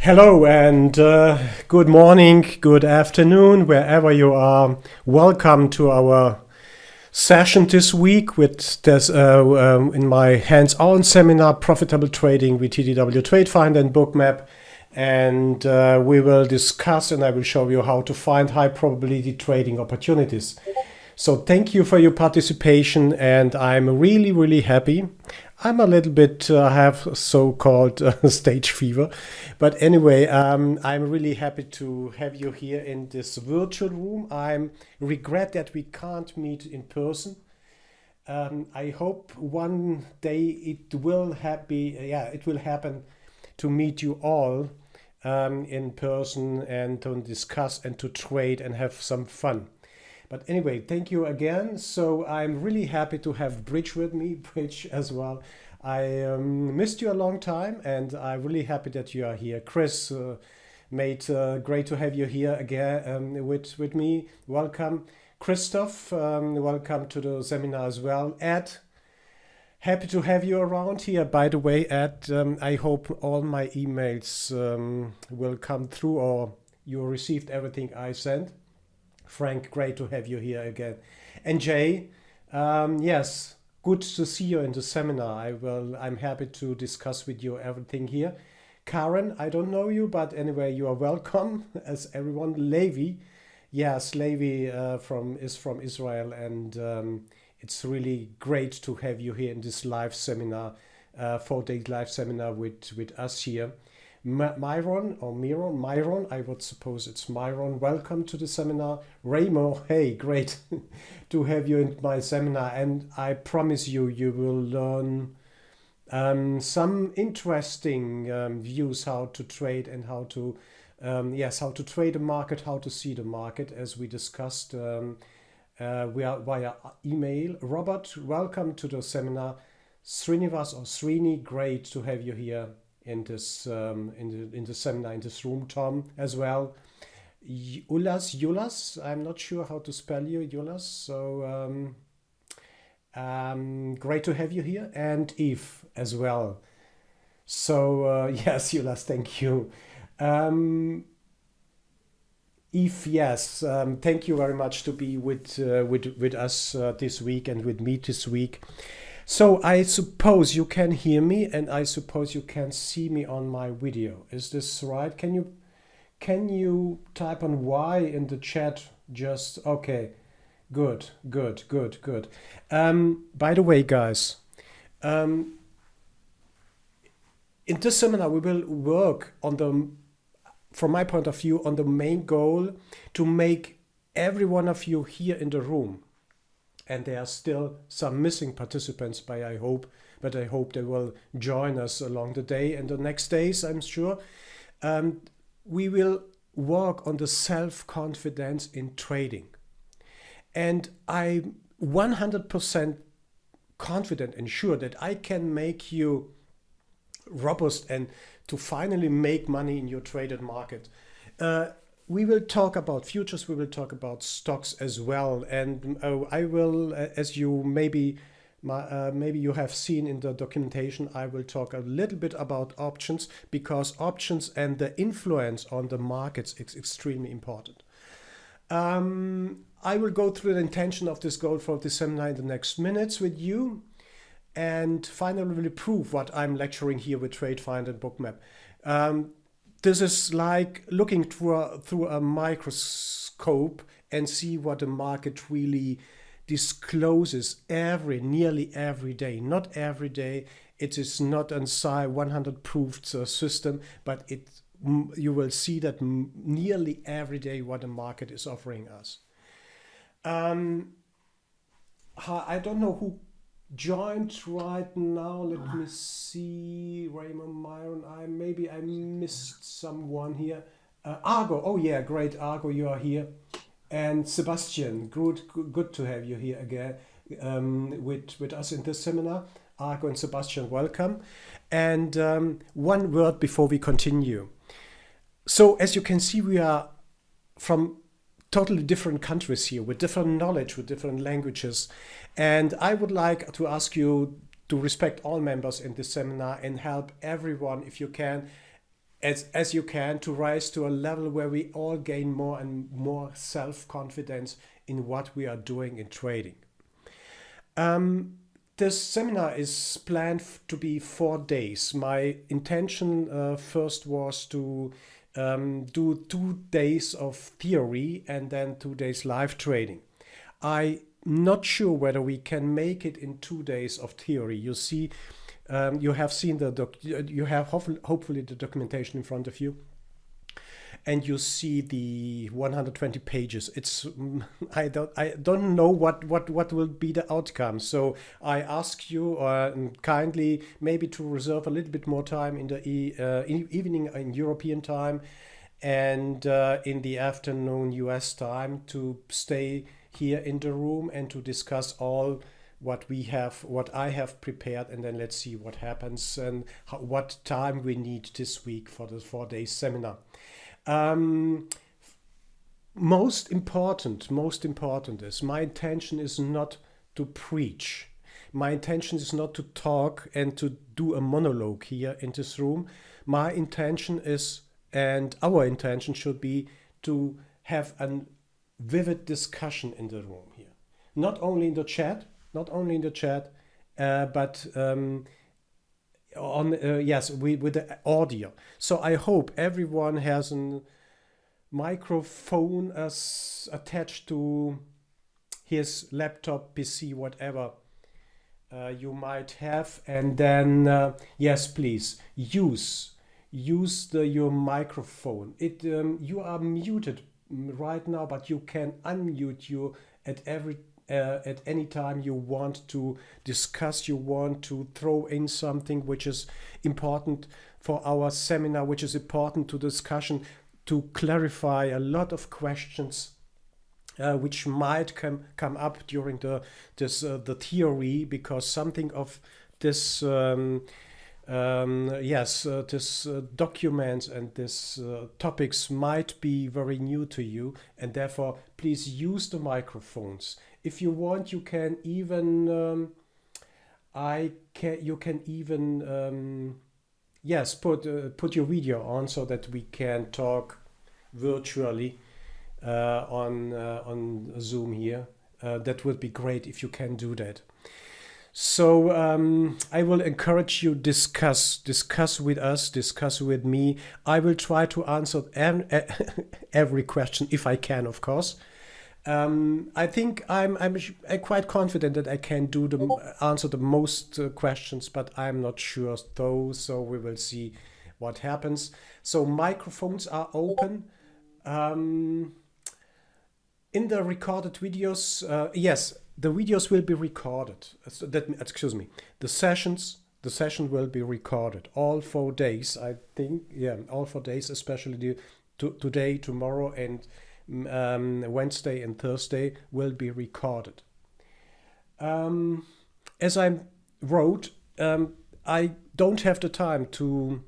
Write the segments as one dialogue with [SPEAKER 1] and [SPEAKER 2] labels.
[SPEAKER 1] Hello and good morning, good afternoon, wherever you are. Welcome to our session this week with this in my hands-on seminar, Profitable Trading with TDW Trade Finder and Bookmap. And we will discuss and I will show you how to find high probability trading opportunities. So thank you for your participation, and I'm really happy. I'm a little bit, I have so-called stage fever. But anyway, I'm really happy to have you here in this virtual room. I regret that we can't meet in person. I hope one day it will it will happen to meet you all in person and to discuss and to trade and have some fun. But anyway, thank you again. So I'm really happy to have Bridge with me, Bridge as well. I missed you a long time and I'm really happy that you are here. Chris, mate, great to have you here again with me. Welcome. Christoph, welcome to the seminar as well. Ed, happy to have you around here. By the way, Ed, I hope all my emails will come through or you received everything I sent. Frank, great to have you here again. And Jay, yes, good to see you in the seminar. I'm happy to discuss with you everything here. Karen, I don't know you, but anyway, you are welcome as everyone. Levi, yes, Levi is from Israel, and it's really great to have you here in this live seminar, 4-day live seminar with us here. Myron, I would suppose it's Myron. Welcome to the seminar. Ramo, hey, great to have you in my seminar. And I promise you, you will learn some interesting views how to trade and how to, how to trade the market, how to see the market, as we discussed we are via email. Robert, welcome to the seminar. Srinivas or Srini, great to have you here in this in the seminar, in this room. Tom as well. Yulas, I'm not sure how to spell you, Yulas. So great to have you here, and Eve as well. So yes, Yulas, thank you. Eve, yes, thank you very much to be with us this week and with me this week. So I suppose you can hear me and I suppose you can see me on my video. Is this right? Can you type on Y in the chat? Just okay. Good. By the way, guys, in this seminar we will work on from my point of view, on the main goal to make every one of you here in the room. And there are still some missing participants, but I hope they will join us along the day and the next days, I'm sure. We will work on the self-confidence in trading. And I'm 100% confident and sure that I can make you robust and to finally make money in your traded market. We will talk about futures, we will talk about stocks as well. And I will, as you maybe you have seen in the documentation, I will talk a little bit about options, because options and the influence on the markets is extremely important. I will go through the intention of this goal for this seminar in the next minutes with you. And finally, will prove what I'm lecturing here with TradeFinder and Bookmap. This is like looking through a microscope and see what the market really discloses nearly every day. Not every day. It is not a 100 proved system, but you will see that nearly every day what the market is offering us. I don't know who joined right now. Let me see. Raymond, Myron, maybe I missed someone here. Argo, oh yeah, great, Argo, you are here. And Sebastian, good to have you here again with us in this seminar. Argo and Sebastian, welcome. And one word before we continue. So as you can see, we are from totally different countries here with different knowledge, with different languages. And I would like to ask you to respect all members in this seminar and help everyone, if you can, as you can, to rise to a level where we all gain more and more self-confidence in what we are doing in trading. This seminar is planned to be 4 days. My intention first was to do 2 days of theory and then 2 days live trading. I'm not sure whether we can make it in 2 days of theory. You see, you have seen you have hopefully the documentation in front of you, and you see the 120 pages. It's I don't know what will be the outcome. So I ask you kindly maybe to reserve a little bit more time in the evening in European time, and in the afternoon US time, to stay here in the room and to discuss all what I have prepared, and then let's see what happens and what time we need this week for the 4 day seminar. Most important is, my intention is not to preach. My intention is not to talk and to do a monologue here in this room. My intention is, and our intention should be, to have a vivid discussion in the room here. Not only in the chat, but with the audio. So I hope everyone has a microphone attached to his laptop, PC, whatever you might have, and then yes, please use your microphone. You are muted right now, but you can unmute you at any time you want to discuss, you want to throw in something which is important for our seminar, which is important to discussion, to clarify a lot of questions which might come up during the theory, because something of this this documents and this topics might be very new to you, and therefore please use the microphones. If you want, you can even put your video on so that we can talk virtually on Zoom here. That would be great if you can do that. So I will encourage you, discuss with us, discuss with me. I will try to answer every question if I can, of course. I think I'm quite confident that I can answer the most questions, but I'm not sure though. So we will see what happens. So microphones are open. In the recorded videos, yes, the videos will be recorded. The session will be recorded all 4 days. I think, all 4 days, especially today, tomorrow, and Wednesday and Thursday will be recorded. As I wrote, I don't have the time to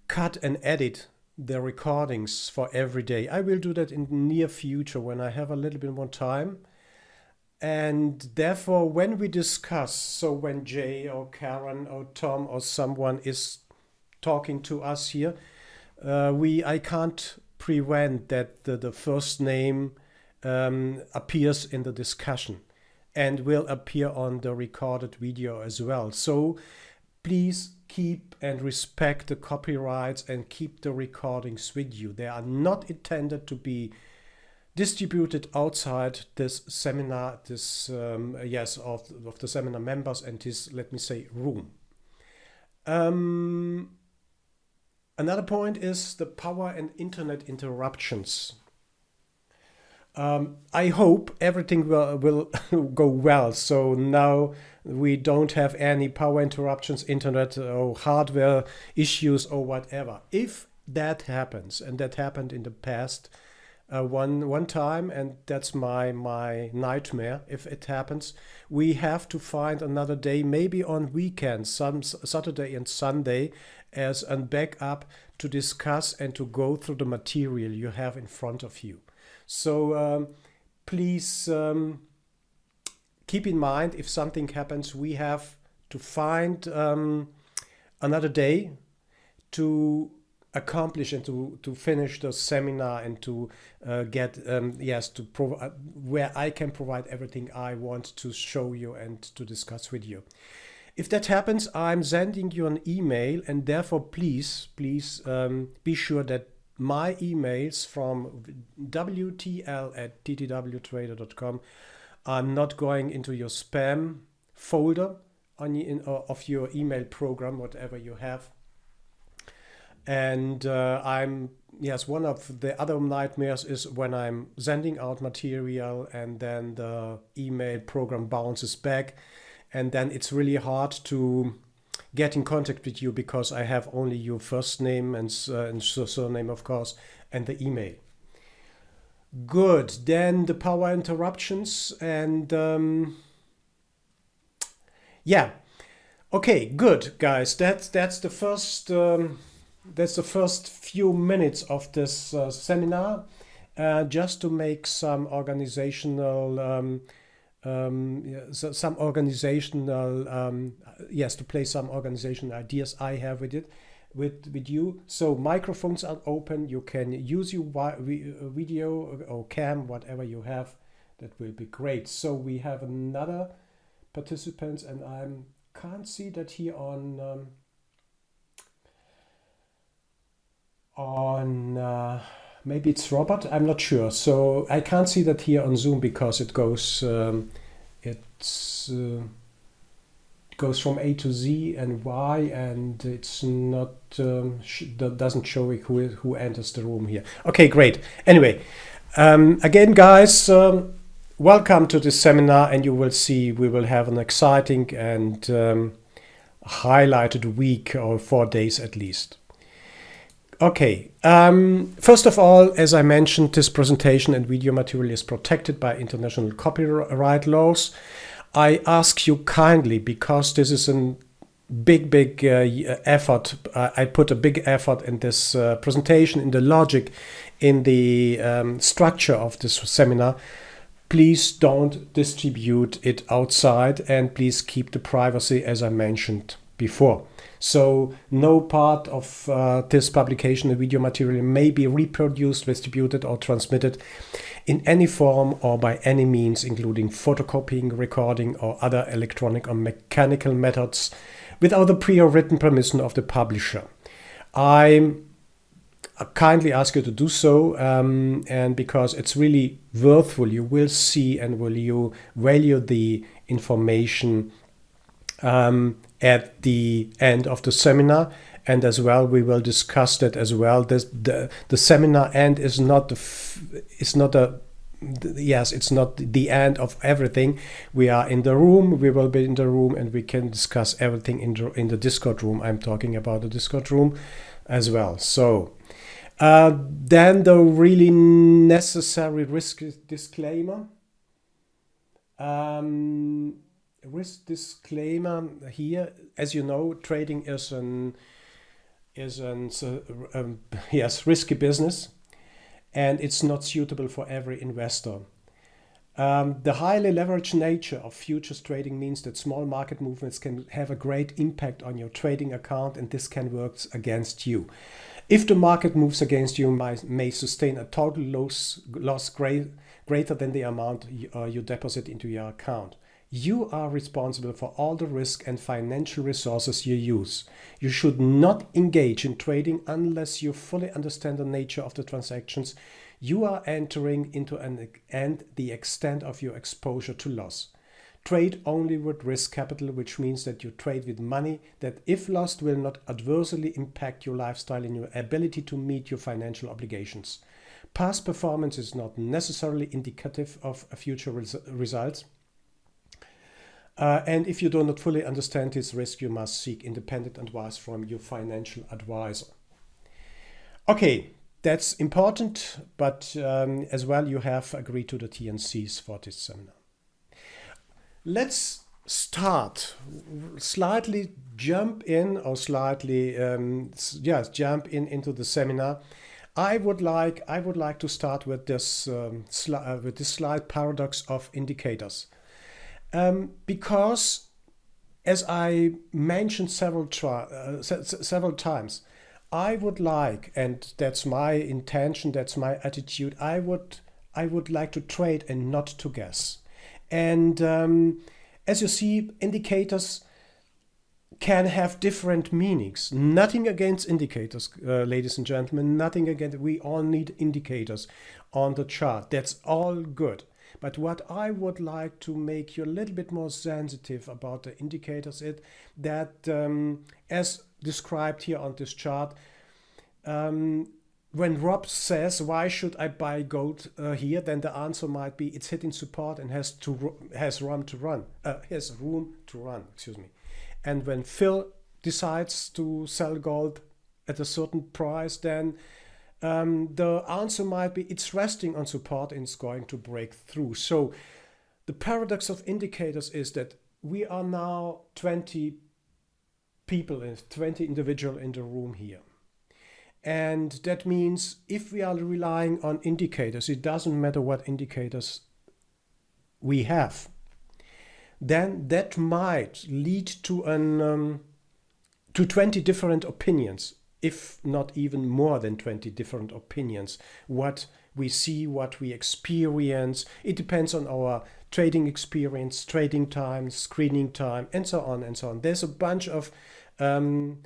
[SPEAKER 1] cut and edit the recordings for every day. I will do that in the near future when I have a little bit more time. And therefore, when we discuss, so when Jay or Karen or Tom or someone is talking to us here, I can't prevent that the first name appears in the discussion and will appear on the recorded video as well. So please keep and respect the copyrights and keep the recordings with you. They are not intended to be distributed outside this seminar, of the seminar members and this, let me say, room. Another point is the power and internet interruptions. I hope everything will go well. So now we don't have any power interruptions, internet or hardware issues or whatever. If that happens, and that happened in the past one time, and that's my nightmare, if it happens, we have to find another day, maybe on weekends, some Saturday and Sunday, as a backup to discuss and to go through the material you have in front of you. So please keep in mind, if something happens, we have to find another day to accomplish and to finish the seminar and to get to provide where I can provide everything I want to show you and to discuss with you. If that happens, I'm sending you an email, and therefore please be sure that my emails from wtl@ttwtrader.com are not going into your spam folder of your email program, whatever you have. And one of the other nightmares is when I'm sending out material and then the email program bounces back, and then it's really hard to get in contact with you because I have only your first name and surname, of course, and the email. Good. Then the power interruptions and Okay, good, guys. That's the first. That's the first few minutes of this seminar, just to make some organizational, to play some organizational ideas I have with it, with you. So microphones are open. You can use your video or cam, whatever you have. That will be great. So we have another participant, and I can't see that here on maybe it's Robert, I'm not sure. So I can't see that here on Zoom because it goes goes from A to Z and Y, and it's not doesn't show who enters the room here. Okay, great. Anyway, again, guys, welcome to this seminar, and you will see we will have an exciting and highlighted week, or 4 days at least. Okay, first of all, as I mentioned, this presentation and video material is protected by international copyright laws. I ask you kindly, because this is a big effort, I put a big effort in this presentation, in the logic, in the structure of this seminar. Please don't distribute it outside, and please keep the privacy, as I mentioned before. So no part of this publication and video material may be reproduced, distributed, or transmitted in any form or by any means, including photocopying, recording, or other electronic or mechanical methods, without the prior written permission of the publisher. I kindly ask you to do so, and because it's really worthwhile, you will see and will you value the information at the end of the seminar, and as well we will discuss that as well. The seminar end is not it's not the end of everything. We are in the room, we will be in the room, and we can discuss everything in the Discord room. I'm talking about the Discord room as well. So then the really necessary risk disclaimer. Risk disclaimer here, as you know, trading is risky business, and it's not suitable for every investor. The highly leveraged nature of futures trading means that small market movements can have a great impact on your trading account, and this can work against you. If the market moves against you, may sustain a total loss greater than the amount you deposit into your account. You are responsible for all the risk and financial resources you use. You should not engage in trading unless you fully understand the nature of the transactions you are entering into and the extent of your exposure to loss. Trade only with risk capital, which means that you trade with money that, if lost, will not adversely impact your lifestyle and your ability to meet your financial obligations. Past performance is not necessarily indicative of future results. And if you do not fully understand this risk, you must seek independent advice from your financial advisor. Okay, that's important, but as well you have agreed to the T&Cs for this seminar. Let's start. Slightly jump in into the seminar. I would like to start with this slide, paradox of indicators. Because, as I mentioned several times, I would like, and that's my intention, that's my attitude, I would like to trade and not to guess. And as you see, indicators can have different meanings. Nothing against indicators, ladies and gentlemen, nothing against. We all need indicators on the chart. That's all good. But what I would like to make you a little bit more sensitive about the indicators is that, as described here on this chart, when Rob says, why should I buy gold here, then the answer might be it's hitting support and has room to run. Excuse me. And when Phil decides to sell gold at a certain price, then the answer might be it's resting on support and it's going to break through. So the paradox of indicators is that we are now 20 people, 20 individuals in the room here. And that means if we are relying on indicators, it doesn't matter what indicators we have, then that might lead to 20 different opinions, if not even more than 20 different opinions. What we see, what we experience, it depends on our trading experience, trading time, screening time, and so on and so on. There's a bunch of there's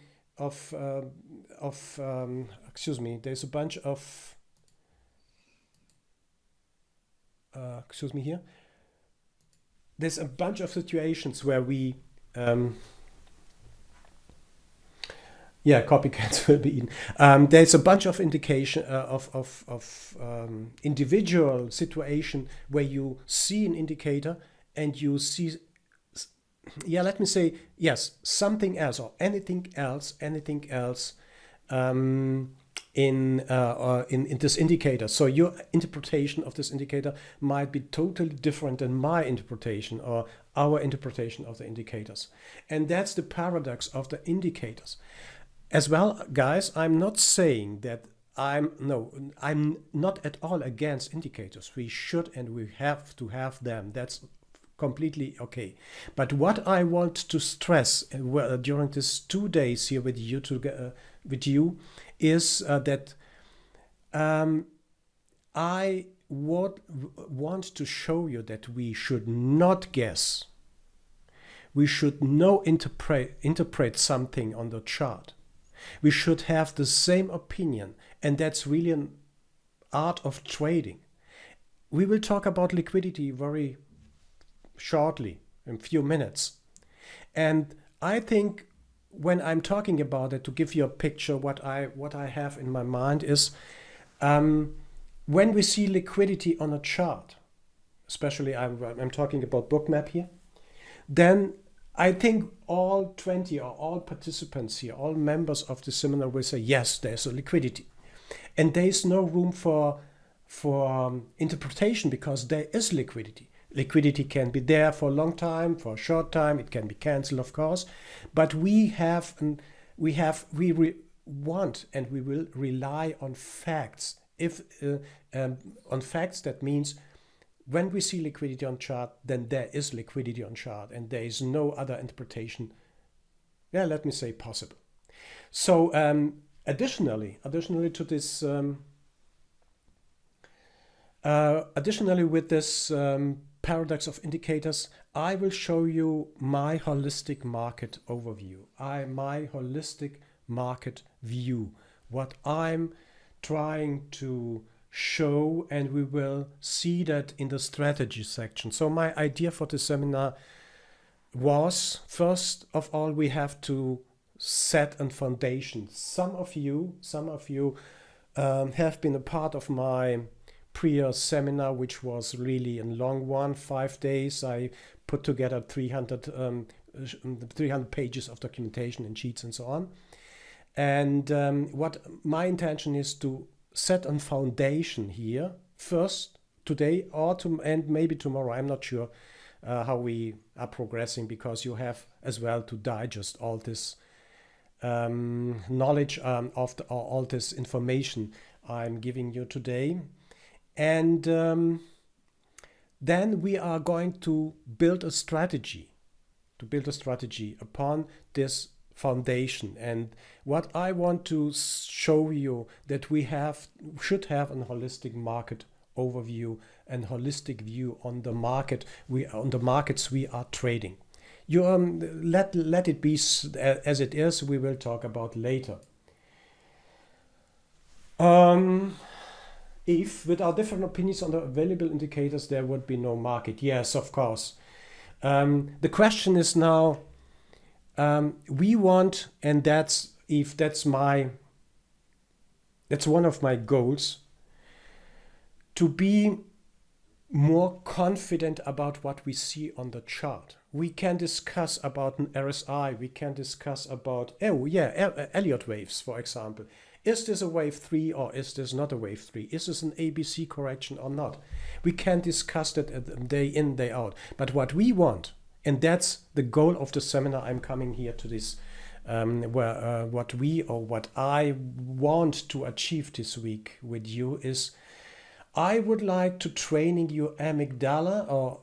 [SPEAKER 1] a bunch of there's a bunch of situations where we copycats will be eaten. There's a bunch of indication individual situation where you see an indicator and you see, let me say, yes, something else or anything else in this indicator. So your interpretation of this indicator might be totally different than my interpretation or our interpretation of the indicators. And that's the paradox of the indicators. As well, guys, I'm not saying that I'm not at all against indicators. We should and we have to have them. That's completely okay. But what I want to stress during these 2 days here with you is that I would want to show you that we should not guess. We should interpret something on the chart. We should have the same opinion, and that's really an art of trading. We will talk about liquidity very shortly, in a few minutes. And I think when I'm talking about it, to give you a picture, what I have in my mind is when we see liquidity on a chart, especially I'm talking about Bookmap here, then I think all 20 or all participants here, all members of the seminar will say, yes, there's a liquidity. And there is no room for interpretation because there is liquidity. Liquidity can be there for a long time, for a short time. It can be cancelled, of course. But we want and we will rely on facts. On facts, that means when we see liquidity on chart, then there is liquidity on chart, and there is no other interpretation. Let me say possible. So additionally to this, additionally with this paradox of indicators, I will show you my holistic market overview. My holistic market view, what I'm trying to show, and we will see that in the strategy section. So my idea for the seminar was, first of all, we have to set a foundation. Some of you have been a part of my prior seminar, which was really a long one, 5 days. I put together 300 pages of documentation and sheets and so on. And what my intention is to set a foundation here first today and maybe tomorrow. I'm not sure how we are progressing, because you have as well to digest all this knowledge of all this information I'm giving you today. And then we are going to build a strategy upon this foundation. And what I want to show you, that we should have a holistic market overview and holistic view on the markets we are trading. You let it be as it is. We will talk about later. If with our different opinions on the available indicators there would be no market, yes, of course. The question is now, we want, and that's one of my goals, to be more confident about what we see on the chart. We can discuss about an RSI, we can discuss about, Elliott waves, for example. Is this a wave 3 or is this not a wave 3? Is this an ABC correction or not? We can discuss that day in, day out. But what we want, and that's the goal of the seminar, I'm coming here to this, what I want to achieve this week with you is, I would like to training your amygdala,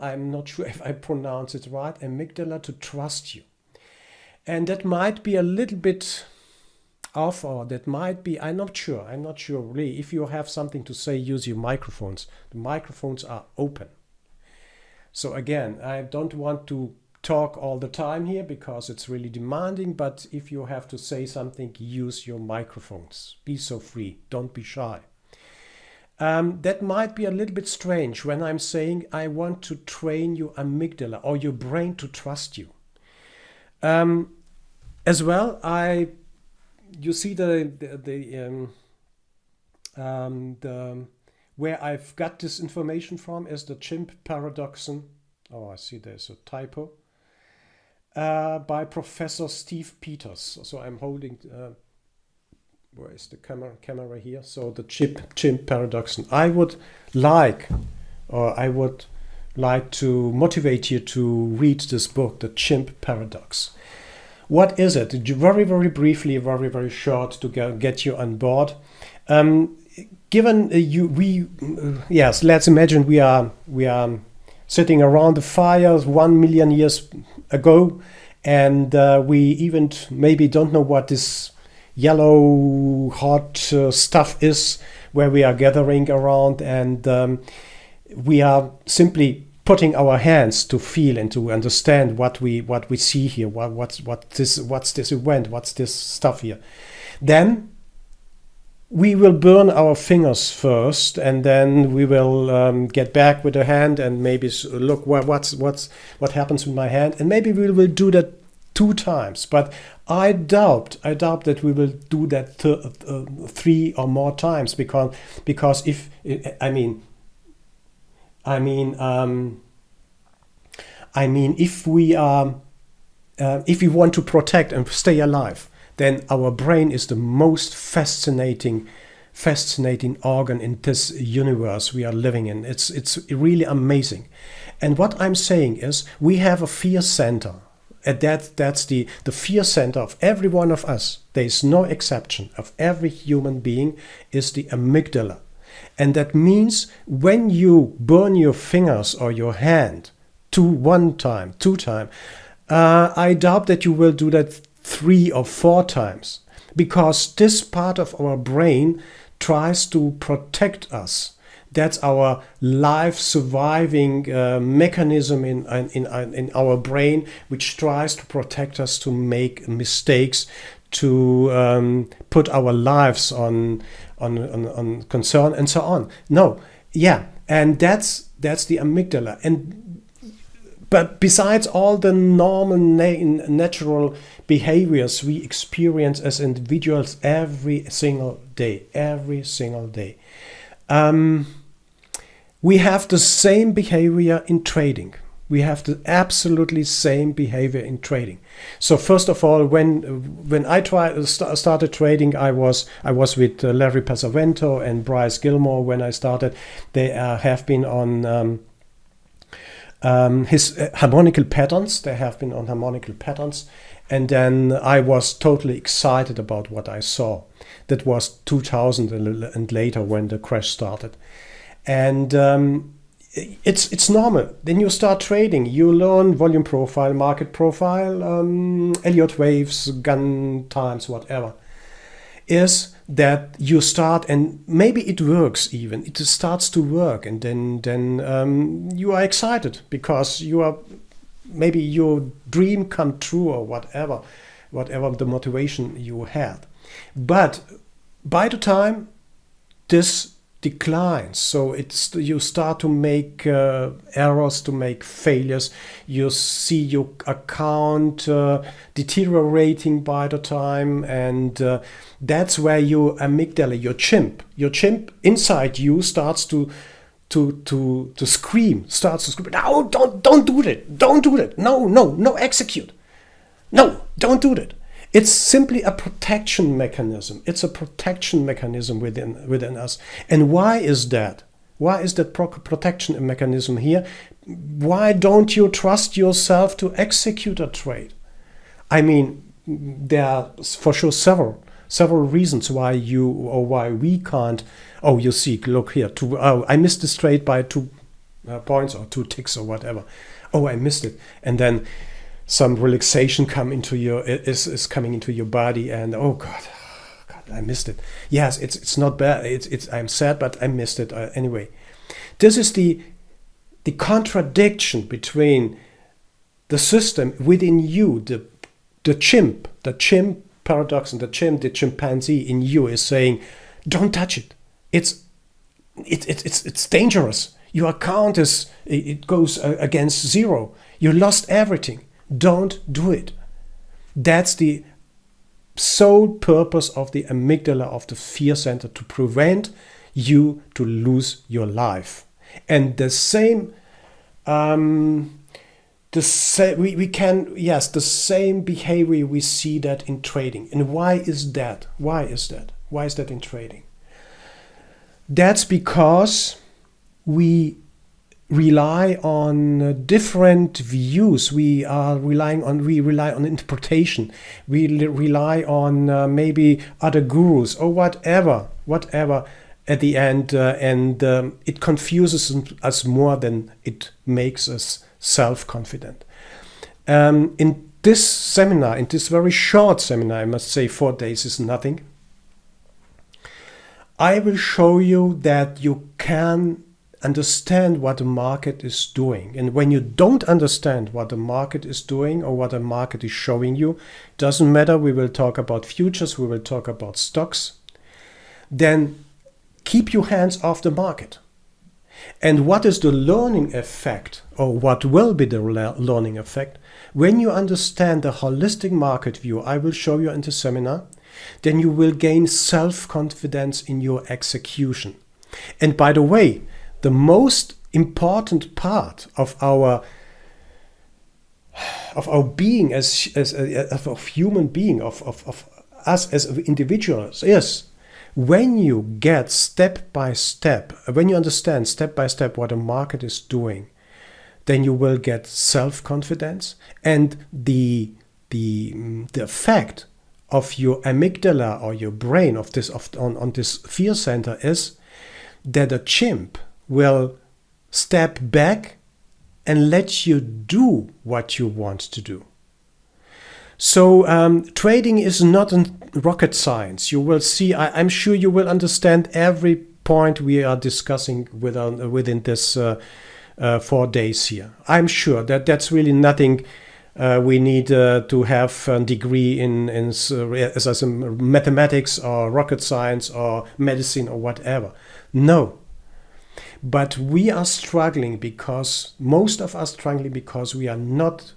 [SPEAKER 1] I'm not sure if I pronounce it right, amygdala, to trust you. And that might be a little bit off, or that might be, I'm not sure really. If you have something to say, use your microphones. The microphones are open. So again, I don't want to talk all the time here because it's really demanding, but if you have to say something, use your microphones. Be so free, don't be shy. That might be a little bit strange when I'm saying I want to train your amygdala or your brain to trust you. As well, you see the where I've got this information from is the Chimp paradoxon. Oh, I see there's a typo. By Professor Steve Peters. So I'm holding. Where is the camera here? So the chimp paradoxon. I would like to motivate you to read this book, The Chimp Paradox. What is it? Very, very briefly, very, very short to get you on board. Let's imagine we are sitting around the fire 1 million years ago, and we even maybe don't know what this yellow hot stuff is where we are gathering around, and we are simply putting our hands to feel and to understand what we see here. What's this event? What's this stuff here? Then we will burn our fingers first, and then we will get back with the hand and maybe look what happens with my hand, and maybe we will do that 2 times. But I doubt that we will do that 3 or more times because if if we want to protect and stay alive, then our brain is the most fascinating organ in this universe we are living in. It's really amazing. And what I'm saying is, we have a fear center. And that's the fear center of every one of us. There is no exception. Of every human being is the amygdala. And that means when you burn your fingers or your hand 2 times, I doubt that you will do that 3 or 4 times, because this part of our brain tries to protect us. That's our life surviving mechanism in our brain, which tries to protect us, to make mistakes, to put our lives on concern and so on. And that's the amygdala. But besides all the normal natural behaviors we experience as individuals every single day, we have the same behavior in trading. We have the absolutely same behavior in trading. So first of all, when I started trading, I was with Larry Pesavento and Bryce Gilmore. When I started, they have been on his harmonical patterns. They have been on harmonical patterns. And then I was totally excited about what I saw. That was 2000 and later when the crash started. And it's normal. Then you start trading. You learn volume profile, market profile, Elliott waves, gun times, whatever. Is that you start, and maybe it works even. It starts to work, and then you are excited because you are, maybe your dream come true or whatever the motivation you had. But by the time this declines, so you start to make errors, to make failures. You see your account deteriorating by the time, and that's where your amygdala, your chimp inside you starts to scream, no, don't do that, no, execute, no, don't do that. It's simply a protection mechanism. It's a protection mechanism within us. And why is that? Why is that protection mechanism here? Why don't you trust yourself to execute a trade? I mean, there are for sure several reasons why we can't. Oh, you see, look here. I missed this trade by 2 points or 2 ticks or whatever. Oh, I missed it, and then some relaxation is coming into your body, and oh God, I missed it. Yes, it's not bad. I'm sad, but I missed it anyway. This is the contradiction between the system within you, the chimp paradox, and the chimpanzee in you is saying, don't touch it. It's dangerous. Your account it goes against zero. You lost everything. Don't do it. That's the sole purpose of the amygdala, of the fear center, to prevent you to lose your life. And the same, the same behavior, we see that in trading. And why is that? Why is that in trading? That's because we rely on different views. We rely on interpretation. We rely on maybe other gurus or whatever at the end, and it confuses us more than it makes us self-confident. In this seminar, in this very short seminar, I must say 4 days is nothing, I will show you that you can understand what the market is doing. And when you don't understand what the market is doing or what the market is showing you, doesn't matter, we will talk about futures, we will talk about stocks, then keep your hands off the market. And what is the learning effect, or what will be the learning effect? When you understand the holistic market view, I will show you in the seminar, then you will gain self-confidence in your execution. And by the way, the most important part of our being as human being, of us as individuals, is when you get step by step, when you understand step by step what the market is doing, then you will get self-confidence, and the effect of your amygdala or your brain on this fear center is that a chimp will step back and let you do what you want to do. So trading is not a rocket science. You will see, I'm sure you will understand every point we are discussing within this 4 days here. I'm sure that's really nothing we need to have a degree in as mathematics or rocket science or medicine or whatever. No. But we are struggling because most of us struggling because we are not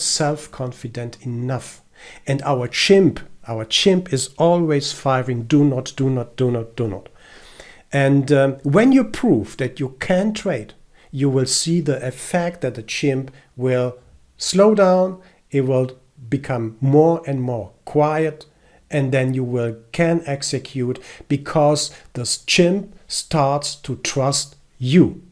[SPEAKER 1] self-confident enough, and our chimp is always firing. Do not. And when you prove that you can trade, you will see the effect that the chimp will slow down. It will become more and more quiet, and then you can execute because the chimp starts to trust you.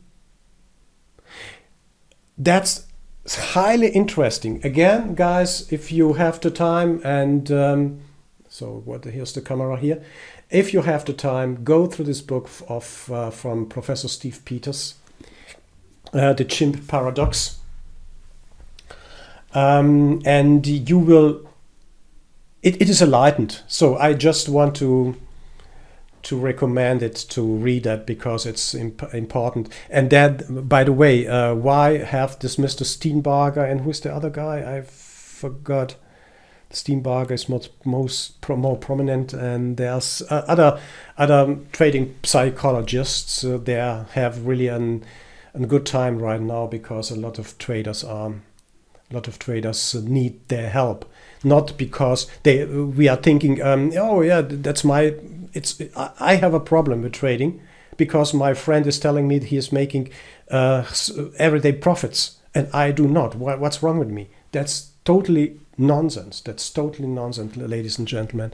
[SPEAKER 1] That's highly interesting. Again, guys, if you have the time, and So here's the camera here. If you have the time, go through this book from Professor Steve Peters, The Chimp Paradox. And you will, it is enlightened. So I just want to recommend it, to read that, because it's important. And that, by the way, why have this Mr. Steenbarger, and who's the other guy? I forgot. Steenbarger is more prominent, and there's other trading psychologists. They have really a good time right now, because a lot of traders need their help. Not because we are thinking, oh yeah, I have a problem with trading because my friend is telling me he is making everyday profits and I do not. What's wrong with me? That's totally nonsense. That's totally nonsense, ladies and gentlemen.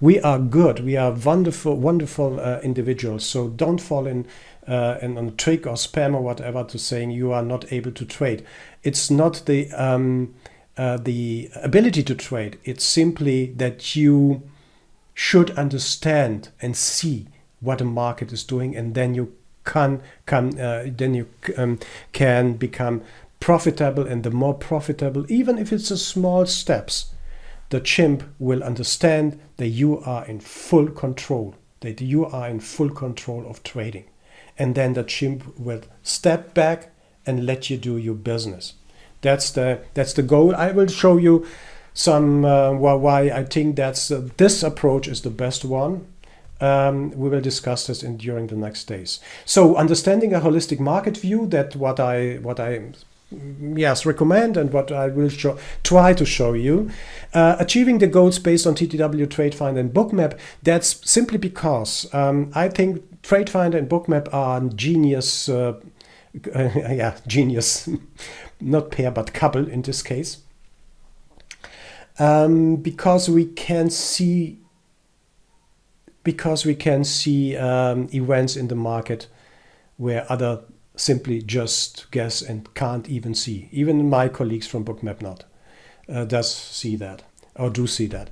[SPEAKER 1] We are good. We are wonderful individuals. So don't fall in on a trick or spam or whatever to saying you are not able to trade. It's not the ability to trade. It's simply that you should understand and see what the market is doing, and then you can become profitable. And the more profitable, even if it's a small steps, the chimp will understand that you are in full control, of trading, and then the chimp will step back and let you do your business. That's the goal. I will show you some why I think this approach is the best one. We will discuss this during the next days. So understanding a holistic market view, that what I recommend and what I will try to show you. Achieving the goals based on TTW, TradeFinder and Bookmap. That's simply because I think TradeFinder and Bookmap are genius. Genius, not pair but couple in this case. Because we can see events in the market where other simply just guess and can't even see. Even my colleagues from Bookmap do see that.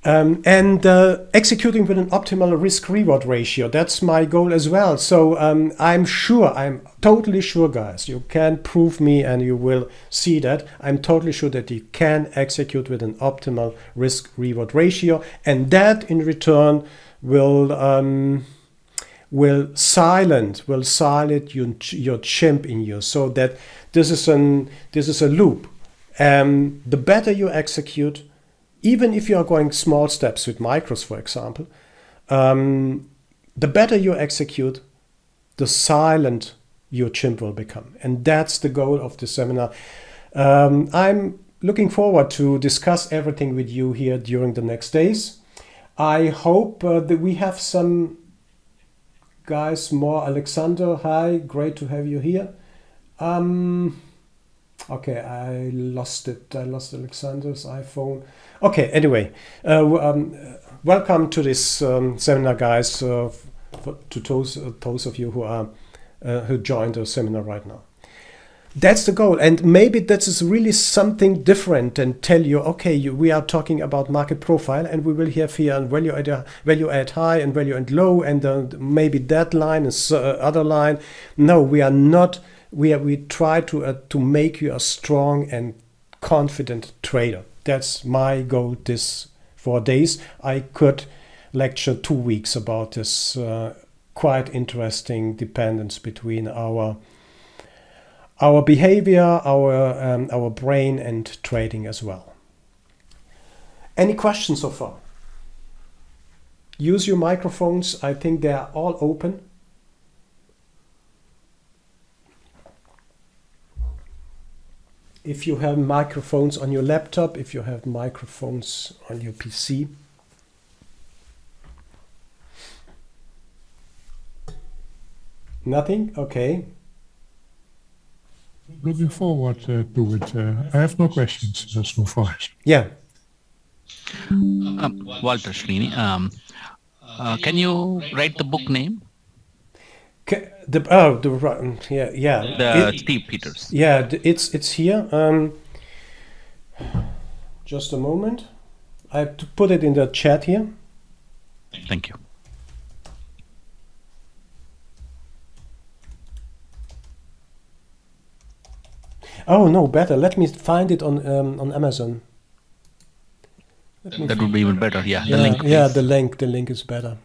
[SPEAKER 1] And executing with an optimal risk-reward ratio. That's my goal as well. So I'm totally sure, guys, you can prove me and you will see that. I'm totally sure that you can execute with an optimal risk-reward ratio. And that in return will silence your chimp in you. So that this is a loop. The better you execute, even if you are going small steps with micros, for example, the better you execute, the silent your chimp will become. And that's the goal of the seminar. I'm looking forward to discuss everything with you here during the next days. I hope that we have some guys more. Alexander, hi, great to have you here. Okay, I lost it. I lost Alexander's iPhone. Okay, anyway, welcome to this seminar, guys. To those of you who joined the seminar right now. That's the goal, and maybe that is really something different. And tell you, okay, we are talking about market profile, and we will have here value at high and value at low, and maybe that line is other line. No, we are not. We try to make you a strong and confident trader. That's my goal this 4 days. I could lecture 2 weeks about this quite interesting dependence between our behavior, our brain, and trading as well. Any questions so far? Use your microphones. I think they are all open. If you have microphones on your laptop, if you have microphones on your PC. Nothing? Okay.
[SPEAKER 2] Looking forward to it. I have no questions so far.
[SPEAKER 1] Yeah.
[SPEAKER 3] Walter Schlini. Can you write the book name? Steve Peters.
[SPEAKER 1] Yeah, it's here. Just a moment. I put it in the chat here.
[SPEAKER 3] Thank you.
[SPEAKER 1] Oh no, better. Let me find it on Amazon.
[SPEAKER 3] That would be even better. Yeah, the
[SPEAKER 1] Yeah,
[SPEAKER 3] link.
[SPEAKER 1] yeah,
[SPEAKER 3] Please.
[SPEAKER 1] the link is better.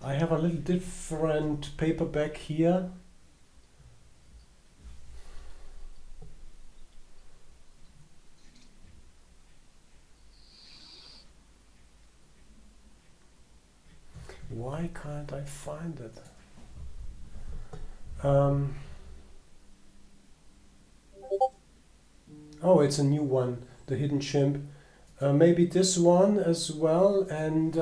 [SPEAKER 1] I have a little different paperback here. Why can't I find it? Oh, it's a new one, The Hidden Chimp. Maybe this one as well, and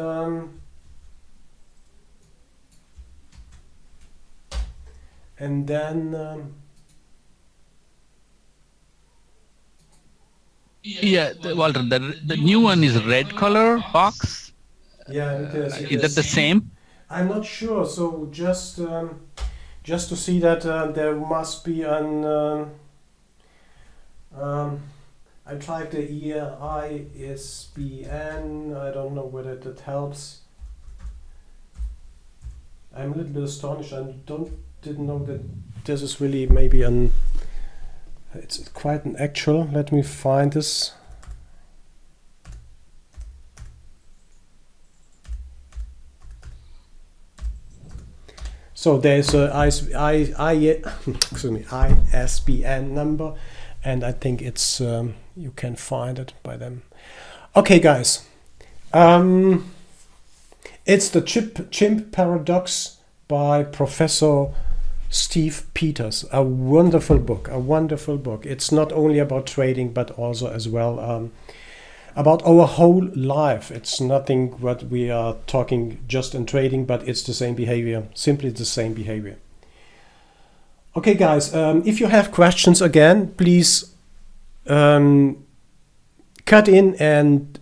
[SPEAKER 1] then
[SPEAKER 3] Yeah, Walter. The new one is red color box.
[SPEAKER 1] yeah, it is.
[SPEAKER 3] Is that the same?
[SPEAKER 1] I'm not sure. So just to see that there must be an. I tried the ISBN. I don't know whether that helps. I'm a little bit astonished. I didn't know that this is really maybe an. It's quite an actual. Let me find this. So there's a excuse me, ISBN number, and I think it's you can find it by them. Okay, guys, it's the Chimp Paradox by Professor Steve Peters. A wonderful book. A wonderful book. It's not only about trading, but also as well about our whole life. It's nothing what we are talking just in trading, but it's the same behavior, simply the same behavior. Okay, guys, if you have questions again, please cut in and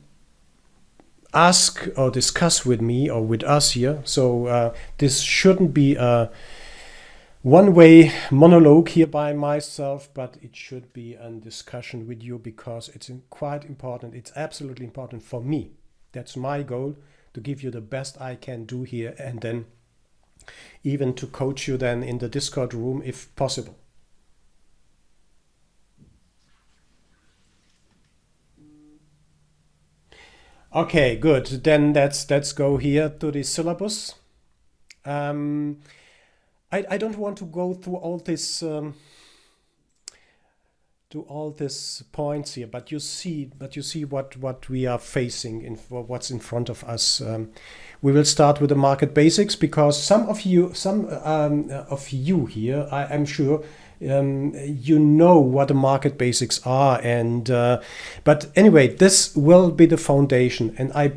[SPEAKER 1] ask or discuss with me or with us here. So this shouldn't be a one-way monologue here by myself, but it should be a discussion with you because it's quite important. It's absolutely important for me. That's my goal, to give you the best I can do here, and then even to coach you then in the Discord room if possible. Okay, good. Then let's go here to the syllabus. I don't want to go through all this points here, but you see what we are facing in what's in front of us. We will start with the market basics because some of you here, I'm sure, you know what the market basics are, and but anyway, this will be the foundation, and I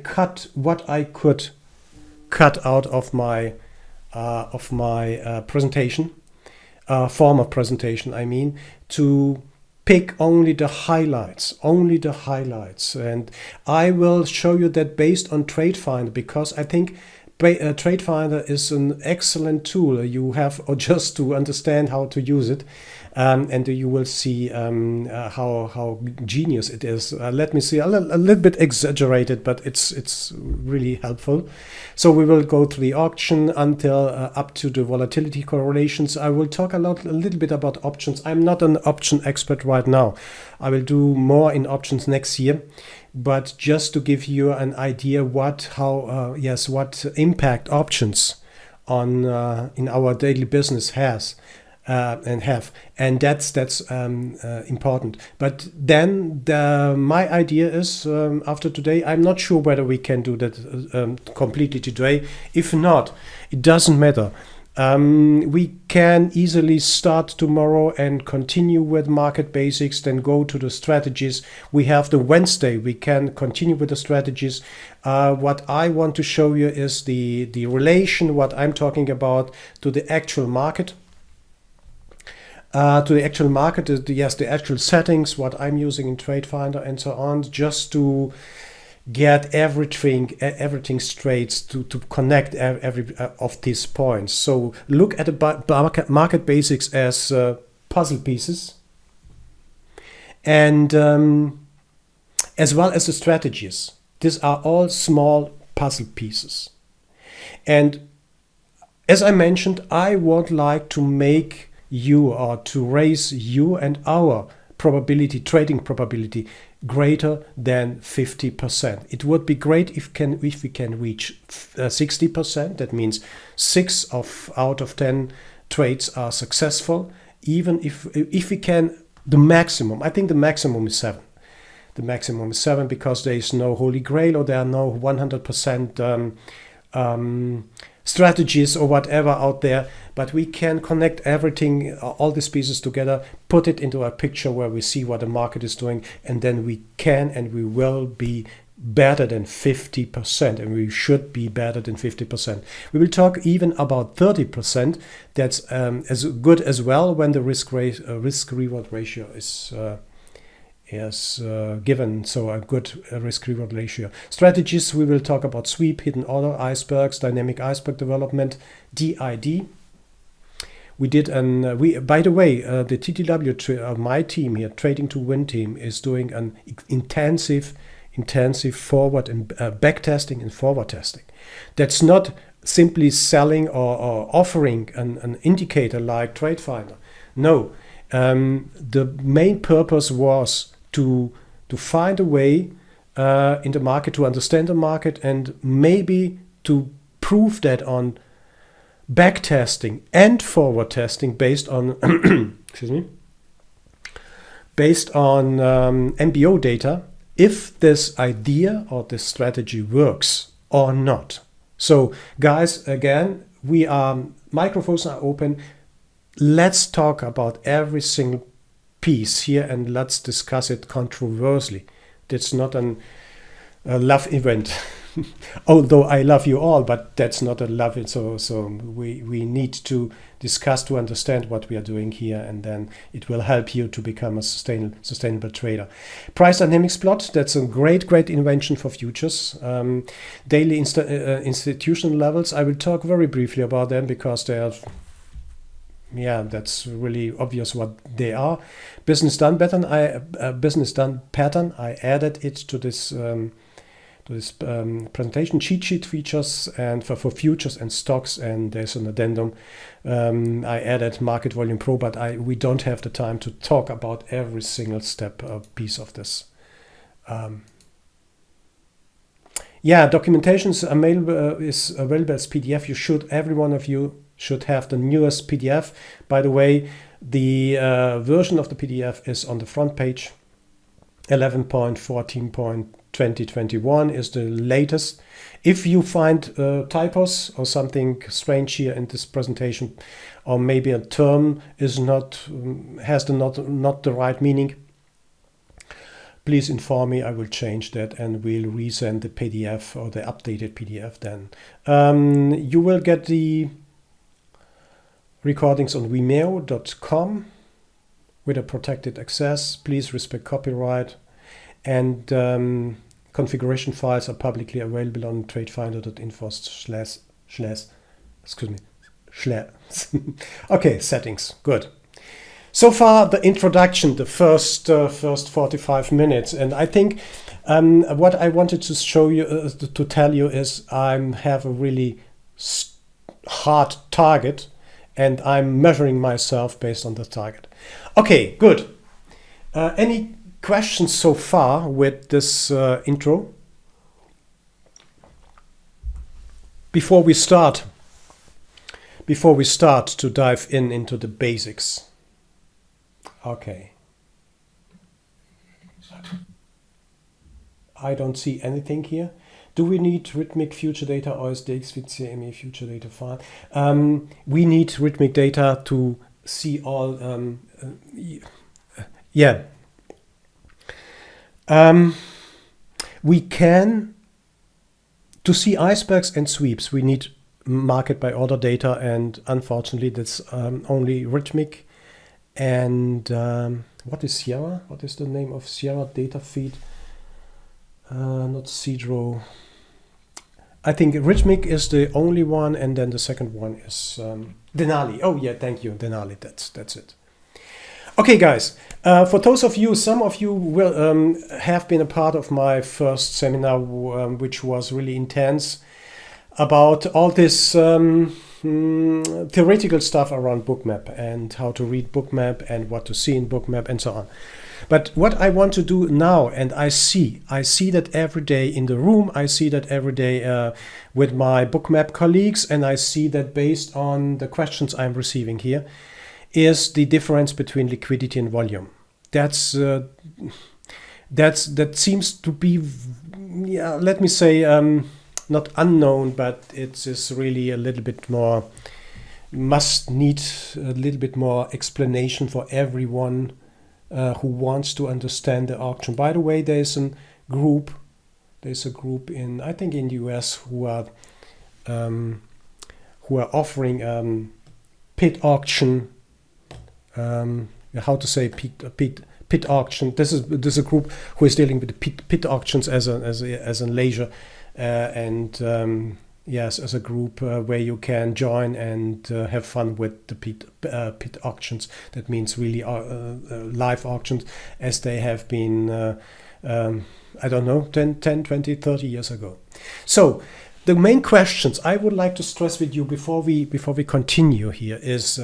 [SPEAKER 1] cut what I could cut out of my presentation, form of presentation, I mean, to pick only the highlights, and I will show you that based on TradeFinder, because I think TradeFinder is an excellent tool. You have just to understand how to use it, and you will see how genius it is. Let me see, a little bit exaggerated, but it's really helpful. So we will go through the auction until up to the volatility correlations. I will talk a little bit about options. I'm not an option expert right now. I will do more in options next year. But just to give you an idea what impact options on in our daily business has. and have, and that's important. But then my idea is, after today, I'm not sure whether we can do that completely today. If not, it doesn't matter. We can easily start tomorrow and continue with market basics, then go to the strategies. We have the Wednesday, we can continue with the strategies. What I want to show you is the relation, what I'm talking about, to the actual market. The actual settings, what I'm using in TradeFinder and so on, just to get everything straight, to connect every of these points. So look at the market basics as puzzle pieces, and as well as the strategies. These are all small puzzle pieces, and as I mentioned, I would like to make you, or to raise you and our trading probability greater than 50%. It would be great if we can reach 60%. That means 6 out of 10 trades are successful. Even if we can, the maximum, I think the maximum is 7. The maximum is 7 because there is no holy grail, or there are no 100% strategies or whatever out there, but we can connect everything, all these pieces together, put it into a picture where we see what the market is doing, and then we can and we will be better than 50%, and we should be better than 50%. We will talk even about 30%. That's as good as well when the risk-reward ratio is given, so a good risk-reward ratio. Strategies, we will talk about sweep, hidden order, icebergs, dynamic iceberg development, DID. We did by the way, the TTW, my team here, Trading to Win team, is doing an intensive forward and back testing and forward testing. That's not simply selling or offering an indicator like TradeFinder. No, the main purpose was to find a way in the market, to understand the market, and maybe to prove that on back testing and forward testing based on based on MBO data, if this idea or this strategy works or not. So guys, again, microphones are open. Let's talk about every single piece here, and let's discuss it controversially. It's not a love event. Although I love you all, but that's not a love it. So we need to discuss, to understand what we are doing here, and then it will help you to become a sustainable trader. Price dynamics plot, that's a great invention for futures. Daily institutional levels, I will talk very briefly about them because they are, that's really obvious what they are. Business done pattern, I added it to this presentation. Cheat sheet features and for futures and stocks, and there's an addendum. I added market volume pro, but we don't have the time to talk about every single step piece of this. Documentation is available as PDF. Every one of you should have the newest PDF. By the way, the version of the PDF is on the front page. 11.14.2021 is the latest. If you find typos or something strange here in this presentation, or maybe a term has not the right meaning, please inform me. I will change that and we'll resend the PDF or the updated PDF then. You will get the recordings on vimeo.com with a protected access. Please respect copyright, and configuration files are publicly available on tradefinder.info/. Okay, settings. Good. So far, the introduction, the first 45 minutes, and I think what I wanted to show you, to tell you, is I have a really hard target, and I'm measuring myself based on the target. Okay, good. Any questions so far with this intro? Before we start before we start to dive into the basics. Okay. I don't see anything here. Do we need rhythmic future data or is DXVCME future data fine? We need rhythmic data to see all. Yeah. We can, to see icebergs and sweeps, we need market by order data, and unfortunately that's only rhythmic. And what is Sierra? What is the name of Sierra data feed? Not Cedro. I think rhythmic is the only one, and then the second one is Denali. Oh yeah, thank you, Denali. That's it. Okay, guys. For those of you, some of you will have been a part of my first seminar, which was really intense, about all this theoretical stuff around Bookmap and how to read Bookmap and what to see in Bookmap and so on. But what I want to do now, and I see that every day in the room, I see that every day with my Bookmap colleagues, and I see that based on the questions I'm receiving here, is the difference between liquidity and volume. That seems to be, yeah, let me say, not unknown, but it is really a little bit more, must need a little bit more explanation for everyone who wants to understand the auction. By the way, there's a group in, I think in the US, who are offering pit auction. How to say pit auction? This is a group who is dealing with the pit auctions as a leisure, yes, as a group where you can join and have fun with the pit auctions. That means really live auctions as they have been, I don't know, 10, 20, 30 years ago. So the main questions I would like to stress with you before we continue here is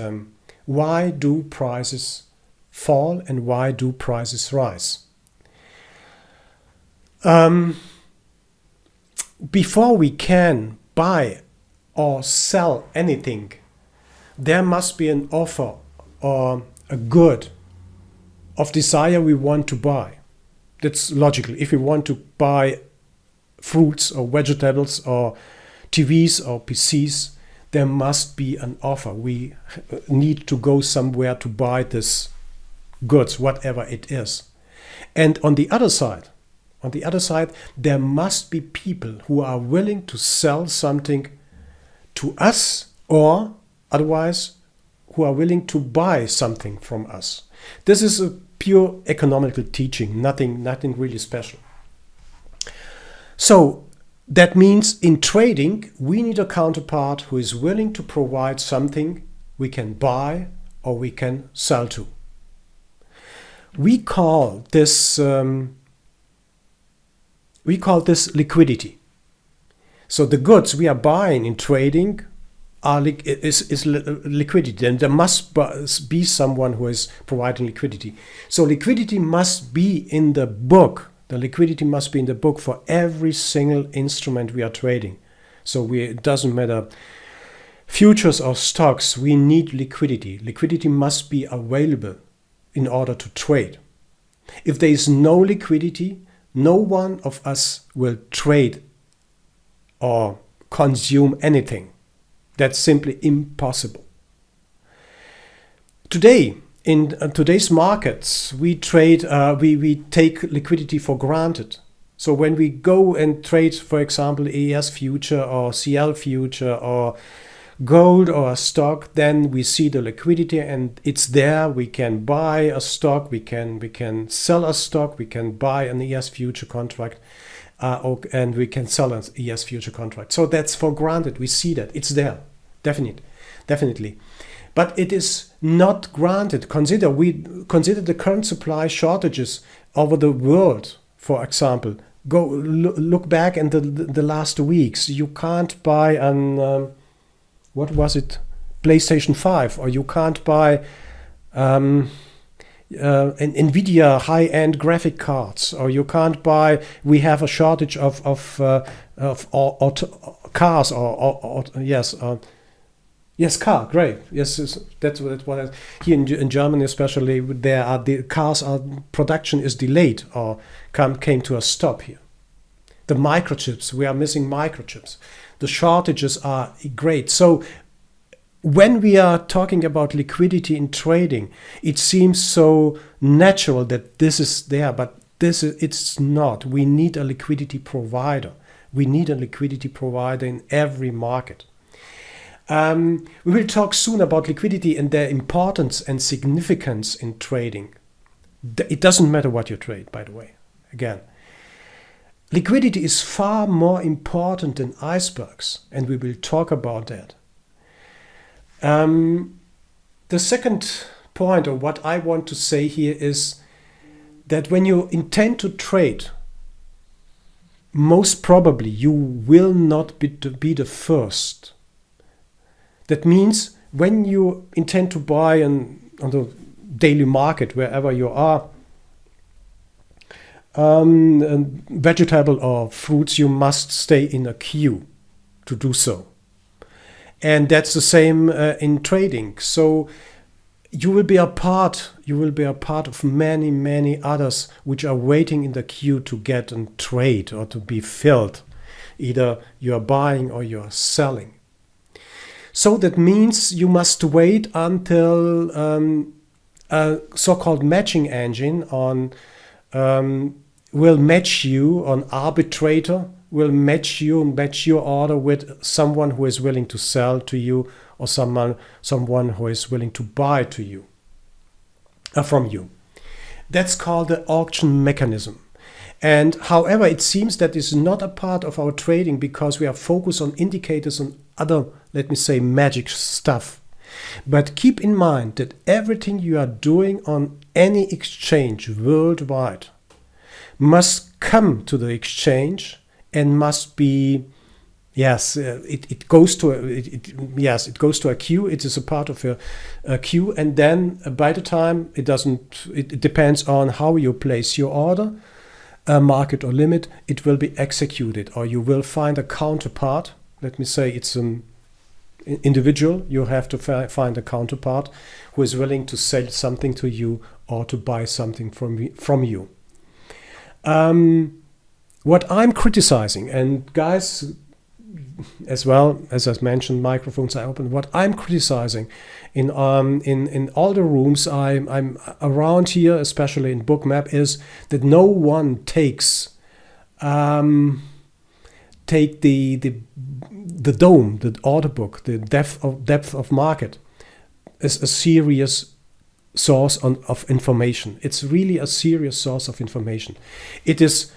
[SPEAKER 1] why do prices fall and why do prices rise? Before we can buy or sell anything, there must be an offer or a good of desire we want to buy. That's logical. If we want to buy fruits or vegetables or TVs or PCs, there must be an offer. We need to go somewhere to buy this goods, whatever it is. And on the other side, there must be people who are willing to sell something to us, or otherwise who are willing to buy something from us. This is a pure economical teaching, nothing really special. So that means in trading, we need a counterpart who is willing to provide something we can buy or we can sell to. We call this liquidity. So the goods we are buying in trading is liquidity, and there must be someone who is providing liquidity. So liquidity must be in the book. The liquidity must be in the book for every single instrument we are trading. So it doesn't matter futures or stocks, we need liquidity. Liquidity must be available in order to trade. If there is no liquidity, no one of us will trade or consume anything. That's simply impossible. Today, in today's markets, we trade. We take liquidity for granted. So when we go and trade, for example, ES future or CL future or gold or a stock, then we see the liquidity and it's there. We can buy a stock. We can sell a stock. We can buy an ES future contract, and we can sell an ES future contract. So that's for granted. We see that it's there, definitely. But it is not granted. Consider the current supply shortages over the world. For example, go look back in the last weeks. You can't buy an what was it, PlayStation 5, or you can't buy an NVIDIA high-end graphic cards, or you can't buy. We have a shortage of cars, Yes, car, great. Yes, that's what here in Germany especially, the cars are production is delayed or came to a stop here. The microchips, we are missing microchips. The shortages are great. So when we are talking about liquidity in trading, it seems so natural that this is there, but it's not. We need a liquidity provider. We need a liquidity provider in every market. We will talk soon about liquidity and their importance and significance in trading. It doesn't matter what you trade, by the way. Again, liquidity is far more important than icebergs, and we will talk about that. The second point, or what I want to say here, is that when you intend to trade, most probably you will not be the first. That means when you intend to buy on the daily market, wherever you are, vegetable or fruits, you must stay in a queue to do so. And that's the same in trading. So you will be a part of many, many others which are waiting in the queue to get a trade or to be filled. Either you are buying or you are selling. So that means you must wait until a so-called matching engine will match you, an arbitrator will match your order with someone who is willing to sell to you, or someone who is willing to buy to you from you. That's called the auction mechanism. And however, it seems that is not a part of our trading because we are focused on indicators and other, let me say, magic stuff. But keep in mind that everything you are doing on any exchange worldwide must come to the exchange and must be, it goes to a queue. It is a part of a queue, and then by the time it depends on how you place your order, market or limit, it will be executed, or you will find a counterpart. Let me say it's an individual. You have to find a counterpart who is willing to sell something to you or to buy something from you. What I'm criticizing, and guys, as well as I mentioned, microphones are open. What I'm criticizing in all the rooms I'm around here, especially in Bookmap, is that no one takes the dome, the order book, the depth of market as a serious source of information. It's really a serious source of information. It is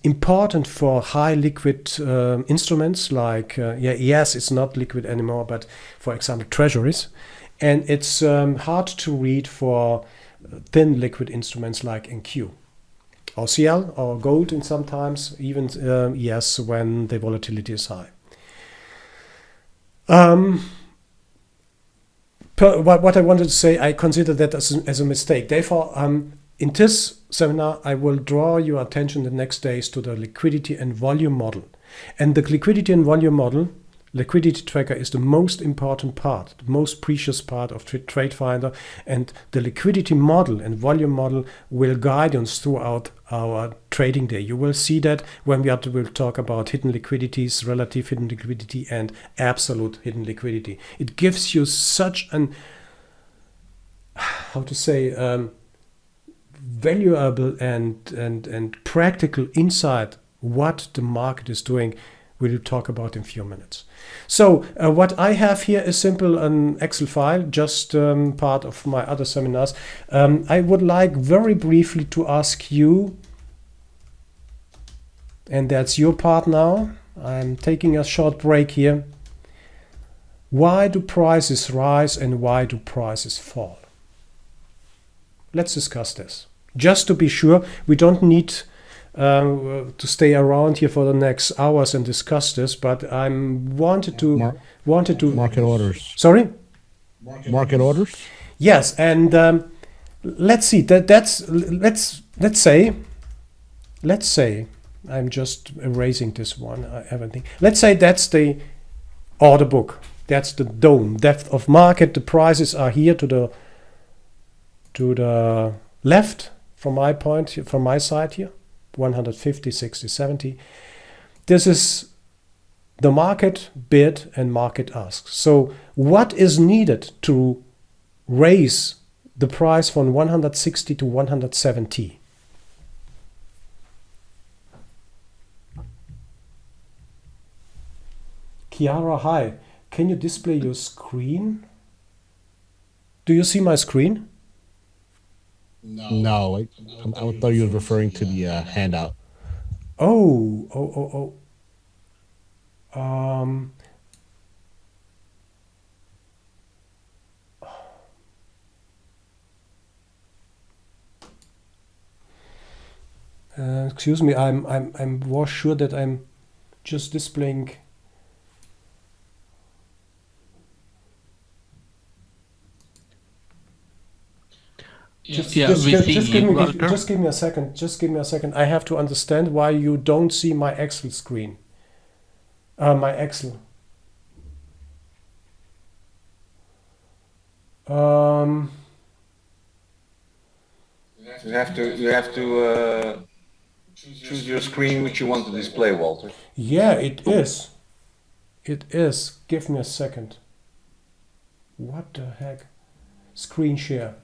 [SPEAKER 1] important for high liquid instruments like, yes, it's not liquid anymore, but for example, treasuries. And it's hard to read for thin liquid instruments like NQ or CL or gold, and sometimes even, yes, when the volatility is high. What I wanted to say, I consider that as a mistake. Therefore, in this seminar, I will draw your attention the next days to the liquidity and volume model. And the liquidity and volume model, liquidity tracker, is the most important part, the most precious part of TradeFinder. And the liquidity model and volume model will guide us throughout our trading day. You will see that when we'll talk about hidden liquidities, relative hidden liquidity, and absolute hidden liquidity. It gives you such an, valuable and practical insight what the market is doing. We will talk about in a few minutes. So what I have here is simple an Excel file, just part of my other seminars. I would like very briefly to ask you, and that's your part now. I'm taking a short break here. Why do prices rise and why do prices fall? Let's discuss this. Just to be sure, we don't need to stay around here for the next hours and discuss this, but I wanted to
[SPEAKER 4] market orders.
[SPEAKER 1] Sorry?
[SPEAKER 4] Market orders?
[SPEAKER 1] Yes, and let's see. Let's say I'm just erasing this one. Let's say that's the order book. That's the dome, depth of market. The prices are here to the left from my side here, 150, 60, 70. This is the market bid and market ask. So what is needed to raise the price from 160 to 170? Chiara, hi. Can you display your screen? Do you see my screen?
[SPEAKER 4] No, I thought you were referring to the handout.
[SPEAKER 1] Oh. Excuse me. I'm was sure that I'm just displaying. Just give me a second. Just give me a second. I have to understand why you don't see my Excel screen. My Excel.
[SPEAKER 5] You have to choose your screen which you want to display, Walter.
[SPEAKER 1] Yeah, it is. It is. Give me a second. What the heck? Screen share.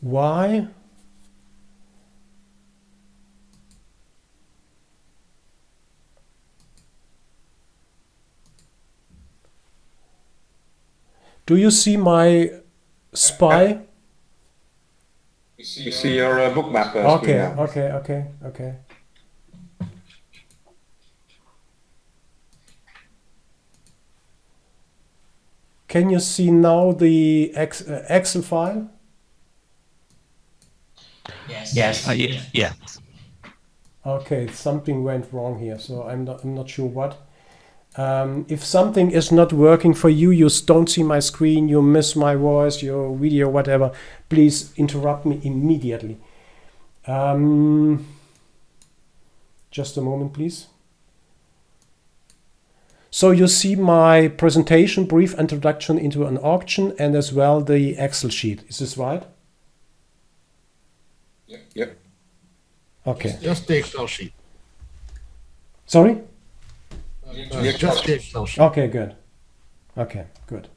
[SPEAKER 1] Why? Do you see my SPY?
[SPEAKER 5] You see your book map screen
[SPEAKER 1] Okay,
[SPEAKER 5] now.
[SPEAKER 1] okay. Can you see now the Excel file?
[SPEAKER 3] Yes. Yes.
[SPEAKER 1] Okay, something went wrong here, so I'm not sure what. If something is not working for you, you don't see my screen, you miss my voice, your video, whatever, please interrupt me immediately. Just a moment, please. So you see my presentation, brief introduction into an auction, and as well the Excel sheet. Is this right?
[SPEAKER 5] Yep.
[SPEAKER 1] Okay.
[SPEAKER 4] Just the Excel sheet.
[SPEAKER 1] Sorry?
[SPEAKER 4] Just the Excel sheet.
[SPEAKER 1] Okay, good. Okay, good.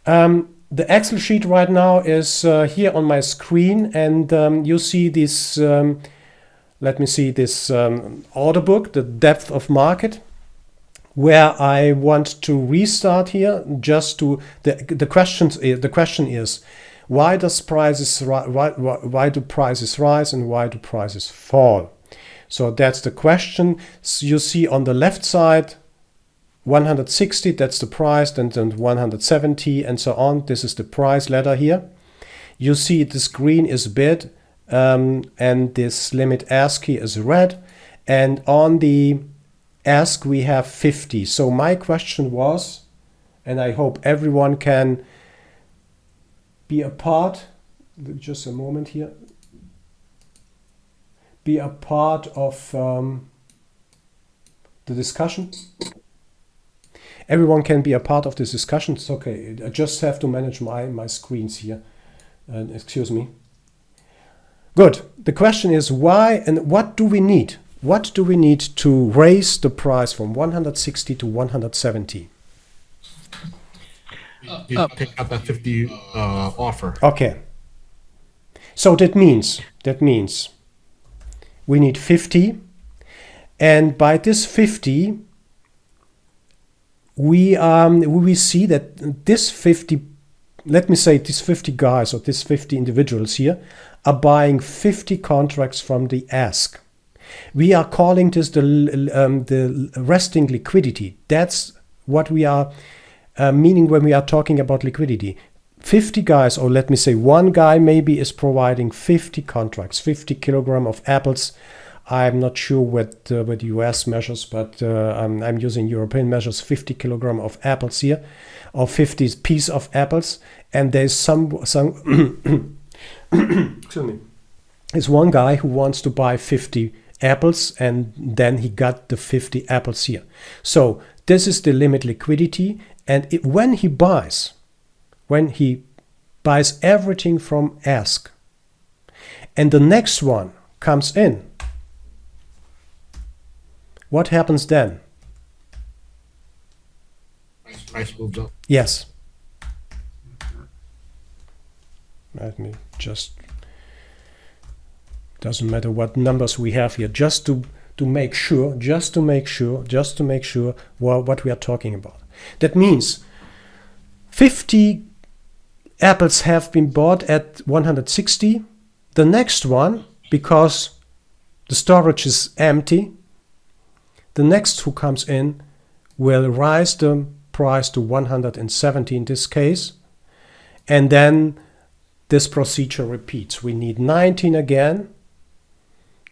[SPEAKER 1] The Excel sheet right now is here on my screen, and you see this, let me see, this order book, the depth of market, where I want to restart here just to, the question is, why do prices rise and why do prices fall? So that's the question. So you see on the left side 160, that's the price, then 170 and so on. This is the price ladder here. You see this green is bid and this limit ask here is red, and on the ask we have 50. So my question was, and I hope everyone can be a part, just a moment here, be a part of the discussion. Everyone can be a part of this discussion. It's okay. I just have to manage my screens here. Excuse me. Good. The question is why and what do we need? What do we need to raise the price from 160 to 170?
[SPEAKER 4] You pick up that 50 offer.
[SPEAKER 1] Okay. So that means we need 50, and by this 50 we see that this 50, let me say these 50 guys or these 50 individuals here are buying 50 contracts from the ask. We are calling this the resting liquidity. That's what we are meaning when we are talking about liquidity. 50 guys, or let me say one guy maybe, is providing 50 contracts, 50 kilogram of apples. I'm not sure what US measures, but I'm using European measures, 50 kilogram of apples here, or 50 piece of apples. And there's some excuse me, there's one guy who wants to buy 50 apples, and then he got the 50 apples here. So this is the limit liquidity. And when he buys everything from ask, and the next one comes in, what happens then?
[SPEAKER 4] Price moves up.
[SPEAKER 1] Yes. Let me just, doesn't matter what numbers we have here, just to make sure what we are talking about. That means 50 apples have been bought at 160. The next one, because the storage is empty, the next who comes in will raise the price to 170 in this case, and then this procedure repeats. We need 19 again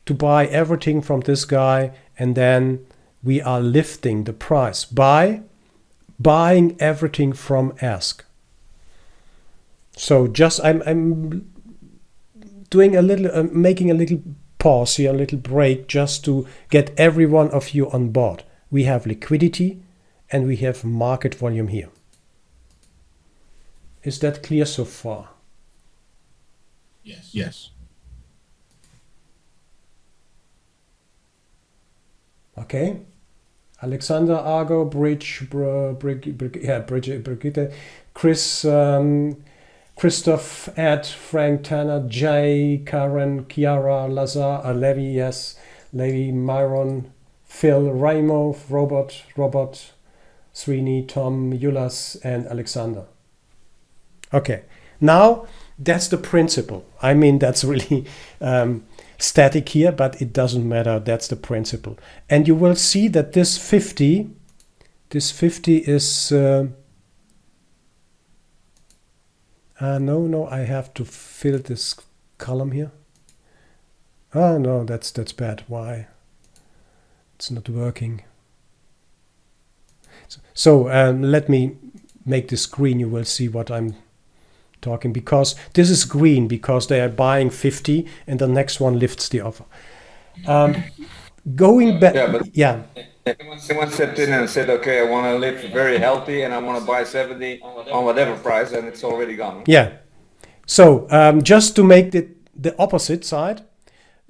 [SPEAKER 1] to buy everything from this guy, and then we are lifting the price by buying everything from ask. So just I'm doing a little, making a little pause here, a little break, just to get every one of you on board. We have liquidity and we have market volume here. Is that clear so far?
[SPEAKER 4] Yes.
[SPEAKER 1] Okay. Alexander, Argo, Brigitte, Chris, Christoph, Ed, Frank, Tanner, Jay, Karen, Kiara, Lazar, Levi, yes, Levi, Myron, Phil, Raimo, Robert, Srini, Tom, Yulas, and Alexander. Okay, now that's the principle. I mean, that's really static here, but it doesn't matter. That's the principle. And you will see that this 50 is... no, I have to fill this column here. Oh, no, that's bad. Why? It's not working. So let me make this green. You will see what I'm talking, because this is green because they are buying 50 and the next one lifts the offer. Going back,
[SPEAKER 5] yeah. Someone stepped in and said, okay, I want to live very healthy and I want to buy 70 on whatever price, and it's already gone.
[SPEAKER 1] Yeah. So just to make the opposite side,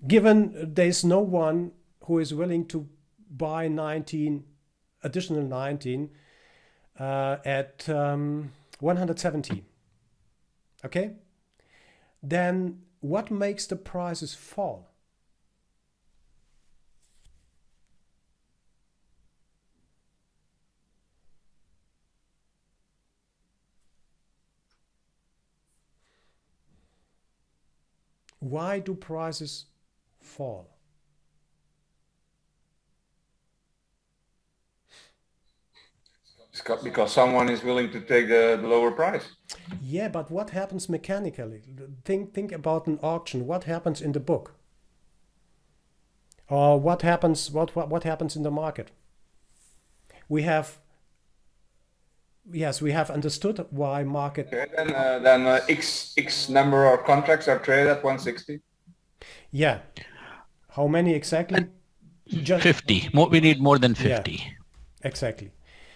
[SPEAKER 1] given there's no one who is willing to buy additional 19 at 170. Okay? Then what makes the prices fall? Why do prices fall?
[SPEAKER 5] Because someone is willing to take the lower price.
[SPEAKER 1] Yeah, but what happens mechanically? Think about an auction. What happens in the book? Or what happens in the market? We have understood why market.
[SPEAKER 5] Okay, then X number of contracts are traded at 160.
[SPEAKER 1] Yeah. How many exactly?
[SPEAKER 3] Just 50. We need more than 50.
[SPEAKER 1] Yeah, exactly.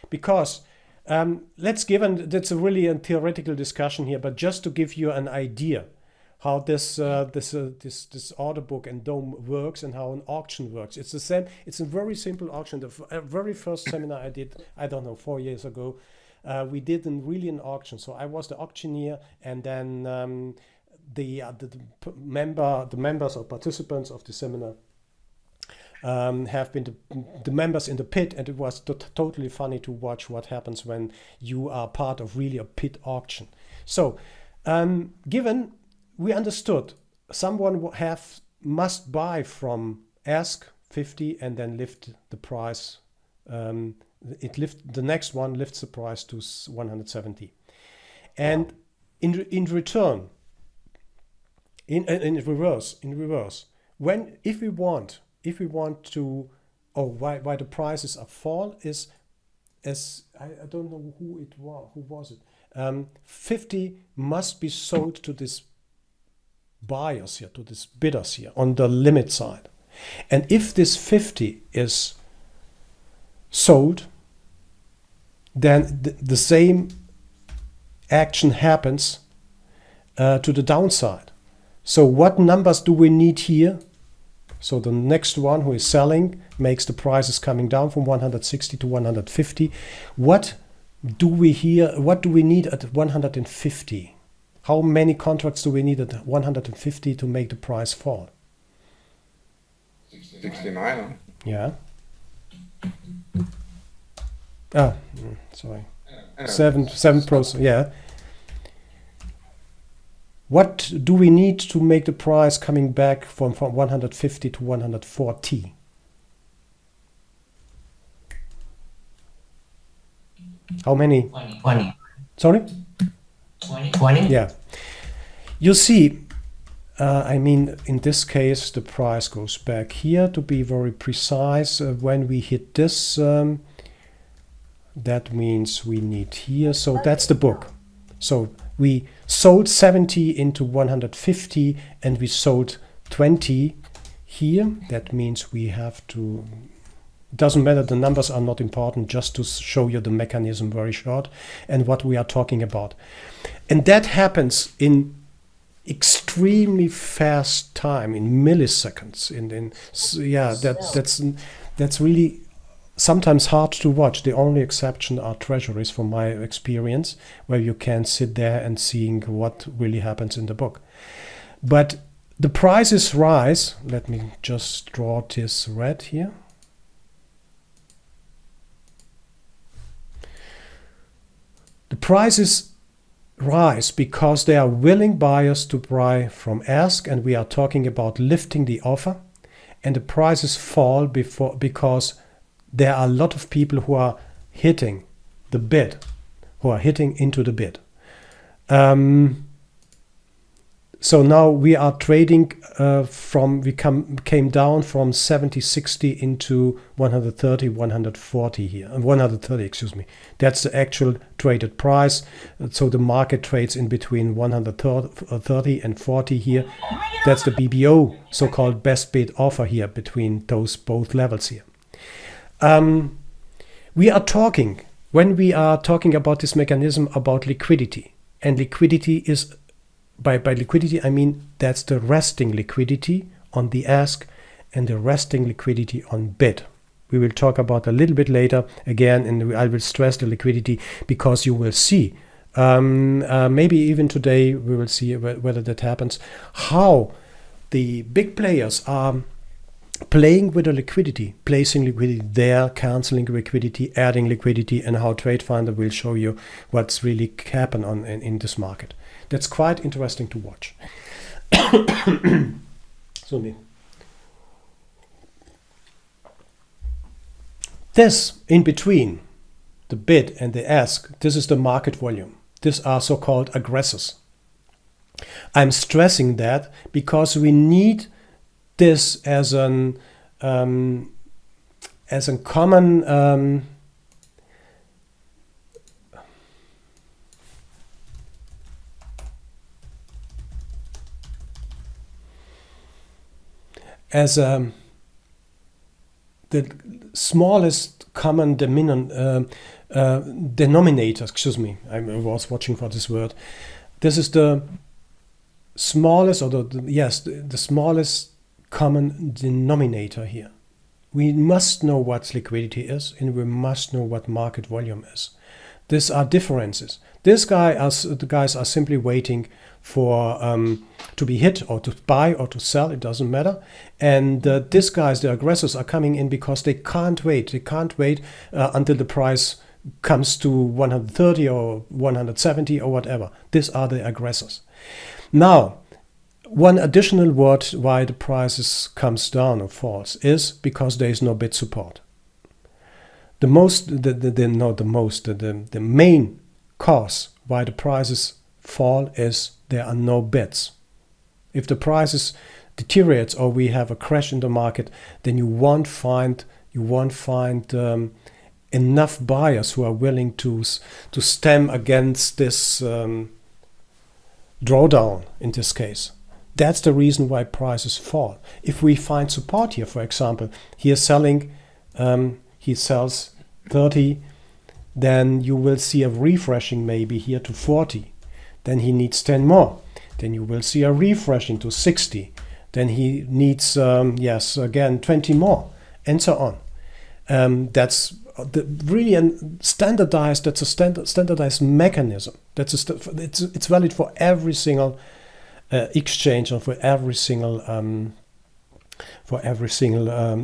[SPEAKER 1] Because that's a really a theoretical discussion here, but just to give you an idea how this order book and DOM works and how an auction works. It's the same. It's a very simple auction. The very first seminar I did, I don't know, 4 years ago, we did an auction. So I was the auctioneer, and then the members or participants of the seminar have been the members in the pit, and it was totally funny to watch what happens when you are part of really a pit auction. So given we understood someone must buy from ask 50 and then lift the price, the next one lifts the price to 170, and in return, in reverse, if we want to, why the prices are fall is, as I don't know who was it, 50 must be sold to this buyers here, to this bidders here on the limit side, and if this 50 is sold, then the same action happens to the downside. So what numbers do we need here? So the next one who is selling makes the prices coming down from 160 to 150. What do we need at 150? How many contracts do we need at 150 to make the price fall?
[SPEAKER 5] 69.
[SPEAKER 1] Yeah. Sorry. 7%. Yeah. What do we need to make the price coming back from 150 to 140? How many?
[SPEAKER 6] 20.
[SPEAKER 1] Sorry?
[SPEAKER 6] 20?
[SPEAKER 1] Yeah. You see, in this case, the price goes back here. To be very precise, when we hit this, that means we need here. So that's the book. So we sold 70 into 150 and we sold 20 here. That means we have to... It doesn't matter, the numbers are not important, just to show you the mechanism very short and what we are talking about. And that happens in extremely fast time, in milliseconds. That's really sometimes hard to watch. The only exception are treasuries, from my experience, where you can sit there and seeing what really happens in the book. But the prices rise. Let me just draw this red here. The prices rise because there are willing buyers to buy from ask, and we are talking about lifting the offer, and the prices fall because there are a lot of people who are hitting the bid, who are hitting into the bid. So now we are trading came down from 70, 60 into 130, 140 here, 130, excuse me. That's the actual traded price. So the market trades in between 130 and 40 here. That's the BBO, so-called best bid offer here, between those both levels here. When we are talking about this mechanism, about liquidity, and liquidity is, by liquidity I mean that's the resting liquidity on the ask and the resting liquidity on bid. We will talk about a little bit later again, and I will stress the liquidity because you will see, maybe even today we will see whether that happens, how the big players are playing with the liquidity, placing liquidity there, canceling liquidity, adding liquidity, and how TradeFinder will show you what's really happened in this market. That's quite interesting to watch. This in between the bid and the ask, this is the market volume. These are so-called aggressors. I'm stressing that because we need this as a common the smallest common denominator. Excuse me, I was watching for this word. This is the smallest, or the smallest common denominator here. We must know what liquidity is, and we must know what market volume is. These are differences. The guys are simply waiting for to be hit, or to buy or to sell. It doesn't matter. And these guys, the aggressors, are coming in because they can't wait. They can't wait until the price comes to 130 or 170 or whatever. These are the aggressors. Now, one additional word why the prices comes down or falls is because there is no bid support. The main cause why the prices fall is there are no bids. If the prices deteriorates or we have a crash in the market, then you won't find enough buyers who are willing to stem against this drawdown in this case. That's the reason why prices fall. If we find support here, for example, he is selling, he sells 30 then you will see a refreshing maybe here to 40. Then he needs 10 more. Then you will see a refreshing to 60. Then he needs, yes, again, 20 more, and so on. That's really standardized. That's a standardized mechanism. It's valid for every single exchange and for every single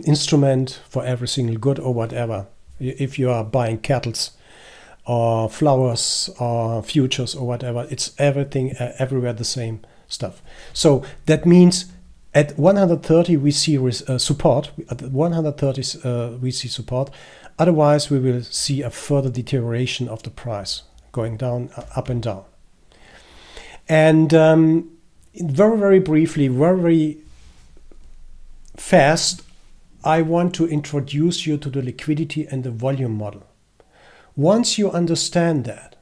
[SPEAKER 1] instrument, for every single good or whatever. If you are buying kettles or flowers or futures or whatever, it's everything everywhere the same stuff. So that means at 130 we see support. At 130 we see support. Otherwise, we will see a further deterioration of the price, going down, up and down. And very, very briefly, very fast, I want to introduce you to the liquidity and the volume model. Once you understand that,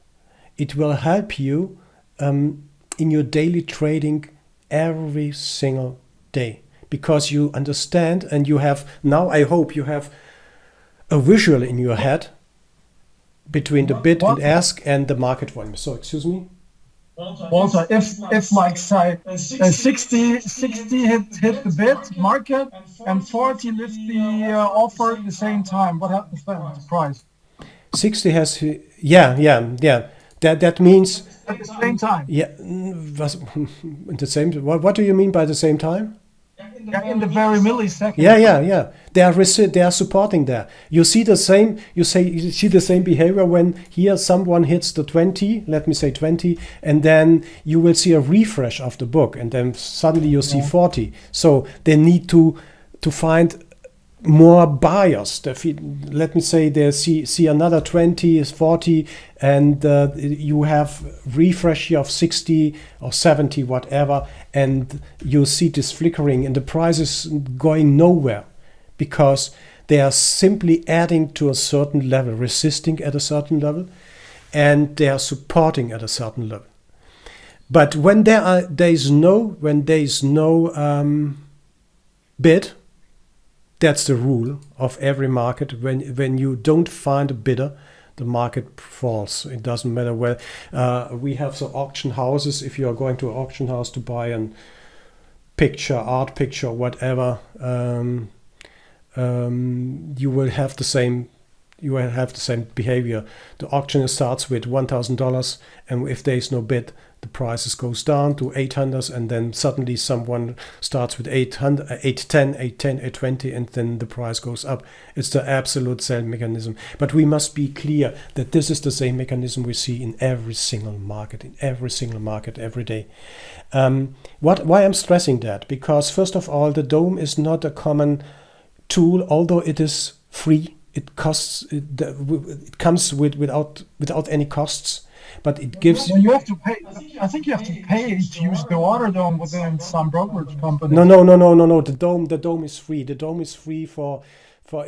[SPEAKER 1] it will help you in your daily trading every single day, because you understand and you have, now I hope you have a visual in your head between the bid and ask and the market volume. So, excuse me?
[SPEAKER 7] Walter, if like say 60 hit the bid market and 40 lift the offer at the same time, what happens then to the price?
[SPEAKER 1] 60 has, yeah. That means
[SPEAKER 7] At the same time?
[SPEAKER 1] yeah. The same. What do you mean by the same time?
[SPEAKER 7] Yeah, in the very millisecond.
[SPEAKER 1] Yeah. They are supporting there. You see the same. You see the same behavior when here someone hits the 20. Let me say 20, and then you will see a refresh of the book, and then suddenly you see 40. So they need to find more buyers. Let me say they see another 20 is 40, and you have refresh here of 60 or 70, whatever, and you see this flickering, and the price is going nowhere because they are simply adding to a certain level, resisting at a certain level, and they are supporting at a certain level. But when there is no bid, that's the rule of every market. When you don't find a bidder, the market falls. It doesn't matter where. We have some auction houses. If you are going to an auction house to buy an art picture, whatever, you will have the same. You will have the same behavior. The auction starts with $1,000, and if there is no bid, the prices goes down to 800, and then suddenly someone starts with 800, 810, 810, 820, and then the price goes up. It's the absolute same mechanism. But we must be clear that this is the same mechanism we see in every single market, every day. Why I'm stressing that? Because first of all, the DOM is not a common tool, although it is free. It costs. It comes without any costs. But it gives.
[SPEAKER 7] Well, you have to pay. I think you have to pay to use the water dome within some brokerage company.
[SPEAKER 1] No. The dome is free. The dome is free for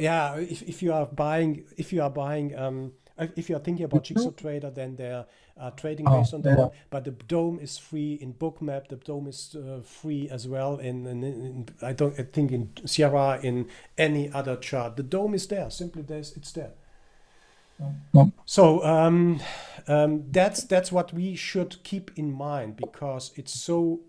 [SPEAKER 1] yeah. If you are thinking about Jigsaw Trader, then they're trading based on the dome. But the dome is free in Bookmap. The dome is free as well in I think in Sierra, in any other chart. The dome is there. Simply it's there. So that's what we should keep in mind, because it's so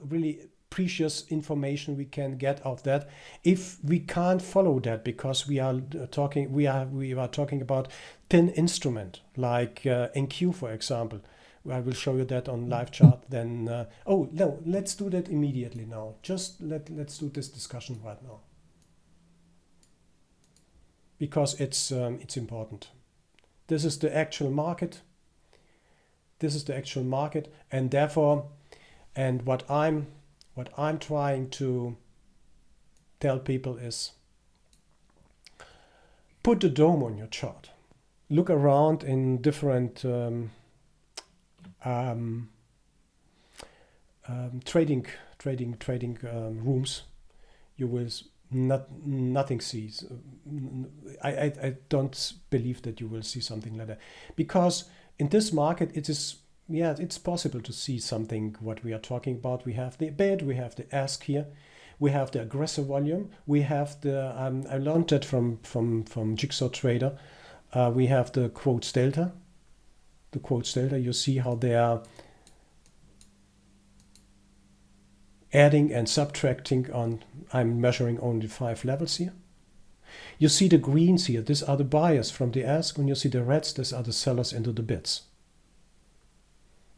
[SPEAKER 1] really precious information we can get of that. If we can't follow that, because we are talking about thin instrument like NQ, for example. I will show you that on live chart. Then no, let's do that immediately now. Just let's do this discussion right now, because it's important. This is the actual market. And therefore, and what I'm trying to tell people is, put the dome on your chart. Look around in different trading rooms. You will nothing sees. I don't believe that you will see something like that, because in this market it's possible to see something what we are talking about. We have the bid, we have the ask here, we have the aggressive volume, we have the I learned that from Jigsaw Trader. We have the quotes delta. The quotes delta, you see how they are adding and subtracting on, I'm measuring only 5 levels here. You see the greens here, these are the buyers from the ask, and you see the reds, these are the sellers into the bids.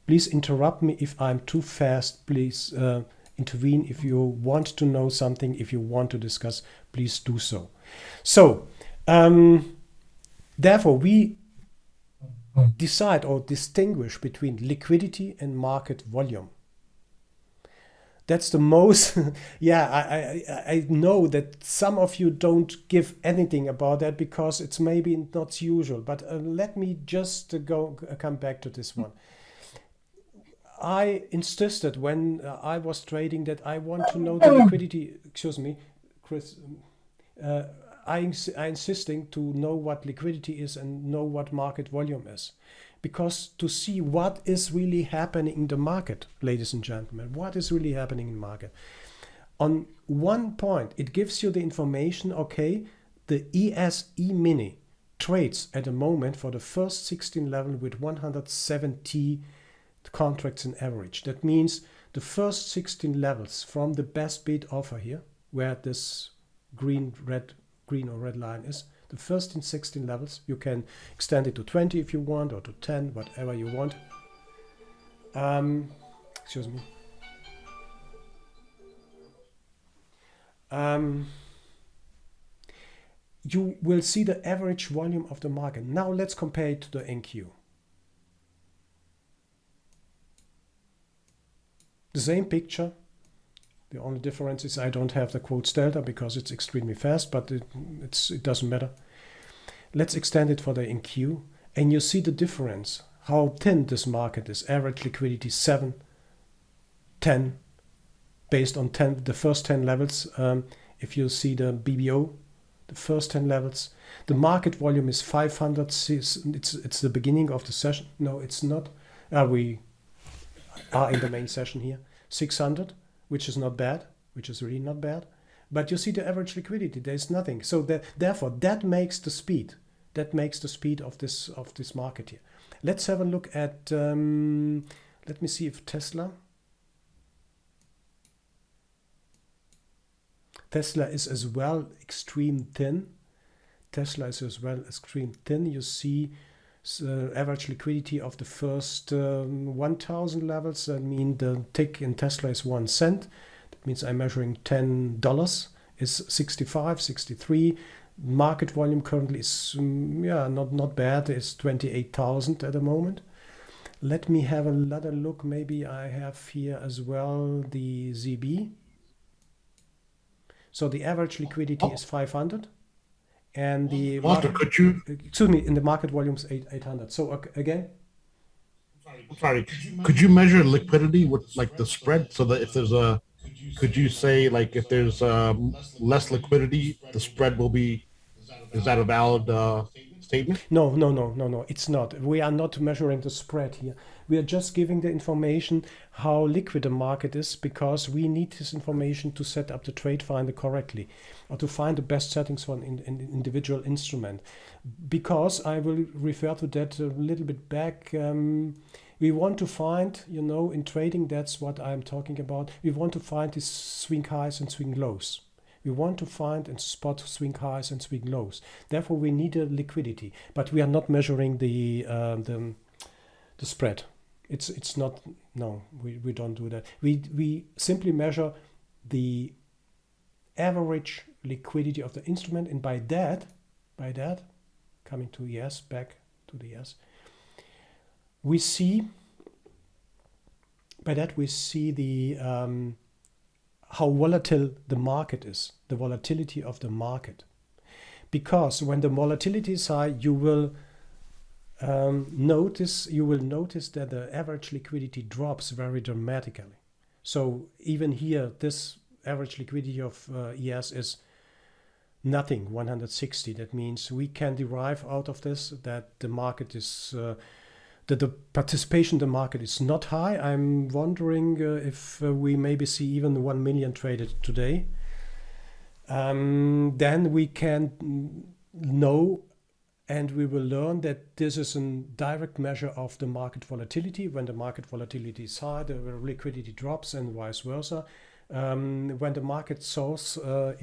[SPEAKER 1] Please interrupt me if I'm too fast, please intervene if you want to know something, if you want to discuss, please do so. So, therefore we decide or distinguish between liquidity and market volume. That's the most, I know that some of you don't give anything about that because it's maybe not usual, but let me just come back to this one. I insisted when I was trading that I want to know the liquidity, excuse me, Chris, I'm insisting to know what liquidity is and know what market volume is. Because to see what is really happening in the market, ladies and gentlemen, what is really happening in the market. On one point, it gives you the information, okay, the ES E-mini trades at the moment for the first 16 level with 170 contracts in average. That means the first 16 levels from the best bid offer here, where this green or red line is, the first in 16 levels, you can extend it to 20 if you want, or to 10, whatever you want. Excuse me. You will see the average volume of the market. Now let's compare it to the NQ. The same picture. The only difference is I don't have the quotes delta because it's extremely fast, but it doesn't matter. Let's extend it for the NQ, and you see the difference, how thin this market is. Average liquidity 7, 10, based on the first 10 levels. If you see the BBO, the first 10 levels, the market volume is 500. It's the beginning of the session. No, it's not. We are in the main session here. 600. Which is not bad, which is really not bad. But you see the average liquidity, there's nothing. So therefore, that makes the speed. That makes the speed of this market here. Let's have a look at, let me see if Tesla is as well extreme thin. Tesla is as well extreme thin. You see average liquidity of the first 1,000 levels. I mean, the tick in Tesla is 1 cent. That means I'm measuring $10 is 65, 63. Market volume currently is not bad. It's 28,000 at the moment. Let me have another look. Maybe I have here as well the ZB. So the average liquidity is 500. And the
[SPEAKER 4] Walter, could you?
[SPEAKER 1] Excuse me, in the market volume is 800. So again,
[SPEAKER 4] Sorry, could you measure liquidity with like the spread so that if there's a, could you say like if there's less liquidity, the spread will be? Is that a valid statement?
[SPEAKER 1] No, it's not. We are not measuring the spread here. We are just giving the information how liquid the market is, because we need this information to set up the trade finder correctly, or to find the best settings for an individual instrument. Because I will refer to that a little bit back. We want to find, in trading, that's what I'm talking about. We want to find these swing highs and swing lows. We want to find and spot swing highs and swing lows. Therefore, we need a liquidity, but we are not measuring the spread. It's not. No, we don't do that. We simply measure the average liquidity of the instrument, and by that, coming to ES, back to the ES, we see. By that we see the how volatile the market is, the volatility of the market. Because when the volatility is high, you will notice that the average liquidity drops very dramatically. So even here, this average liquidity of ES is nothing, 160. That means we can derive out of this that the market is that the participation in the market is not high. I'm wondering if we maybe see even 1 million traded today. Then we can know And we will learn that this is a direct measure of the market volatility. When the market volatility is high, the liquidity drops, and vice versa. When the market source of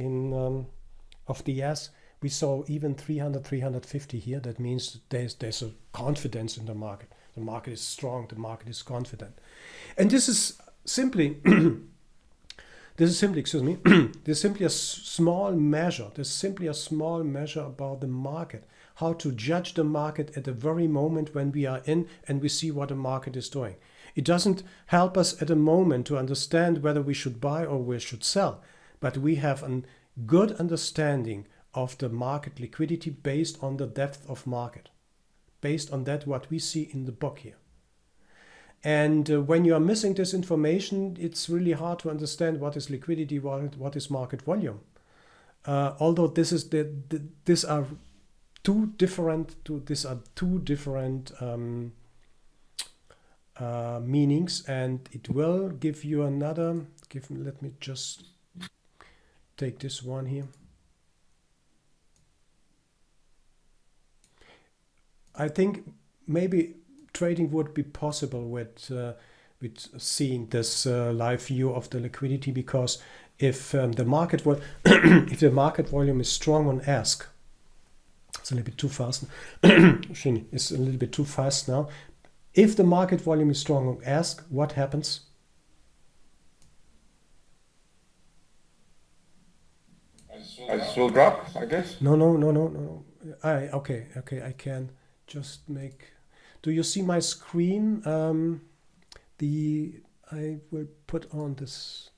[SPEAKER 1] the S, we saw even 300, 350 here. That means there's a confidence in the market. The market is strong. The market is confident. And this is simply, excuse me, this is simply a small measure. This is simply a small measure about the market. How to judge the market at the very moment when we are in and we see what the market is doing. It doesn't help us at the moment to understand whether we should buy or we should sell, but we have a good understanding of the market liquidity based on the depth of market, based on that what we see in the book here. And when you are missing this information, it's really hard to understand what is liquidity, what is market volume. Although these are two different meanings, and it will give you another. Let me just take this one here. I think maybe trading would be possible with seeing this live view of the liquidity, because if the market if the market volume is strong on ask, it's a little bit too fast. It's a little bit too fast now. If the market volume is strong on ask, what happens?
[SPEAKER 5] Prices will drop, I guess.
[SPEAKER 1] No. Okay. I can just make. Do you see my screen? I will put on this.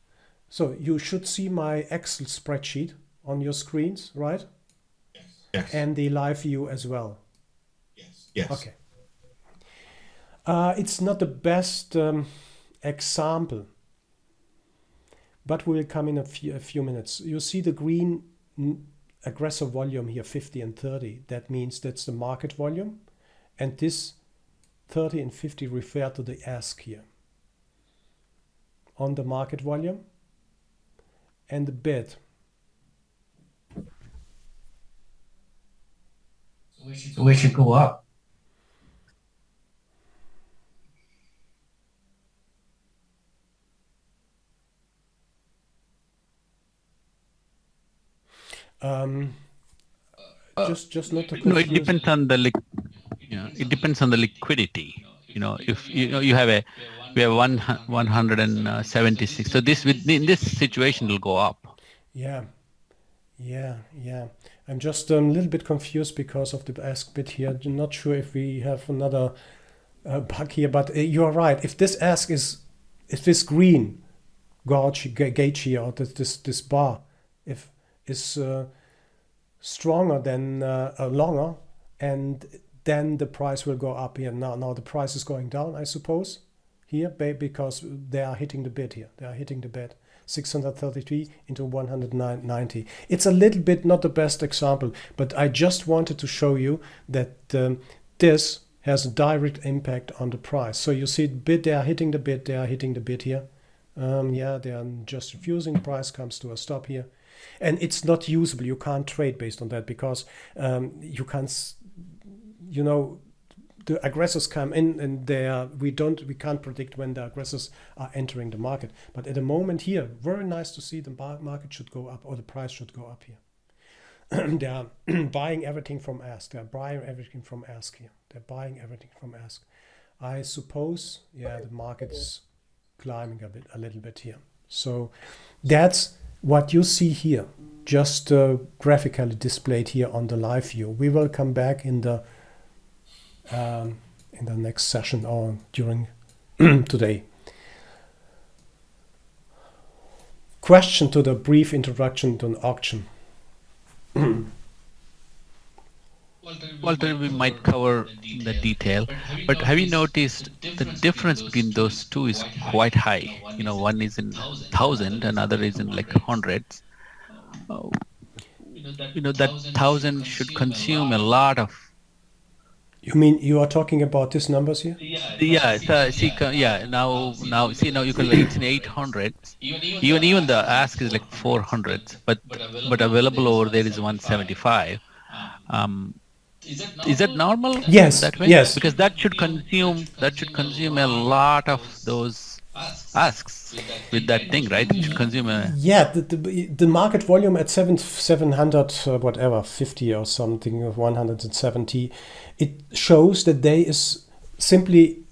[SPEAKER 1] So you should see my Excel spreadsheet on your screens, right?
[SPEAKER 4] Yes.
[SPEAKER 1] And the live view as well.
[SPEAKER 4] Yes.
[SPEAKER 1] Okay. It's not the best example, but we'll come in a few minutes. You see the green aggressive volume here, 50 and 30. That means that's the market volume, and this 30 and 50 refer to the ask here on the market volume, and the bid.
[SPEAKER 6] So we should go up.
[SPEAKER 1] Just not to
[SPEAKER 3] No, it
[SPEAKER 1] confuse.
[SPEAKER 3] depends on the it depends on the liquidity. If you have we have 176. So in this situation will go up.
[SPEAKER 1] Yeah. I'm just a little bit confused because of the ask bid here. I'm not sure if we have another bug here, but you are right. If this ask if this green gauge here, or this bar, if is stronger than longer, and then the price will go up here. Now the price is going down, I suppose, here because they are hitting the bid here. They are hitting the bid. 633 into 190. It's a little bit not the best example, but I just wanted to show you that this has a direct impact on the price. So you see bid, they are hitting the bid, here. They are just refusing, the price comes to a stop here. And it's not usable. You can't trade based on that because you can't, the aggressors come in and we can't predict when the aggressors are entering the market. But at the moment here, very nice to see the market should go up, or the price should go up here. They are buying everything from ask. They're buying everything from ask here. They're buying everything from ask. I suppose, the market is climbing a little bit here. So that's what you see here, just graphically displayed here on the live view. We will come back in the next session or during today. Question to the brief introduction to an auction.
[SPEAKER 3] Walter, we might cover the detail, but have you noticed the difference between those two is quite high? One is in 1,000, another is in like hundreds. That 1,000 should consume a lot of.
[SPEAKER 1] You mean you are talking about these numbers here?
[SPEAKER 3] Yeah. Now see, now you can it's in 800. Even the ask is like 400, but available over there is 175. Is that normal?
[SPEAKER 1] Yes,
[SPEAKER 3] That way?
[SPEAKER 1] yes.
[SPEAKER 3] Because that should consume a lot of those asks with that thing, right? It should consume a
[SPEAKER 1] Yeah, the market volume at 700 whatever 50 or something of 170, it shows that there is simply,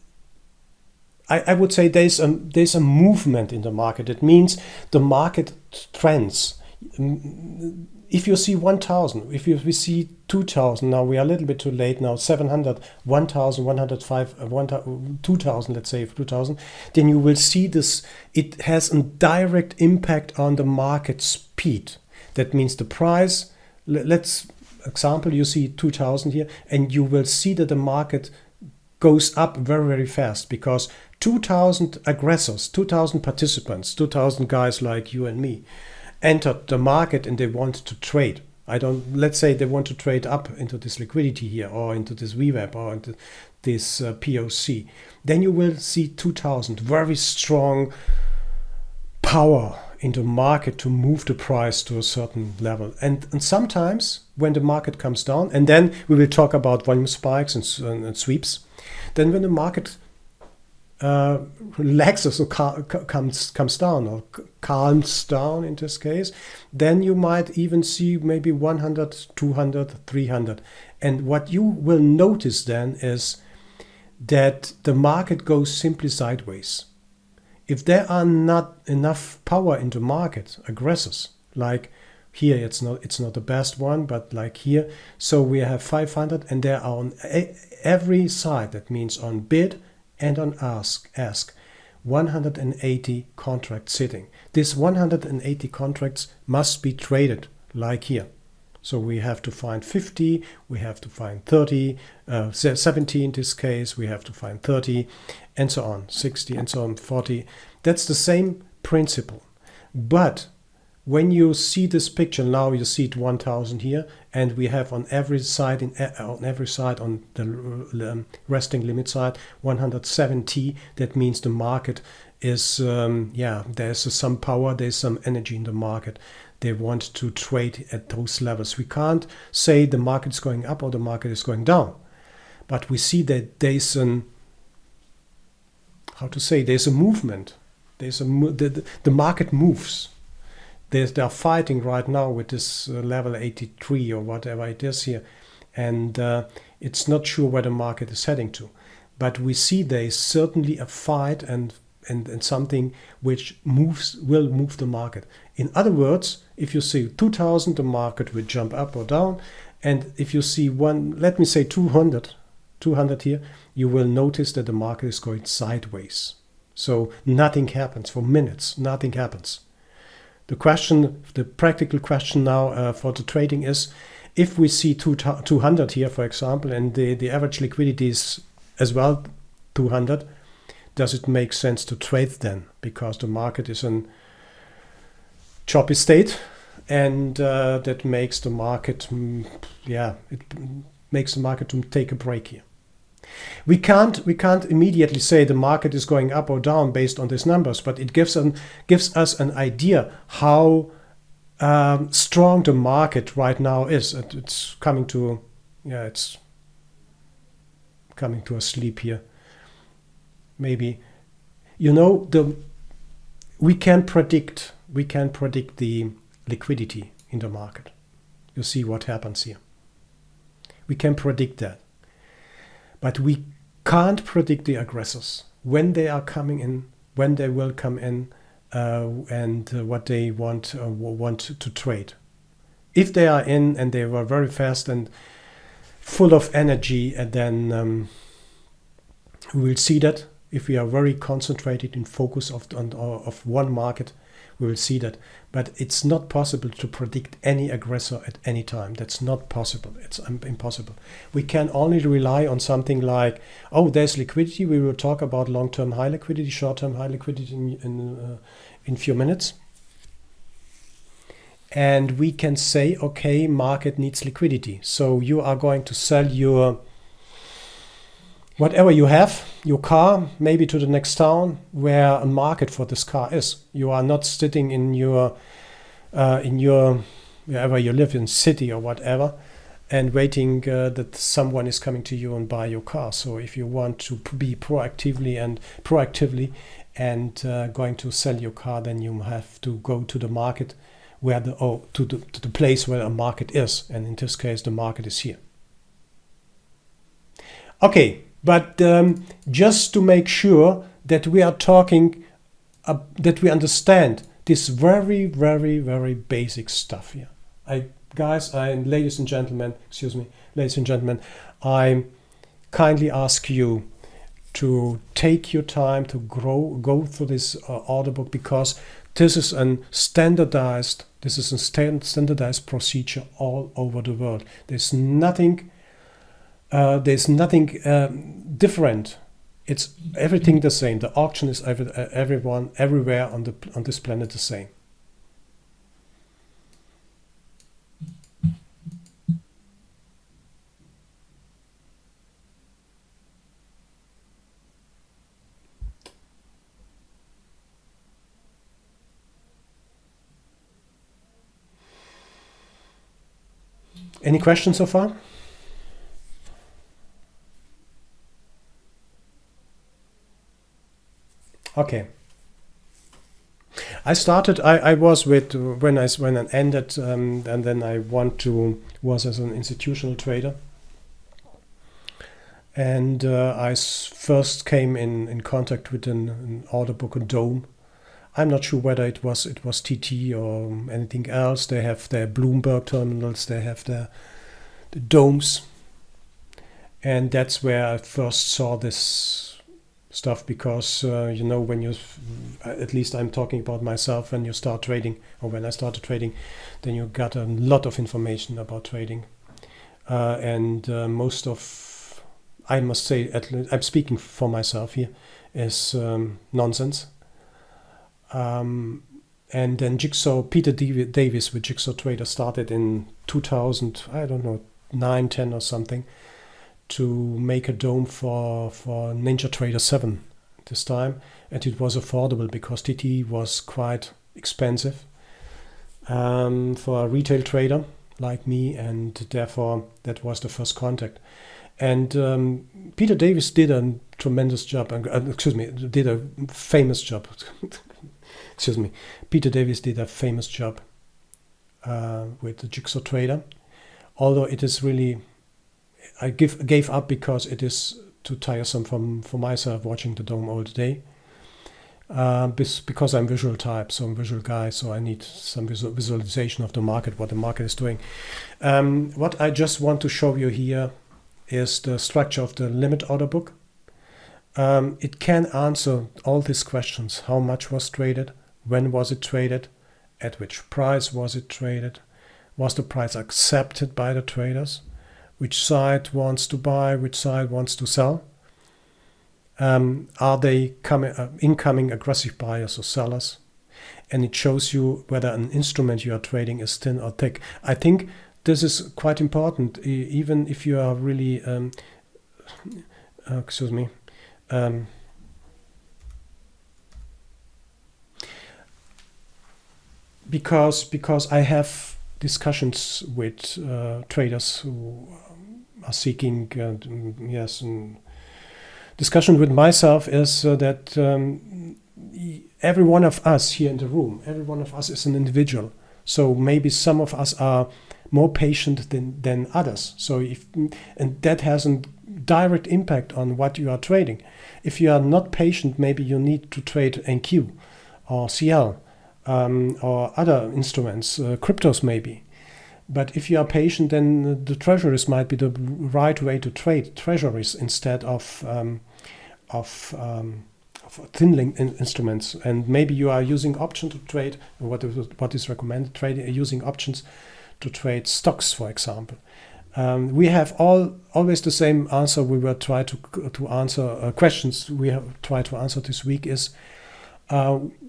[SPEAKER 1] I would say there's a movement in the market. It means the market trends. If you see 1,000, if we see 2,000, now we are a little bit too late now, 700, 1,000, 105, 2,000, let's say 2,000, then you will see this, it has a direct impact on the market speed. That means the price, let's example, you see 2,000 here, and you will see that the market goes up very, very fast because 2,000 aggressors, 2,000 participants, 2,000 guys like you and me, entered the market and they want to trade. Let's say they want to trade up into this liquidity here or into this VWAP or into this POC. Then you will see 2,000 very strong power in the market to move the price to a certain level. And sometimes when the market comes down, and then we will talk about volume spikes and sweeps, then when the market relaxes or comes down or calms down in this case, then you might even see maybe 100, 200, 300. And what you will notice then is that the market goes simply sideways. If there are not enough power in the market, aggressors, like here it's not the best one, but like here, so we have 500 and there are on every side, that means on bid and on ask 180 contracts sitting. This 180 contracts must be traded like here. So we have to find 50, we have to find 30, 70 in this case, we have to find 30, and so on, 60 and so on, 40. That's the same principle. But when you see this picture, now you see it 1,000 here, and we have on every side on the resting limit side 170. That means the market is there's some power, there's some energy in the market. They want to trade at those levels. We can't say the market is going up or the market is going down, but we see that there's there's a movement. The market moves. They are fighting right now with this level 83 or whatever it is here, and it's not sure where the market is heading to. But we see there is certainly a fight and something which will move the market. In other words, if you see 2,000, the market will jump up or down, and if you see let me say 200 here, you will notice that the market is going sideways. So nothing happens for minutes. Nothing happens. The practical question now for the trading is, if we see 200 here, for example, and the average liquidity is as well 200, does it make sense to trade then? Because the market is in choppy state, and that makes the market, it makes the market to take a break here. We can't immediately say the market is going up or down based on these numbers, but it gives us an idea how strong the market right now is. It's coming to a sleep here. Maybe we can predict the liquidity in the market. You see what happens here. We can predict that. But we can't predict the aggressors, when they are coming in, when they will come in, and what they want to trade. If they are in and they were very fast and full of energy, and then we will see that. If we are very concentrated in focus of one market, we will see that. But it's not possible to predict any aggressor at any time. That's not possible. It's impossible. We can only rely on something like, there's liquidity. We will talk about long-term high liquidity, short-term high liquidity in a few minutes. And we can say, okay, market needs liquidity. So you are going to sell your whatever you have, your car, maybe to the next town where a market for this car is. You are not sitting in your wherever you live, in city or whatever, and waiting that someone is coming to you and buy your car. So if you want to be proactively and going to sell your car, then you have to go to the market where to the place where a market is, and in this case the market is here. Okay, but just to make sure that we are talking, that we understand this very, very, very basic stuff here. Ladies and gentlemen, I kindly ask you to take your time to go through this order book, because this is a standardized procedure all over the world. There's nothing different. It's everything the same. The auction is everywhere on this planet the same. Any questions so far? Okay. I started. I was with when I ended, and then I was as an institutional trader, and I first came in contact with an order book, a dome. I'm not sure whether it was TT or anything else. They have their Bloomberg terminals. They have the domes, and that's where I first saw this stuff, because when you, at least I'm talking about myself, when you start trading, or when I started trading, then you got a lot of information about trading, and most of, I must say, I'm speaking for myself here, is nonsense. And then Peter Davis with Jigsaw Trader started in 2000, I don't know, 9, 10 or something, to make a dome for NinjaTrader 7 this time, and it was affordable because TT was quite expensive for a retail trader like me, and therefore that was the first contact. And Peter Davis did a tremendous job, did a famous job. Peter Davis did a famous job with the Jigsaw Trader, although it is really, I gave up because it is too tiresome for myself watching the dome all day. Because I'm visual type, so I'm a visual guy, so I need some visualization of the market, what the market is doing. What I just want to show you here is the structure of the limit order book. It can answer all these questions. How much was traded? When was it traded? At which price was it traded? Was the price accepted by the traders? Which side wants to buy? Which side wants to sell? Are they incoming aggressive buyers or sellers? And it shows you whether an instrument you are trading is thin or thick. I think this is quite important, even if you are really, because I have discussions with traders who are seeking, discussion with myself is that every one of us here in the room, every one of us is an individual. So maybe some of us are more patient than others. So and that has a direct impact on what you are trading. If you are not patient, maybe you need to trade NQ or CL or other instruments, cryptos maybe. But if you are patient, then the treasuries might be the right way to trade treasuries instead of thin instruments. And maybe you are using option to trade, what is recommended, using options to trade stocks, for example. We have always the same answer. We will try to answer questions we have tried to answer this week is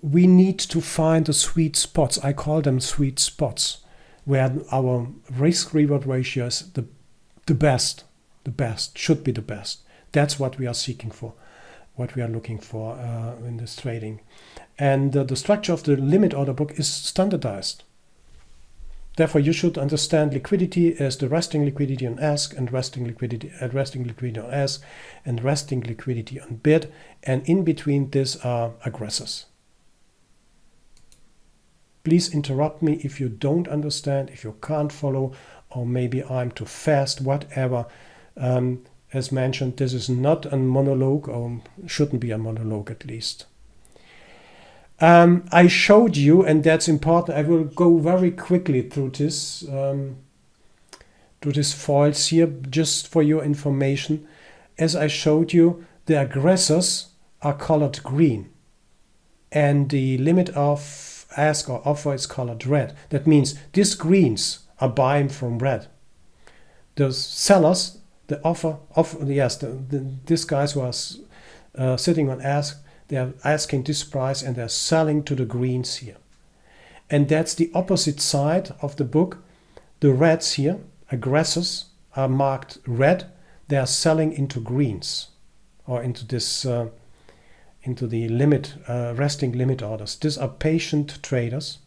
[SPEAKER 1] we need to find the sweet spots. I call them sweet spots, where our risk-reward ratio is the best, should be the best. That's what we are seeking for, what we are looking for in this trading. And the structure of the limit order book is standardized. Therefore, you should understand liquidity as the resting liquidity on ask and resting liquidity on ask and resting liquidity on bid, and in between this are aggressors. Please interrupt me if you don't understand, if you can't follow, or maybe I'm too fast, whatever. As mentioned, this is not a monologue, or shouldn't be a monologue at least. I showed you, and that's important, I will go very quickly through this foils here, just for your information. As I showed you, the aggressors are colored green, and the limit of ask or offer is colored red. That means these greens are buying from red. The sellers, the these guys who are sitting on ask, they are asking this price and they're selling to the greens here. And that's the opposite side of the book. The reds here, aggressors, are marked red. They are selling into greens, or into this, into the limit, resting limit orders. These are patient traders,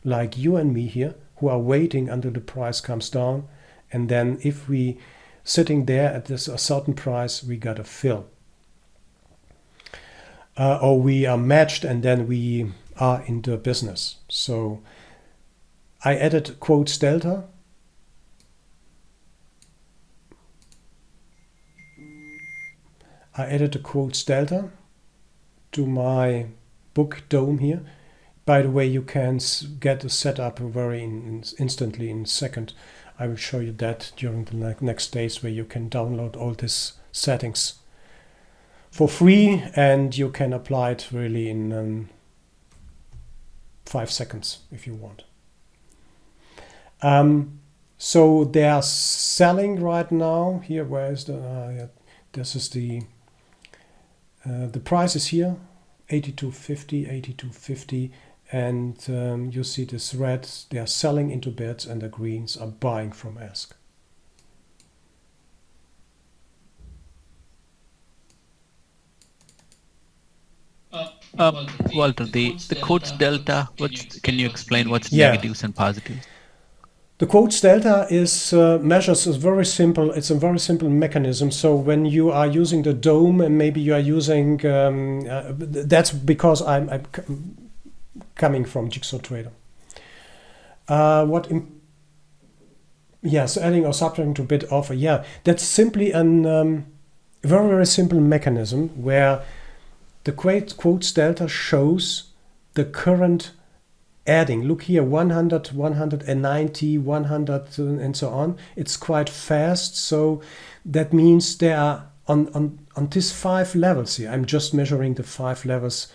[SPEAKER 1] like you and me here, who are waiting until the price comes down. And then if we sitting there at this a certain price, we got to fill. Or we are matched and then we are in the business. So I added quotes delta. I added the quotes delta to my book Dome here. By the way, you can get the setup very instantly in a second. I will show you that during the next days, where you can download all these settings for free, and you can apply it really in 5 seconds if you want. So they are selling right now here. Where is the? This is the price is here, 82.50, 82.50, and you see this red. They are selling into bids, and the greens are buying from ask.
[SPEAKER 3] Walter, the quotes delta, can you explain what's
[SPEAKER 1] Yeah.
[SPEAKER 3] negatives and positives?
[SPEAKER 1] The quotes delta is measures is very simple. It's a very simple mechanism. So when you are using the Dome, and maybe you are using, that's because I'm coming from Jigsaw Trader. Yes, adding or subtracting to bid offer. Yeah, that's simply an very, very simple mechanism where the quotes delta shows the current adding. Look here, 100, 190, 100, and so on. It's quite fast. So that means they are on these 5 levels here. I'm just measuring the 5 levels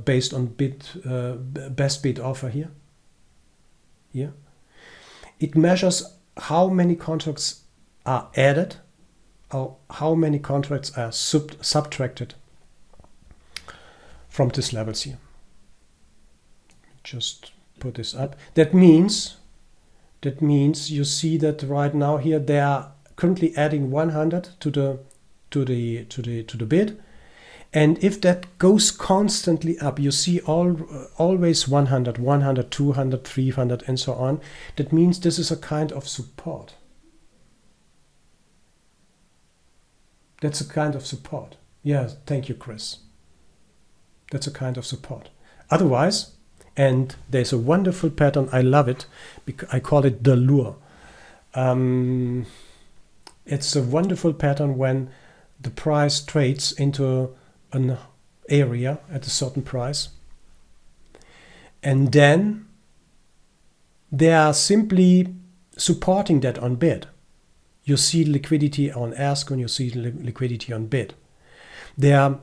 [SPEAKER 1] based on best bid offer here. Here. It measures how many contracts are added, or how many contracts are subtracted from these levels here. Just put this up. That means you see that right now here they are currently adding 100 to the bid, and if that goes constantly up, you see always 100, 100, 200, 300, and so on. That means this is a kind of support. That's a kind of support. Yeah, thank you, Chris. That's a kind of support. Otherwise, and there's a wonderful pattern, I love it, I call it the lure. It's a wonderful pattern when the price trades into an area at a certain price, and then they are simply supporting that on bid. You see liquidity on ask and you see liquidity on bid. They are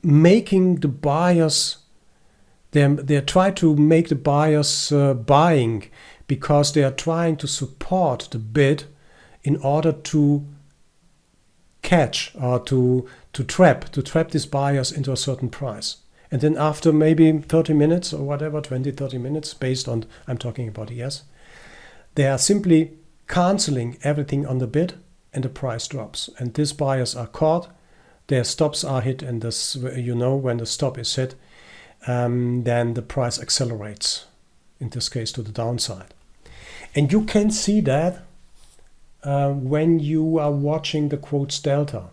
[SPEAKER 1] making the buyers, they try to make the buyers buying, because they are trying to support the bid in order to catch or to trap these buyers into a certain price. And then after maybe 30 minutes or whatever, 20, 30 minutes, based on, I'm talking about ES, they are simply canceling everything on the bid and the price drops. And these buyers are caught, their stops are hit, and this, when the stop is hit, then the price accelerates, in this case to the downside. And you can see that when you are watching the quotes delta.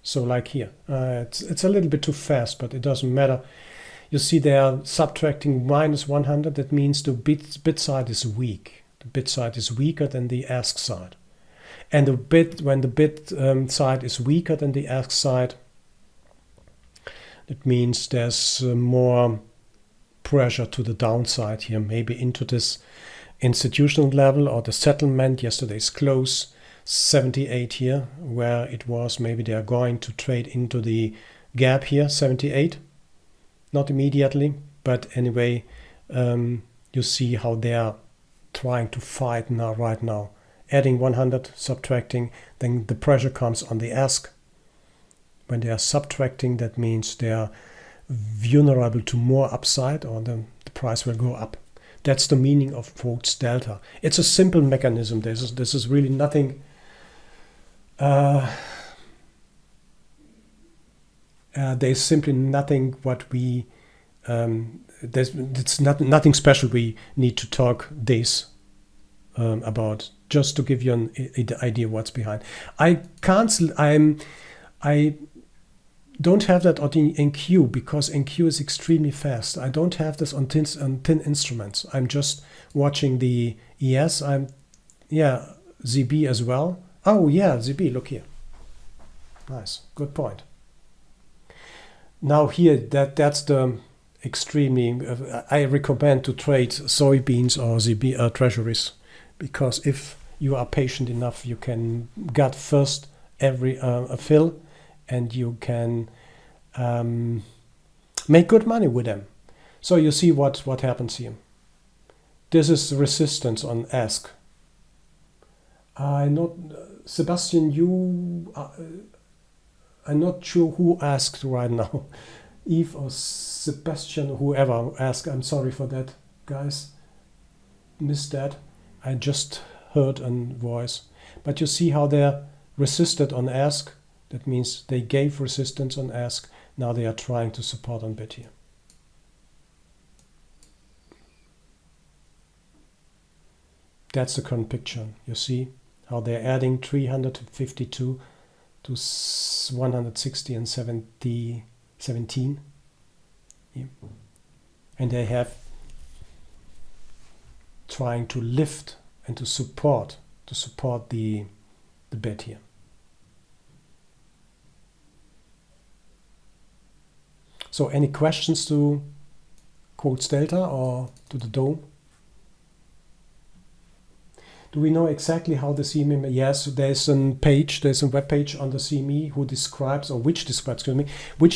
[SPEAKER 1] So like here, it's a little bit too fast, but it doesn't matter. You see they are subtracting minus 100. That means the bid side is weak. The bid side is weaker than the ask side. And when the bid side is weaker than the ask side, it means there's more pressure to the downside here, maybe into this institutional level or the settlement. Yesterday's close 78 here, where it was, maybe they are going to trade into the gap here, 78. Not immediately, but anyway, you see how they are trying to fight now, right now. Adding 100, subtracting, then the pressure comes on the ask. When they are subtracting, that means they are vulnerable to more upside, or the price will go up. That's the meaning of quotes delta. It's a simple mechanism. This is really nothing. There's simply nothing what we. It's nothing special we need to talk this about. Just to give you an idea what's behind. I don't have that on NQ because NQ is extremely fast. I don't have this on thin instruments. I'm just watching the ES. ZB as well. Oh yeah, ZB, look here. Nice, good point. Now here, that's the extremely, I recommend to trade soybeans or ZB treasuries, because if you are patient enough, you can get first every fill, and you can make good money with them. So you see what happens here. This is resistance on ask. Sebastian, I'm not sure who asked right now. Eve or Sebastian, whoever asked. I'm sorry for that, guys. Missed that. I just heard a voice. But you see how they're resisted on ask. That means they gave resistance on ask. Now they are trying to support on bid here. That's the current picture. You see how they're adding 352 to 160 and 17. Yeah. And they have trying to lift and to support the bid here. So any questions to quotes delta or to the dome? Do we know exactly how the CME? Yes, there's a web page on the CME which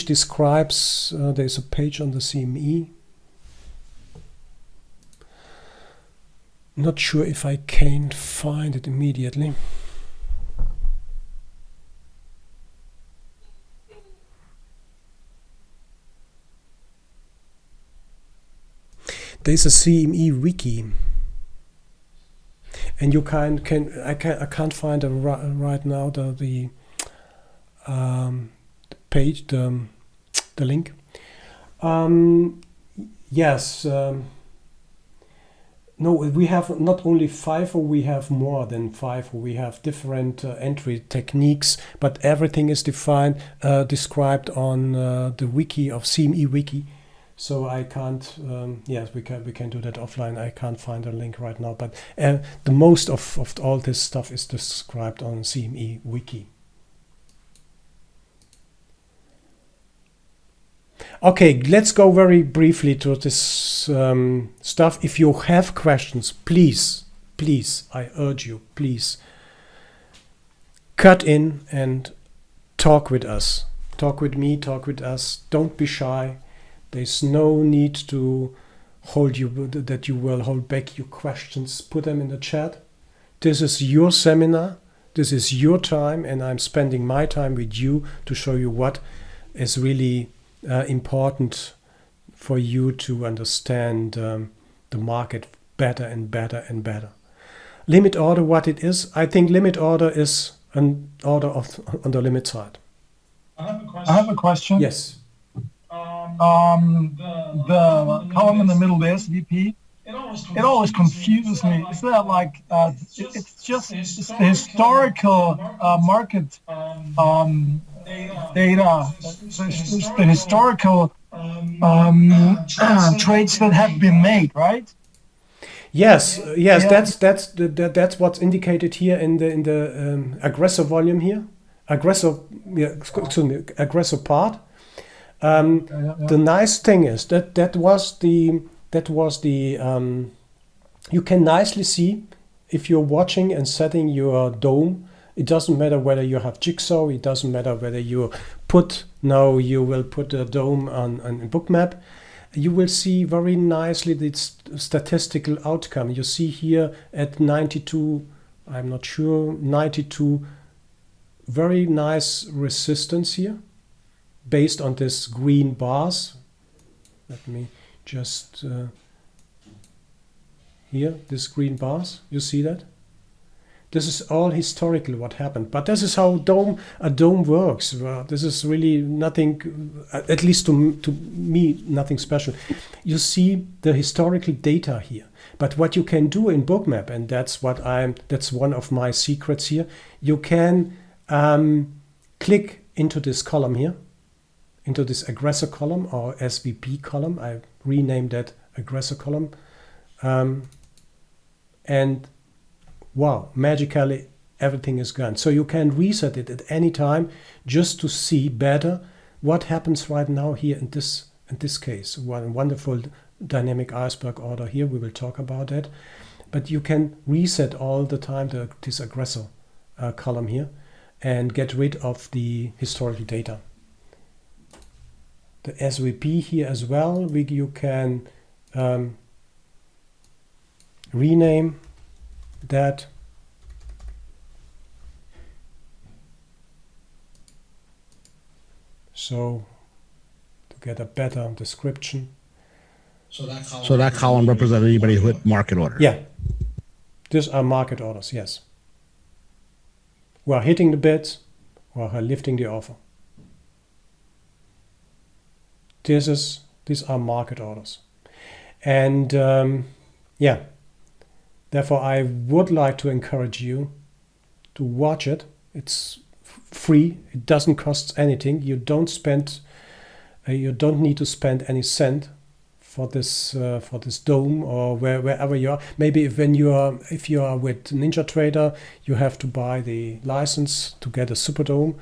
[SPEAKER 1] describes, there's a page on the CME. Not sure if I can find it immediately. There's a CME wiki, and you I can't find right now the page, the link. Yes. No, we have not only FIFO, we have more than FIFO. We have different entry techniques, but everything is described on the wiki of CME wiki. So I can't. Yes, we can do that offline. I can't find a link right now, but the most of all this stuff is described on CME wiki. Okay, let's go very briefly to this stuff. If you have questions, please, I urge you, please cut in and talk with us. Talk with me, talk with us. Don't be shy. There's no need to that you will hold back your questions. Put them in the chat. This is your seminar. This is your time, and I'm spending my time with you to show you what is really important for you to understand the market better and better and better. Limit order, what it is? I think limit order is an order on the limit side.
[SPEAKER 7] I have a question.
[SPEAKER 1] Yes.
[SPEAKER 7] The column in the middle there, VP, it always confuses me. Is that like it's the historical market data, the historical trades that have been made, right?
[SPEAKER 1] Yes, yes,
[SPEAKER 7] Yeah.
[SPEAKER 1] that's what's indicated here in the aggressor volume here, aggressor part. The nice thing is that was the you can nicely see if you're watching and setting your dome. It doesn't matter whether you have Jigsaw. It doesn't matter whether you will put a dome on Bookmap. You will see very nicely the statistical outcome. You see here at 92, I'm not sure, 92, very nice resistance here based on this green bars. Let me just, here, this green bars, you see that? This is all historical what happened, but this is how a dome works. Well, this is really nothing, at least to me, nothing special. You see the historical data here, but what you can do in Bookmap, and that's one of my secrets here. You can click into this column here, into this aggressor column or SVP column. I renamed that aggressor column, and wow, magically everything is gone. So you can reset it at any time just to see better what happens right now here in this case. One wonderful dynamic iceberg order here. We will talk about that. But you can reset all the time this aggressor column here and get rid of the historical data. The SVP here as well, you can rename that. So to get a better description.
[SPEAKER 4] So that column represents anybody who hit market order.
[SPEAKER 1] Yeah, these are market orders, yes. We are hitting the bids, we are lifting the offer. These are market orders. And yeah, therefore I would like to encourage you to watch it. It's free, it doesn't cost anything. You don't need to spend any cent for this dome or wherever you are. Maybe if you are with NinjaTrader, you have to buy the license to get a Superdome.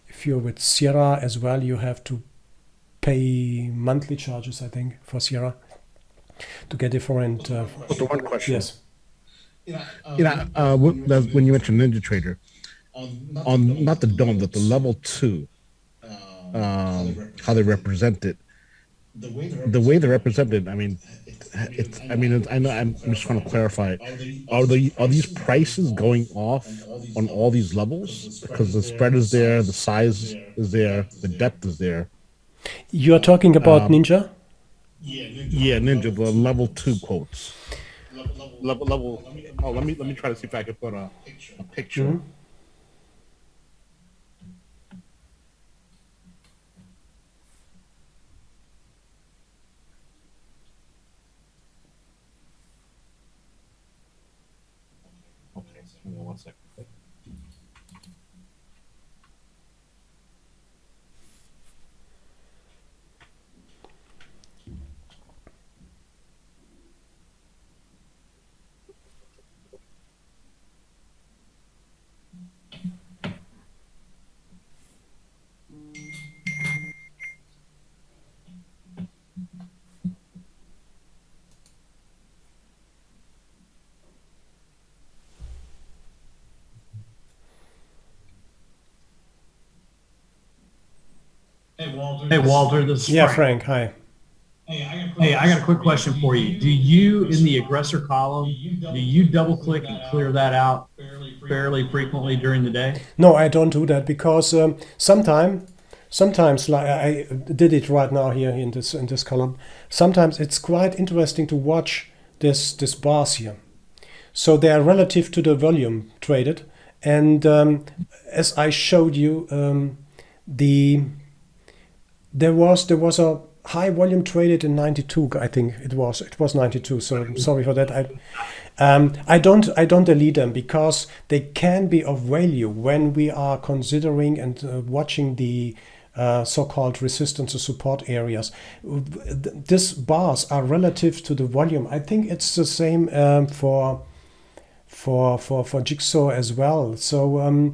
[SPEAKER 1] If you're with Sierra as well, you have to pay monthly charges, I think, for Sierra to get different.
[SPEAKER 4] But the one question.
[SPEAKER 1] Yes.
[SPEAKER 4] When you mentioned NinjaTrader, on not the dome, but the level 2, how they represent it. The way they represent it, I know. I'm just trying to clarify. Are these prices going off on all these levels because the spread is there, the size is there, the depth is there?
[SPEAKER 1] You are talking about Ninja?
[SPEAKER 4] Yeah, Ninja, the level 2 quotes. Level. Oh, let me try to see if I can put a picture.
[SPEAKER 1] Mm-hmm.
[SPEAKER 4] Okay, hang on one second.
[SPEAKER 6] Hey, Walter, this is
[SPEAKER 1] Yeah,
[SPEAKER 6] Frank.
[SPEAKER 1] Frank, hi.
[SPEAKER 6] Hey, I got a quick question for you. Do you, in the aggressor column, do you double click and clear that out fairly frequently during the day?
[SPEAKER 1] No, I don't do that because sometimes like I did it right now here in this column. Sometimes it's quite interesting to watch this bars here. So they are relative to the volume traded, and as I showed you, there was a high volume traded in 92. I think it was 92. So I'm sorry for that. I don't delete them because they can be of value when we are considering and watching the so-called resistance or support areas. These bars are relative to the volume. I think it's the same for Jigsaw as well. So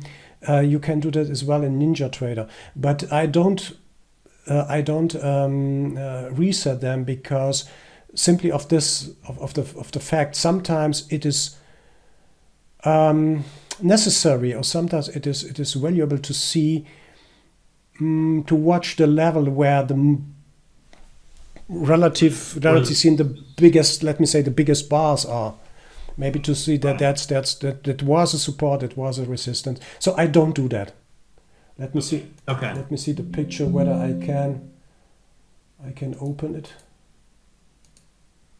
[SPEAKER 1] you can do that as well in NinjaTrader. But I don't reset them because simply of the fact sometimes it is necessary or sometimes it is valuable to see to watch the level where the relatively seen the biggest, let me say, the biggest bars are. Maybe to see that that was a support, it was a resistance. So I don't do that. Let me see.
[SPEAKER 6] Okay.
[SPEAKER 1] Let me see the picture whether I can open it.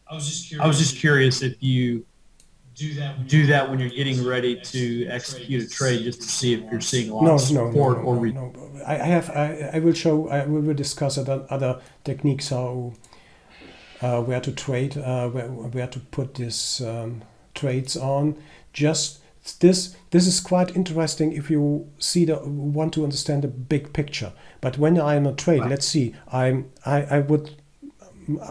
[SPEAKER 6] I was just curious if you do that when you're getting ready to execute a trade, just to see if you're seeing a lot of support or
[SPEAKER 1] no. I will show. We will discuss other techniques how where to trade, where to put this trades on. Just this is quite interesting if you want to understand the big picture. But when I'm a trade, let's see. I would.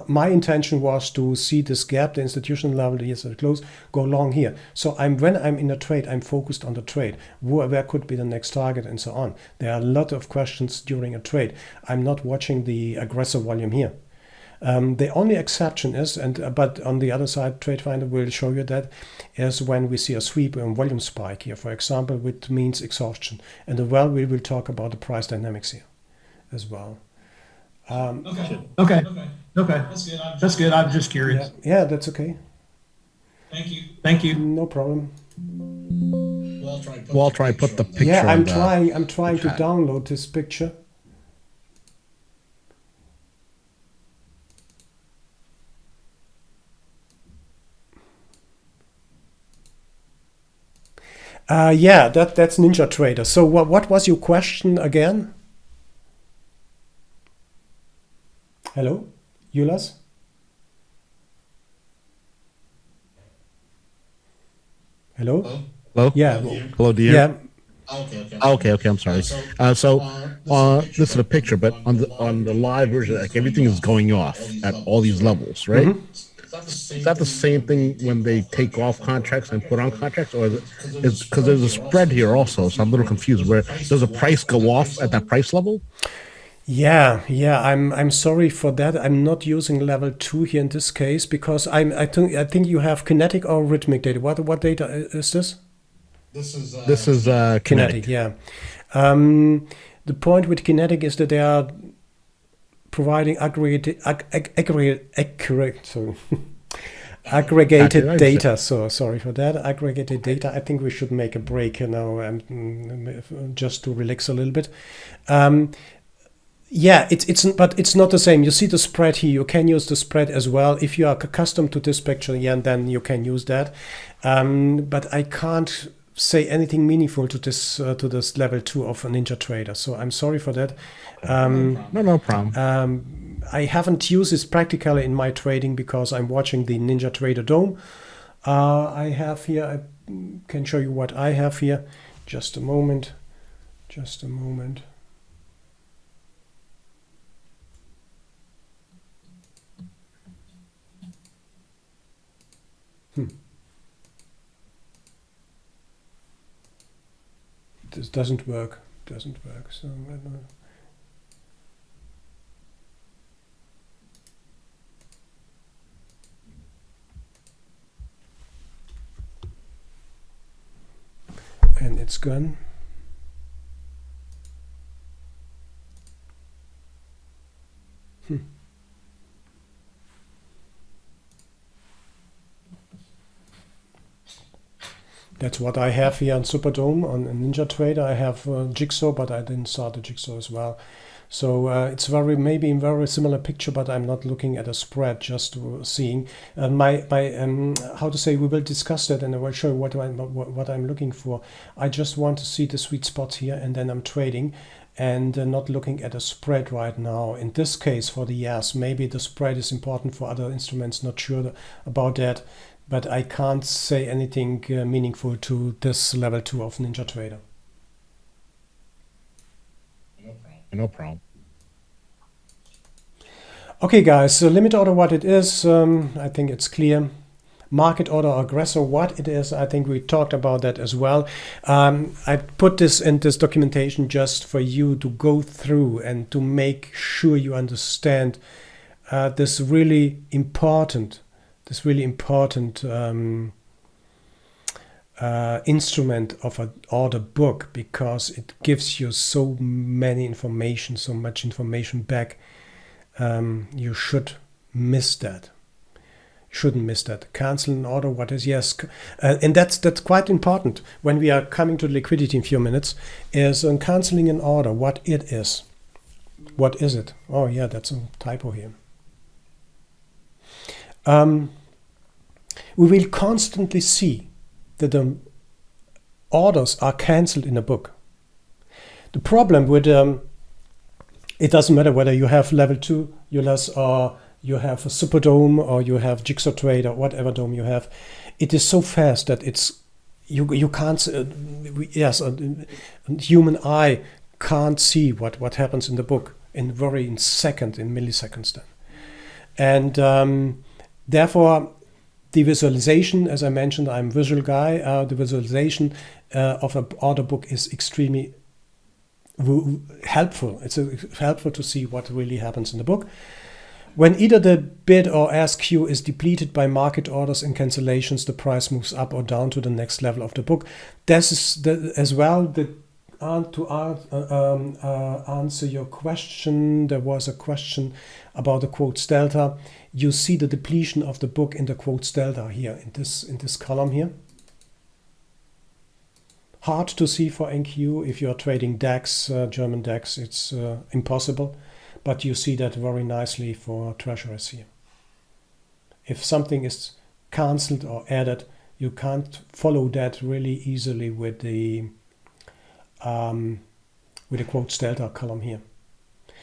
[SPEAKER 1] My intention was to see this gap, the institutional level, the years are close, go long here. So when I'm in a trade, I'm focused on the trade. Where could be the next target and so on. There are a lot of questions during a trade. I'm not watching the aggressor volume here. The only exception is, but on the other side, TradeFinder will show you that, is when we see a sweep and volume spike here, for example, which means exhaustion. And we will talk about the price dynamics here as well.
[SPEAKER 6] Okay. That's good. I'm just curious.
[SPEAKER 1] Yeah, that's okay.
[SPEAKER 6] Thank you.
[SPEAKER 1] No problem.
[SPEAKER 4] Well, I'll try and put the picture.
[SPEAKER 1] Yeah, I'm
[SPEAKER 4] on
[SPEAKER 1] trying to download this picture. Yeah, that's NinjaTrader. So what was your question again? Hello, Julas? Hello?
[SPEAKER 4] Hello?
[SPEAKER 1] Yeah.
[SPEAKER 4] Hello, dear.
[SPEAKER 1] Yeah.
[SPEAKER 4] Okay, I'm sorry. So this is a picture, but on the live version, like everything is going off at all these levels, right? Is that the same thing when they take off contracts and put on contracts, or is it because there's a spread here also? So I'm a little confused. Where does the price go off at that price level?
[SPEAKER 1] Yeah. I'm sorry for that. I'm not using level 2 here in this case because I think you have kinetic or rhythmic data. What data is this?
[SPEAKER 4] This is kinetic.
[SPEAKER 1] Yeah. The point with kinetic is that they are providing aggregated data. So sorry for that. Aggregated data. I think we should make a break now, just to relax a little bit. Yeah, but it's not the same. You see the spread here. You can use the spread as well if you are accustomed to this picture. Yeah, then you can use that. But I can't say anything meaningful to this level 2 of a NinjaTrader. So I'm sorry for that.
[SPEAKER 4] No problem.
[SPEAKER 1] I haven't used this practically in my trading because I'm watching the NinjaTrader Dome. I have here. I can show you what I have here. Just a moment. This doesn't work. So I don't know. And it's gone. That's what I have here on Superdome on NinjaTrader. I have Jigsaw, but I didn't start the Jigsaw as well. So it's maybe a very similar picture, but I'm not looking at a spread, just seeing how to say, we will discuss that and I will show you what I'm looking for. I just want to see the sweet spots here, and then I'm trading and not looking at a spread right now. In this case, for the years, maybe the spread is important for other instruments, not sure about that, but I can't say anything meaningful to this level 2 of NinjaTrader.
[SPEAKER 4] No problem.
[SPEAKER 1] Okay, guys, so limit order, what it is, I think it's clear. Market order aggressor, what it is, I think we talked about that as well. I put this in this documentation just for you to go through and to make sure you understand this really important instrument of an order book, because it gives you so much information back. You shouldn't miss that. Cancel an order, what is, yes, and that's quite important when we are coming to liquidity in a few minutes, is canceling an order, what it is. What is it? Oh yeah, that's a typo here. We will constantly see that the orders are cancelled in a book. The problem with it doesn't matter whether you have level 2 EULAs or you have a Superdome or you have Jigsaw Trade or whatever dome you have. It is so fast that you can't. A human eye can't see what happens in the book in milliseconds then, and therefore. The visualization, as I mentioned, I'm a visual guy. The visualization of an order book is extremely helpful. It's helpful to see what really happens in the book. When either the bid or ask queue is depleted by market orders and cancellations, the price moves up or down to the next level of the book. This is as well to answer your question. There was a question about the quotes delta. You see the depletion of the book in the quotes delta here in this column here. Hard to see for NQ if you are trading DAX, German DAX. It's impossible, but you see that very nicely for treasuries here. If something is cancelled or added, you can't follow that really easily with the quotes delta column here.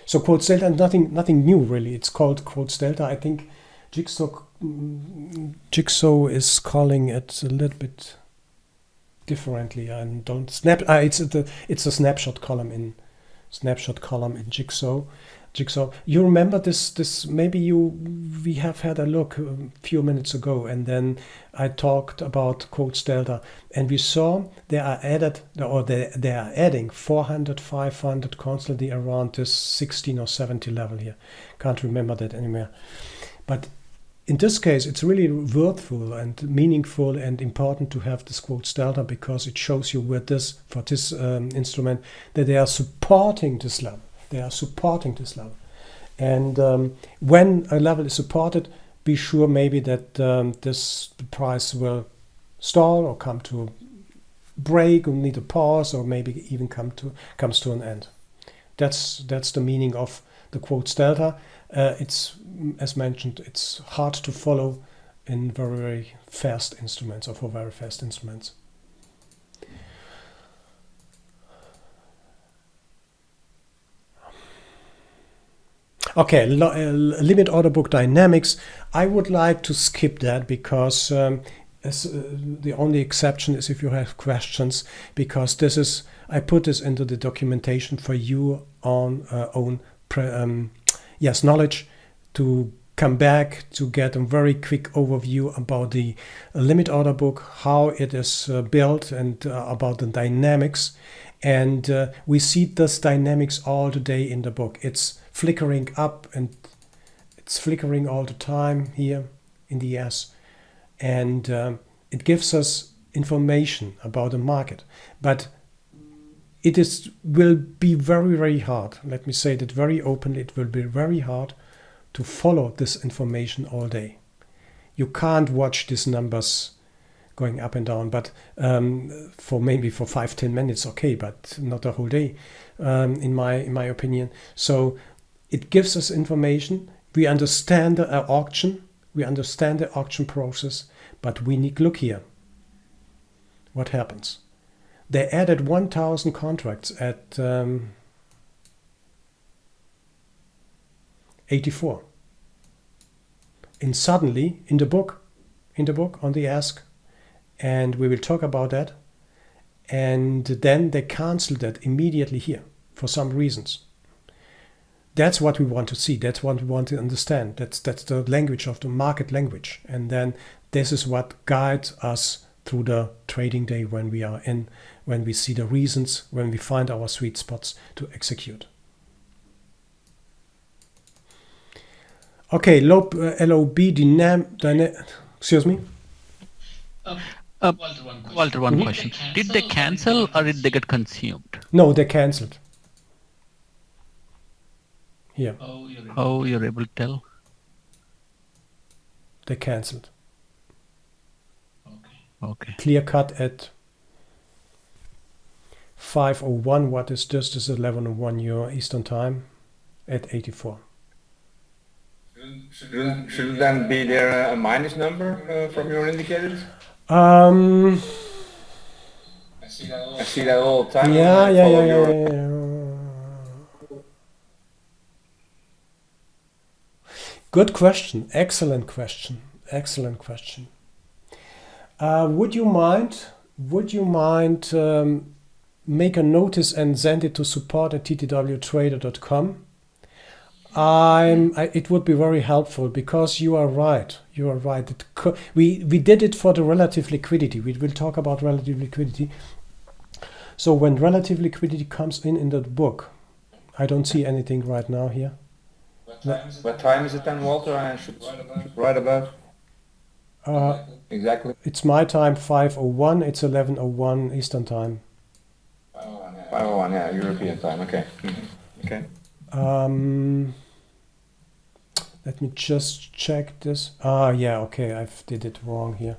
[SPEAKER 1] So quotes delta, nothing new really. It's called quotes delta. I think Jigsaw is calling it a little bit differently. And don't snap. It's a snapshot column in Jigsaw. You remember this? Maybe we have had a look a few minutes ago, and then I talked about quotes delta, and we saw they are adding 400, 500 constantly around this 16 or 70 level here. Can't remember that anymore, but in this case, it's really worthwhile and meaningful and important to have this quotes delta, because it shows you with this instrument that they are supporting this level. And when a level is supported, be sure maybe that this price will stall or come to a break or need a pause, or maybe even comes to an end. That's the meaning of the quotes delta. It's, as mentioned, it's hard to follow in very, very fast instruments, or for very fast instruments. Okay, limit order book dynamics. I would like to skip that, because the only exception is if you have questions, because I put this into the documentation for you on own knowledge, to come back to get a very quick overview about the limit order book, how it is built, and about the dynamics. And we see this dynamics all today in the book. It's flickering up and it's flickering all the time here in the S, and it gives us information about the market, but will be very, very hard. Let me say that very openly. It will be very hard to follow this information all day. You can't watch these numbers going up and down, but for maybe for 5-10 minutes, okay, but not a whole day, in my opinion. So it gives us information. We understand the auction, we understand the auction process, but we need look here. What happens? They added 1,000 contracts at 84. And suddenly, in the book on the ask, and we will talk about that, and then they canceled that immediately here for some reasons. That's what we want to see. That's what we want to understand. That's the language of the market language. And then this is what guides us through the trading day when we are in, when we see the reasons, when we find our sweet spots to execute. Okay, LOB excuse me?
[SPEAKER 3] Walter, one question. Did they cancel or did they get consumed?
[SPEAKER 1] No, they cancelled. Here,
[SPEAKER 3] How you're able to tell?
[SPEAKER 1] they cancelled.
[SPEAKER 3] Okay.
[SPEAKER 1] Clear cut at 5:01. What is this? This is 11:01 your Eastern time at 84.
[SPEAKER 5] Shouldn't then be there a minus number from your indicators?
[SPEAKER 1] Um,
[SPEAKER 5] I see that all the time.
[SPEAKER 1] yeah,
[SPEAKER 5] when I
[SPEAKER 1] yeah,
[SPEAKER 5] follow
[SPEAKER 1] yeah,
[SPEAKER 5] your-
[SPEAKER 1] yeah, yeah. Good question. Excellent question. Excellent question. Would you mind make a notice and send it to support@ttwtrader.com? It would be very helpful because you are right. You are right. We did it for the relative liquidity. We will talk about relative liquidity. So when relative liquidity comes in the book, I don't see anything right now here.
[SPEAKER 5] What time is it then, Walter? I should write about exactly.
[SPEAKER 1] It's my time 5:01. It's 11:01 Eastern time.
[SPEAKER 5] 5:01, yeah, European time. Okay. Okay.
[SPEAKER 1] Let me just check this. Yeah, okay, I did it wrong here.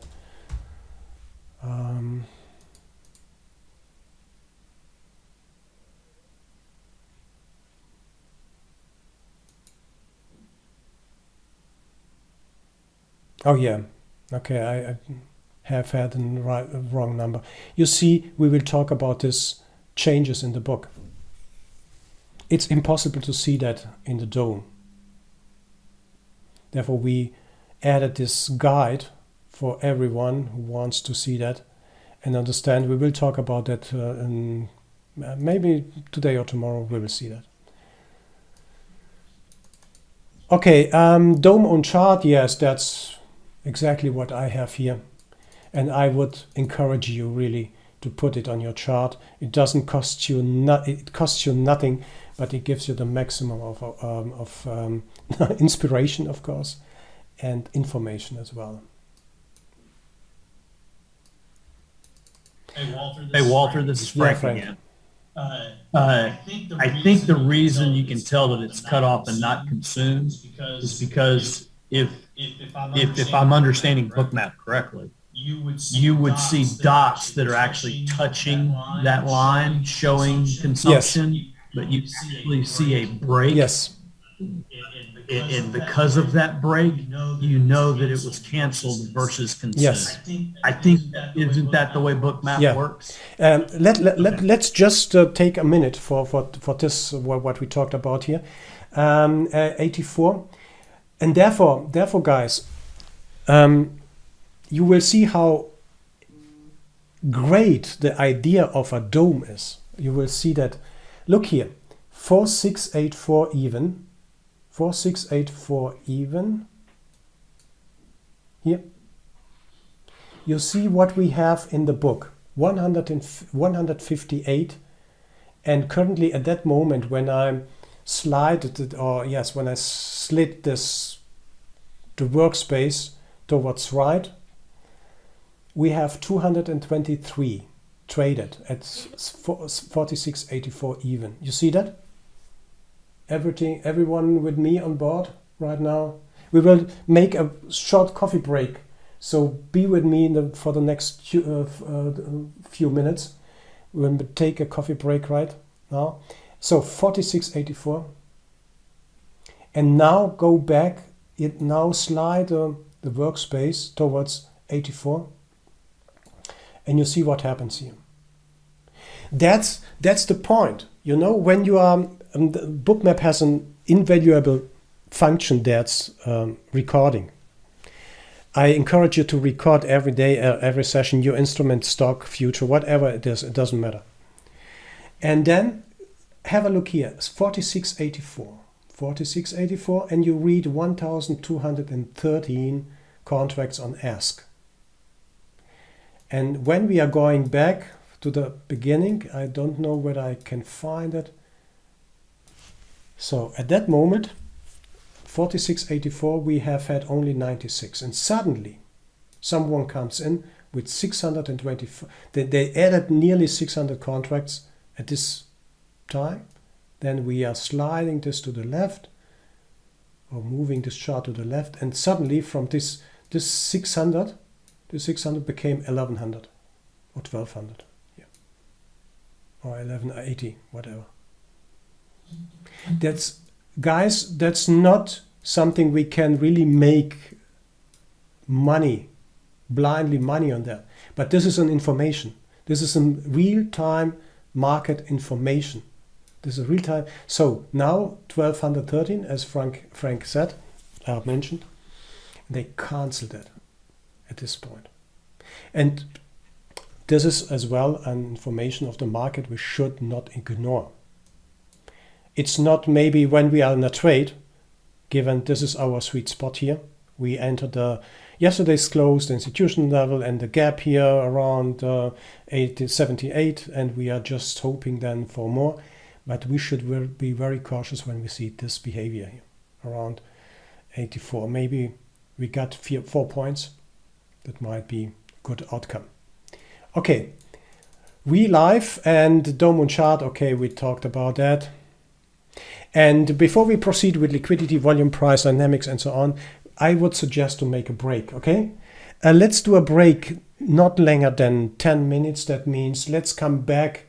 [SPEAKER 1] Oh yeah, okay, I have had the wrong number. You see, we will talk about this changes in the book. It's impossible to see that in the dome. Therefore, we added this guide for everyone who wants to see that and understand. We will talk about that maybe today or tomorrow. We will see that. Okay, dome on chart. Yes, that's exactly what I have here, and I would encourage you really to put it on your chart. It doesn't cost you it costs you nothing, but it gives you the maximum of inspiration, of course, and information as well.
[SPEAKER 6] Hey Walter, this is Frank
[SPEAKER 1] Frank.
[SPEAKER 6] again. I think the reason you can tell that it's cut off and not consumed is because if I'm understanding Bookmap correctly, you would see dots that are actually touching that line showing consumption, but you actually see a break.
[SPEAKER 1] Yes.
[SPEAKER 6] And because of that break, you know that it was canceled versus consumed.
[SPEAKER 1] Yes.
[SPEAKER 6] I think isn't that the way Bookmap
[SPEAKER 1] Yeah.
[SPEAKER 6] works?
[SPEAKER 1] Let's just take a minute for this what we talked about here. 84, and therefore guys, you will see how great the idea of a dome is. You will see that. Look here, 4684 even. 4684 even. Here. You see what we have in the book. 158, and currently at that moment when I slid this the workspace towards right, we have 223 traded at 4684 even. You see that? Everyone with me on board right now. We will make a short coffee break So be with me for the next few minutes. We'll take a coffee break right now. So 46.84. And now go back. Now slide the workspace towards 84. And you see what happens here. That's the point. You know, when you are, the Bookmap has an invaluable function that's recording. I encourage you to record every day, every session, your instrument, stock, future, whatever it is, it doesn't matter. And then have a look here, it's 46.84. 46.84, and you read 1,213 contracts on Ask. And when we are going back to the beginning, I don't know whether I can find it. So at that moment, 46.84, we have had only 96. And suddenly, someone comes in with 624. They added nearly 600 contracts at this time. Then we are sliding this to the left, or moving this chart to the left. And suddenly, from this 600, the 600 became 1,100 or 1,200. Yeah. Or 1,180, whatever. Guys, that's not something we can really make blindly money on that. But this is an information. This is some real-time market information. This is real time. So now 1,213, as Frank said, mentioned, they cancelled it at this point. And this is as well an information of the market we should not ignore. It's not maybe when we are in a trade, given this is our sweet spot here. We entered yesterday's close, the institutional level, and the gap here around 78, and we are just hoping then for more. But we should be very cautious when we see this behavior here, around 84. Maybe we got 4 points. That might be a good outcome. Okay, we live and DOM and chart. Okay, we talked about that. And before we proceed with liquidity, volume, price, dynamics, and so on, I would suggest to make a break, okay? Let's do a break not longer than 10 minutes. That means let's come back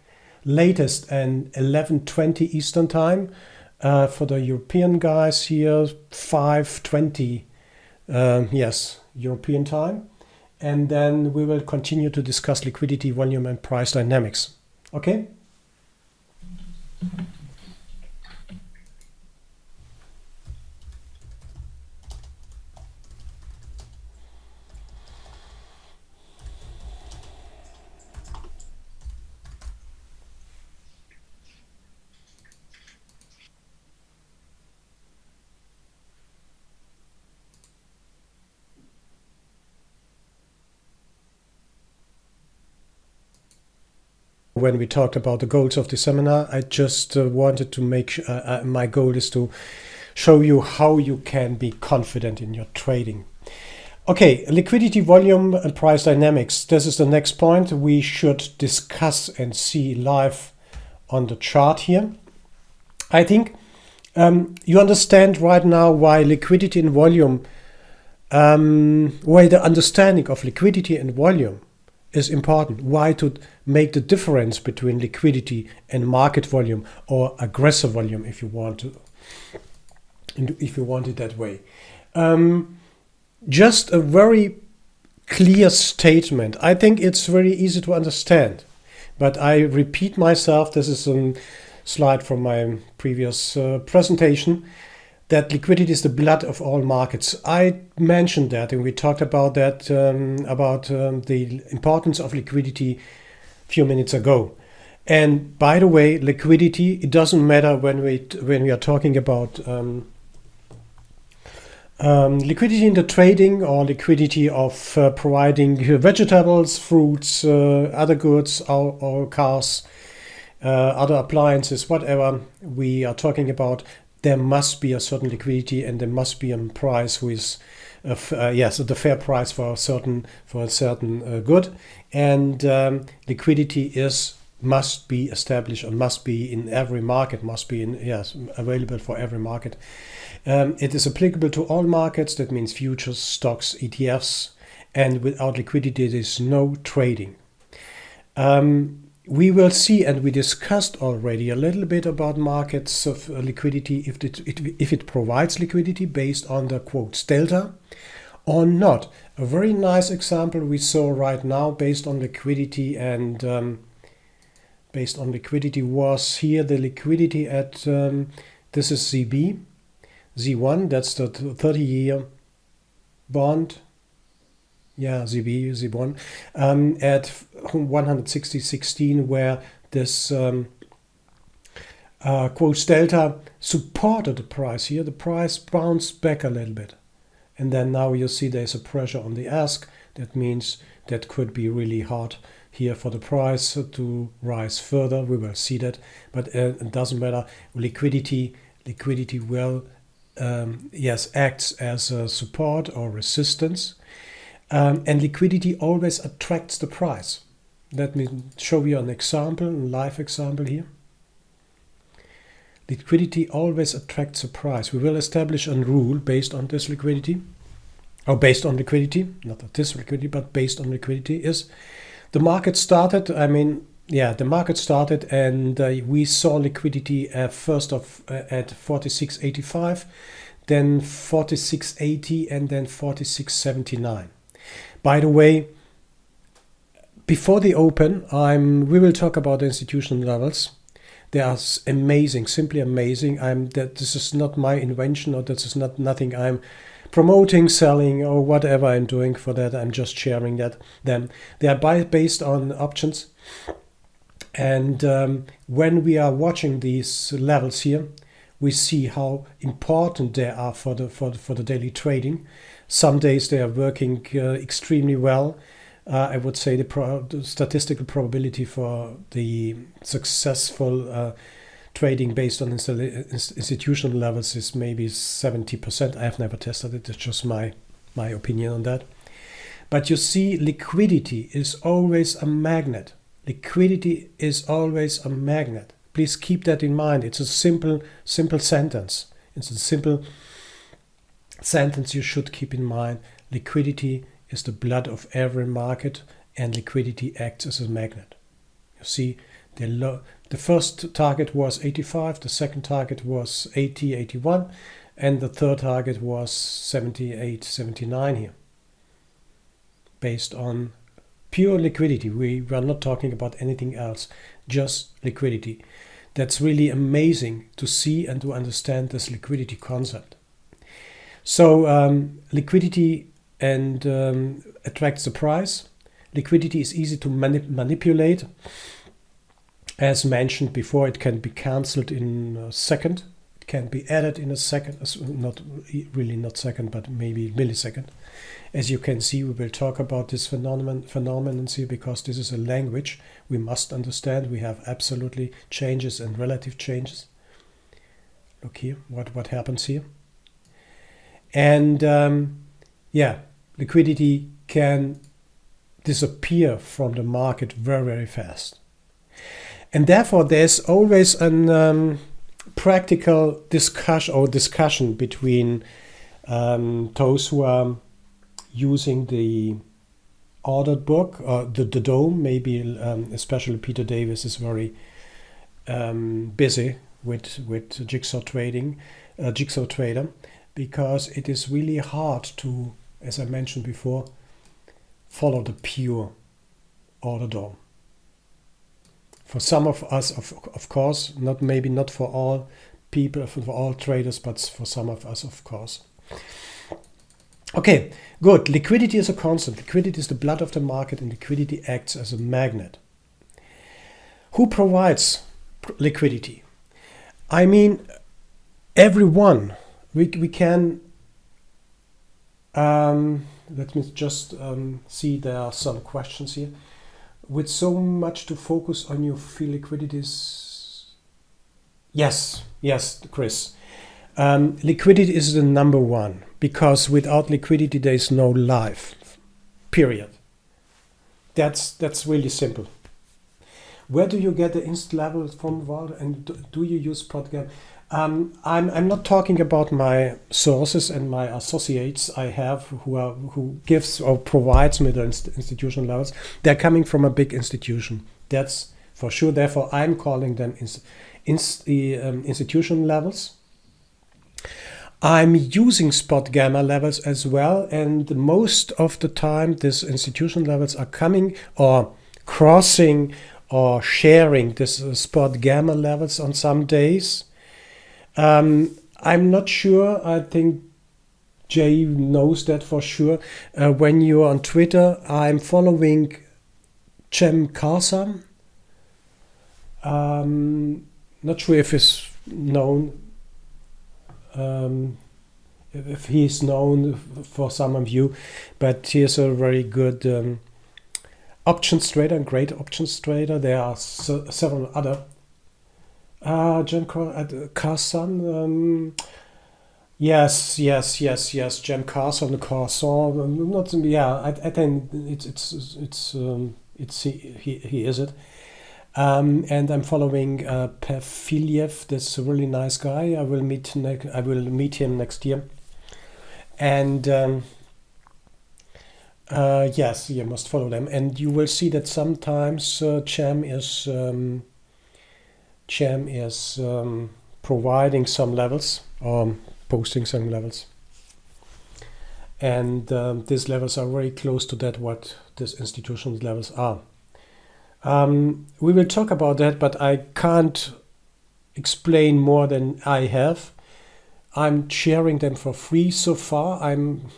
[SPEAKER 1] latest and 11:20 Eastern time. For the European guys here, 5:20, yes, European time. And then we will continue to discuss liquidity, volume, and price dynamics. Okay? When we talked about the goals of the seminar, I just wanted to make my goal is to show you how you can be confident in your trading. Okay, liquidity, volume, and price dynamics. This is the next point we should discuss and see live on the chart here. I think you understand right now why liquidity and volume, why the understanding of liquidity and volume is important. Why to make the difference between liquidity and market volume, or aggressive volume, if you want to, if you want it that way. Just a very clear statement. I think it's very easy to understand, but I repeat myself. This is a slide from my previous presentation, that liquidity is the blood of all markets. I mentioned that, and we talked about that, the importance of liquidity a few minutes ago. And by the way, liquidity, it doesn't matter when we are talking about liquidity in the trading, or liquidity of providing vegetables, fruits, other goods, or cars, other appliances, whatever we are talking about. There must be a certain liquidity, and there must be a price who is, the fair price for a certain good, and liquidity must be established, and must be in every market, available for every market. It is applicable to all markets. That means futures, stocks, ETFs, and without liquidity there is no trading. We will see, and we discussed already a little bit about markets of liquidity, if it provides liquidity based on the quotes delta or not. A very nice example we saw right now based on liquidity, and based on liquidity was here the liquidity at this is ZB, Z1, that's the 30-year bond. Yeah, ZB, Z1, at 160.16, where this quotes delta supported the price here. The price bounced back a little bit. And then now you see there's a pressure on the ask. That means that could be really hard here for the price to rise further. We will see that. But it doesn't matter. Liquidity will, yes, acts as a support or resistance. And liquidity always attracts the price. Let me show you an example, a live example here. Liquidity always attracts the price. We will establish a rule based on this liquidity, or based on liquidity, not this liquidity, but based on liquidity is the market started. The market started, and we saw liquidity first of at 46.85, then 46.80, and then 46.79. By the way, before the open, we will talk about the institutional levels. They are amazing, simply amazing. This is not my invention, or this is nothing I'm promoting, selling, or whatever I'm doing for that. I'm just sharing that. Then they are based on options, and when we are watching these levels here, we see how important they are for the daily trading. Some days they are working extremely well. I would say the statistical probability for the successful trading based on institutional levels is maybe 70%. I have never tested it. It's just my opinion on that. But you see, liquidity is always a magnet. Liquidity is always a magnet. Please keep that in mind. It's a simple sentence. It's a simple sentence you should keep in mind. Liquidity is the blood of every market, and liquidity acts as a magnet. You see, the first target was 85, the second target was 80, 81, and the third target was 78, 79 here. Based on pure liquidity. We are not talking about anything else, just liquidity. That's really amazing to see and to understand this liquidity concept. So liquidity and attracts the price. Liquidity is easy to manipulate. As mentioned before, it can be cancelled in a second. It can be added in a second, not second, but maybe millisecond. As you can see, we will talk about this phenomenon here, because this is a language we must understand. We have absolutely changes and relative changes. Look here, what happens here. And liquidity can disappear from the market very, very fast. And therefore, there's always a practical discussion between those who are using the ordered book, or the DOM. Maybe especially Peter Davis is very busy with jigsaw trader, because it is really hard to, as I mentioned before, follow the pure order DOM. For some of us, of course, maybe not for all people, for all traders, but for some of us, of course. Okay, good. Liquidity is a constant. Liquidity is the blood of the market, and liquidity acts as a magnet. Who provides liquidity? I mean, everyone. We can. Let me just see. There are some questions here. With so much to focus on, you feel liquidity is... Yes, Chris. Liquidity is the number one, because without liquidity there is no life. Period. That's really simple. Where do you get the instant level from, Walter? And do you use program? I'm not talking about my sources and my associates I have who gives or provides me the institutional levels. They're coming from a big institution. That's for sure. Therefore, I'm calling them institution levels. I'm using spot gamma levels as well, and most of the time these institution levels are coming or crossing or sharing this spot gamma levels on some days. I'm not sure. I think Jay knows that for sure. When you're on Twitter, I'm following Cem Karsam. Not sure if it's known. If he's known for some of you, but he's a very good options trader and great options trader. There are several other. Cem Carson. Yes. Cem Carson, Carson. Not. Yeah. I think he is it. And I'm following Perfiliev. That's a really nice guy. I will meet him next year. And yes, you must follow them. And you will see that sometimes Cem is providing some levels or posting some levels. And these levels are very close to that what these institutional levels are. We will talk about that, but I can't explain more than I have. I'm sharing them for free so far. I'm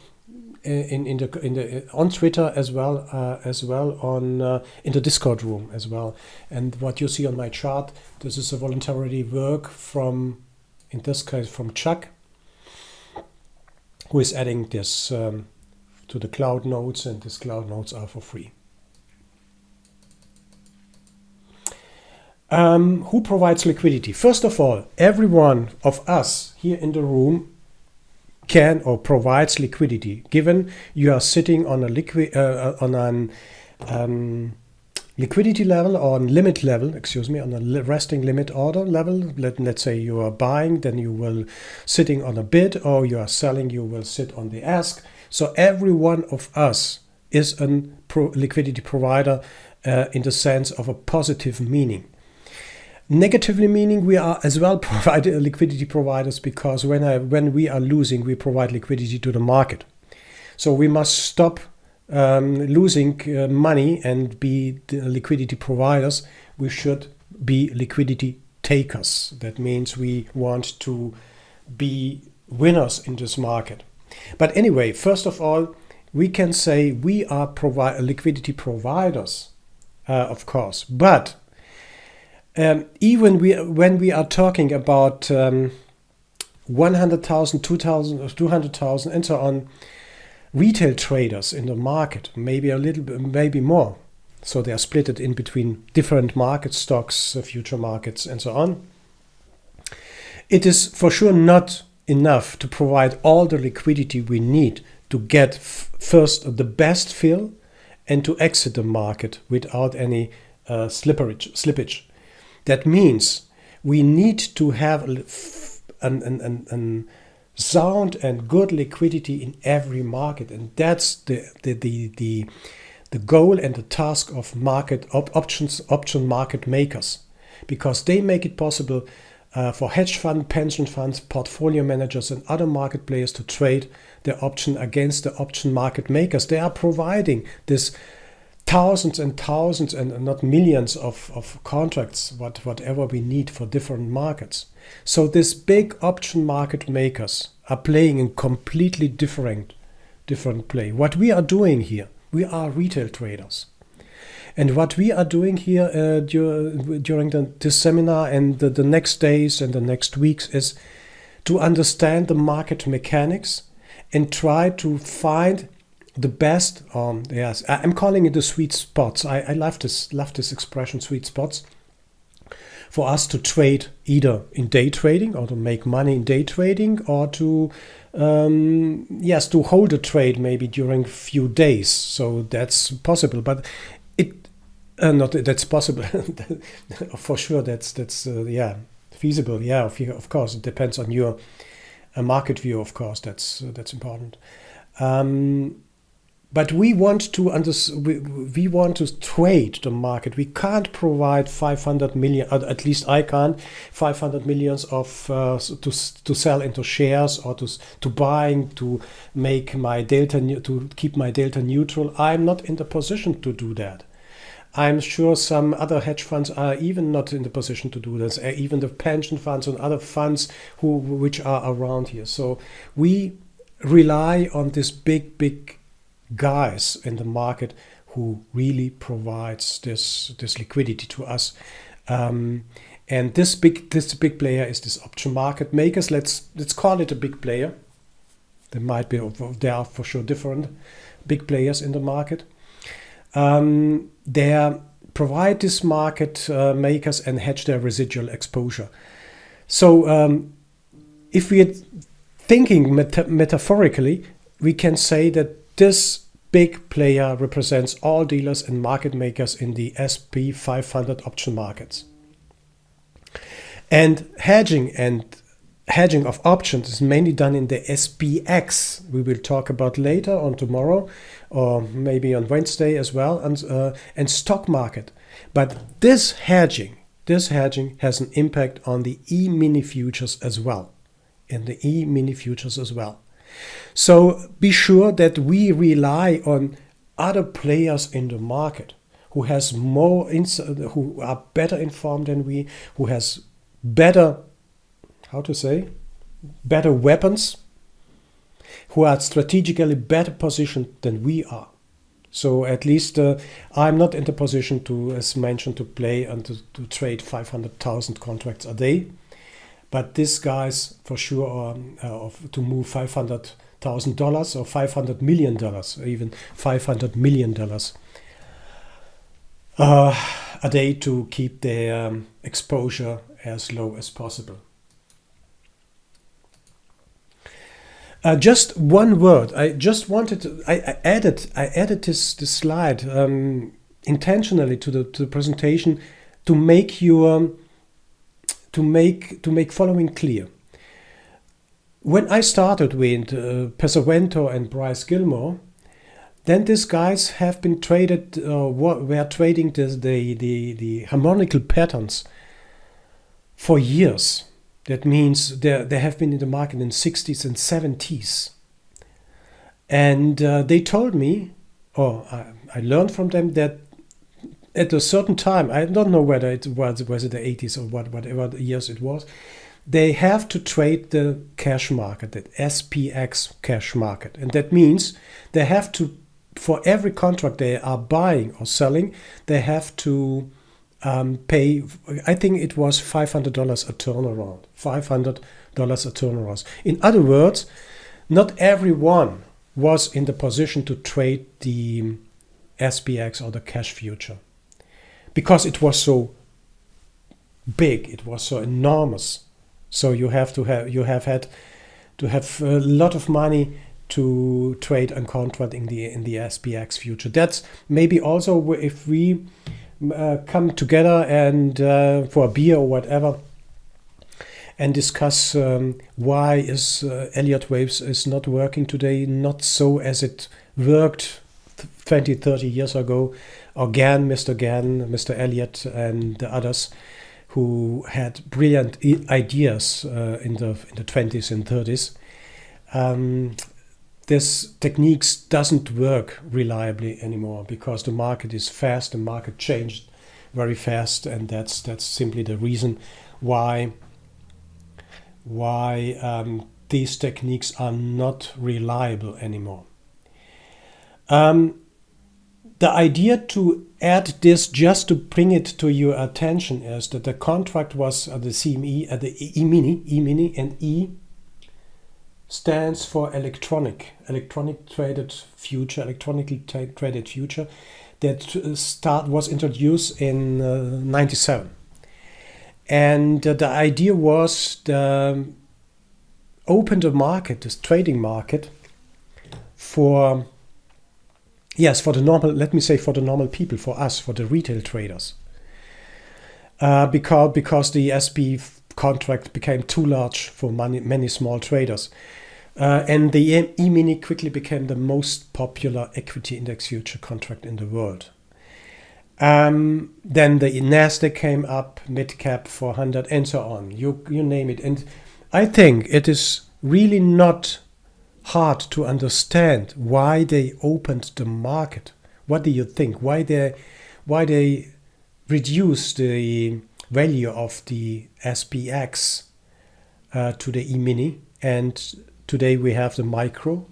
[SPEAKER 1] on Twitter as well on in the Discord room as well. And what you see on my chart, this is a voluntary work from, in this case, from Chuck, who is adding this to the cloud nodes, and these cloud nodes are for free. Who provides liquidity? First of all, every one of us here in the room can or provides liquidity. Given you are sitting on a liquidity level or on limit level, on a resting limit order level. Let's say you are buying, then you will sitting on a bid, or you are selling, you will sit on the ask. So every one of us is a liquidity provider in the sense of a positive meaning. Negatively meaning we are as well liquidity providers, because when we are losing, we provide liquidity to the market. So we must stop losing money and be the liquidity providers. We should be liquidity takers. That means we want to be winners in this market. But anyway, first of all, we can say we are liquidity providers, of course, but even when we are talking about 100,000, 2,000, 200,000, and so on, retail traders in the market, maybe a little bit, maybe more. So they are split in between different market stocks, future markets, and so on. It is for sure not enough to provide all the liquidity we need to get first the best fill and to exit the market without any slippage. That means we need to have a sound and good liquidity in every market, and that's the goal and the task of option market makers, because they make it possible for hedge fund, pension funds, portfolio managers, and other market players to trade their option against the option market makers. They are providing this thousands and thousands and not millions of contracts, whatever we need for different markets. So these big option market makers are playing in completely different play. What we are doing here, we are retail traders. And what we are doing here during this seminar and the next days and the next weeks is to understand the market mechanics and try to find the best, yes, I'm calling it the sweet spots. I love this expression, sweet spots, for us to trade either in day trading or to make money in day trading, or to to hold a trade maybe during a few days. So that's possible, but that's possible for sure. That's feasible. Yeah, of course, it depends on your market view. Of course, that's important. But we want to we want to trade the market. We can't provide 500 million, at least I can't, 500 millions of to sell into shares or to buying to make my delta to keep my delta neutral. I'm not in the position to do that. I'm sure some other hedge funds are even not in the position to do this. Even the pension funds and other funds which are around here. So we rely on this big guys in the market who really provides this liquidity to us, and this big player is this option market makers. Let's call it a big player. There are for sure different big players in the market. They provide this market makers and hedge their residual exposure. So if we are thinking metaphorically, we can say that this big player represents all dealers and market makers in the SP 500 option markets. And hedging of options is mainly done in the SPX. We will talk about later on tomorrow, or maybe on Wednesday as well, and stock market. But this hedging has an impact on the E-mini futures as well. So be sure that we rely on other players in the market who has more who are better informed than we, who has better weapons, who are strategically better positioned than we are. So at least I'm not in the position to, as mentioned, to play and to trade 500,000 contracts a day. But these guys for sure are to move $500,000 or $500 million, or even $500 million a day to keep their exposure as low as possible. Just one word. I added this slide intentionally to the presentation to make following clear. When I started with Pesavento and Bryce Gilmore, then these guys have been traded, were trading the harmonical patterns for years. That means they have been in the market in 60s and 70s. And they told me, or I learned from them, that at a certain time, I don't know whether it was the 80s or whatever years it was, they have to trade the cash market, the SPX cash market. And that means they have to, for every contract they are buying or selling, they have to pay, I think it was $500 a turnaround. $500 a turnaround. In other words, not everyone was in the position to trade the SPX or the cash future, because it was so big, it was so enormous. So you have had to have a lot of money to trade a contract in the SPX future. That's maybe also if we come together and for a beer or whatever and discuss why is Elliott Waves is not working today, not so as it worked 20, 30 years ago, or Mr. Elliott and the others who had brilliant ideas in the 20s and 30s. This techniques doesn't work reliably anymore because the market is fast, the market changed very fast, and that's simply the reason why these techniques are not reliable anymore. The idea to add this just to bring it to your attention is that the contract was the CME at the E-mini, and E stands for electronically traded future, that was introduced in 97. And the idea was to open the market, this trading market, for the normal people, for us, for the retail traders. Because the SP contract became too large for many small traders. And the E-mini quickly became the most popular equity index future contract in the world. Then the Nasdaq came up, mid-cap 400, and so on. You name it. And I think it is really not hard to understand why they opened the market. What do you think? Why they reduced the value of the SPX to the E-mini, and today we have the micro.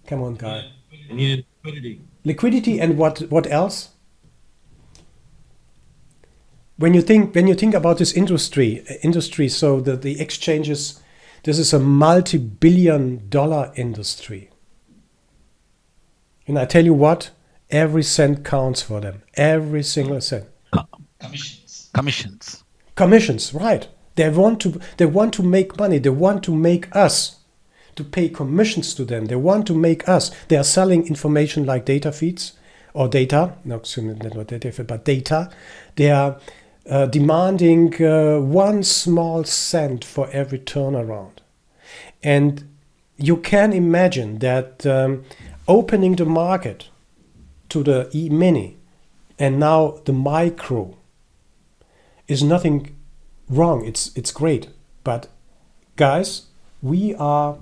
[SPEAKER 1] Come on, guy.
[SPEAKER 6] They needed liquidity.
[SPEAKER 1] Liquidity, and what else? When you think about this industry, so the exchanges, this is a multi-billion-dollar industry. And I tell you what, every cent counts for them. Every single cent. Commissions, right? They want to make money. They want to make us to pay commissions to them. They want to make us. They are selling information like data feeds or data. No, not data feed, but data. They are demanding 1 small cent for every turnaround. And you can imagine that opening the market to the E-mini and now the micro is nothing wrong. It's great. But guys, we are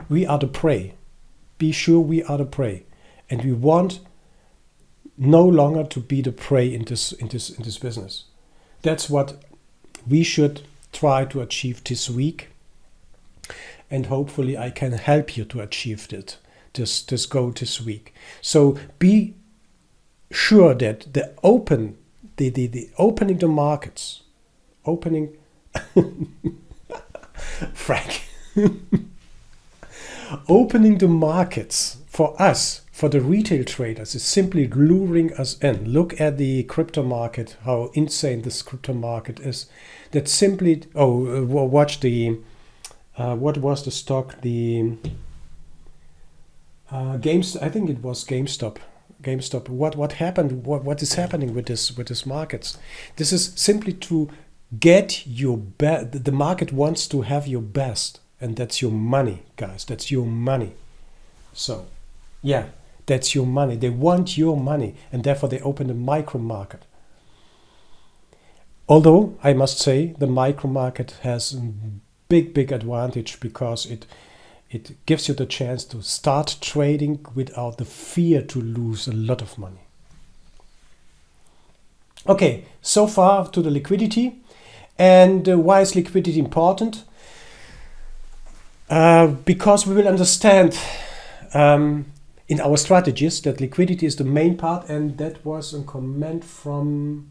[SPEAKER 1] the prey. Be sure we are the prey, and we want no longer to be the prey in this business. That's what we should try to achieve this week, and hopefully I can help you to achieve this goal this week. So be sure that the opening the markets, Frank. Opening the markets for us, for the retail traders, is simply luring us in. Look at the crypto market, how insane this crypto market is. That simply, watch the, what was the stock? The I think it was GameStop. What happened? What is happening with this markets? This is simply to get your best. The market wants to have your best. And that's your money, guys. That's your money. So, yeah, that's your money. They want your money, and therefore they open the micro market. Although, I must say, the micro market has a big advantage because it gives you the chance to start trading without the fear to lose a lot of money. Okay, so far to the liquidity. And why is liquidity important? Because we will understand in our strategies that liquidity is the main part, and that was a comment from,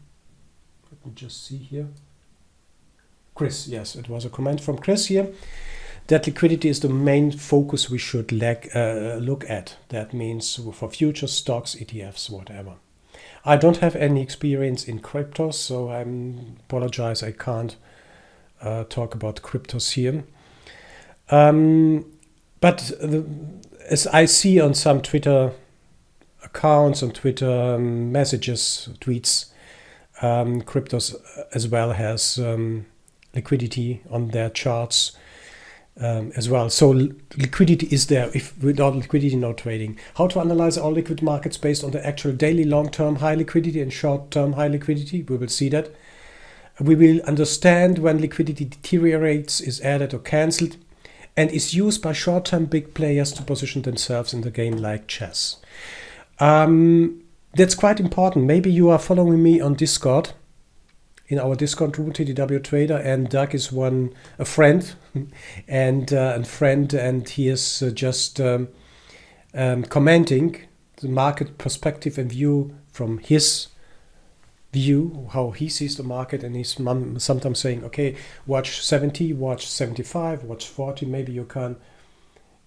[SPEAKER 1] let me just see here, Chris. Yes, it was a comment from Chris here, that liquidity is the main focus we should look at. That means for futures, stocks, ETFs, whatever. I don't have any experience in cryptos, so I apologize, I can't talk about cryptos here. But as I see on some Twitter accounts, on Twitter messages, tweets, cryptos as well has liquidity on their charts as well. So liquidity is there. If without liquidity, no trading. How to analyze all liquid markets based on the actual daily long-term high liquidity and short-term high liquidity. We will see that. We will understand when liquidity deteriorates, is added or cancelled, and is used by short-term big players to position themselves in the game like chess. That's quite important. Maybe you are following me on Discord, in our Discord room, TDW Trader, and Doug is a friend, and he is just commenting the market perspective and view from his view, how he sees the market, and he's sometimes saying, okay, watch 70, watch 75, watch 40. Maybe you can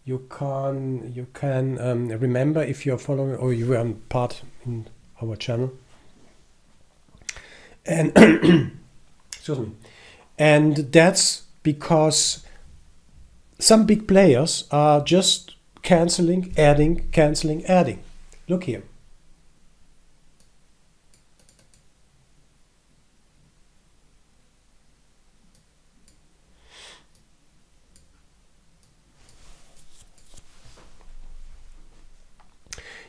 [SPEAKER 1] remember if you're following or you are part in our channel. And excuse me. And that's because some big players are just canceling, adding. Look here.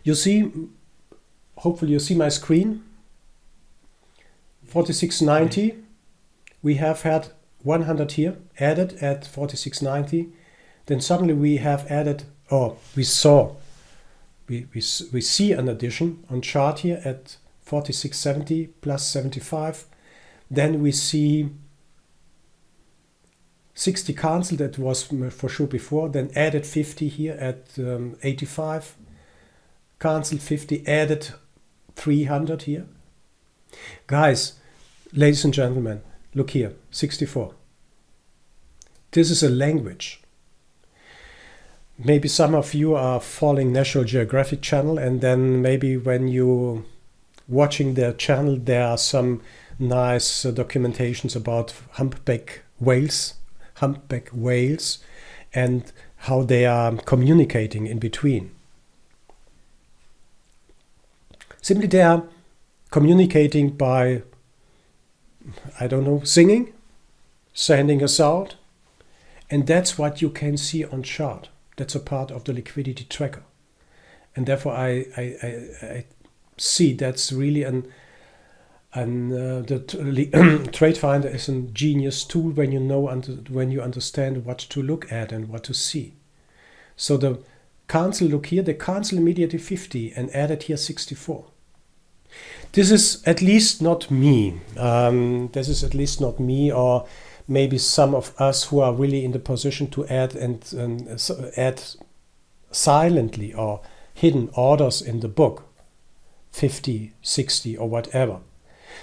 [SPEAKER 1] You see, hopefully you see my screen. 46.90. We have had 100 here added at 46.90. Then suddenly we have added, we see an addition on chart here at 46.70 plus 75. Then we see 60 cancelled, that was for sure before. Then added 50 here at 85. Cancelled 50, added 300 here. Guys, ladies and gentlemen, look here, 64. This is a language. Maybe some of you are following National Geographic Channel, and then maybe when you watching their channel, there are some nice documentations about humpback whales, and how they are communicating in between. Simply they are communicating by, I don't know, singing, sending a sound, and that's what you can see on chart. That's a part of the liquidity tracker, and therefore I see that's really the Trade Finder is a genius tool when you understand what to look at and what to see. So the cancel, look here, they cancel immediately 50 and added here 64. This is at least not me. Or maybe some of us who are really in the position to add and add silently or hidden orders in the book, 50, 60 or whatever.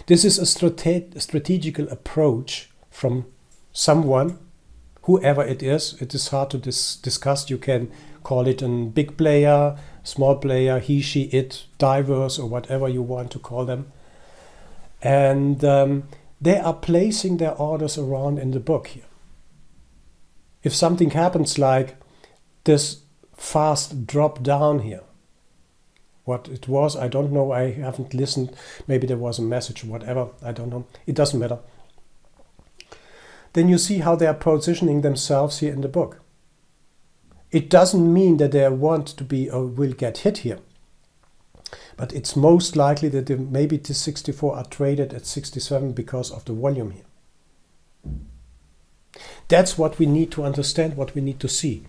[SPEAKER 1] This is a strategical approach from someone, whoever it is. It is hard to discuss. You can call it a big player, small player, he, she, it, diverse, or whatever you want to call them. And they are placing their orders around in the book here. If something happens like this fast drop down here, what it was, I don't know, I haven't listened, maybe there was a message or whatever, I don't know, it doesn't matter. Then you see how they are positioning themselves here in the book. It doesn't mean that they want to be or will get hit here, but it's most likely that maybe the 64 are traded at 67 because of the volume here. That's what we need to understand, what we need to see.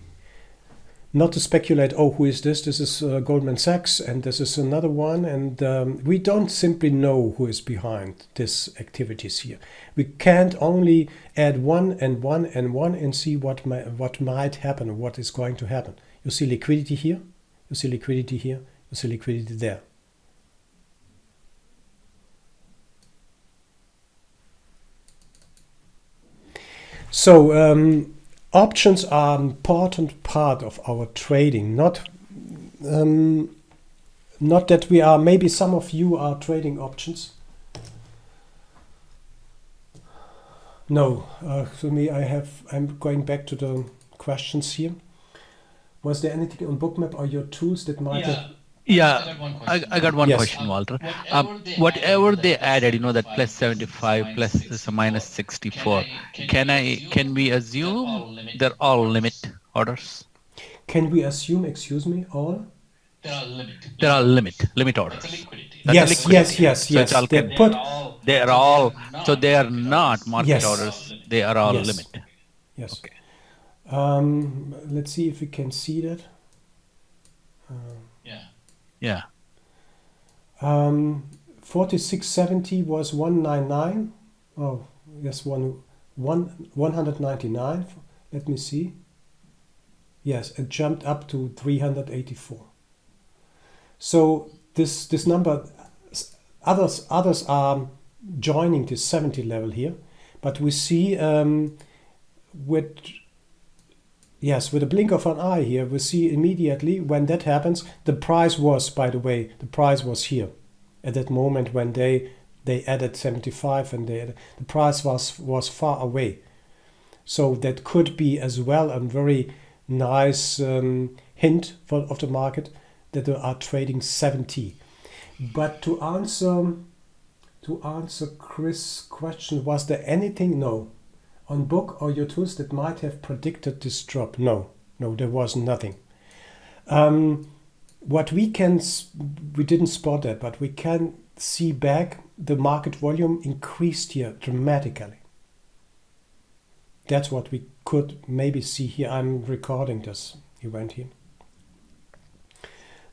[SPEAKER 1] Not to speculate, who is this? This is Goldman Sachs, and this is another one. And we don't simply know who is behind these activities here. We can't only add one and one and one and see what might happen or what is going to happen. You see liquidity here, you see liquidity here, you see liquidity there. So, options are an important part of our trading. Not that we are. Maybe some of you are trading options. No, to me, I'm going back to the questions here. Was there anything on Bookmap or your tools that might have?
[SPEAKER 3] Yeah, I got one
[SPEAKER 1] Yes.
[SPEAKER 3] question, Walter. Whatever they added, that plus 75 plus this minus 64, can we assume they're all limit orders?
[SPEAKER 1] Can we assume? Excuse me, all?
[SPEAKER 3] They're all limit orders. That's
[SPEAKER 1] Yes,
[SPEAKER 3] liquidity.
[SPEAKER 1] yes.
[SPEAKER 3] So it's all they are all. So they are not market
[SPEAKER 1] Yes.
[SPEAKER 3] orders. They are all
[SPEAKER 1] Yes.
[SPEAKER 3] limit.
[SPEAKER 1] Yes.
[SPEAKER 3] Okay.
[SPEAKER 1] Let's see if we can see that.
[SPEAKER 3] Yeah.
[SPEAKER 1] 46.70 was 199. Oh, yes, 199. Let me see. Yes, it jumped up to 384. So this number, others are joining this 70 level here, but we see with a blink of an eye here, we see immediately when that happens, the price was, by the way, here at that moment when they added 75 and the price was far away. So that could be as well a very nice hint of the market that they are trading 70. But to answer Chris' question, was there anything? No. On book or your tools that might have predicted this drop? No, there was nothing. what we we didn't spot that, but we can see back the market volume increased here dramatically. That's what we could maybe see here. I'm recording this event here.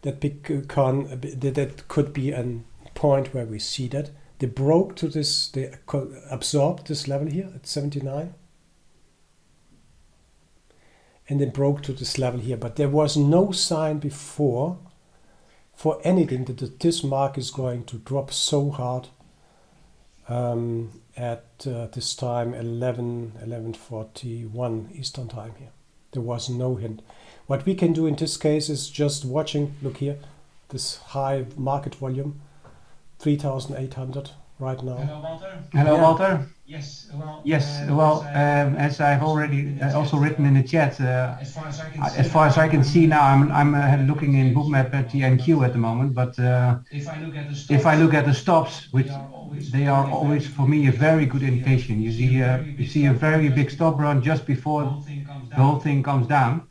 [SPEAKER 1] That that could be a point where we see that they broke to this, they absorbed this level here at 79, and they broke to this level here. But there was no sign before for anything that this mark is going to drop so hard at this time, 11:41 Eastern time here. There was no hint. What we can do in this case is just watching, look here, this high market volume, 3,800 right now.
[SPEAKER 8] Hello,
[SPEAKER 1] Yeah.
[SPEAKER 8] Walter.
[SPEAKER 9] Yes,
[SPEAKER 8] As I've already also written in the chat, as far as I can see now, I'm looking in Bookmap at the NQ at the moment. But if I look at the stops, which they are always for me a very good indication. You see a very big stop run just before the whole thing comes down,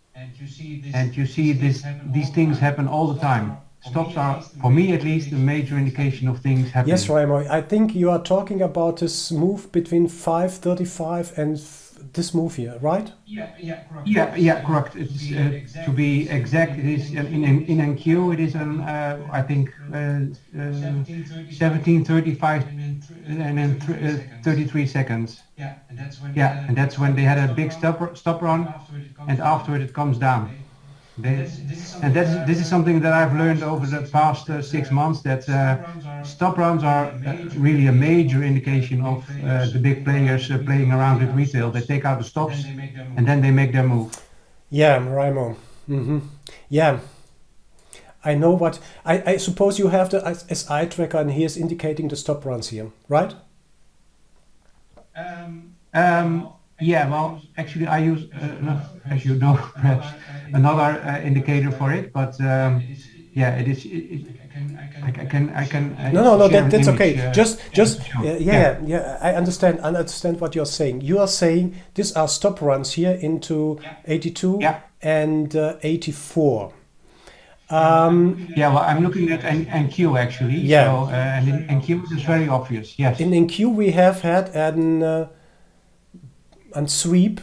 [SPEAKER 8] and you see these things happen all the time. Stops are, for me at least, a major indication of things happening.
[SPEAKER 1] Yes, Raimo, I think you are talking about this move between 535 and this move here, right?
[SPEAKER 8] Yeah, correct. It's, to be exact, it is in NQ. It is I think 17:35 and then 33 seconds. Yeah, and that's when they had a big stop run, and afterward it comes down. This is something that I've learned over the past 6 months, that stop runs are really a major indication of the big players playing around with retail. They take out the stops and then they make their move.
[SPEAKER 1] Yeah, Raimo. Yeah. I know what, I suppose you have the SI tracker and here's indicating the stop runs here, right?
[SPEAKER 8] Yeah, well, actually I use, as you know, perhaps another indicator for it, but yeah, it is. I can.
[SPEAKER 1] No, that's
[SPEAKER 8] image,
[SPEAKER 1] okay. Just, yeah. I understand what you're saying. You are saying these are stop runs here into 82 and 84.
[SPEAKER 8] Yeah, well, I'm looking at NQ actually.
[SPEAKER 1] Yeah.
[SPEAKER 8] So, and in NQ it is very obvious. Yes.
[SPEAKER 1] In NQ we have had an sweep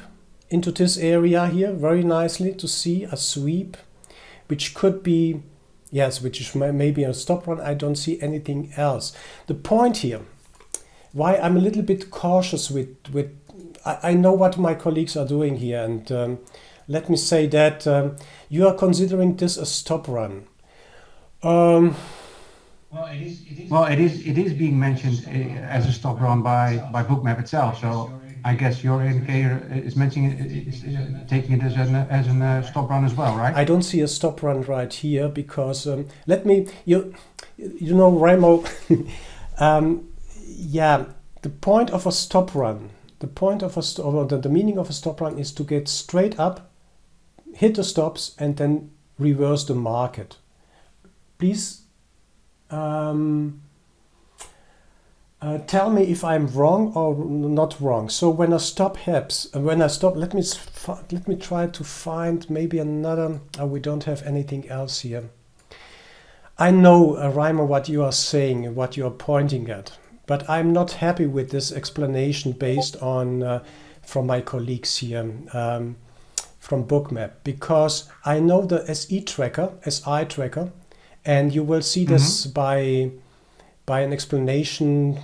[SPEAKER 1] into this area here, very nicely to see a sweep, which could be, yes, which is maybe a stop run. I don't see anything else. The point here, why I'm a little bit cautious with I know what my colleagues are doing here, and let me say that you are considering this a stop run.
[SPEAKER 8] Well, it is being mentioned as a stop run by Bookmap itself. So I guess your indicator is mentioning is taking it as a stop run as well, right?
[SPEAKER 1] I don't see a stop run right here because let me you know, Raimo. Yeah, the point of a stop run, the meaning of a stop run is to get straight up, hit the stops, and then reverse the market. Please. Tell me if I'm wrong or not wrong. So when a stop happens, let me try to find maybe another. We don't have anything else here. I know, Raimo, what you are saying, what you are pointing at, but I'm not happy with this explanation based on from my colleagues here from Bookmap, because I know the SI tracker, and you will see this by an explanation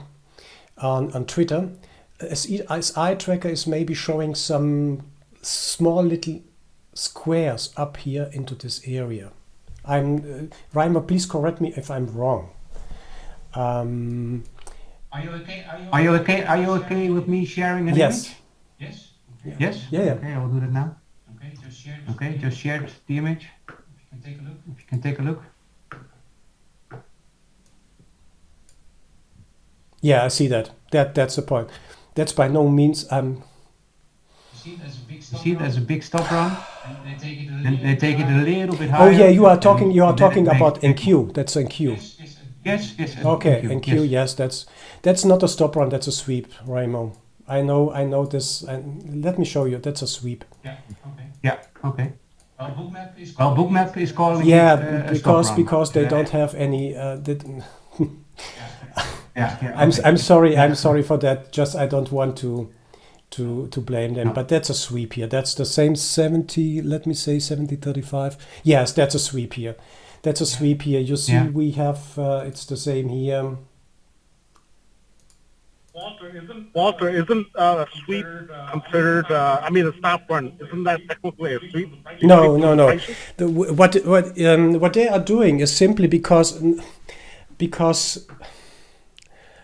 [SPEAKER 1] on Twitter. SI tracker is maybe showing some small little squares up here into this area. Raimo, please correct me if I'm wrong.
[SPEAKER 9] Are you okay?
[SPEAKER 8] Are you okay with me sharing an
[SPEAKER 1] Yes.
[SPEAKER 8] image?
[SPEAKER 9] Yes.
[SPEAKER 8] Yes.
[SPEAKER 1] Yeah.
[SPEAKER 8] Okay, I will do that now.
[SPEAKER 9] Okay, just share.
[SPEAKER 8] Okay, just shared the image.
[SPEAKER 9] You can take a look.
[SPEAKER 8] If you can take a look.
[SPEAKER 1] Yeah, I see that. That's the point. That's by no means.
[SPEAKER 9] You see it as a big stop
[SPEAKER 8] run,
[SPEAKER 9] and they take it
[SPEAKER 8] a little bit
[SPEAKER 1] Oh
[SPEAKER 8] higher.
[SPEAKER 1] yeah, you are talking
[SPEAKER 8] then
[SPEAKER 1] about NQ. That's NQ.
[SPEAKER 8] Yes.
[SPEAKER 1] Okay, NQ. Yes, that's not a stop run. That's a sweep, Raimo. I know this. And let me show you. That's a sweep.
[SPEAKER 9] Yeah. Okay.
[SPEAKER 8] Yeah. Okay. Well, Bookmap is calling
[SPEAKER 1] Yeah,
[SPEAKER 8] it a stop run.
[SPEAKER 1] because they don't have any.
[SPEAKER 8] Yeah,
[SPEAKER 1] I'm sorry. I'm sorry for that. Just I don't want to blame them.
[SPEAKER 8] No.
[SPEAKER 1] But that's a sweep here. That's the same 70. Let me say 70-35. Yes, that's a sweep here. That's a sweep here. You see,
[SPEAKER 8] Yeah.
[SPEAKER 1] we have. It's the same here.
[SPEAKER 4] Walter, isn't a sweep considered? I mean, a stop run. Isn't that technically a sweep?
[SPEAKER 1] No. What they are doing is simply because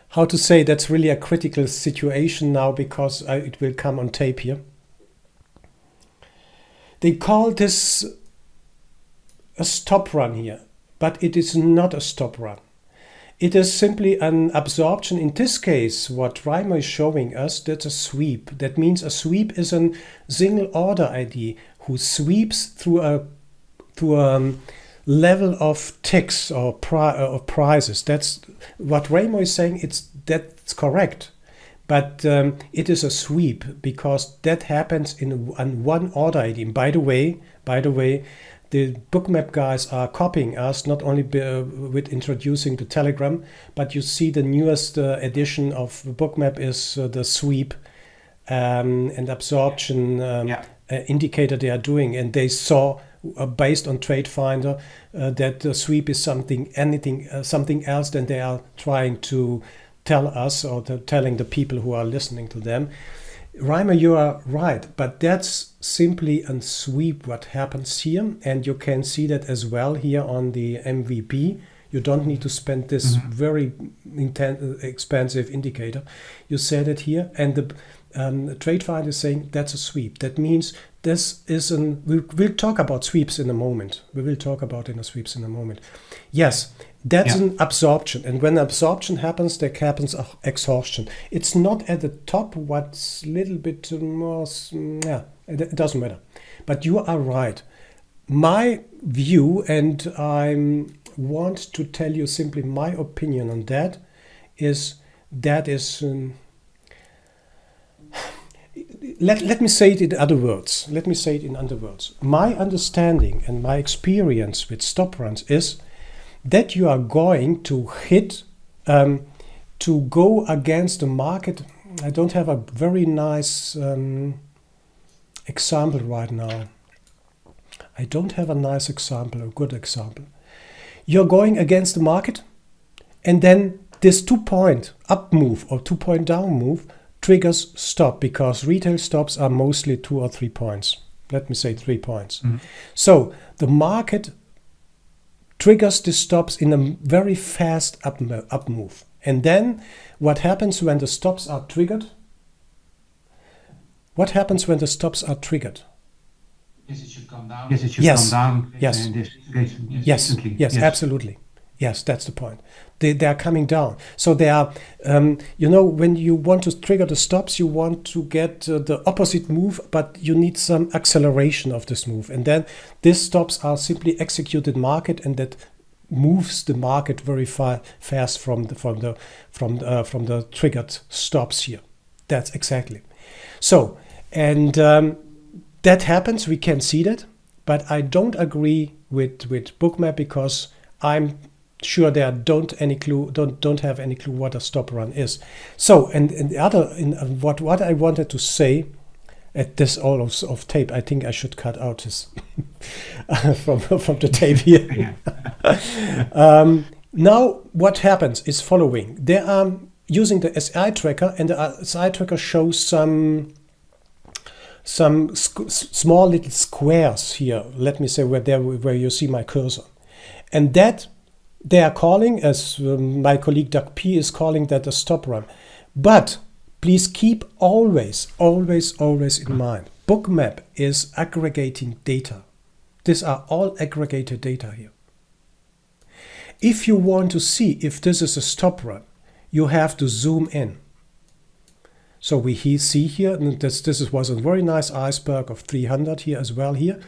[SPEAKER 1] how to say, that's really a critical situation now, because it will come on tape here. They call this a stop run here, but it is not a stop run. It is simply an absorption. In this case, what Reimer is showing us, that's a sweep. That means a sweep is a single order ID who sweeps through a level of ticks or prices. That's what Reimer is saying. That's correct, but it is a sweep because that happens in one order ID. And by the way, the Bookmap guys are copying us, not only with introducing the Telegram, but you see the newest edition of Bookmap is the sweep and absorption indicator they are doing. And they saw, based on TradeFinder, that the sweep is something else than they are trying to tell us, or telling the people who are listening to them. Reimer, you are right, but that's simply a sweep what happens here, and you can see that as well here on the MVP. You don't need to spend this very expensive indicator. You said it here, and the TradeFinder is saying that's a sweep. That means this is we'll talk about sweeps in a moment. We will talk about sweeps in a moment. Yes. That's an absorption, and when absorption happens, there happens exhaustion. It's not at the top. What's a little bit more, it doesn't matter. But you are right. My view, and I want to tell you simply my opinion on that, is let me say it in other words. My understanding and my experience with stop runs is that you are going to hit, to go against the market. I don't have a very nice example right now. I don't have a nice example, a good example. You're going against the market, and then this 2-point up move or 2-point down move triggers stop, because retail stops are mostly 2 or 3 points. Let me say 3 points. So the market triggers the stops in a very fast up move. And then what happens when the stops are triggered?
[SPEAKER 8] Yes, it should come down.
[SPEAKER 1] Yes.
[SPEAKER 8] In this case,
[SPEAKER 1] Yes,
[SPEAKER 8] instantly.
[SPEAKER 1] yes, absolutely. Yes, that's the point. They are coming down. So they are, when you want to trigger the stops, you want to get the opposite move, but you need some acceleration of this move. And then these stops are simply executed market, and that moves the market very fast from the triggered stops here. That's exactly. So, and that happens. We can see that, but I don't agree with Bookmap, because I'm sure they don't have any clue what a stop run is. So, and what I wanted to say at this all of tape, I think I should cut out this from the tape here. Now what happens is following. They are using the SI tracker, and the SI tracker shows some small little squares here. Let me say where you see my cursor, and that they are calling, as my colleague Doug P is calling that, a stop run. But please keep always in mind, Bookmap is aggregating data. These are all aggregated data here. If you want to see if this is a stop run, you have to zoom in. So we see here, and this was a very nice iceberg of 300 here as well here.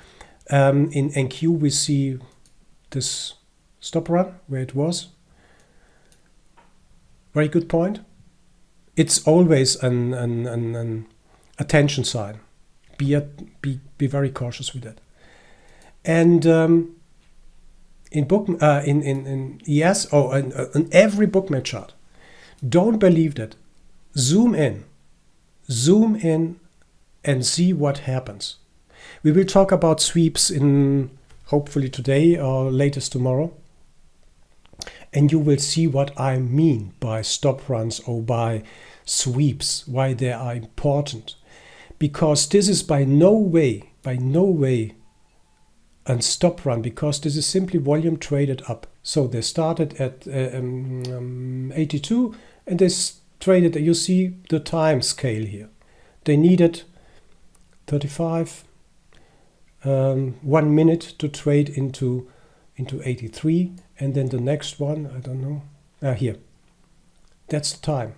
[SPEAKER 1] In NQ we see this stop run where it was. Very good point. It's always an attention sign. Be very cautious with that. And in ES or in every bookmap chart, don't believe that. Zoom in and see what happens. We will talk about sweeps in hopefully today or latest tomorrow. And you will see what I mean by stop runs or by sweeps, why they are important. Because this is by no way a stop run, because this is simply volume traded up. So they started at 82 and they traded, you see the time scale here. They needed 35, 1 minute to trade into 83, and then the next one, I don't know, here. That's the time.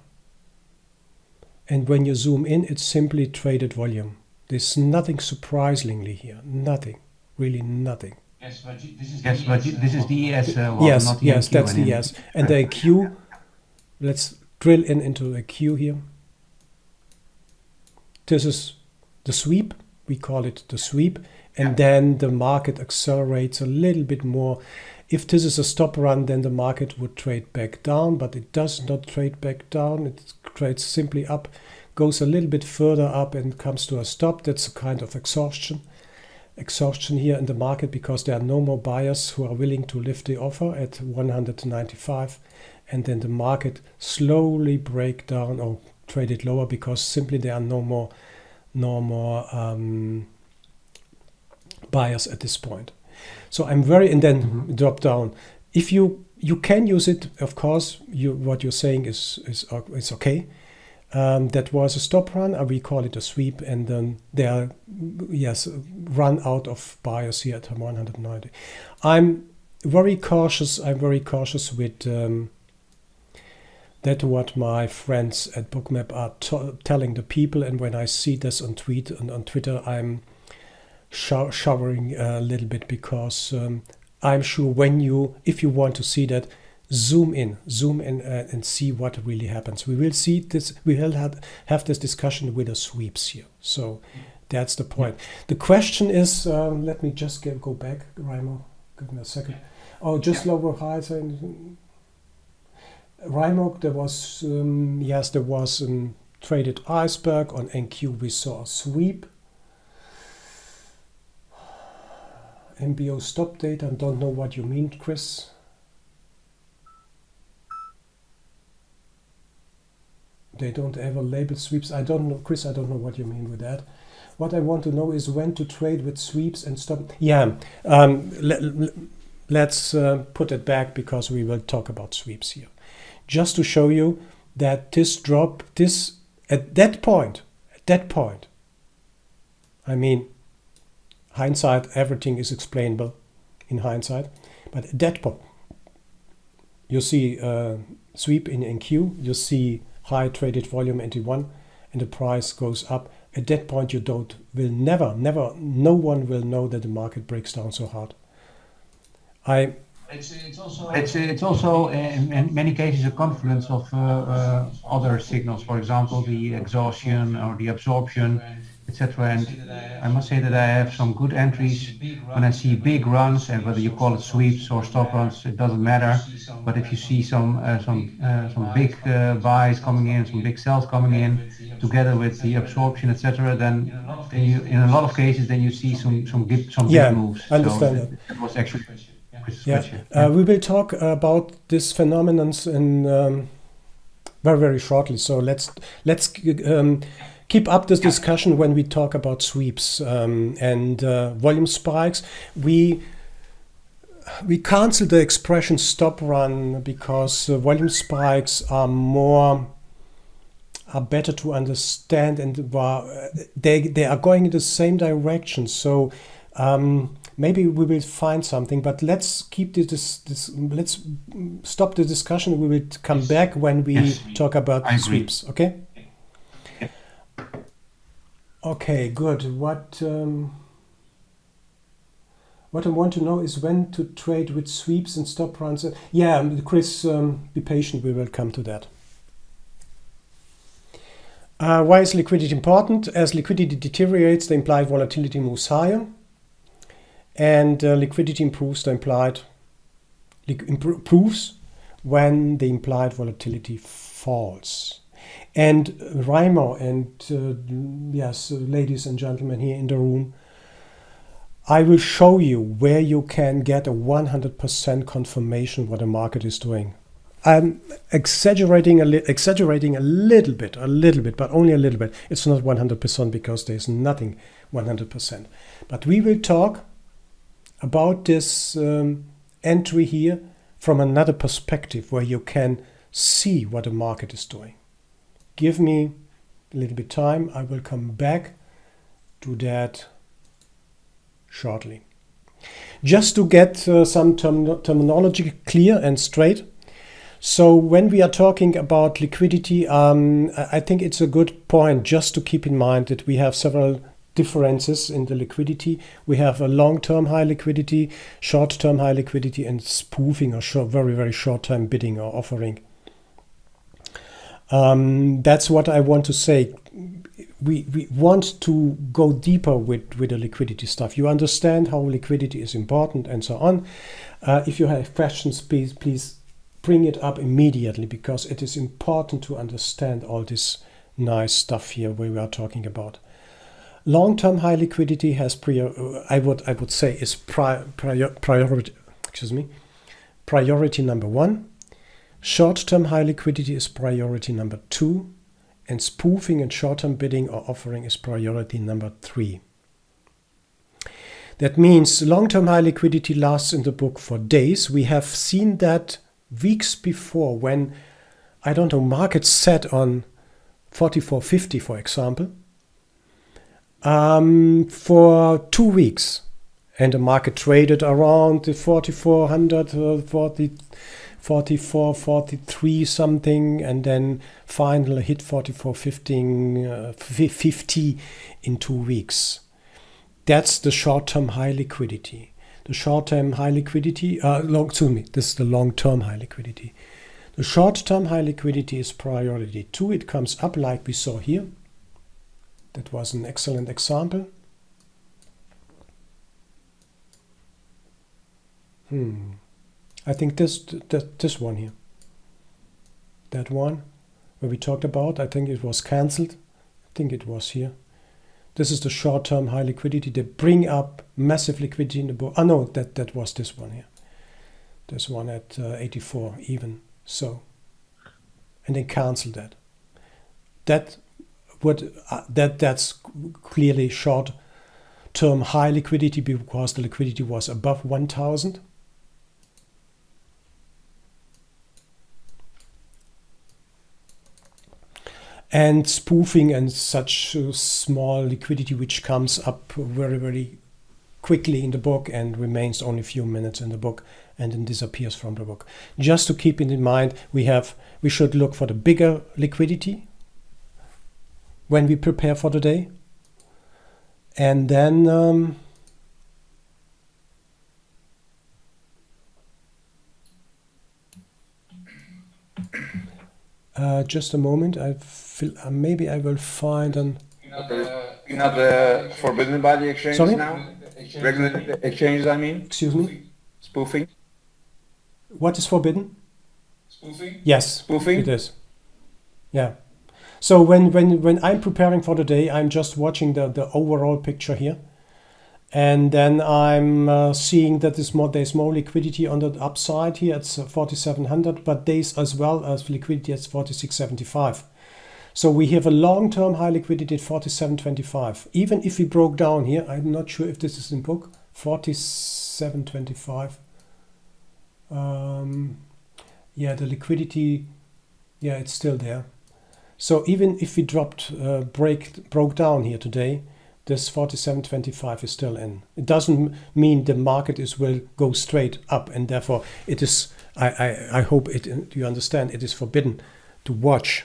[SPEAKER 1] And when you zoom in, it's simply traded volume. There's nothing surprisingly here, nothing, really nothing.
[SPEAKER 8] Yes, but this is the ES one,
[SPEAKER 1] yes,
[SPEAKER 8] not the
[SPEAKER 1] yes,
[SPEAKER 8] NQ
[SPEAKER 1] that's the
[SPEAKER 8] anymore.
[SPEAKER 1] ES. And the AQ, let's drill into a Q here. This is the sweep, we call it the sweep, and then the market accelerates a little bit more. If this is a stop run, then the market would trade back down, but it does not trade back down. It trades simply up, goes a little bit further up and comes to a stop. That's a kind of exhaustion here in the market, because there are no more buyers who are willing to lift the offer at 195, and then the market slowly break down or trade it lower, because simply there are no more buyers at this point. So I'm and then drop down. If you can use it, of course. What you're saying is okay. That was a stop run. We call it a sweep, and then there are run out of buyers here at 190. I'm very cautious with that what my friends at Bookmap are telling the people, and when I see this on Twitter, I'm showering a little bit, because I'm sure if you want to see that, zoom in and see what really happens. We will see this. We will have this discussion with the sweeps here. So that's the point. The question is, let me just go back, Raimo. Give me a second. Oh, just lower highs. Raimo, there was there was a traded iceberg on NQ. We saw a sweep. MBO stop date. I don't know what you mean, Chris. They don't ever label sweeps. I don't know, Chris. I don't know what you mean with that. What I want to know is when to trade with sweeps and stop. Yeah. Let's put it back, because we will talk about sweeps here. Just to show you that this drop, at that point, I mean, hindsight, everything is explainable in hindsight, but at that point, you see sweep in NQ, you see high traded volume 81, and the price goes up. At that point, never, no one will know that the market breaks down so hard.
[SPEAKER 8] It's also in many cases a confluence of other signals, for example, the exhaustion or the absorption, etc. And I must say that I have some good entries when I see big runs, and whether you call it sweeps or stop runs, it doesn't matter. But if you see some big buys coming in, some big sells coming in, together with the absorption, etc., then you, in a lot of cases, then you see some big moves.
[SPEAKER 1] I understand
[SPEAKER 8] so that was actually.
[SPEAKER 1] We will talk about this phenomenon in very, very shortly. So let's keep up this discussion when we talk about sweeps and volume spikes. We cancel the expression stop run, because volume spikes are better to understand, and they are going in the same direction. So maybe we will find something, but let's keep let's stop the discussion. We will come back when we talk about sweeps. Okay. Okay, good. What I want to know is when to trade with sweeps and stop runs. Chris, be patient. We will come to that. Why is liquidity important? As liquidity deteriorates, the implied volatility moves higher. and liquidity improves improves when the implied volatility falls. And Raimo and yes, ladies and gentlemen here in the room, I will show you where you can get a 100% confirmation what the market is doing. I'm exaggerating a little bit, but only a little bit. It's not 100% because there's nothing 100%. But we will talk about this entry here from another perspective where you can see what the market is doing. Give me a little bit time. I will come back to that shortly. Just to get some terminology clear and straight. So when we are talking about liquidity, I think it's a good point just to keep in mind that we have several differences in the liquidity. We have a long-term high liquidity, short-term high liquidity, and spoofing or very, very short-term bidding or offering. That's what I want to say. We want to go deeper with the liquidity stuff. You understand how liquidity is important and so on. If you have questions, please bring it up immediately, because it is important to understand all this nice stuff here where we are talking about. Long-term high liquidity has I would say is priority. Priority number 1. Short-term high liquidity is priority number 2, and spoofing and short-term bidding or offering is priority number 3. That means long-term high liquidity lasts in the book for days. We have seen that weeks before when, I don't know, markets set on 44.50, for example, for 2 weeks, and the market traded around the 4400, 44, 43 something, and then finally hit 44.50 in 2 weeks. That's the short-term high liquidity. The short-term high liquidity, this is the long-term high liquidity. The short-term high liquidity is priority 2. It comes up like we saw here. That was an excellent example. I think this one here. That one where we talked about, I think it was cancelled. I think it was here. This is the short-term high liquidity. They bring up massive liquidity in the book. Oh no, that was this one here. This one at 84 even. So, and then cancel that. That's clearly short-term high liquidity because the liquidity was above 1,000. And spoofing and such small liquidity which comes up very, very quickly in the book and remains only a few minutes in the book and then disappears from the book. Just to keep it in mind, we should look for the bigger liquidity when we prepare for the day. And then just a moment, maybe I will find an...
[SPEAKER 5] You're not forbidden by the exchanges.
[SPEAKER 1] Sorry?
[SPEAKER 5] Now? Regular exchanges, I mean?
[SPEAKER 1] Excuse me?
[SPEAKER 5] Spoofing?
[SPEAKER 1] What is forbidden?
[SPEAKER 5] Spoofing?
[SPEAKER 1] Yes,
[SPEAKER 5] Spoofing?
[SPEAKER 1] it is. Yeah. So when I'm preparing for the day, I'm just watching the overall picture here. And then I'm seeing that there's more liquidity on the upside here. It's 4,700, but there's as well as liquidity at 46.75. So we have a long-term high liquidity at 47.25. Even if we broke down here, I'm not sure if this is in book, 47.25. Yeah, the liquidity, yeah, it's still there. So even if we broke down here today, this 47.25 is still in. It doesn't mean the market will go straight up, and therefore it is. I hope you understand. It is forbidden to watch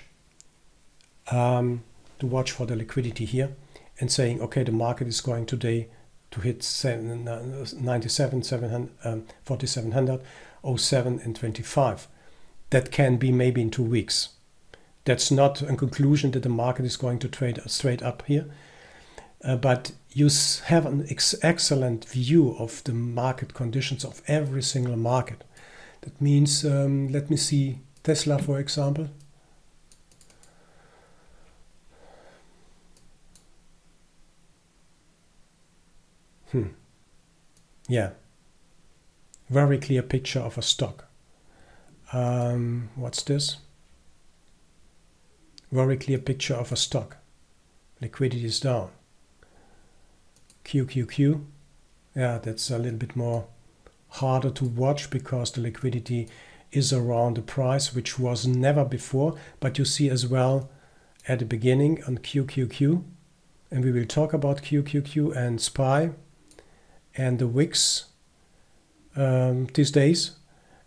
[SPEAKER 1] for the liquidity here and saying, okay, the market is going today to hit 4700, 07 and 25. That can be maybe in 2 weeks. That's not a conclusion that the market is going to trade straight up here. but you have an excellent view of the market conditions of every single market. That means, let me see Tesla, for example. Yeah, very clear picture of a stock. What's this? Very clear picture of a stock. Liquidity is down. QQQ. Yeah, that's a little bit more harder to watch because the liquidity is around the price, which was never before. But you see as well at the beginning on QQQ, and we will talk about QQQ and SPY and the WIX these days.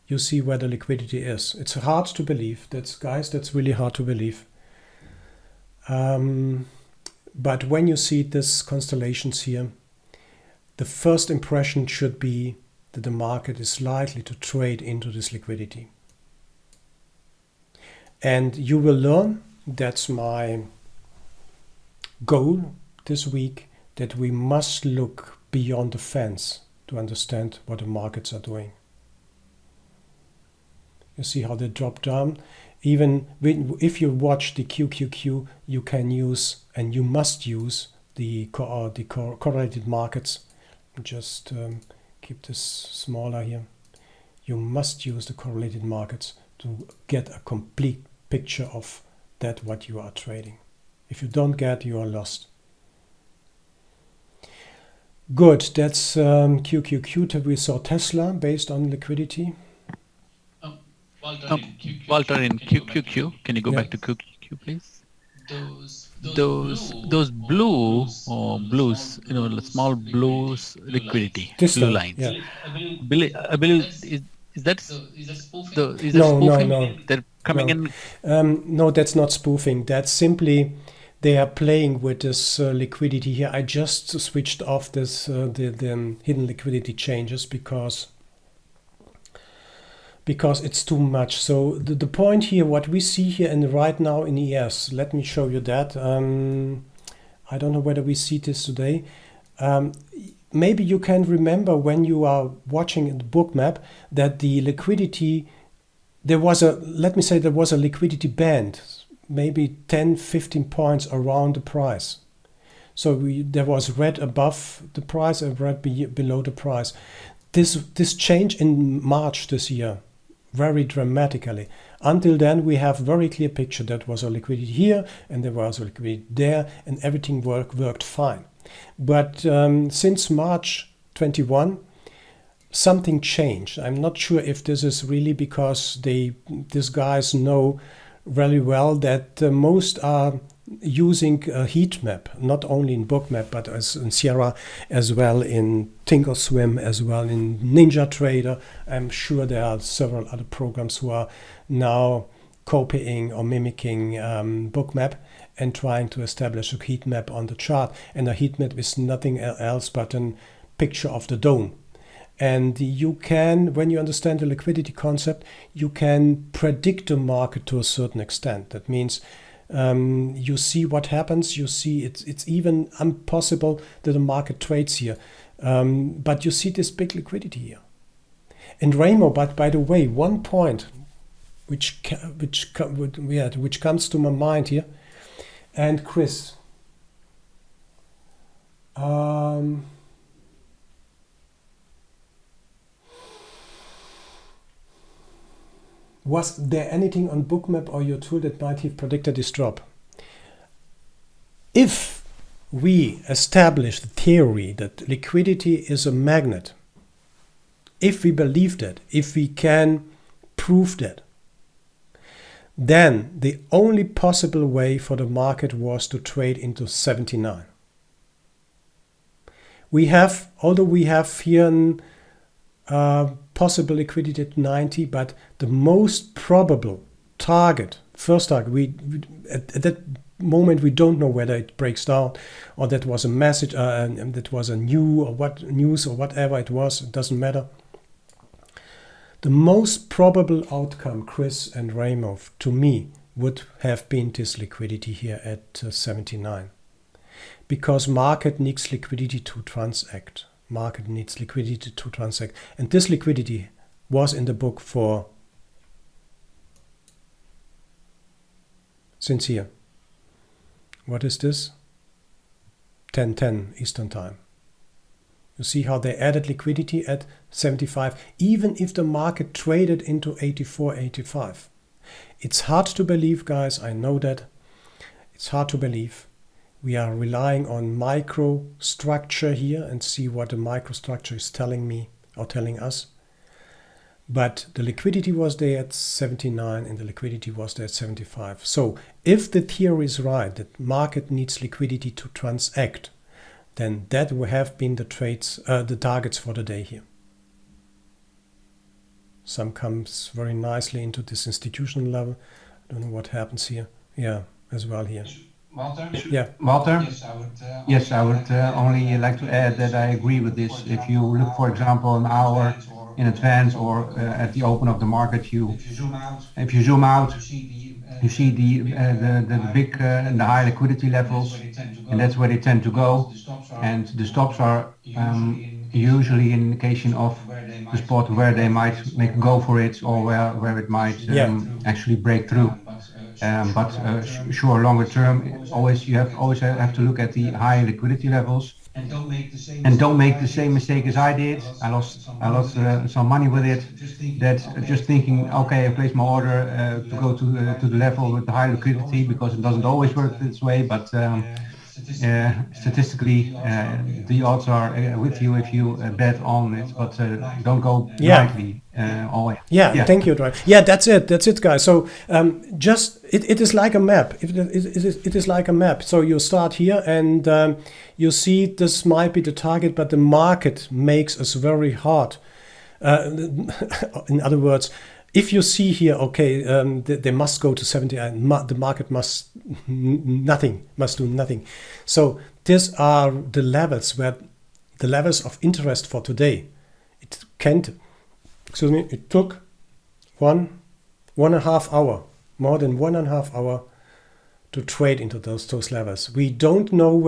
[SPEAKER 1] You see where the liquidity is. It's hard to believe. That's really hard to believe. But when you see these constellations here, the first impression should be that the market is likely to trade into this liquidity. And you will learn, that's my goal this week, that we must look beyond the fence to understand what the markets are doing. You see how they drop down. Even if you watch the QQQ, you can use and you must use the correlated markets. Just keep this smaller here. You must use the correlated markets to get a complete picture of that what you are trading. If you don't get, you are lost. Good, that's QQQ. We saw Tesla based on liquidity.
[SPEAKER 3] Walter, in QQQ, can you go back to QQQ, please? Those blue or blues, small blues liquidity, blue lines.
[SPEAKER 1] Yeah.
[SPEAKER 3] I believe is that
[SPEAKER 1] No.
[SPEAKER 3] spoofing? They're coming in.
[SPEAKER 1] No, that's not spoofing. That's simply they are playing with this liquidity here. I just switched off this the hidden liquidity changes because it's too much. So the point here, what we see here right now in ES, let me show you that. I don't know whether we see this today. Maybe you can remember when you are watching the book map that the liquidity, there was a liquidity band, maybe 10-15 points around the price. So there was red above the price and red below the price. This changed in March this year very dramatically. Until then, we have very clear picture that was a liquidity here and there was a liquidity there, and everything worked fine. But since March 21, something changed. I'm not sure if this is really because these guys know very well that most are using a heat map, not only in Bookmap, but as in Sierra, as well in Thinkorswim, as well in NinjaTrader. I'm sure there are several other programs who are now copying or mimicking Bookmap and trying to establish a heat map on the chart. And a heat map is nothing else but a picture of the dome. And you can, when you understand the liquidity concept, you can predict the market to a certain extent. That means you see what happens. You see it's even impossible that the market trades here, but you see this big liquidity here. And Raymo, but by the way, one point which comes to my mind here, and Chris, was there anything on Bookmap or your tool that might have predicted this drop? If we establish the theory that liquidity is a magnet, if we believe that, if we can prove that, then the only possible way for the market was to trade into 79. Although we have here possible liquidity at 90, but the most probable target, first target, at that moment we don't know whether it breaks down or that was a message, that was a news or whatever it was, it doesn't matter. The most probable outcome, Chris and Raymo, to me, would have been this liquidity here at 79. because market needs liquidity to transact. Market needs liquidity to transact. And this liquidity was in the book for since here. What is this? 10:10 Eastern Time. You see how they added liquidity at 75, even if the market traded into 84, 85. It's hard to believe, guys, I know that. It's hard to believe. We are relying on microstructure here and see what the microstructure is telling me or telling us. But the liquidity was there at 79 and the liquidity was there at 75. So if the theory is right, that market needs liquidity to transact, then that will have been the trades, the targets for the day here. Some comes very nicely into this institutional level. I don't know what happens here. Yeah, as well here.
[SPEAKER 9] Walter?
[SPEAKER 1] Yeah.
[SPEAKER 8] Walter?
[SPEAKER 9] Yes, I would
[SPEAKER 8] Yes, I would only like to add that I agree with this. If you look, for example, an hour in advance or at the open of the market,
[SPEAKER 9] if you
[SPEAKER 8] zoom out,
[SPEAKER 9] you see
[SPEAKER 8] the big and the high liquidity levels, and that's where they tend to go. And the stops are usually an indication of the spot where they might make a go for it or where it might actually break through. Sure, longer term, you always have to look at the high liquidity levels.
[SPEAKER 9] And
[SPEAKER 8] don't make the same mistake as I did. I lost some money with it. That just thinking, okay, I place my order to go to the level with the high liquidity, because it doesn't always work this way. But statistically, the odds are with you if you bet on it. But don't go blindly all in.
[SPEAKER 1] Yeah, thank you, Dwight. Yeah, that's it, guys. So just it is like a map. It is like a map. So you start here and you see this might be the target, but the market makes us very hard. In other words, if you see here, okay, they must go to 70, the market must do nothing. So these are the levels of interest for today. It took 1.5 hour, more than 1.5 hour to trade into those levels. We don't know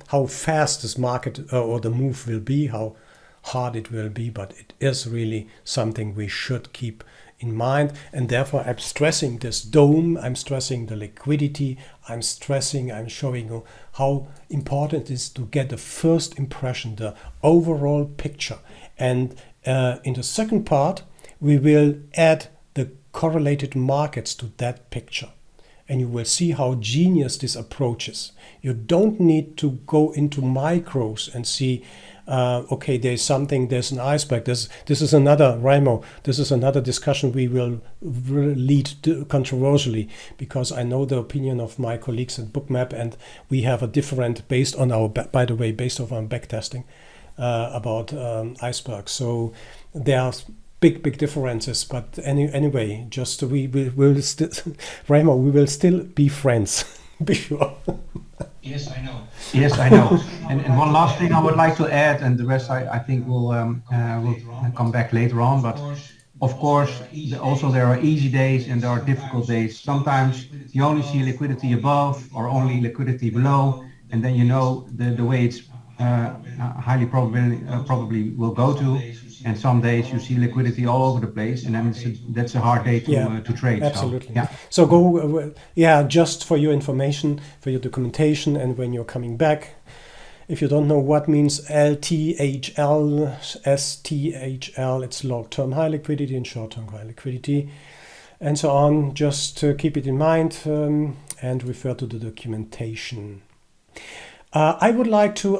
[SPEAKER 1] how fast this market or the move will be, how hard it will be, but it is really something we should keep in mind. And therefore I'm stressing this dome, I'm stressing the liquidity, I'm showing you how important it is to get the first impression, the overall picture. And in the second part, we will add the correlated markets to that picture. And you will see how genius this approach is. You don't need to go into micros and see, okay, there's an iceberg. This is another, Raimo, this is another discussion we will lead to controversially, because I know the opinion of my colleagues at Bookmap, and we have a different, based on our backtesting about icebergs. So there are big differences, but anyway, just we will still, Raimo, we will still be friends. Be sure.
[SPEAKER 9] Yes, I know.
[SPEAKER 8] Yes, I know. And one last thing I would like to add, and the rest I think will come back later on. But of course, also there are easy days and there are difficult days. Sometimes you only see liquidity above or only liquidity below, and then you know the way it's highly probably will go to. And some days you see liquidity all over the place, and then that's a hard day to trade.
[SPEAKER 1] Absolutely.
[SPEAKER 8] So,
[SPEAKER 1] So go, just for your information, for your documentation, and when you're coming back, if you don't know what means LTHL, STHL, it's long-term high liquidity and short-term high liquidity, and so on. Just keep it in mind and refer to the documentation. I would like to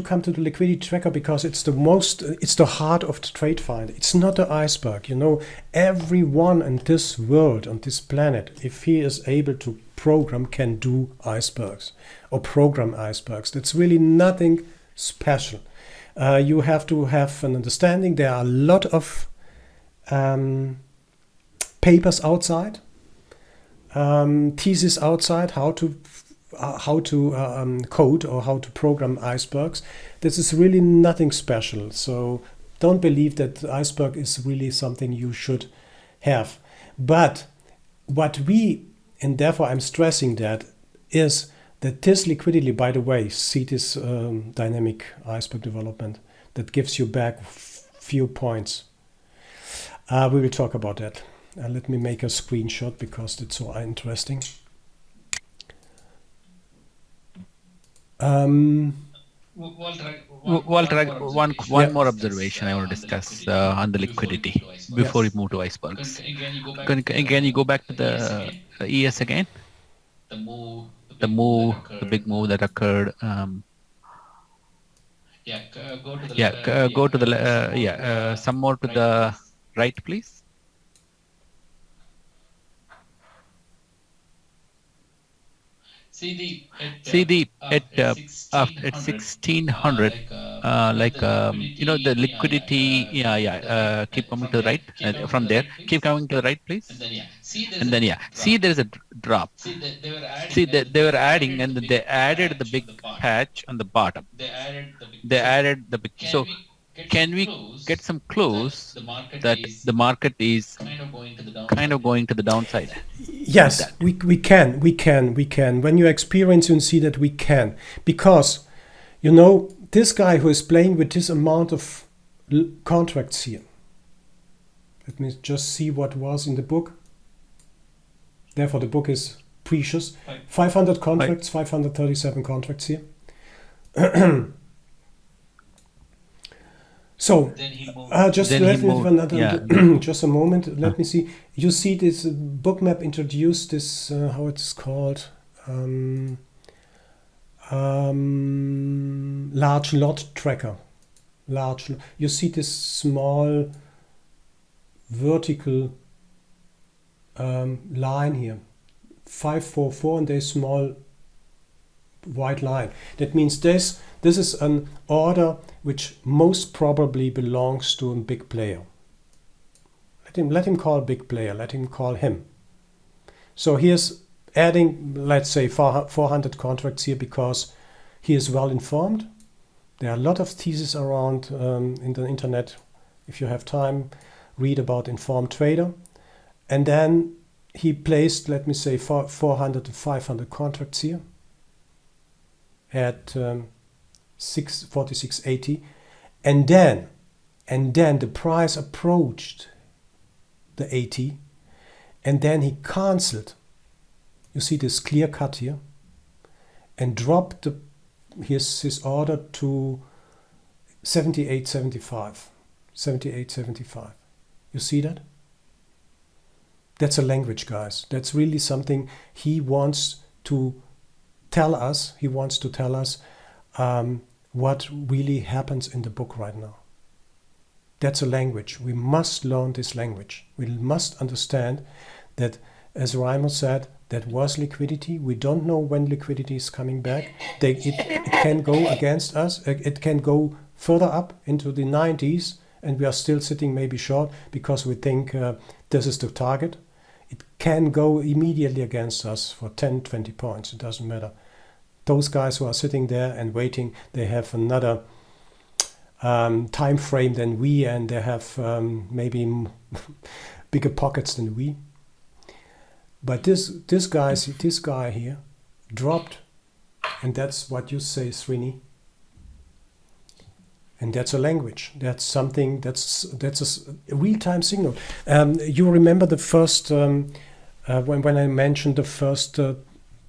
[SPEAKER 1] come to the liquidity tracker, because it's the heart of the trade finder. It's not the iceberg. You know, everyone in this world, on this planet, if he is able to program, can do icebergs or program icebergs. That's really nothing special. You have to have an understanding. There are a lot of papers outside, thesis outside, how to code or how to program icebergs. This is really nothing special. So don't believe that iceberg is really something you should have. But what and therefore I'm stressing that, is that this liquidity, by the way, see this dynamic iceberg development that gives you back few points. We will talk about that. Let me make a screenshot because it's so interesting.
[SPEAKER 3] Walter, one more observation I want to discuss on the liquidity before we move to icebergs. Can you go back to the ES again? The big move that occurred. Go to the some more to the right, please. See the at 1600, the liquidity. Keep coming to the right from there. Keep coming to the right, please. And then see there's a drop. See that they were adding, and they added the big patch on the bottom. They added the big. So can we get some clues that the market is kind of going to the downside?
[SPEAKER 1] Yes, we can. When you experience, you see that we can. Because, this guy who is playing with this amount of contracts here. Let me just see what was in the book. Therefore, the book is precious. 500 contracts, 537 contracts here. So, just let me just a moment. Let me see. You see this Bookmap introduced this, how it's called, large lot tracker. You see this small vertical line here, 544, and there's small white line. That means this is an order which most probably belongs to a big player. Let him call big player. Let him call him. So here's adding, let's say, 400 contracts here because he is well informed. There are a lot of theses around in the internet. If you have time, read about informed trader. And then he placed, let me say, 400 to 500 contracts here at 46.80, and then the price approached the 80, and then he cancelled. You see this clear cut here, and dropped his order to 78.75. You see that? That's a language, guys. That's really something he wants to tell us. He wants to tell us what really happens in the book right now. That's a language. We must learn this language. We must understand that, as Raimo said, that was liquidity. We don't know when liquidity is coming back. It can go against us. It can go further up into the 90s, and we are still sitting maybe short because we think this is the target. It can go immediately against us for 10, 20 points. It doesn't matter. Those guys who are sitting there and waiting, they have another time frame than we, and they have maybe bigger pockets than we. But this guy here dropped, and that's what you say, Srini. And that's a language. That's something. That's a real-time signal. You remember the first when I mentioned the first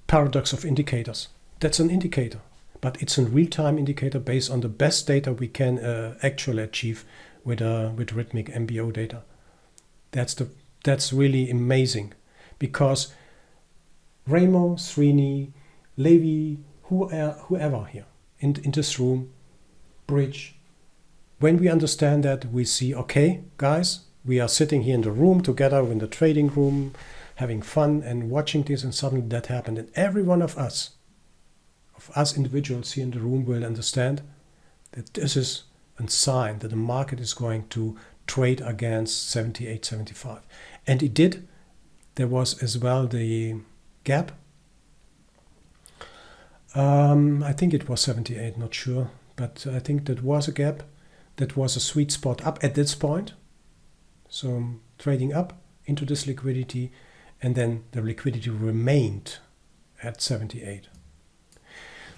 [SPEAKER 1] paradox of indicators. That's an indicator, but it's a real-time indicator based on the best data we can actually achieve with Rithmic MBO data. That's really amazing, because Raimo, Srini, Levi, whoever here in this room, Bridge, when we understand that, we see, okay, guys, we are sitting here in the room together in the trading room, having fun and watching this, and suddenly that happened, and every one of us individuals here in the room will understand that this is a sign that the market is going to trade against 78.75. And it did. There was as well the gap. I think it was 78, not sure. But I think that was a gap. That was a sweet spot up at this point. So trading up into this liquidity. And then the liquidity remained at 78.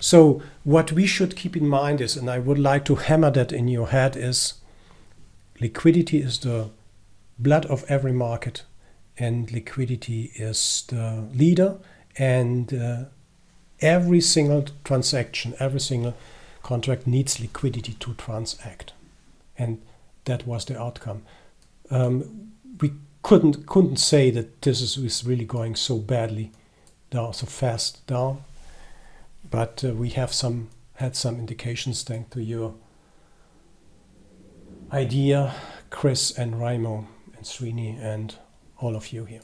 [SPEAKER 1] So what we should keep in mind is, and I would like to hammer that in your head, is liquidity is the blood of every market, and liquidity is the leader, and every single transaction, every single contract needs liquidity to transact. And that was the outcome. We couldn't say that this is really going so badly down, so fast down, but we have had some indications thanks to your idea, Chris and Raimo and Srini and all of you here.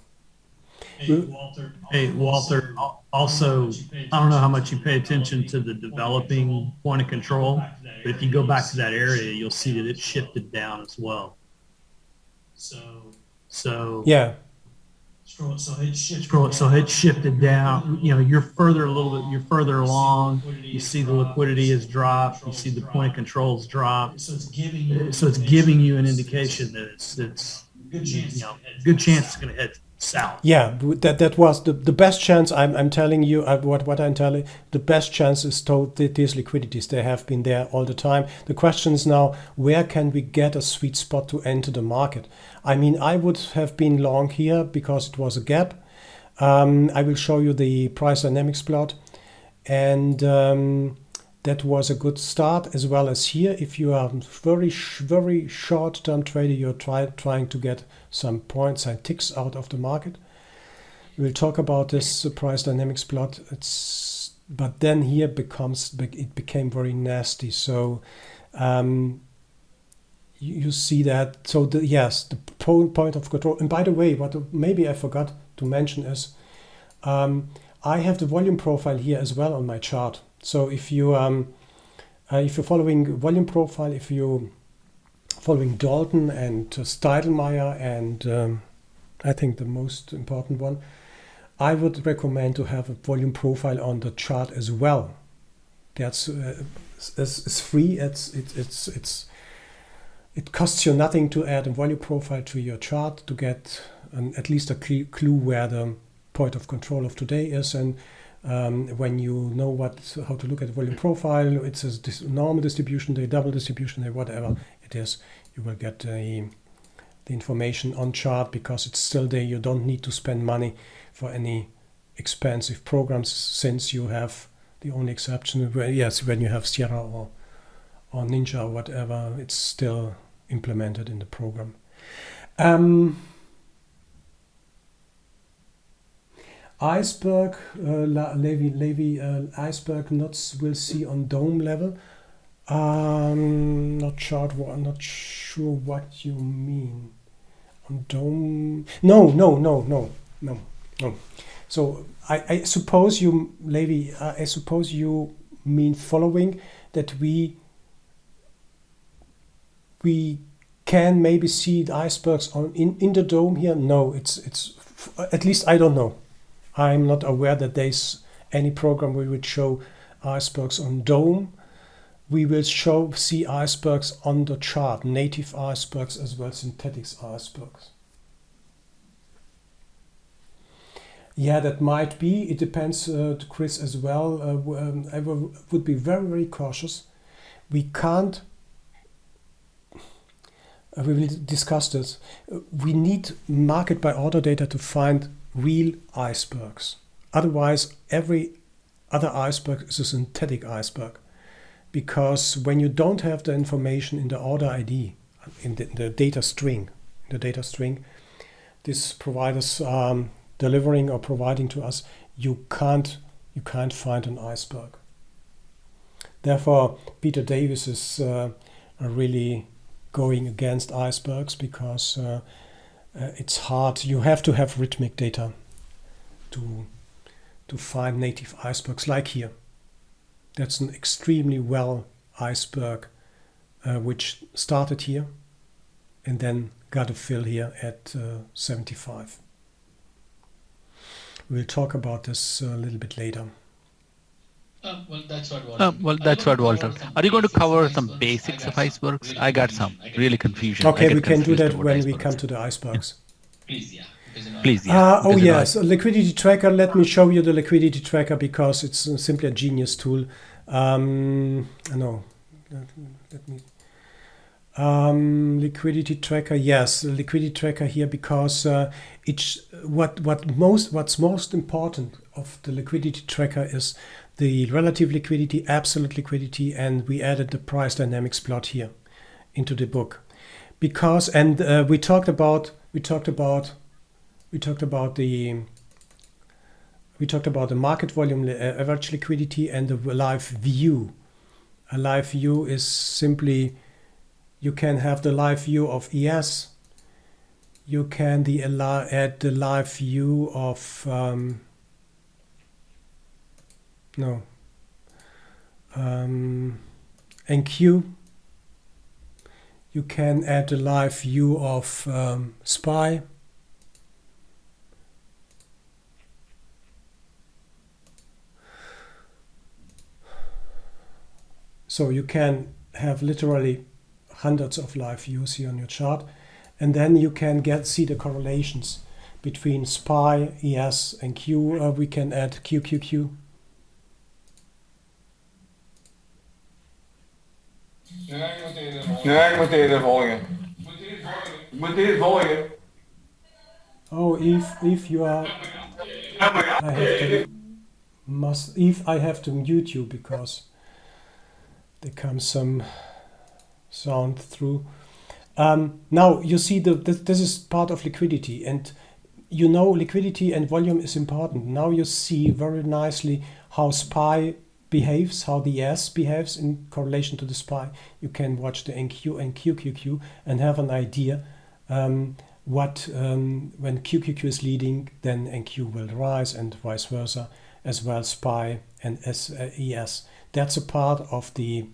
[SPEAKER 6] Hey, Walter, also, I don't know how much you pay attention to the developing point of control, but if you go back to that area, you'll see that it shifted down as well. So
[SPEAKER 1] Yeah,
[SPEAKER 6] so it shifted down. You know, you're further along. You see the liquidity has dropped. You see the point of controls drop. So it's giving you an indication that it's good chance it's going to head south.
[SPEAKER 1] yeah, that was the best chance. I'm telling you what I'm telling. The best chance is these liquidities. They have been there all the time. The question is now, where can we get a sweet spot to enter the market? I mean, I would have been long here because it was a gap. I will show you the price dynamics plot, and that was a good start, as well as here. If you are very short-term trader, you're trying to get some points and ticks out of the market. We'll talk about this price dynamics plot. But then here it became very nasty. So you see that. So the point of control. And by the way, what maybe I forgot to mention is I have the volume profile here as well on my chart. So if you're following volume profile, if you following Dalton and Steidelmeier, and I think the most important one, I would recommend to have a volume profile on the chart as well. That's it's free. It costs you nothing to add a volume profile to your chart to get at least a clue where the point of control of today is. And when you know how to look at the volume profile, it's a normal distribution day, double distribution day, whatever it is, you will get the information on chart, because it's still there. You don't need to spend money for any expensive programs, since you have the only exception when you have Sierra or Ninja or whatever, it's still implemented in the program. Iceberg, Levy, iceberg knots we'll see on dome level. Not sure what you mean. On dome? No. So I suppose you, Levy, I suppose you mean following that we can maybe see the icebergs in the dome here. No, it's at least I don't know. I'm not aware that there's any program we would show icebergs on dome. We will see icebergs on the chart, native icebergs as well as synthetic icebergs. Yeah, that might be. It depends to Chris as well. I would be very cautious. We can't. We will discuss this. We need market by order data to find real icebergs. Otherwise, every other iceberg is a synthetic iceberg. Because when you don't have the information in the order ID, in the data string, this providers delivering or providing to us, you can't find an iceberg. Therefore, Peter Davis is really going against icebergs, because it's hard. You have to have rhythmic data to find native icebergs like here. That's an extremely well iceberg which started here and then got a fill here at 75. We'll talk about this a little bit later.
[SPEAKER 3] That's what, Walter. Are you going to cover some basics of icebergs? I got some really confusion.
[SPEAKER 1] Okay, we can do that when we come to the icebergs.
[SPEAKER 3] Please, yeah.
[SPEAKER 1] Liquidity tracker. Let me show you the liquidity tracker, because it's simply a genius tool. No, let me. Liquidity tracker, yes, liquidity tracker here, because what's most important of the liquidity tracker is the relative liquidity, absolute liquidity, and we added the price dynamics plot here into the book, because we talked about the market volume, average liquidity, and the live view. A live view is simply, you can have the live view of ES. You can add the live view of NQ. You can add the live view of SPY. So you can have literally hundreds of live views here on your chart, and then you can see the correlations between SPY, ES, and Q. We can add QQQ.
[SPEAKER 5] Nee, ik moet eerder volgen. Je moet eerder volgen.
[SPEAKER 1] Oh, if you are, I have to mute you because there comes some sound through. Now you see this is part of liquidity, and you know liquidity and volume is important. Now you see very nicely how SPY behaves, how the ES behaves in correlation to the SPY. You can watch the NQ and QQQ and have an idea when QQQ is leading, then NQ will rise, and vice versa, as well SPY and ES. That's a part of the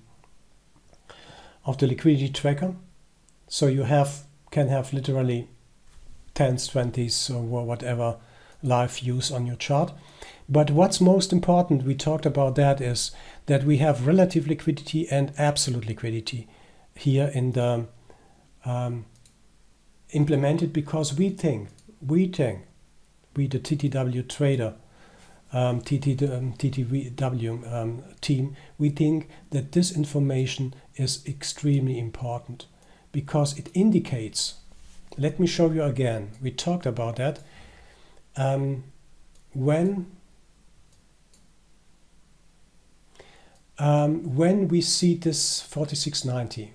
[SPEAKER 1] liquidity tracker. So you can have literally 10s, 20s, or whatever live views on your chart. But what's most important, we talked about that, is that we have relative liquidity and absolute liquidity here in the implemented, because we the TTW trader, TTW team, we think that this information is extremely important because it indicates, let me show you again, we talked about that, when we see this 4690,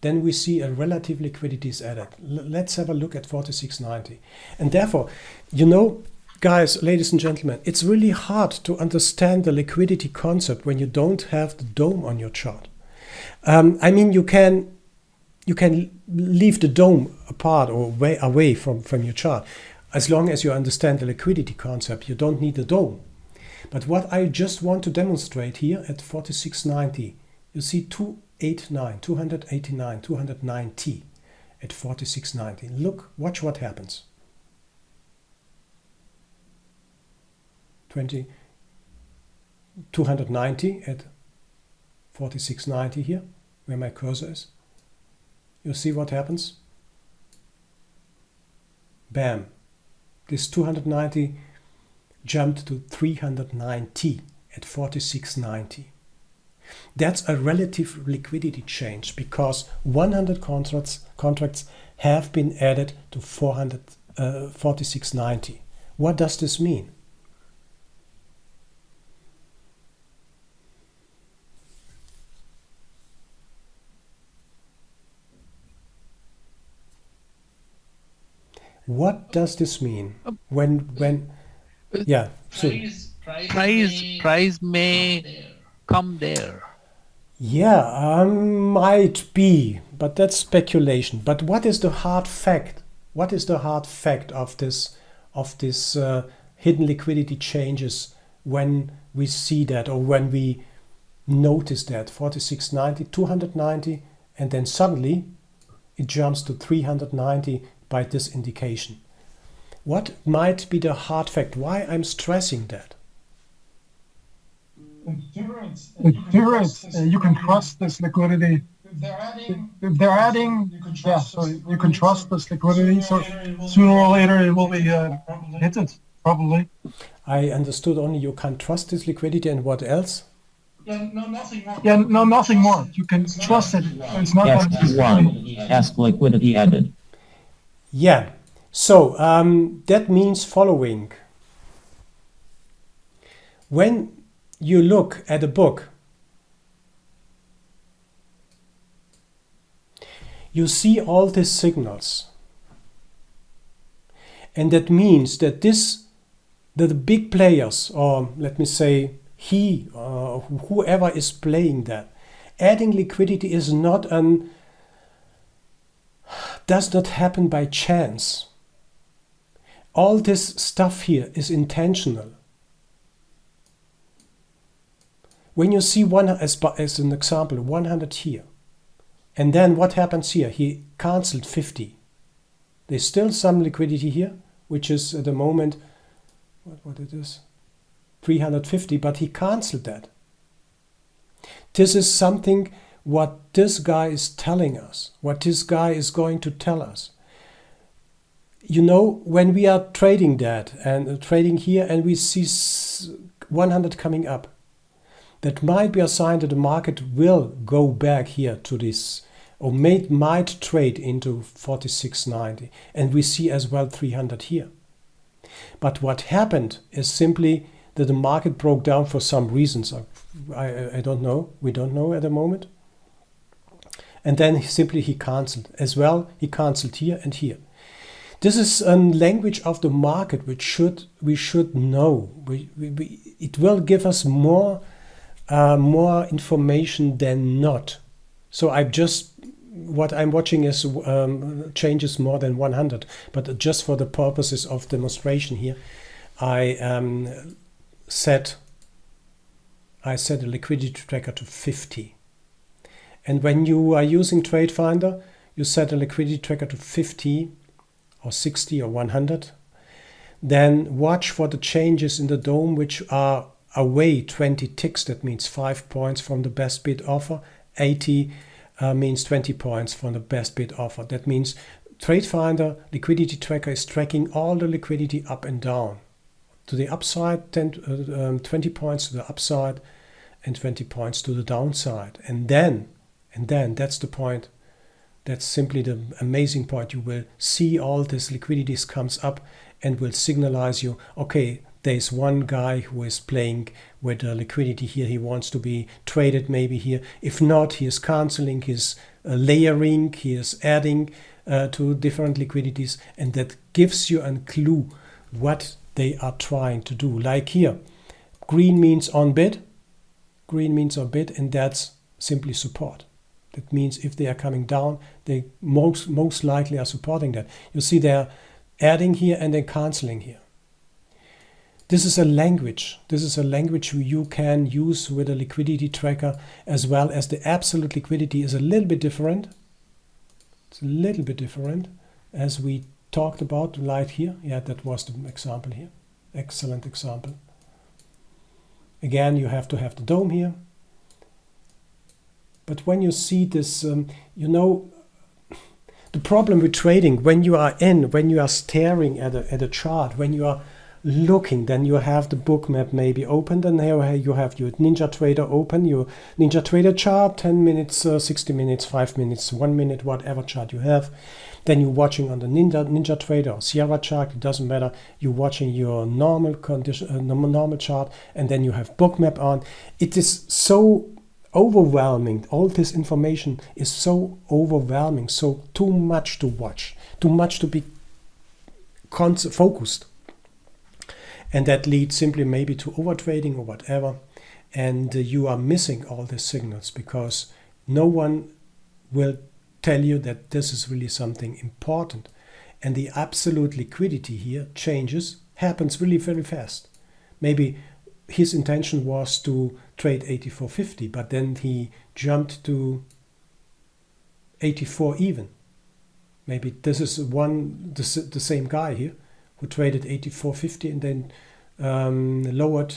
[SPEAKER 1] then we see a relative liquidity is added. Let's have a look at 4690. And therefore, you know, guys, ladies and gentlemen, it's really hard to understand the liquidity concept when you don't have the DOM on your chart. I mean, you can leave the DOM apart or away from your chart. As long as you understand the liquidity concept, you don't need the DOM. But what I just want to demonstrate here at 4690, you see 289, 290 at 4690. Look, watch what happens. 290 at 4690 here, where my cursor is. You see what happens? Bam. This 290 jumped to 390 at 4690. That's a relative liquidity change because 100 contracts have been added to 4690. What does this mean? What does this mean? When yeah, so
[SPEAKER 3] price may come there.
[SPEAKER 1] Yeah, might be, but that's speculation. But what is the hard fact? What is the hard fact of this hidden liquidity changes when we see that, or when we notice that 4690, 290, and then suddenly it jumps to 390 by this indication? What might be the hard fact? Why I'm stressing that?
[SPEAKER 7] You can trust this liquidity. If they're adding, yeah, so you can trust this liquidity. So sooner or later it will be hit it, probably.
[SPEAKER 1] I understood only you can trust this liquidity, and what else?
[SPEAKER 7] Yeah, no, nothing more. You can trust it. It's not
[SPEAKER 10] Yes,
[SPEAKER 7] going to be
[SPEAKER 10] T1. Ask liquidity added.
[SPEAKER 1] Yeah, so that means following. When you look at a book, you see all these signals. And that means that the big players, or let me say whoever is playing that, adding liquidity is does not happen by chance. All this stuff here is intentional. When you see as an example, 100 here, and then what happens here? He cancelled 50. There's still some liquidity here, which is at the moment, what it is, 350, but he cancelled that. This is something what this guy is telling us, what this guy is going to tell us. You know, when we are trading that and trading here and we see 100 coming up, that might be a sign that the market will go back here to this, or might trade into 46.90, and we see as well 300 here. But what happened is simply that the market broke down for some reasons. I don't know. We don't know at the moment. And then he cancelled as well. He cancelled here and here. This is a language of the market which we should know. It will give us more information than not. So what I'm watching is changes more than 100, but just for the purposes of demonstration here, I set a liquidity tracker to 50. And when you are using TradeFinder, you set a liquidity tracker to 50 or 60 or 100. Then watch for the changes in the DOM which are away 20 ticks. That means 5 points from the best bid offer. 80 means 20 points from the best bid offer. That means TradeFinder liquidity tracker is tracking all the liquidity up and down. To the upside, 20 points to the upside and 20 points to the downside. And then that's the point. That's simply the amazing point. You will see all this liquidities comes up and will signalize you, okay, there's one guy who is playing with the liquidity here. He wants to be traded maybe here. If not, he is canceling, he is layering, he is adding to different liquidities. And that gives you a clue what they are trying to do. Like here, green means on bid. Green means on bid, and that's simply support. That means if they are coming down, they most likely are supporting that. You see they're adding here and then canceling here. This is a language. This is a language you can use with a liquidity tracker, as well as the absolute liquidity is a little bit different. It's a little bit different, as we talked about right here. Yeah, that was the example here. Excellent example. Again, you have to have the DOM here. But when you see this, you know, the problem with trading, when you are staring at a chart, when you are looking, then you have the Bookmap maybe open, then here you have your NinjaTrader open, your NinjaTrader chart, 10 minutes, 60 minutes, 5 minutes, 1 minute, whatever chart you have. Then you're watching on the NinjaTrader or Sierra chart, it doesn't matter. You're watching your normal chart, and then you have Bookmap on. It is so overwhelming. All this information is so overwhelming, so too much to watch, too much to be focused. And that leads simply maybe to overtrading or whatever. And you are missing all the signals because no one will tell you that this is really something important. And the absolute liquidity here happens really very fast. Maybe his intention was to trade 84.50, but then he jumped to 84 even. Maybe this is the same guy here who traded 84.50 and then lowered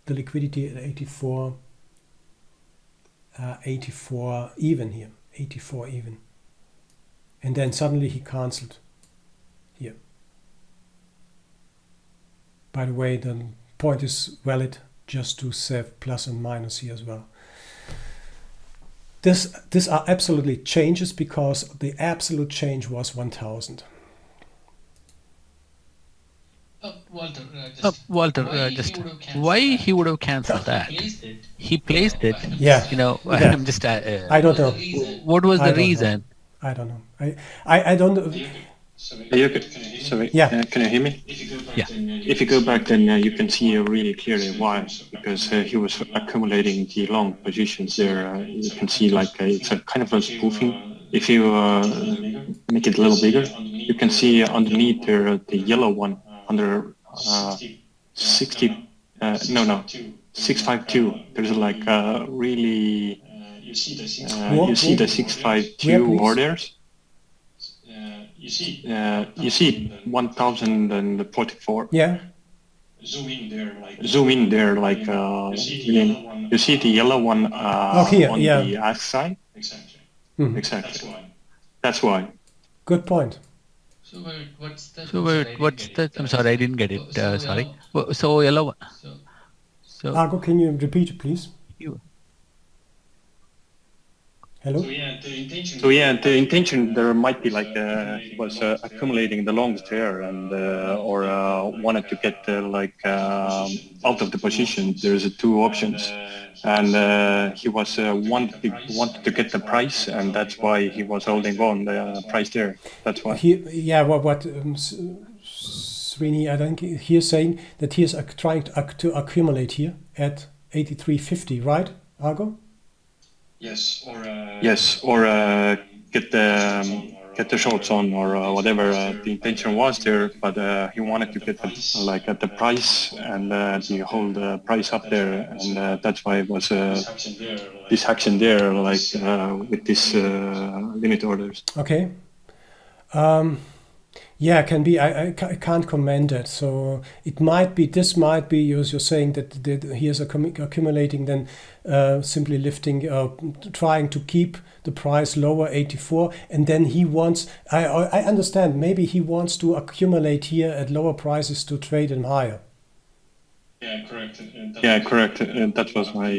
[SPEAKER 1] the liquidity at 84 even here, 84 even. And then suddenly he cancelled here. By the way, the point is valid. just to save plus and minus here as well. These are absolutely changes because the absolute change was 1000.
[SPEAKER 3] Walter, just why he would have cancelled that? He placed it.
[SPEAKER 1] Yeah.
[SPEAKER 3] You know,
[SPEAKER 1] Yeah.
[SPEAKER 3] I'm just.
[SPEAKER 1] I don't know.
[SPEAKER 3] What was
[SPEAKER 1] I
[SPEAKER 3] the
[SPEAKER 1] don't know.
[SPEAKER 3] reason?
[SPEAKER 1] I don't know. I don't know.
[SPEAKER 11] Sorry,
[SPEAKER 1] Yeah.
[SPEAKER 11] can you hear me?
[SPEAKER 3] Yeah.
[SPEAKER 11] If you go back, then you can see really clearly why, because he was accumulating the long positions there. You can see like it's a kind of a spoofing. If you make it a little bigger, you can see underneath there the yellow one under 652. There's like really you see the 652 orders. You see 1044.
[SPEAKER 1] Yeah.
[SPEAKER 11] Zoom in there like you see the yellow one
[SPEAKER 1] here,
[SPEAKER 11] on
[SPEAKER 1] yeah.
[SPEAKER 11] the ask side.
[SPEAKER 1] Mhm.
[SPEAKER 11] Exactly. That's why.
[SPEAKER 1] Good point.
[SPEAKER 3] So what's that? I'm sorry, I didn't get it. Sorry. So yellow one. So
[SPEAKER 1] Argo, can you repeat it, please?
[SPEAKER 3] you.
[SPEAKER 1] Hello?
[SPEAKER 11] So yeah, the intention there might be like he was accumulating the longs there and or wanted to get like out of the position. There's two options, and he was wanted to get the price, and that's why he was holding on the price there. That's why.
[SPEAKER 1] What Srini, I think he's saying that he is trying to accumulate here at 83.50, right, Argo?
[SPEAKER 11] Yes, or get the shorts on or whatever the intention was there, but he wanted to get the, like at the price and the whole price up there, and that's why it was this action there, like with this limit orders.
[SPEAKER 1] Okay. Yeah, can be. I can't comment that. So it might be. This might be. You're saying that he is accumulating, then simply lifting, trying to keep the price lower, 84, and then he wants. I understand. Maybe he wants to accumulate here at lower prices to trade him higher.
[SPEAKER 11] Yeah, correct. That was my.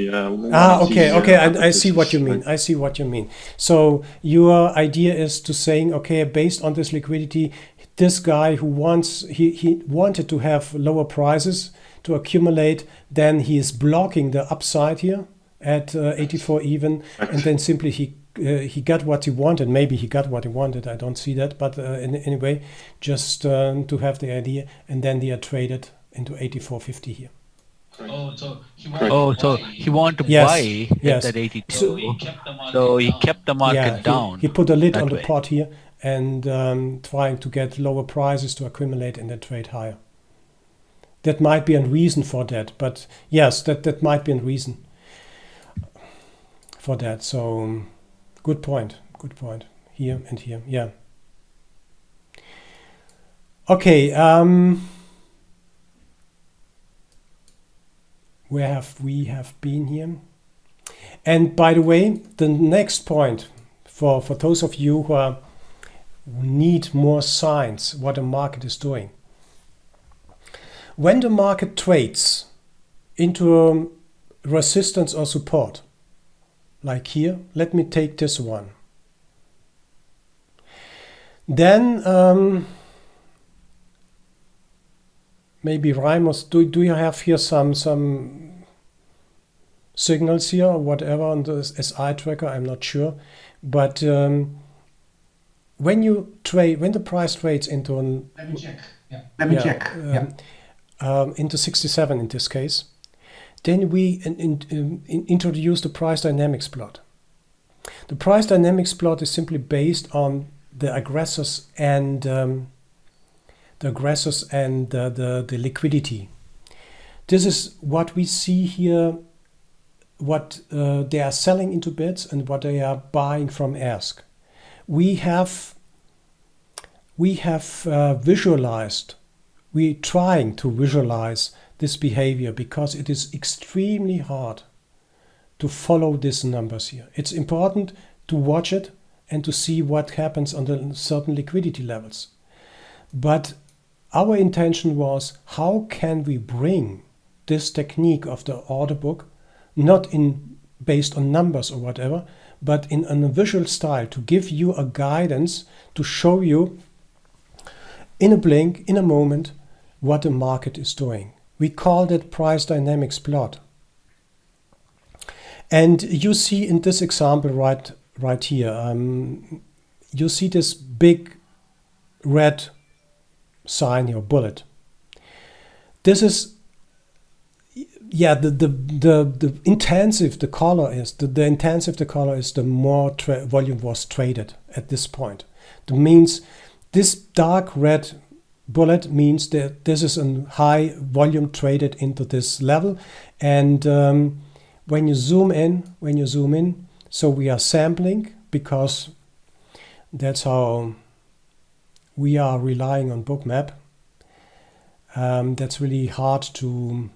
[SPEAKER 1] Okay. I see what you mean. I see what you mean. So your idea is to saying, okay, based on this liquidity, this guy who wants he wanted to have lower prices to accumulate, then he is blocking the upside here at 84 even, and then simply he got what he wanted. Maybe he got what he wanted. I don't see that, but anyway, just to have the idea, and then they are traded into 84.50 here.
[SPEAKER 3] So he wanted to
[SPEAKER 1] Yes,
[SPEAKER 3] buy
[SPEAKER 1] yes.
[SPEAKER 3] at that 82. So he kept the market down.
[SPEAKER 1] He put a lid
[SPEAKER 3] that
[SPEAKER 1] on the
[SPEAKER 3] way.
[SPEAKER 1] pot here and trying to get lower prices to accumulate and then trade higher. That might be a reason for that, but yes, that might be a reason for that. So good point. Here and here, yeah. Okay, where have we been here? And by the way, the next point for those of you who need more signs what the market is doing. When the market trades into resistance or support, like here, let me take this one. Then maybe Raimos, do you have here some signals here or whatever on the SI tracker? I'm not sure, but when the price trades into
[SPEAKER 8] Let me check. Yeah. Let me check.
[SPEAKER 1] Into 67 in this case, then we introduce the price dynamics plot. The price dynamics plot is simply based on the aggressors and the liquidity. This is what we see here, what they are selling into bids and what they are buying from ask. We have visualized, we're trying to visualize this behavior because it is extremely hard to follow these numbers here. It's important to watch it and to see what happens under certain liquidity levels. But our intention was, how can we bring this technique of the order book, not in based on numbers or whatever, but in a visual style to give you a guidance to show you in a blink, in a moment, what the market is doing. We call that price dynamics plot. And you see in this example right here, you see this big red sign here, bullet. This is, yeah, the intensive the color is, the intensive the color is, the more volume was traded at this point. That means this dark red bullet means that this is a high volume traded into this level. And when you zoom in, so we are sampling because that's how we are relying on Bookmap. That's really hard to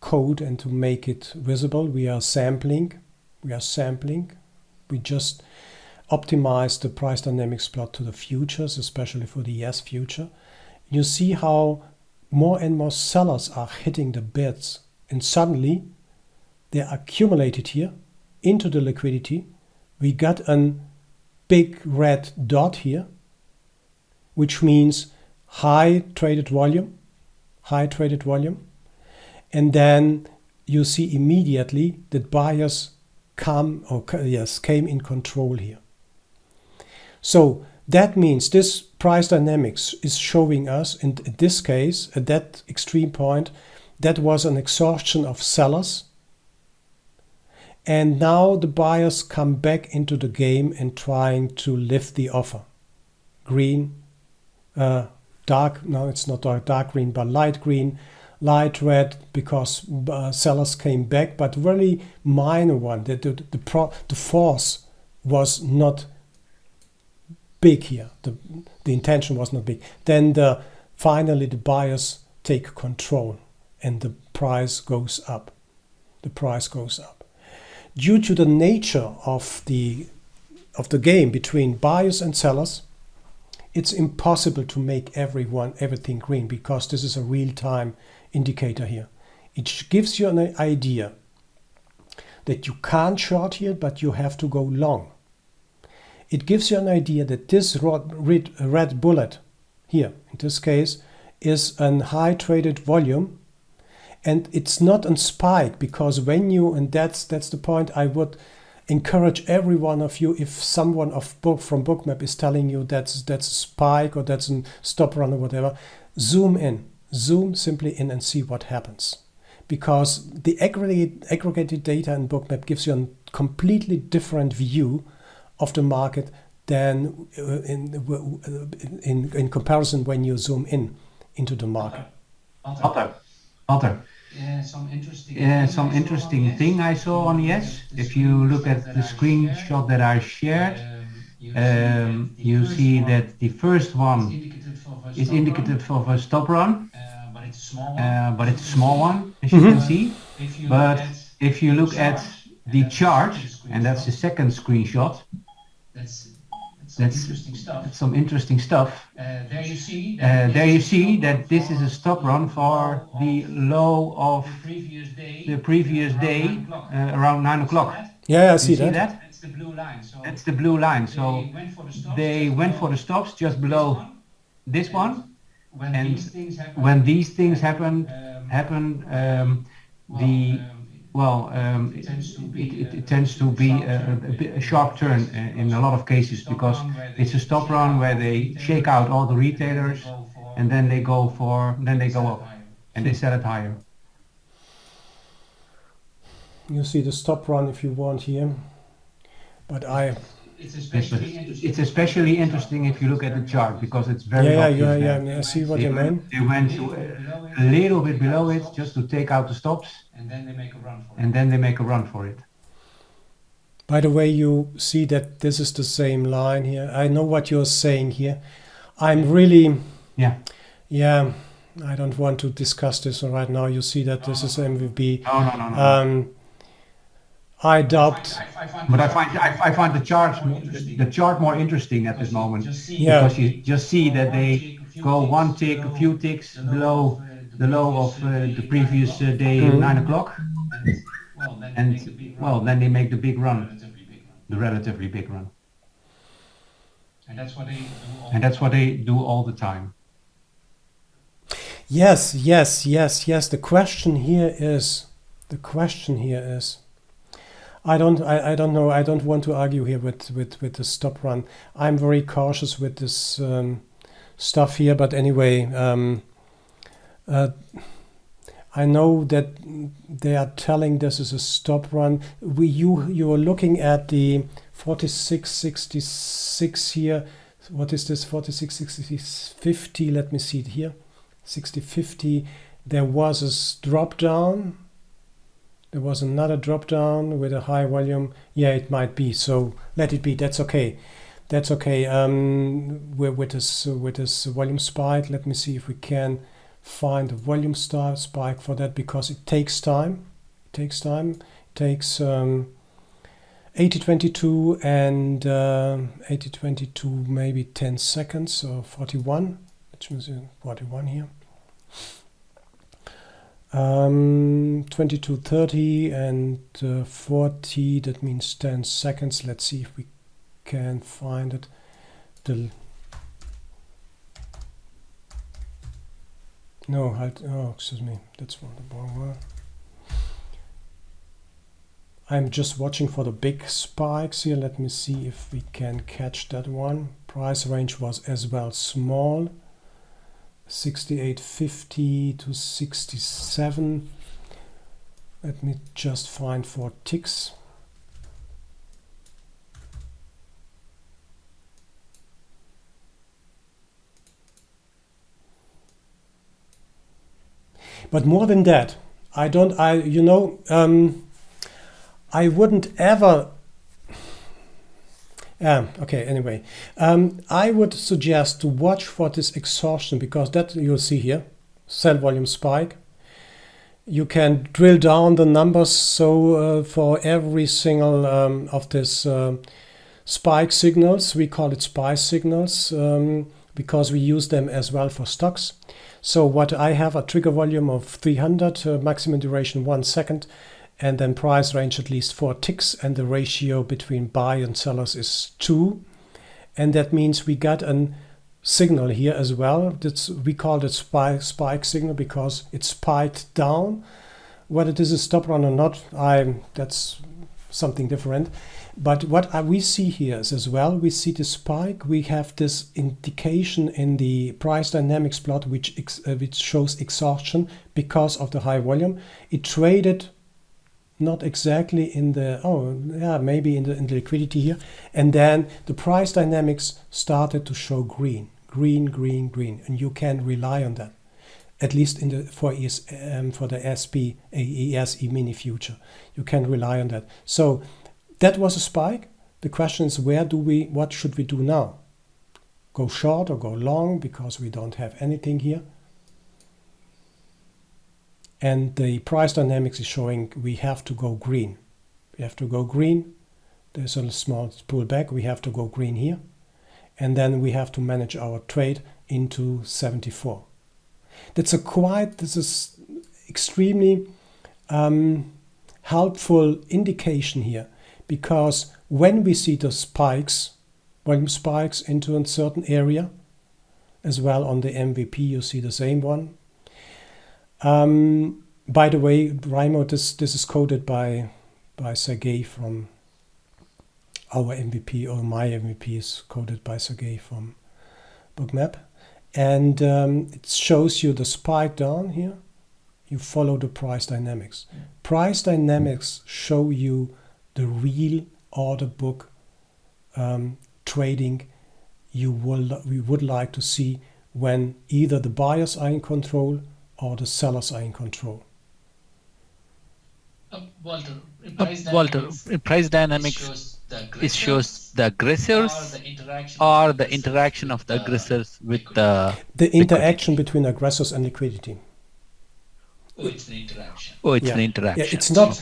[SPEAKER 1] code and to make it visible. We are sampling. We just optimize the price dynamics plot to the futures, especially for the ES future. You see how more and more sellers are hitting the bids, and suddenly they are accumulated here into the liquidity. We got a big red dot here, which means high traded volume. And then you see immediately that buyers came in control here. So that means this price dynamics is showing us, in this case, at that extreme point, that was an exhaustion of sellers. And now the buyers come back into the game and trying to lift the offer. Green, dark, no, it's not dark green, but light green, light red, because sellers came back, but really minor one. The force was not big here. The intention was not big. Then finally the buyers take control and the price goes up. Due to the nature of the game between buyers and sellers, it's impossible to make everything green, because this is a real-time indicator here. It gives you an idea that you can't short here, but you have to go long. It gives you an idea that this red bullet here, in this case, is a high traded volume, and it's not a spike, because when you, and that's the point I would encourage every one of you, if someone from Bookmap is telling you that's a spike or that's a stop run or whatever, zoom simply in and see what happens, because the aggregated data in Bookmap gives you a completely different view of the market than in comparison when you zoom into the market.
[SPEAKER 8] Other. Some interesting thing I saw on ES. If you look at the screenshot that I shared, you see that the first one is indicative of a stop run, but it's a small one, as you can see. But if you look at the chart, and that's the second screenshot, that's some interesting stuff. There you see that this is a stop run for the low of the previous day around 9 o'clock.
[SPEAKER 1] Yeah, I see that.
[SPEAKER 8] That's the blue line. So they went for the stops just below this one. And when these things happen, it tends to be a sharp turn in a lot of cases, because it's a stop run where they shake out all the retailers, and then they go up and they sell it higher.
[SPEAKER 1] You see the stop run if you want here, but
[SPEAKER 8] it's especially interesting if you look at the chart, because it's very obvious.
[SPEAKER 1] I see what you mean.
[SPEAKER 8] They went a little bit below it just to take out the stops, and then they make a run for it.
[SPEAKER 1] By the way, you see that this is the same line here. I know what you're saying here. I'm really... Yeah, I don't want to discuss this right now. You see that this is MVB.
[SPEAKER 8] No.
[SPEAKER 1] I doubt...
[SPEAKER 8] But I find the chart more interesting at this moment.
[SPEAKER 1] Yeah.
[SPEAKER 8] Because you just see that they go one tick, a few ticks below low of the previous day, 9 o'clock, and well, then they make the big run, the relatively big run, and that's what they do all the time.
[SPEAKER 1] Yes. The question here is, I don't know. I don't want to argue here with the stop run. I'm very cautious with this stuff here. But anyway, I know that they are telling this is a stop run. You are looking at the 46.66 here. What is this? 46.50. Let me see it here. 60.50. There was a drop down. There was another drop down with a high volume. Yeah, it might be. So let it be. That's okay. We're with this volume spike. Let me see if we can find a volume spike for that, because it takes time. It takes 80.22 and 80.22 maybe 10 seconds or 41, which means 41 here. 22.30 and 40, that means 10 seconds. Let's see if we can find it. Excuse me, that's the wrong one. I'm just watching for the big spikes here. Let me see if we can catch that one. Price range was as well small, 68.50 to 67. Let me just find 4 ticks. But more than that, I wouldn't ever. Okay, anyway, I would suggest to watch for this exhaustion, because that you'll see here, sell volume spike. You can drill down the numbers, so for every single of this spike signals, we call it SPY signals, because we use them as well for stocks. So what I have, a trigger volume of 300, maximum duration 1 second, and then price range at least 4 ticks, and the ratio between buy and sellers is 2. And that means we got a signal here as well. We call it spike signal because it spiked down. Whether this is stop run or not, that's something different. But what we see here is as well, we see the spike. We have this indication in the price dynamics plot, which shows exhaustion because of the high volume. It traded not exactly in the, maybe in the liquidity here. And then the price dynamics started to show green. And you can rely on that, at least for the AES E-mini future. You can rely on that. So that was a spike. The question is, what should we do now? Go short or go long, because we don't have anything here. And the price dynamics is showing we have to go green. There's a small pullback. We have to go green here. And then we have to manage our trade into 74. This is extremely helpful indication here, because when we see the volume spikes into a certain area, as well on the MVP, you see the same one. By the way, Raimo, this is coded by Sergey from our MVP, or my MVP is coded by Sergey from Bookmap. And it shows you the spike down here. You follow the price dynamics. Price dynamics show you the real order book trading we would like to see when either the buyers are in control or the sellers are in control.
[SPEAKER 3] Walter, in price dynamics, it shows the aggressors or the interaction of the aggressors with the
[SPEAKER 1] interaction between aggressors and liquidity.
[SPEAKER 3] It's an interaction.
[SPEAKER 1] Yeah, it's not.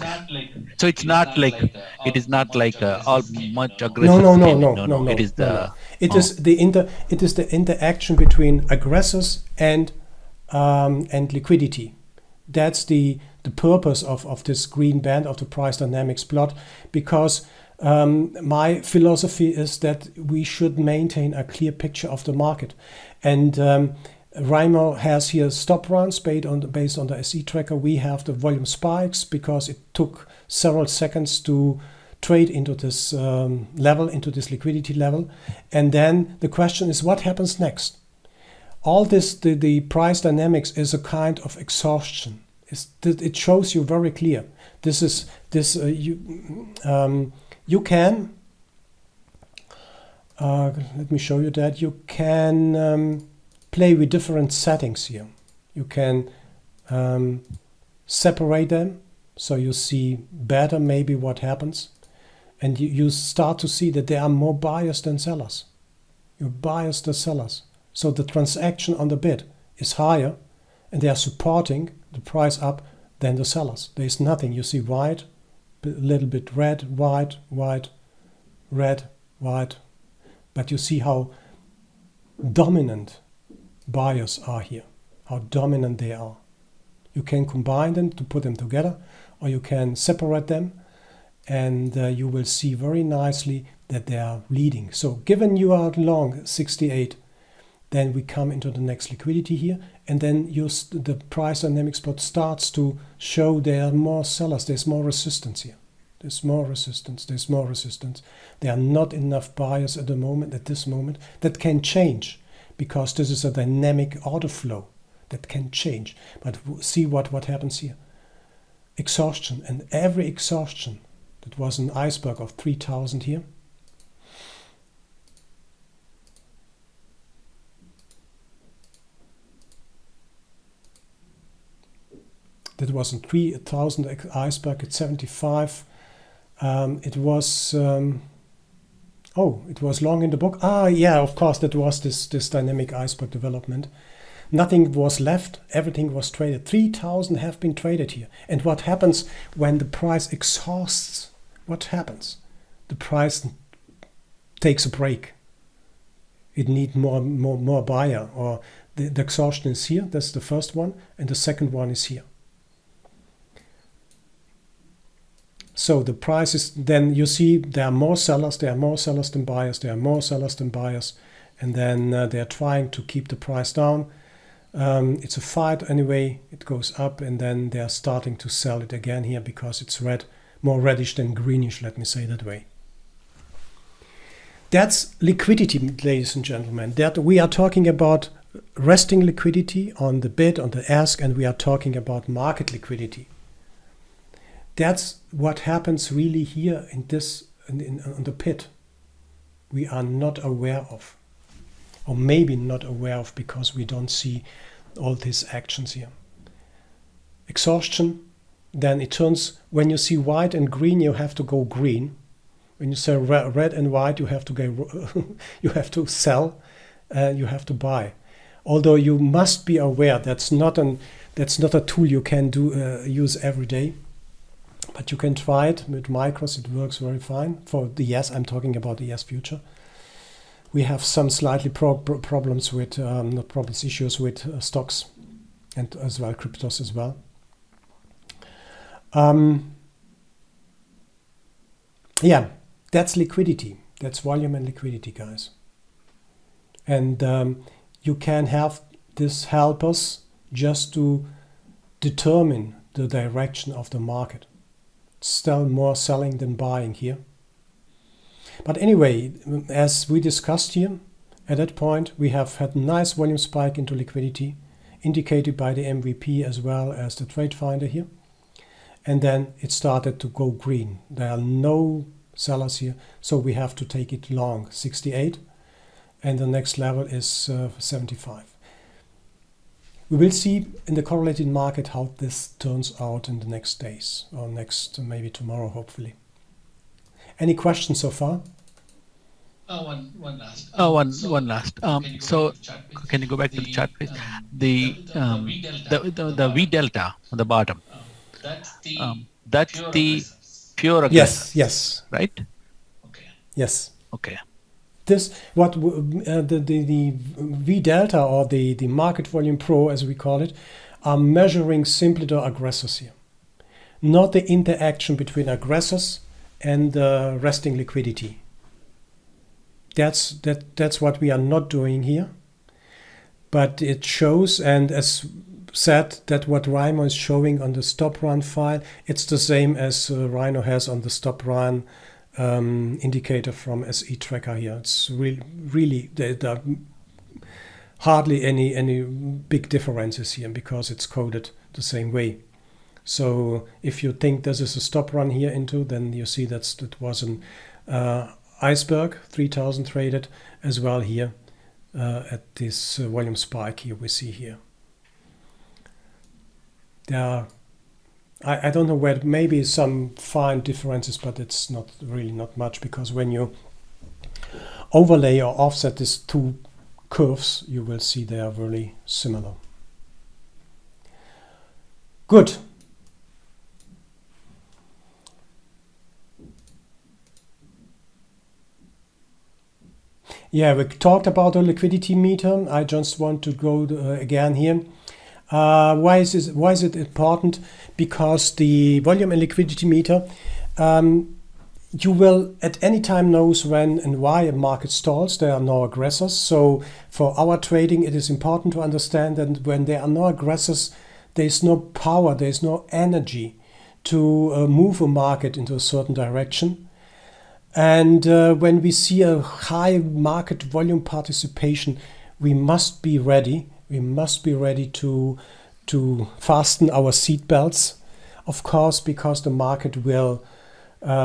[SPEAKER 3] So it's not like it is not like all much aggressive.
[SPEAKER 1] No.
[SPEAKER 3] It is the.
[SPEAKER 1] It is the interaction between aggressors and and liquidity. That's the purpose of this green band of the price dynamics plot, because my philosophy is that we should maintain a clear picture of the market. And Raimo has here stop runs based on the SE tracker. We have the volume spikes because it took several seconds to trade into this level, into this liquidity level. And then the question is, what happens next? All this, the price dynamics is a kind of exhaustion. It shows you very clear. This is this you can. Let me show you that you can play with different settings here. You can separate them so you see better maybe what happens, and you start to see that there are more buyers than sellers. You bias the sellers, so the transaction on the bid is higher, and they are supporting the price up than the sellers. There is nothing. You see white, a little bit red, white, white, red, white, but you see how dominant buyers are here, how dominant they are. You can combine them to put them together, or you can separate them, and you will see very nicely that they are leading. So given you are long 68, then we come into the next liquidity here, and then the price dynamics plot starts to show there are more sellers, there's more resistance here. There's more resistance, there's more resistance. There are not enough buyers at this moment. That can change, because this is a dynamic order flow that can change. But see what happens here. Exhaustion, and every exhaustion, that was an iceberg of 3,000 here. That was a 3,000 iceberg at 75. It was it was long in the book. Yeah, of course, that was this dynamic iceberg development. Nothing was left. Everything was traded. 3,000 have been traded here. And what happens when the price exhausts? What happens? The price takes a break. It needs more buyer. Or the exhaustion is here. That's the first one. And the second one is here. So the price is, then you see there are more sellers than buyers, there are more sellers than buyers, and then they are trying to keep the price down. It's a fight anyway, it goes up, and then they are starting to sell it again here because it's red, more reddish than greenish, let me say that way. That's liquidity, ladies and gentlemen. That we are talking about resting liquidity on the bid, on the ask, and we are talking about market liquidity. That's what happens really here in this on the pit. We are not aware of, or maybe not aware of, because we don't see all these actions here. Exhaustion, then it turns, when you see white and green, you have to go green. When you say red and white, you have to go you have to sell, you have to buy. Although you must be aware that's not a tool you can use every day. But you can try it with micros, it works very fine. For the yes, I'm talking about the yes future. We have some slightly problems with, not problems, issues with stocks and as well cryptos as well. Yeah, that's liquidity. That's volume and liquidity, guys. And you can have this help us just to determine the direction of the market. Still more selling than buying here. But anyway, as we discussed here, at that point we have had a nice volume spike into liquidity, indicated by the MVP as well as the trade finder here. And then it started to go green. There are no sellers here, so we have to take it long, 68. And the next level is 75. We will see in the correlated market how this turns out in the next days, or maybe tomorrow, hopefully. Any questions so far?
[SPEAKER 3] One last. So, can you go back to the chart, please? The V delta on the bottom. That's the pure aggressor.
[SPEAKER 1] Yes.
[SPEAKER 3] Right.
[SPEAKER 1] Yes.
[SPEAKER 3] Okay.
[SPEAKER 1] this what the V delta, or the market volume pro as we call it, are measuring simply the aggressors here, not the interaction between aggressors and resting liquidity. That's what we are not doing here. But it shows, and as said, that what Rhino is showing on the stop run file, it's the same as Rhino has on the stop run indicator from SE Tracker here. It's really there are hardly any big differences here because it's coded the same way. So if you think this is a stop run here into, then you see that was an iceberg 3000 traded as well here at this volume spike here we see here. There are, I don't know where, maybe some fine differences, but it's not really not much, because when you overlay or offset these two curves, you will see they are really similar. Good. Yeah, we talked about the liquidity meter. I just want to go again here. Why is it important? Because the volume and liquidity meter, you will at any time knows when and why a market stalls. There are no aggressors. So for our trading, it is important to understand that when there are no aggressors, there is no power, there is no energy to move a market into a certain direction. And when we see a high market volume participation, we must be ready. We must be ready to fasten our seat belts, of course, because the market will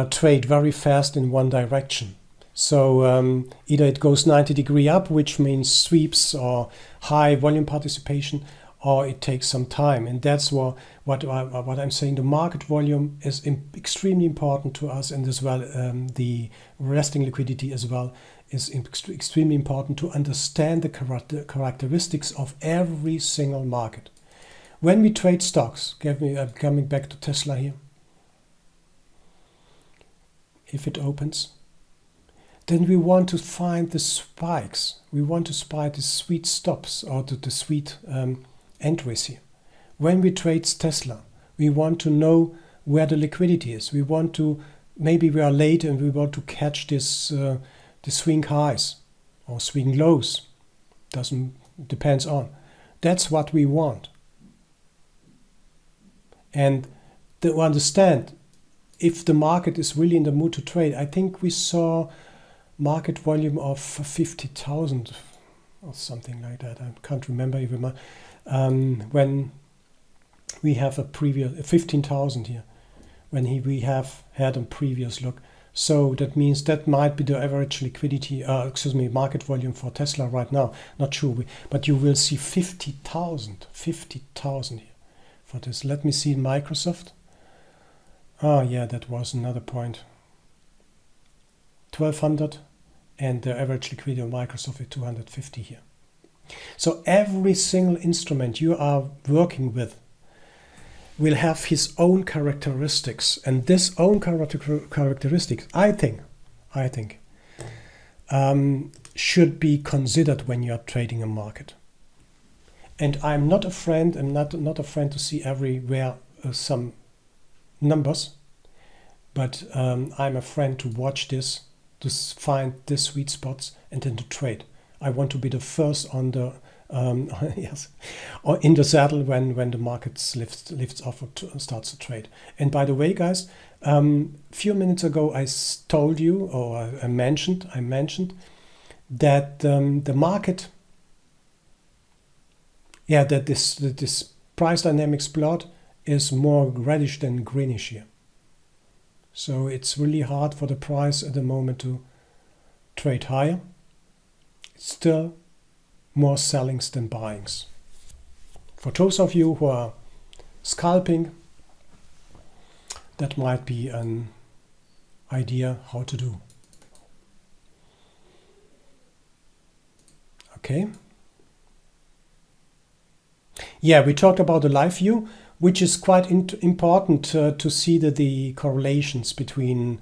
[SPEAKER 1] trade very fast in one direction. So either it goes 90-degree up, which means sweeps or high volume participation, or it takes some time. And that's what I'm saying. The market volume is extremely important to us, and as well the resting liquidity as well is extremely important to understand the characteristics of every single market. When we trade stocks, coming back to Tesla here, if it opens, then we want to find the spikes. We want to spy the sweet stops or the sweet entries here. When we trade Tesla, we want to know where the liquidity is. We want to, maybe we are late and we want to catch this the swing highs or swing lows. Depends on. That's what we want. And to understand if the market is really in the mood to trade, I think we saw market volume of 50,000 or something like that. I can't remember even when we have a previous 15,000 here, when we have had a previous look. So that means that might be the average liquidity, market volume for Tesla right now. Not sure, but you will see 50,000 here for this. Let me see Microsoft. Oh yeah, that was another point. 1,200, and the average liquidity of Microsoft is 250 here. So every single instrument you are working with will have his own characteristics, and this own characteristics, I think, should be considered when you are trading a market. And I'm not a friend. I'm not a friend to see everywhere some numbers, but I'm a friend to watch this, to find the sweet spots, and then to trade. I want to be the first on the yes, or in the saddle when the market lifts off or starts to trade. And by the way, guys, few minutes ago I told you, or I mentioned that the market, that this price dynamics plot is more reddish than greenish here. So it's really hard for the price at the moment to trade higher. It's still more sellings than buyings. For those of you who are scalping, that might be an idea how to do. Okay. Yeah, we talked about the live view, which is quite important to see the correlations between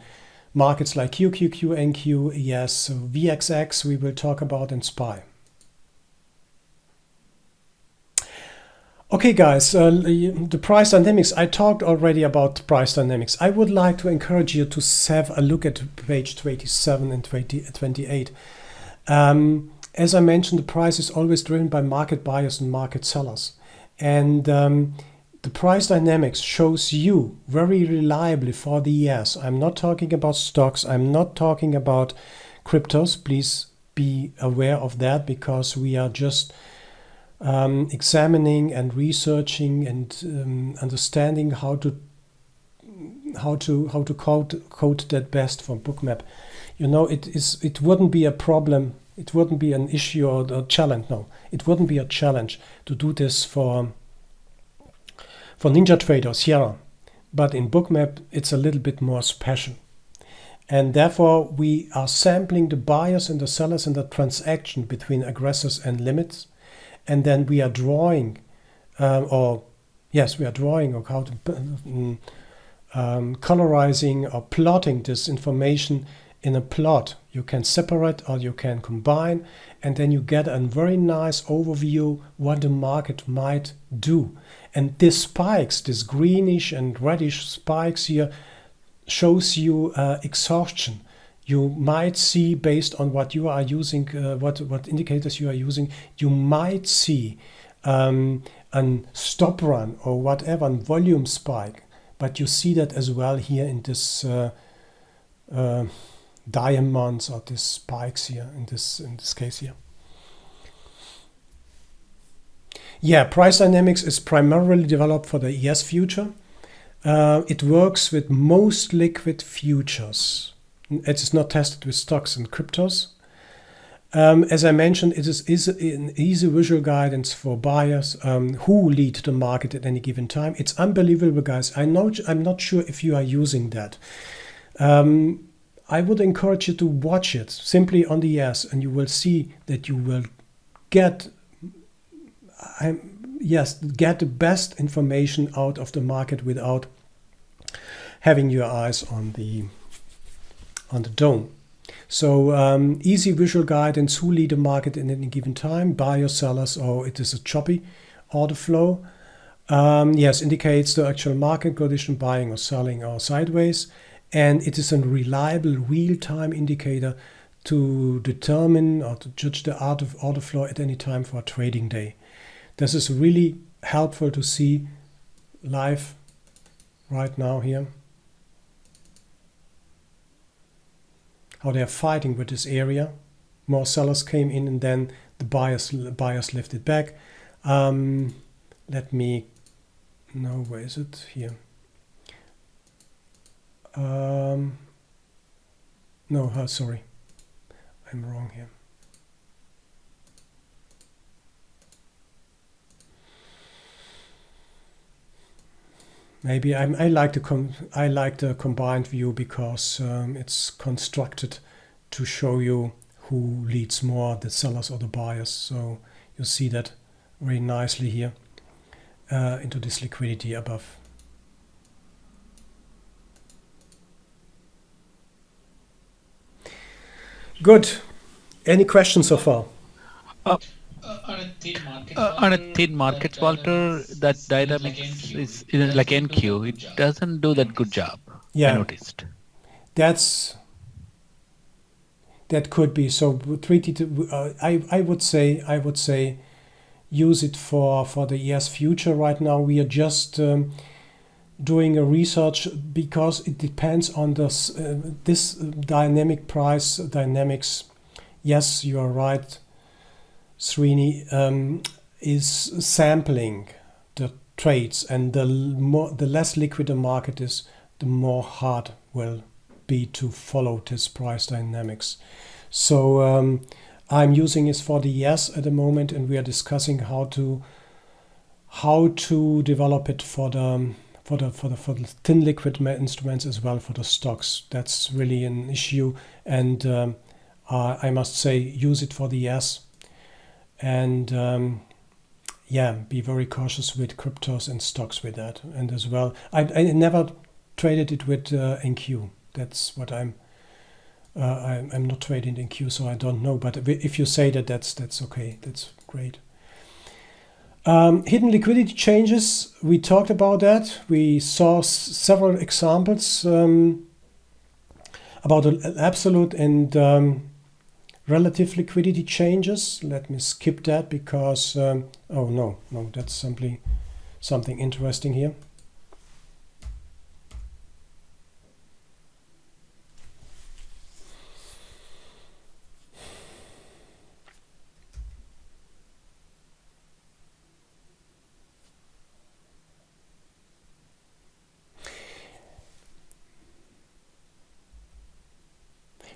[SPEAKER 1] markets like QQQ, NQ, ES, VXX we will talk about, and SPY. Okay guys, the price dynamics, I talked already about price dynamics. I would like to encourage you to have a look at page 27 and 28. As I mentioned, the price is always driven by market buyers and market sellers. And the price dynamics shows you very reliably for the years. I'm not talking about stocks, I'm not talking about cryptos. Please be aware of that, because we are just examining and researching and understanding how to code that best for Bookmap. You know, it wouldn't be a problem, it wouldn't be an issue or a challenge. No, it wouldn't be a challenge to do this for NinjaTrader or Sierra, but in Bookmap it's a little bit more special. And therefore we are sampling the buyers and the sellers in the transaction between aggressors and limits. And then we are drawing, or how to colorizing or plotting this information in a plot. You can separate or you can combine, and then you get a very nice overview what the market might do. And this spikes, this greenish and reddish spikes here, shows you exhaustion. You might see, based on what you are using, what indicators you are using, you might see a stop run or whatever, a volume spike. But you see that as well here in this diamonds or these spikes here in this case here. Yeah, price dynamics is primarily developed for the ES future. It works with most liquid futures. It is not tested with stocks and cryptos. As I mentioned, it is an easy visual guidance for buyers who lead the market at any given time. It's unbelievable, guys. I'm not sure if you are using that. I would encourage you to watch it simply on the ES, and you will see that you will get the best information out of the market without having your eyes on the dome. So easy visual guidance, who lead the market in any given time, buyers, sellers, or it is a choppy order flow. Yes, indicates the actual market condition, buying or selling or sideways. And it is a reliable real-time indicator to determine or to judge the art of order flow at any time for a trading day. This is really helpful to see live right now here. How they are fighting with this area. More sellers came in, and then the buyers lifted back. Let me know, where is it here? No, sorry, I'm wrong here. Maybe I like the combined view because it's constructed to show you who leads more, the sellers or the buyers. So you see that very nicely here into this liquidity above. Good. Any questions so far?
[SPEAKER 3] On a thin markets, Walter, that dynamics is like NQ. It doesn't do that good job.
[SPEAKER 1] Yeah,
[SPEAKER 3] I noticed.
[SPEAKER 1] That could be so. I would say use it for the ES future. Right now we are just doing a research because it depends on this dynamic price dynamics. Yes, you are right, Srini, is sampling the trades, and the less liquid the market is, the more hard will be to follow this price dynamics. So I'm using it for the ES at the moment, and we are discussing how to develop it for the thin liquid instruments as well, for the stocks. That's really an issue, and I must say use it for the ES, and yeah, be very cautious with cryptos and stocks with that. And as well, I never traded it with NQ. That's what I'm not trading in Q, so I don't know. But if you say that, that's okay. That's great. Hidden liquidity changes. We talked about that. We saw several examples about absolute and relative liquidity changes. Let me skip that because oh no, that's simply something interesting here.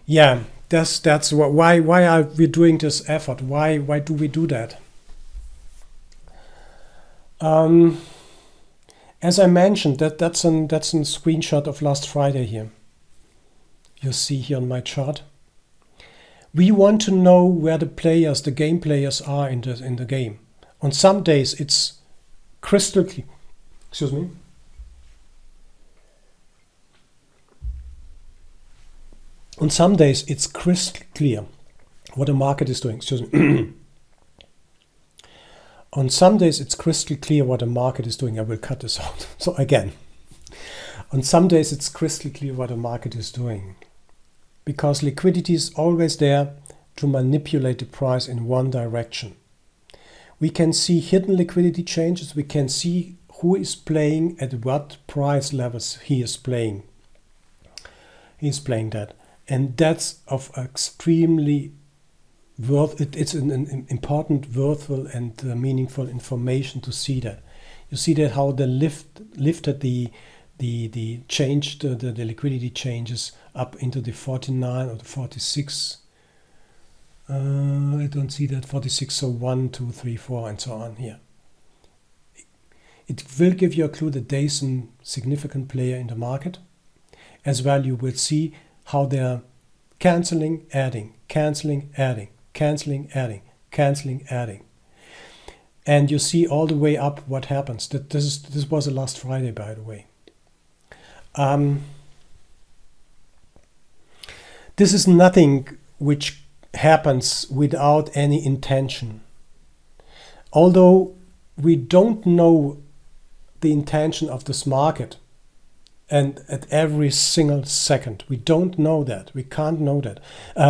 [SPEAKER 1] Yeah, that's why are we doing this effort? Why do we do that? As I mentioned, that's a screenshot of last Friday here. You see here on my chart. We want to know where the game players are in the game. On some days it's crystal clear. Excuse me. On some days, it's crystal clear what the market is doing. Excuse me. On some days, it's crystal clear what the market is doing. I will cut this out. So again, on some days, it's crystal clear what the market is doing. Because liquidity is always there to manipulate the price in one direction. We can see hidden liquidity changes. We can see who is playing at what price levels he is playing. He's playing that. And that's of extremely it's an important, worthwhile and meaningful information to see that. You see that how the lifted the liquidity changes up into the 49 or the 46. I don't see that 46. So 1, 2, 3, 4, and so on here. It will give you a clue that there is a significant player in the market. As well, you will see how they're canceling, adding, canceling, adding, canceling, adding, canceling, adding. And you see all the way up what happens. This was the last Friday, by the way. This is nothing which happens without any intention. Although we don't know the intention of this market, and at every single second, we don't know that. We can't know that.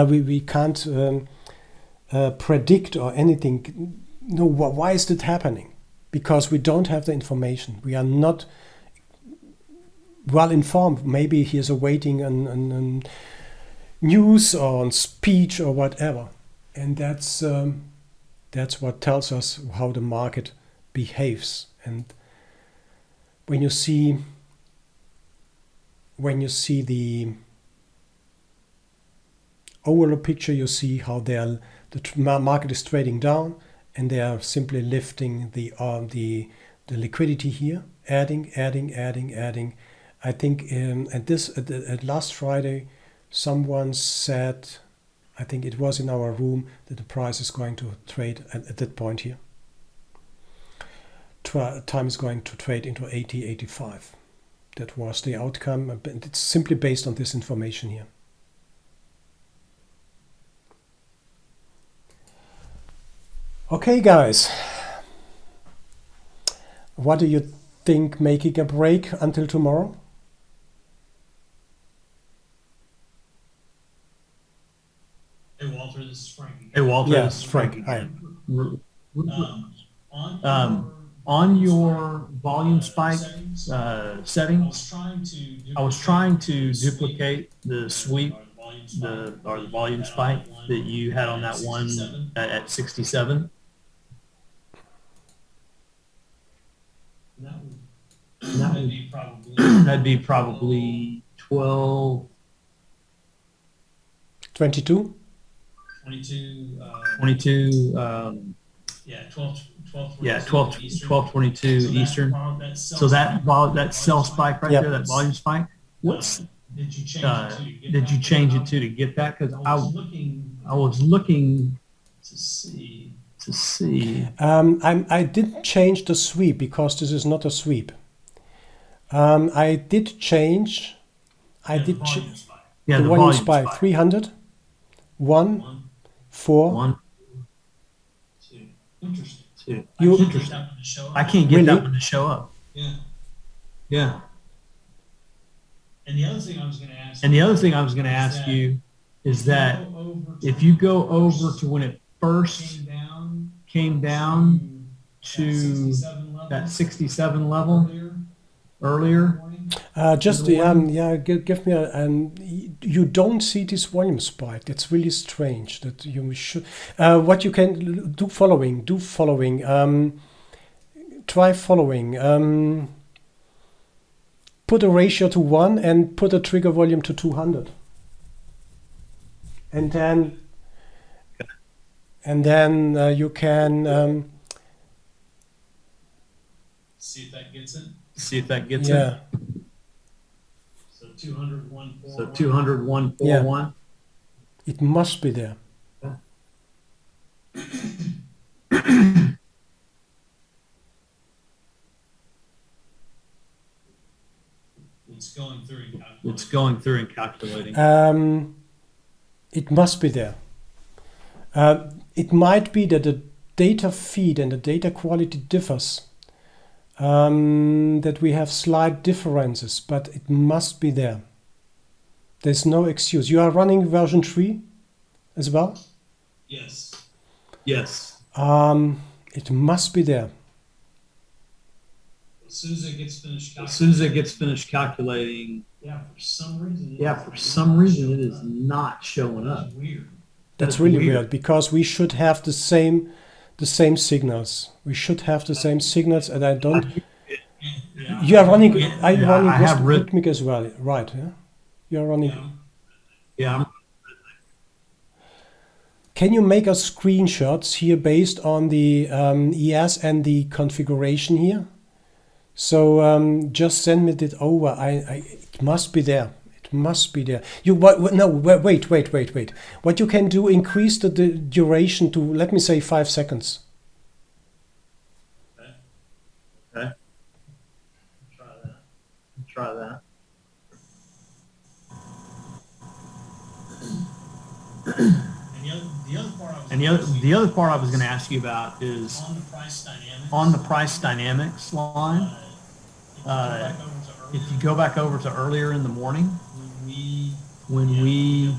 [SPEAKER 1] We can't predict or anything. No, why is that happening? Because we don't have the information. We are not well informed. Maybe he is awaiting on news or on speech or whatever, and that's what tells us how the market behaves. And when you see the overall picture, you see how the market is trading down, and they are simply lifting the liquidity here, adding. I think at last Friday, someone said, I think it was in our room, that the price is going to trade at that point here. Time is going to trade into 80, 85. That was the outcome. It's simply based on this information here. Okay, guys. What do you think, making a break until tomorrow?
[SPEAKER 6] Hey, Walter, this is Frankie. Hey, Walter, this is Frankie.
[SPEAKER 1] Hi.
[SPEAKER 6] On your volume spike settings, I was trying to duplicate the sweep, the volume spike that you had on that one at 67. That'd be probably 12.
[SPEAKER 1] 22?
[SPEAKER 6] 22. Yeah, 12:22 Eastern. So that sell spike right there, that volume spike. What's did you change it to get that? Because I was looking to see.
[SPEAKER 1] I didn't change the sweep because this is not a sweep. I did change I did
[SPEAKER 6] Yeah,
[SPEAKER 1] the
[SPEAKER 6] the
[SPEAKER 1] volume
[SPEAKER 6] volume
[SPEAKER 1] spike.
[SPEAKER 6] spike.
[SPEAKER 1] 300, 1, 4.
[SPEAKER 6] 1, 2. Interesting.
[SPEAKER 1] You-
[SPEAKER 6] I can't get
[SPEAKER 1] Really?
[SPEAKER 6] that one to show up. Yeah.
[SPEAKER 12] And the other thing I was going to ask.
[SPEAKER 6] And the other thing I was going to ask you is that if you go over to when it first came down to that 67 level earlier,
[SPEAKER 1] Just give me you don't see this volume spike. That's really strange. That you should. What you can do following. Try following. Put a ratio to 1 and put a trigger volume to 200, and then you can
[SPEAKER 12] See if that gets it.
[SPEAKER 6] see if that gets
[SPEAKER 1] yeah.
[SPEAKER 6] it.
[SPEAKER 12] So 201.
[SPEAKER 6] So 201.41.
[SPEAKER 1] It must be there.
[SPEAKER 12] It's going through and calculating.
[SPEAKER 6] It's going through and calculating.
[SPEAKER 1] It must be there. It might be that the data feed and the data quality differs. That we have slight differences, but it must be there. There's no excuse. You are running version 3 as well?
[SPEAKER 12] Yes.
[SPEAKER 6] Yes.
[SPEAKER 1] It must be there.
[SPEAKER 12] As soon as it gets finished calculating.
[SPEAKER 6] As soon as it gets finished calculating,
[SPEAKER 12] For some reason.
[SPEAKER 6] for some reason it is not showing up.
[SPEAKER 12] Weird.
[SPEAKER 1] That's really weird because we should have the same signals. We should have the same signals, and I don't. You are running. Are you running
[SPEAKER 6] I have
[SPEAKER 1] Rhythmic as well? Right? Yeah. You are running.
[SPEAKER 6] Yeah.
[SPEAKER 1] Can you make us screenshots here based on the ES and the configuration here? So just send me that over. It must be there. It must be there. Wait. What you can do, increase the duration to, let me say, 5 seconds.
[SPEAKER 6] Okay. Try that. And the other part I was going to ask you about is on the price dynamics line. If you go back over to earlier in the morning, when we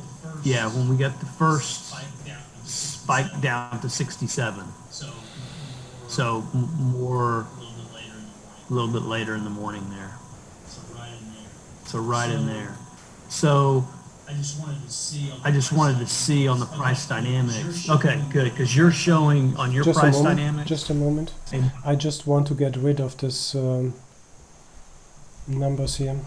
[SPEAKER 6] got the first spike down to 67. So more a little bit later in the morning there. So right in there. So
[SPEAKER 12] I just wanted to
[SPEAKER 6] see on the price dynamics. Okay, good, because you're showing on your price dynamics.
[SPEAKER 1] Just a moment. I just want to get rid of this numbers here.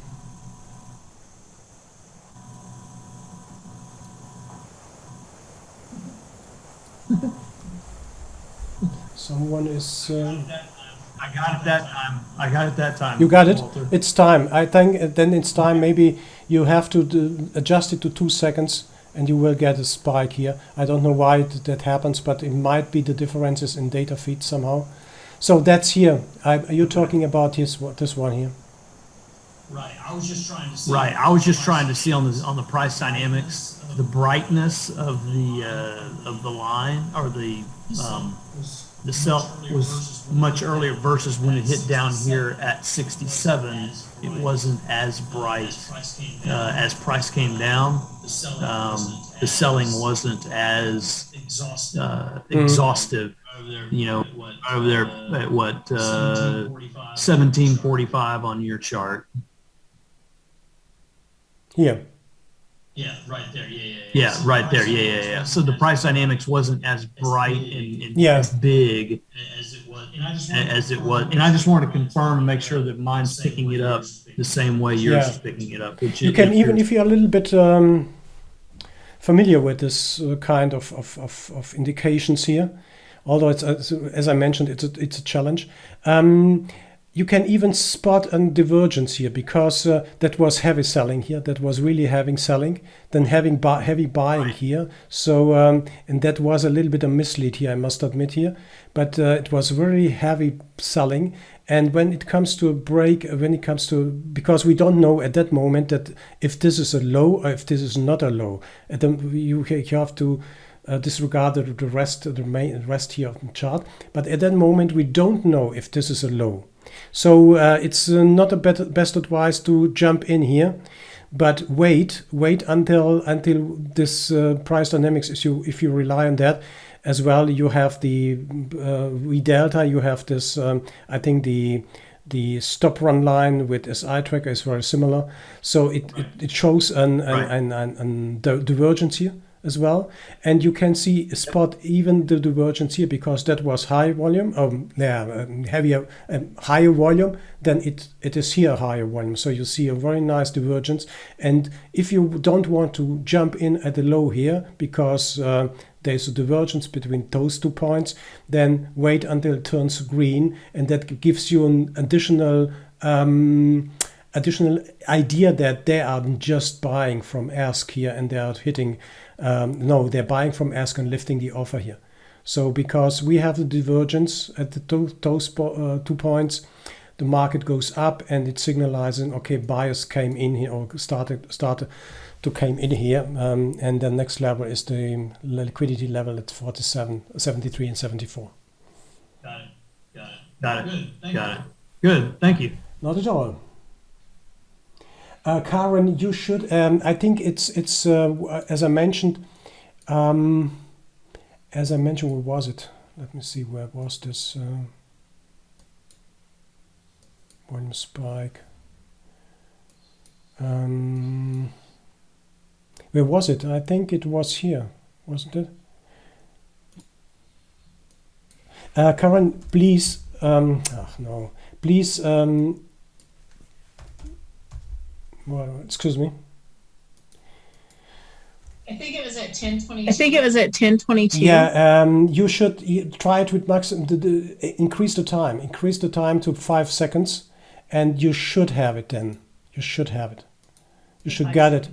[SPEAKER 1] Someone is.
[SPEAKER 6] I got it that time.
[SPEAKER 1] You got it?
[SPEAKER 6] Walter.
[SPEAKER 1] It's time. I think then it's time. Maybe you have to adjust it to 2 seconds and you will get a spike here. I don't know why that happens, but it might be the differences in data feed somehow. So that's here. Are you talking about this one here?
[SPEAKER 12] Right. I was just trying to see.
[SPEAKER 6] Right. I was just trying to see on the price dynamics the brightness of the line or the cell was much earlier versus when it hit down here at 67. It wasn't as bright as price came down. The selling wasn't as exhaustive. You know, over there at what 1745 on your chart.
[SPEAKER 1] Here.
[SPEAKER 12] Yeah, right there. Yeah.
[SPEAKER 6] Yeah, right there. Yeah. So the price dynamics wasn't as bright and
[SPEAKER 1] as
[SPEAKER 6] big
[SPEAKER 12] as it was.
[SPEAKER 6] And I just wanted to confirm and make sure that mine's picking it up the same way yours is picking it up.
[SPEAKER 1] You can, even if you're a little bit familiar with this kind of indications here, although it's as I mentioned, it's a challenge. You can even spot a divergence here because that was heavy selling here. That was really heavy selling, then heavy buying here. So and that was a little bit of mislead here, I must admit here. But it was very heavy selling, And when it comes to a break, because we don't know at that moment that if this is a low or if this is not a low, you have to disregard the rest here of the chart. But at that moment, we don't know if this is a low. So it's not a best advice to jump in here, but wait until this price dynamics. If you rely on that as well, you have the V delta. You have this. I think the stop run line with SI tracker is very similar. So it shows an divergence here as well, and you can see spot even the divergence here because that was high volume, heavier, higher volume. Then it is here higher volume. So you see a very nice divergence. And if you don't want to jump in at the low here because there's a divergence between those 2 points, then wait until it turns green, and that gives you an additional idea that they are just buying from ask here and they are hitting. No, they're buying from ask and lifting the offer here. So because we have the divergence at those 2 points, the market goes up and it's signalizing, okay, buyers came in here or started to came in here. And the next level is the liquidity level at 47, 73 and 74.
[SPEAKER 6] Got it. Good. Thank you.
[SPEAKER 1] Not at all. Karen, you should. I think it's as I mentioned. What was it? Let me see. Where was this volume spike? Where was it? I think it was here, wasn't it? Karen, please. No, please. Well, excuse me.
[SPEAKER 13] I think it was at 10:22.
[SPEAKER 1] Yeah, you should try it with maximum. Increase the time. Increase the time to 5 seconds, and you should have it then. You should have it. You should get it.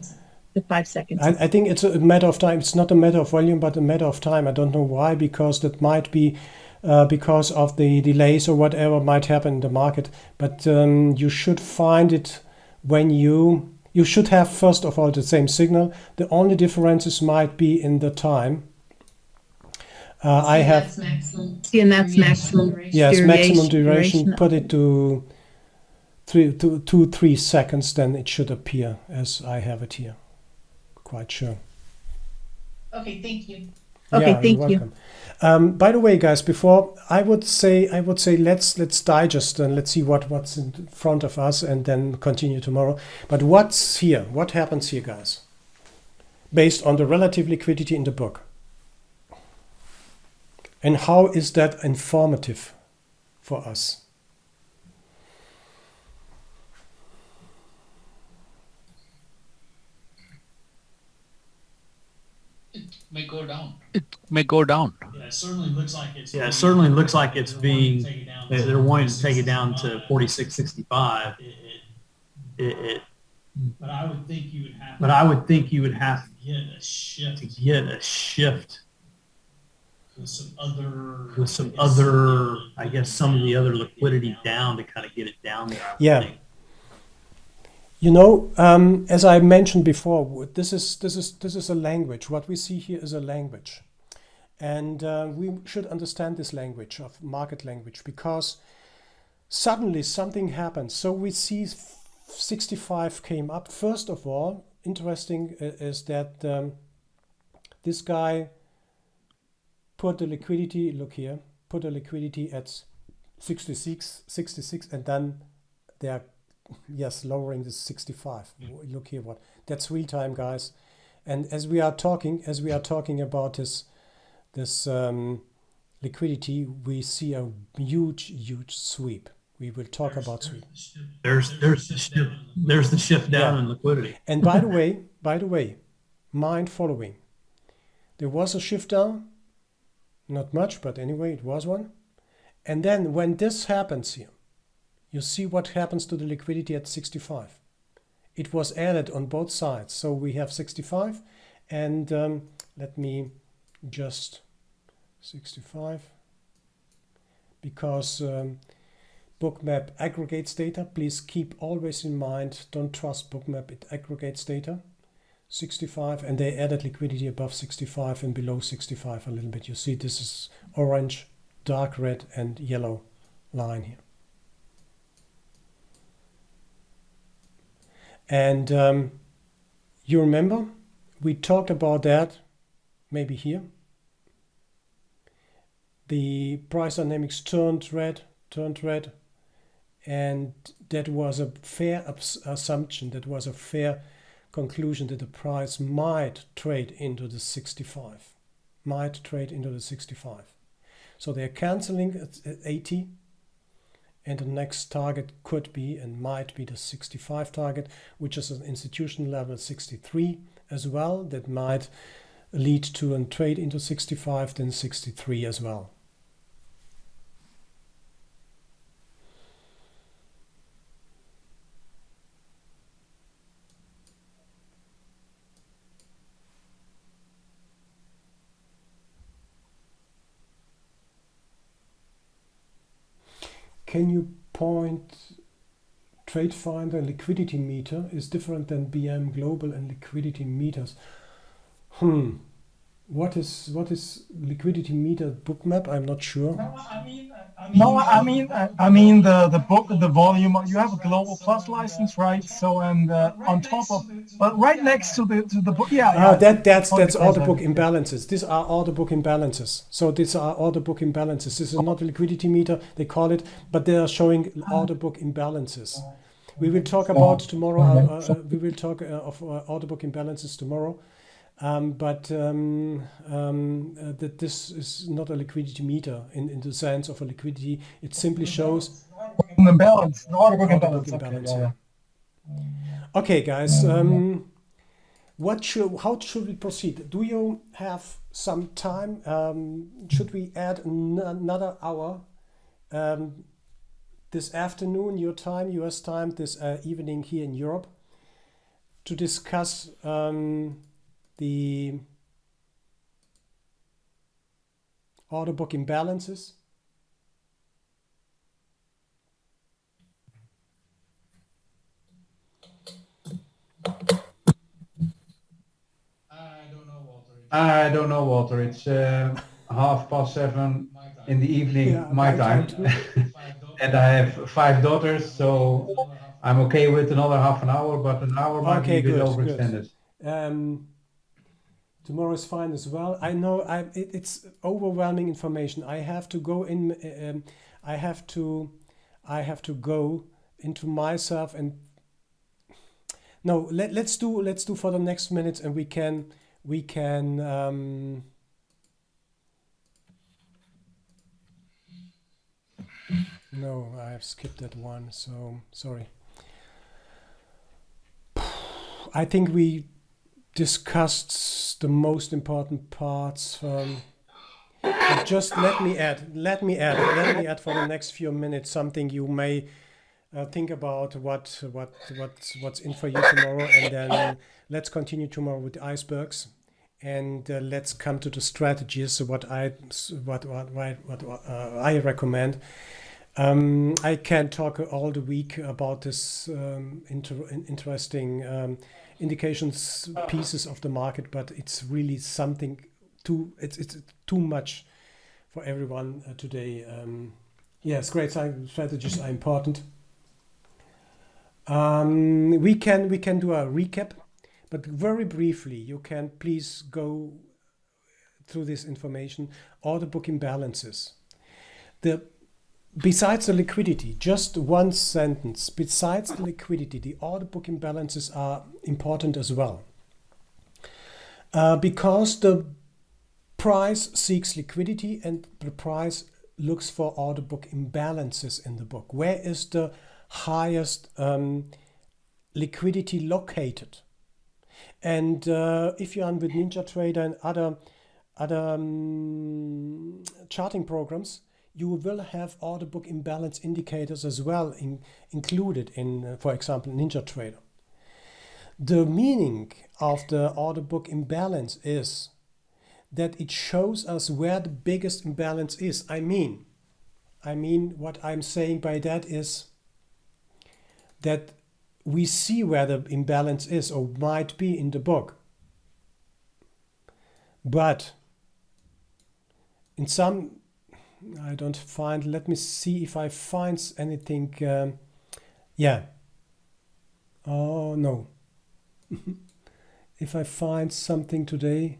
[SPEAKER 13] The 5 seconds.
[SPEAKER 1] I think it's a matter of time. It's not a matter of volume, but a matter of time. I don't know why, because that might be because of the delays or whatever might happen in the market. But you should find it when you should have, first of all, the same signal. The only differences might be in the time. I have...
[SPEAKER 13] That's maximum. And that's maximum.
[SPEAKER 1] Yes, maximum duration. Put it to 2-3 seconds, then it should appear as I have it here. Quite sure.
[SPEAKER 13] Okay, thank you.
[SPEAKER 1] Okay, thank you. By the way, guys, before I would say let's digest and let's see what's in front of us and then continue tomorrow. But what's here? What happens here, guys? Based on the relative liquidity in the book. And how is that informative for us?
[SPEAKER 12] May go down.
[SPEAKER 3] It may go down.
[SPEAKER 12] Yeah, it certainly looks like it's.
[SPEAKER 6] Yeah, it certainly looks like it's being. They're wanting to take it down to 46.65.
[SPEAKER 12] But I would think you would have.
[SPEAKER 6] But I would think you would have
[SPEAKER 12] to get a shift.
[SPEAKER 6] To get a shift.
[SPEAKER 12] With some
[SPEAKER 6] other, I guess, some of the other liquidity down to kind of get it down there.
[SPEAKER 1] Yeah. You know, as I mentioned before, this is a language. What we see here is a language, and we should understand this language of market language, because suddenly something happens. So we see 65 came up. First of all, interesting is that this guy put the liquidity. Look here, put the liquidity at 66, and then they're lowering this 65. Look here, that's real time, guys. And as we are talking about this liquidity, we see a huge sweep. We will talk about sweep.
[SPEAKER 6] There's the shift down in liquidity.
[SPEAKER 1] And by the way, mind following. There was a shift down, not much, but anyway, it was one. And then when this happens here, you see what happens to the liquidity at 65. It was added on both sides. So we have 65, and let me just 65, because Bookmap aggregates data. Please keep always in mind, don't trust Bookmap, it aggregates data. 65, and they added liquidity above 65 and below 65 a little bit. You see this is orange, dark red and yellow line here. And you remember we talked about that maybe here. The price dynamics turned red, and that was a fair assumption, that was a fair conclusion that the price might trade into the 65. So they're canceling at 80, and the next target could be and might be the 65 target, which is an institutional level 63 as well. That might lead to a trade into 65, then 63 as well. Can you point TradeFinder liquidity meter is different than BM Global and liquidity meters? What is liquidity meter Bookmap? I'm not sure.
[SPEAKER 7] I mean the book, the volume. You have a Global Plus license, right? So and on top of, but right next to the book,
[SPEAKER 1] that's order book imbalances. These are order book imbalances. So these are order book imbalances. This is not a liquidity meter, they call it, but they are showing order book imbalances. We will talk about tomorrow. We will talk of order book imbalances tomorrow. But that this is not a liquidity meter in the sense of a liquidity. It simply shows
[SPEAKER 7] the balance, the order book
[SPEAKER 1] imbalance. Okay, guys. How should we proceed? Do you have some time? Should we add another hour this afternoon, your time, US time, this evening here in Europe, to discuss the order book imbalances?
[SPEAKER 8] I don't know, Walter. It's 7:30 in the evening, my time. And I have 5 daughters, so I'm okay with another half an hour, but an hour might be a bit overextended.
[SPEAKER 1] Tomorrow is fine as well. I know it's overwhelming information. I have to go in. I have to go into myself and. No, let's do for the next minutes, and we can. No, I have skipped that one. So sorry. I think we discussed the most important parts. Just let me add for the next few minutes something you may think about what's in for you tomorrow, and then let's continue tomorrow with the icebergs, and let's come to the strategies. What I recommend. I can talk all the week about this interesting indications pieces of the market, but it's really something it's too much for everyone today. Yes, great strategies are important. We can do a recap, but very briefly, you can please go through this information. Order book imbalances. Besides the liquidity, just one sentence. Besides the liquidity, the order book imbalances are important as well. Because the price seeks liquidity and the price looks for order book imbalances in the book. Where is the highest liquidity located? And if you're on with NinjaTrader and other charting programs, you will have order book imbalance indicators as well included in, for example, NinjaTrader. The meaning of the order book imbalance is that it shows us where the biggest imbalance is. I mean, I mean, what I'm saying by that is that we see where the imbalance is or might be in the book. But in some, I don't find, let me see if I find anything. Yeah. Oh, no. If I find something today,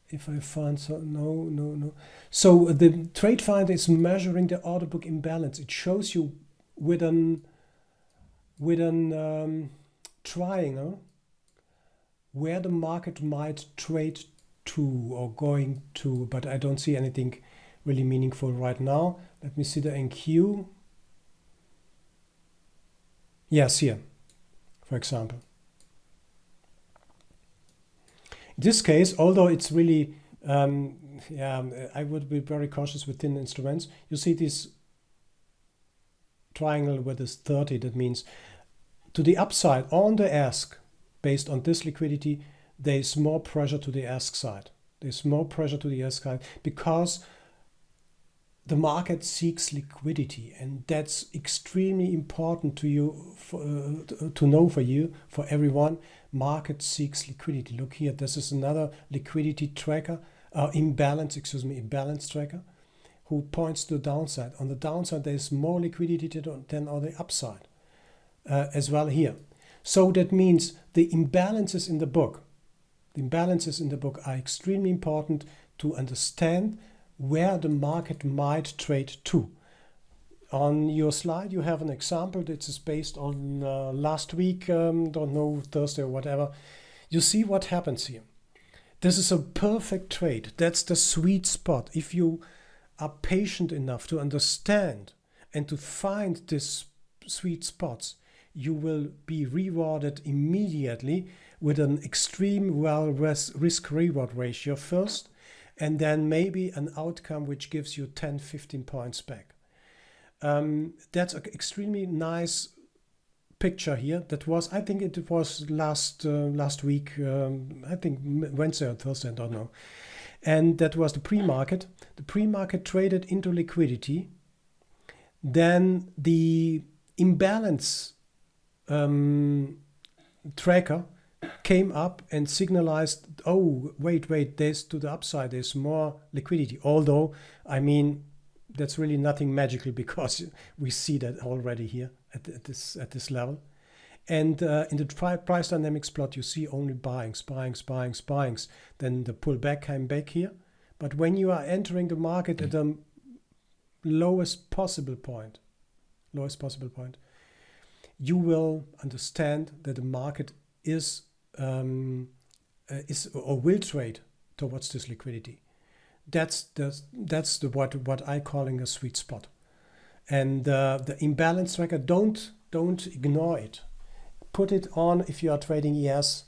[SPEAKER 1] if I find so, no. So the trade finder is measuring the order book imbalance. It shows you with an triangle where the market might trade to or going to, but I don't see anything really meaningful right now. Let me see the NQ. Yes, here, for example. In this case, although it's really, I would be very cautious with thin instruments. You see this triangle with this 30. That means to the upside on the ask, based on this liquidity, there is more pressure to the ask side. There's more pressure to the ask side because the market seeks liquidity, and that's extremely important to you, to know for you, for everyone. Market seeks liquidity. Look here, this is another liquidity tracker, imbalance tracker, who points to the downside. On the downside, there is more liquidity than on the upside, as well here. So that means the imbalances in the book are extremely important to understand where the market might trade to. On your slide, you have an example that is based on last week, don't know, Thursday or whatever. You see what happens here. This is a perfect trade. That's the sweet spot. If you are patient enough to understand and to find these sweet spots, you will be rewarded immediately with an extreme risk-reward ratio first, and then maybe an outcome which gives you 10-15 points back. That's an extremely nice picture here. That was, I think it was last week, I think Wednesday or Thursday, I don't know. And that was the pre-market. The pre-market traded into liquidity. Then the imbalance tracker came up and signalized, oh, wait, there's to the upside, there's more liquidity. Although, I mean, that's really nothing magical because we see that already here at this level. And in the price dynamics plot, you see only buyings. Then the pullback came back here. But when you are entering the market at the lowest possible point, you will understand that the market is or will trade towards this liquidity. That's what I calling a sweet spot. And the imbalance tracker, don't ignore it. Put it on if you are trading ES.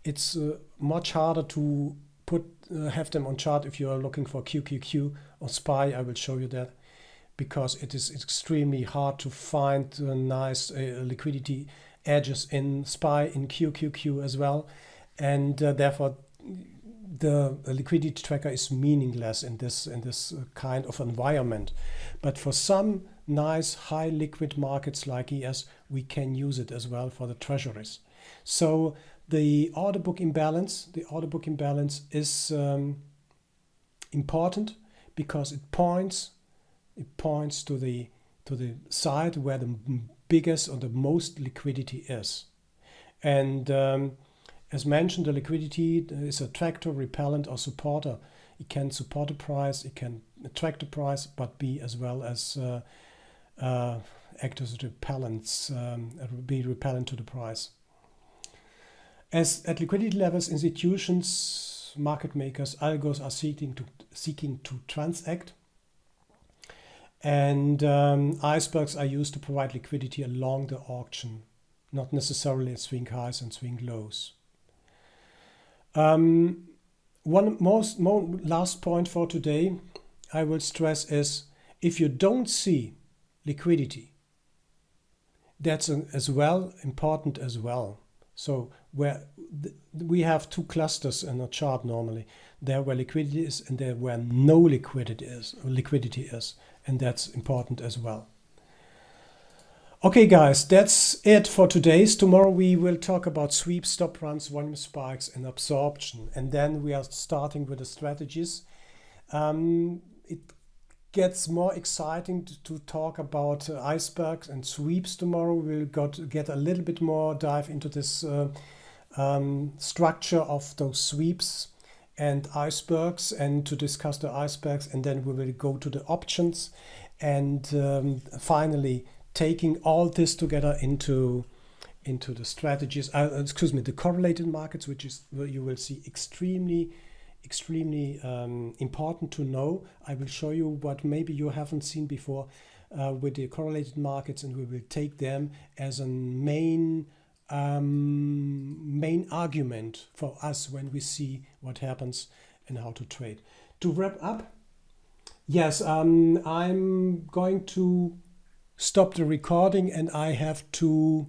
[SPEAKER 1] It's much harder to have them on chart if you are looking for QQQ or SPY. I will show you that, because it is extremely hard to find nice liquidity edges in SPY, in QQQ as well, and therefore the liquidity tracker is meaningless in this kind of environment. But for some nice high liquid markets like ES, we can use it as well for the treasuries. So the order book imbalance is important because it points to the side where the biggest or the most liquidity is. And as mentioned, the liquidity is a attractor, repellent, or supporter. It can support the price, it can attract the price, but be as well as act as repellents, be repellent to the price. As at liquidity levels, institutions, market makers, algos are seeking to transact. And icebergs are used to provide liquidity along the auction, not necessarily at swing highs and swing lows. One last point for today I will stress is, if you don't see liquidity, that's as well important as well. So where we have two clusters in a chart normally, there where liquidity is and there where no liquidity is. and that's important as well. Okay, guys, that's it for today's. Tomorrow we will talk about sweep, stop runs, volume spikes, and absorption. And then we are starting with the strategies. It gets more exciting to talk about icebergs and sweeps tomorrow. We'll get a little bit more dive into this structure of those sweeps and icebergs, and to discuss the icebergs. And then we will go to the options, and finally taking all this together into the strategies, the correlated markets, which is where you will see extremely important to know. I will show you what maybe you haven't seen before with the correlated markets, and we will take them as a main argument for us when we see what happens and how to trade. To wrap up, yes, I'm going to stop the recording, and I have to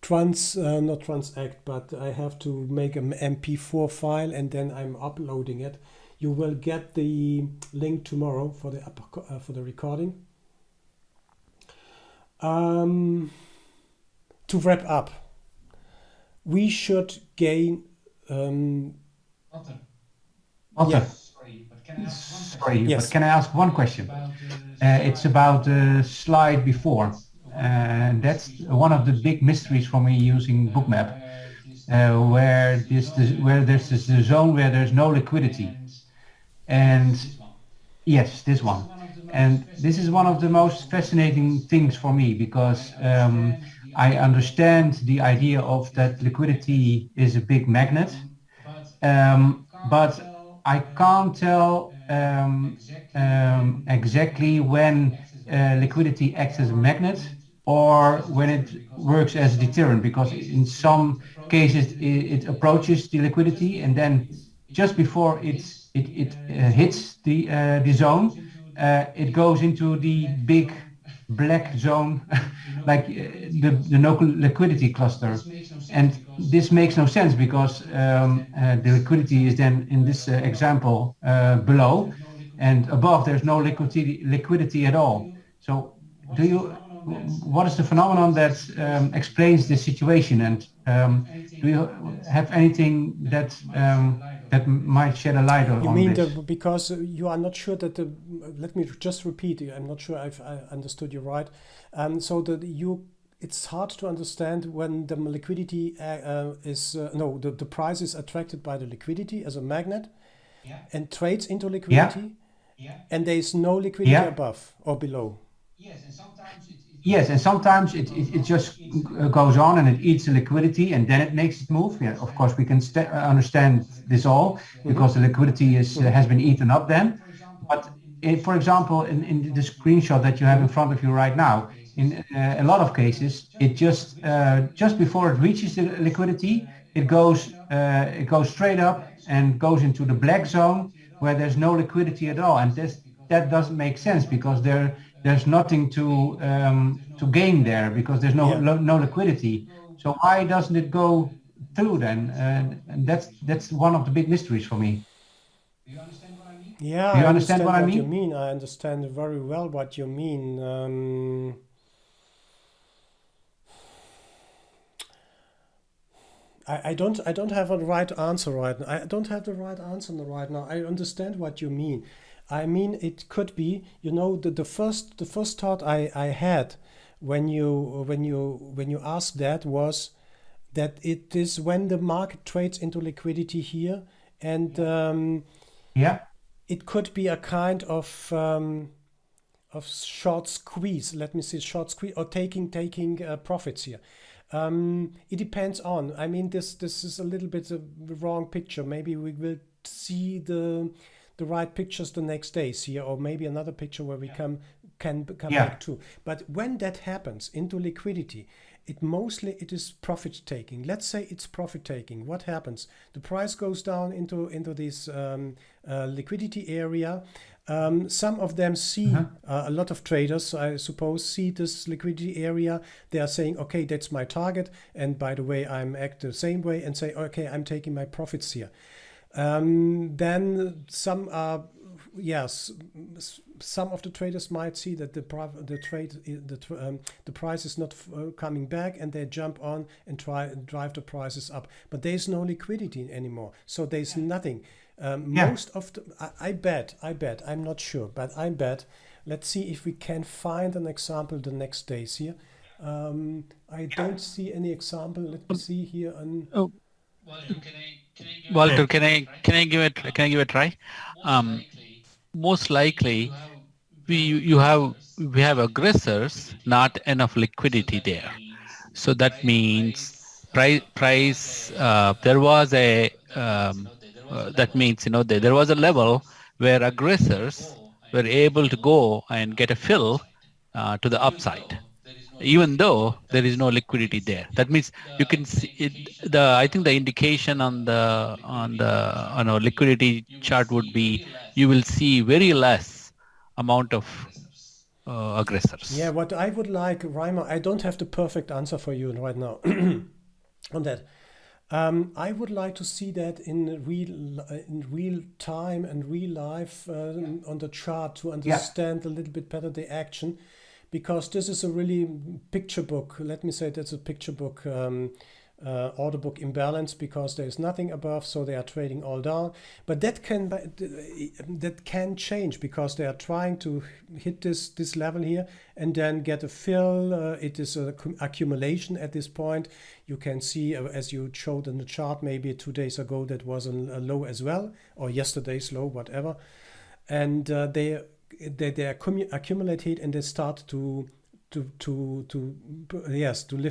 [SPEAKER 1] not transact, but I have to make an MP4 file, and then I'm uploading it. You will get the link tomorrow for the recording. To wrap up, we should gain.
[SPEAKER 8] Yeah. Sorry,
[SPEAKER 1] Yes.
[SPEAKER 8] but can I ask one question? It's about the slide before. That's one of the big mysteries for me using Bookmap, where there's this zone where there's no liquidity. And yes, this one. And this is one of the most fascinating things for me, because I understand the idea of that liquidity is a big magnet, but I can't tell exactly when liquidity acts as a magnet or when it works as a deterrent, because in some cases it approaches the liquidity, and then just before it hits the zone, it goes into the big black zone, like the no liquidity cluster. And this makes no sense, because the liquidity is then in this example below, and above there's no liquidity at all. So what is the phenomenon that explains this situation, and do you have anything that might shed a light on
[SPEAKER 1] You mean
[SPEAKER 8] this?
[SPEAKER 1] because you are not sure that let me just repeat, I'm not sure if I understood you right. So that it's hard to understand when the liquidity the price is attracted by the liquidity as a magnet, and trades into liquidity, and there is no liquidity above or below.
[SPEAKER 8] Yes, and sometimes it just goes on and it eats the liquidity, and then it makes it move. Yeah, of course we can understand this all, because the liquidity has been eaten up then. But for example, in the screenshot that you have in front of you right now, in a lot of cases, it just before it reaches the liquidity, it goes straight up and goes into the black zone where there's no liquidity at all, and that doesn't make sense, because there's nothing to gain there, because there's no liquidity. So why doesn't it go through then? And that's one of the big mysteries for me.
[SPEAKER 1] Yeah,
[SPEAKER 8] Do you understand what I mean?
[SPEAKER 1] You mean. I understand very well what you mean. I don't have a right answer right now. I don't have the right answer right now. I understand what you mean. I mean, it could be, the first thought I had when you asked that was that it is when the market trades into liquidity here, and it could be a kind of short squeeze. Let me see, short squeeze or taking profits here. It depends on. I mean, this is a little bit of the wrong picture. Maybe we will see the right pictures the next days here, or maybe another picture where we can back to. But when that happens into liquidity, it is profit taking. Let's say it's profit taking. What happens? The price goes down into this liquidity area. Some of them see, a lot of traders, I suppose, see this liquidity area. They are saying, okay, that's my target, and by the way, I'm act the same way, and say, okay, I'm taking my profits here. Then some are yes, some of the traders might see that the price is not coming back, and they jump on and try and drive the prices up. But there is no liquidity anymore, so there is nothing. Most of the, I bet, I'm not sure, but I bet. Let's see if we can find an example the next days here. I don't see any example. Let me see here.
[SPEAKER 3] Walter, can I give it a try? Most likely, we have aggressors, not enough liquidity there. So that means price. There was a that means there was a level where aggressors were able to go and get a fill to the upside, even though there is no liquidity there. That means you can see it, I think the indication on the liquidity chart would be you will see very less amount of aggressors.
[SPEAKER 1] Yeah, what I would like, Reimer, I don't have the perfect answer for you right now on that. I would like to see that in real time and real life on the chart to understand a little bit better the action, because this is a really picture book. Let me say that's a picture book, order book imbalance, because there is nothing above, so they are trading all down. But that can change, because they are trying to hit this level here and then get a fill. It is an accumulation at this point. You can see, as you showed in the chart, maybe 2 days ago that was a low as well, or yesterday's low, whatever. And they accumulate it, and they start to lift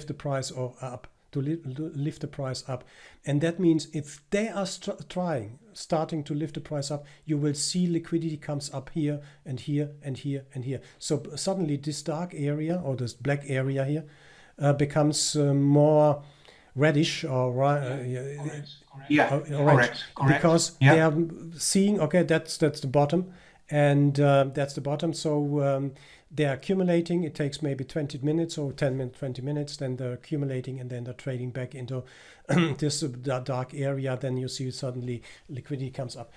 [SPEAKER 1] the price or up. To lift the price up. And that means if they are starting to lift the price up, you will see liquidity comes up here and here and here and here. So suddenly this dark area, or this black area here, becomes more reddish or
[SPEAKER 8] correct.
[SPEAKER 1] Because they are seeing, okay, that's the bottom. And that's the bottom. So they're accumulating. It takes maybe 20 minutes or 10 minutes, 20 minutes. Then they're accumulating, and then they're trading back into this dark area. Then you see suddenly liquidity comes up.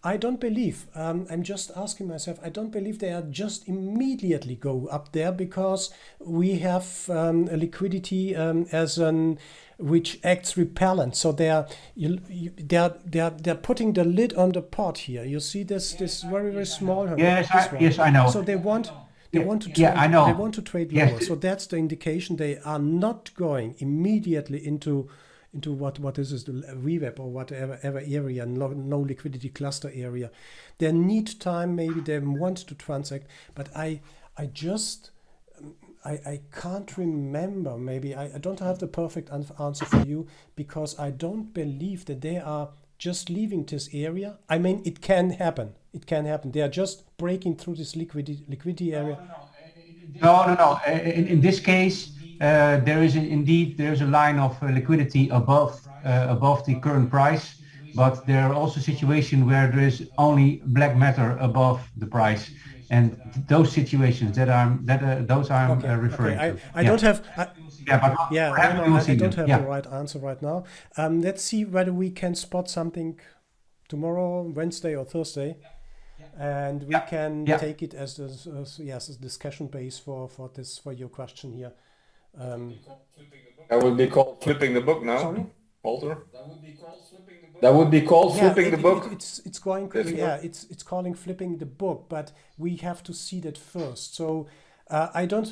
[SPEAKER 1] I don't believe, I'm just asking myself, I don't believe they are just immediately go up there, because we have a liquidity as an which acts repellent. So they're putting the lid on the pot here. You see this very, very small.
[SPEAKER 8] Yes, I know.
[SPEAKER 1] So they want to trade,
[SPEAKER 8] I know.
[SPEAKER 1] They want to trade lower. So that's the indication they are not going immediately into what is the VWAP or whatever area, no liquidity cluster area. They need time. Maybe they want to transact, but I can't remember. Maybe I don't have the perfect answer for you, because I don't believe that they are just leaving this area. I mean, it can happen. They are just breaking through this liquidity area.
[SPEAKER 8] No. In this case, there is a line of liquidity above the current price, but there are also situations where there is only black matter above the price. And those situations I'm referring to.
[SPEAKER 1] I don't have. I don't have
[SPEAKER 8] the
[SPEAKER 1] right answer right now. Let's see whether we can spot something tomorrow, Wednesday or Thursday, and we can take it as a discussion base for your question here.
[SPEAKER 5] That would be called flipping the book now.
[SPEAKER 1] Sorry?
[SPEAKER 5] Walter? That would be called flipping the book.
[SPEAKER 1] It's calling flipping the book, but we have to see that first. So I don't,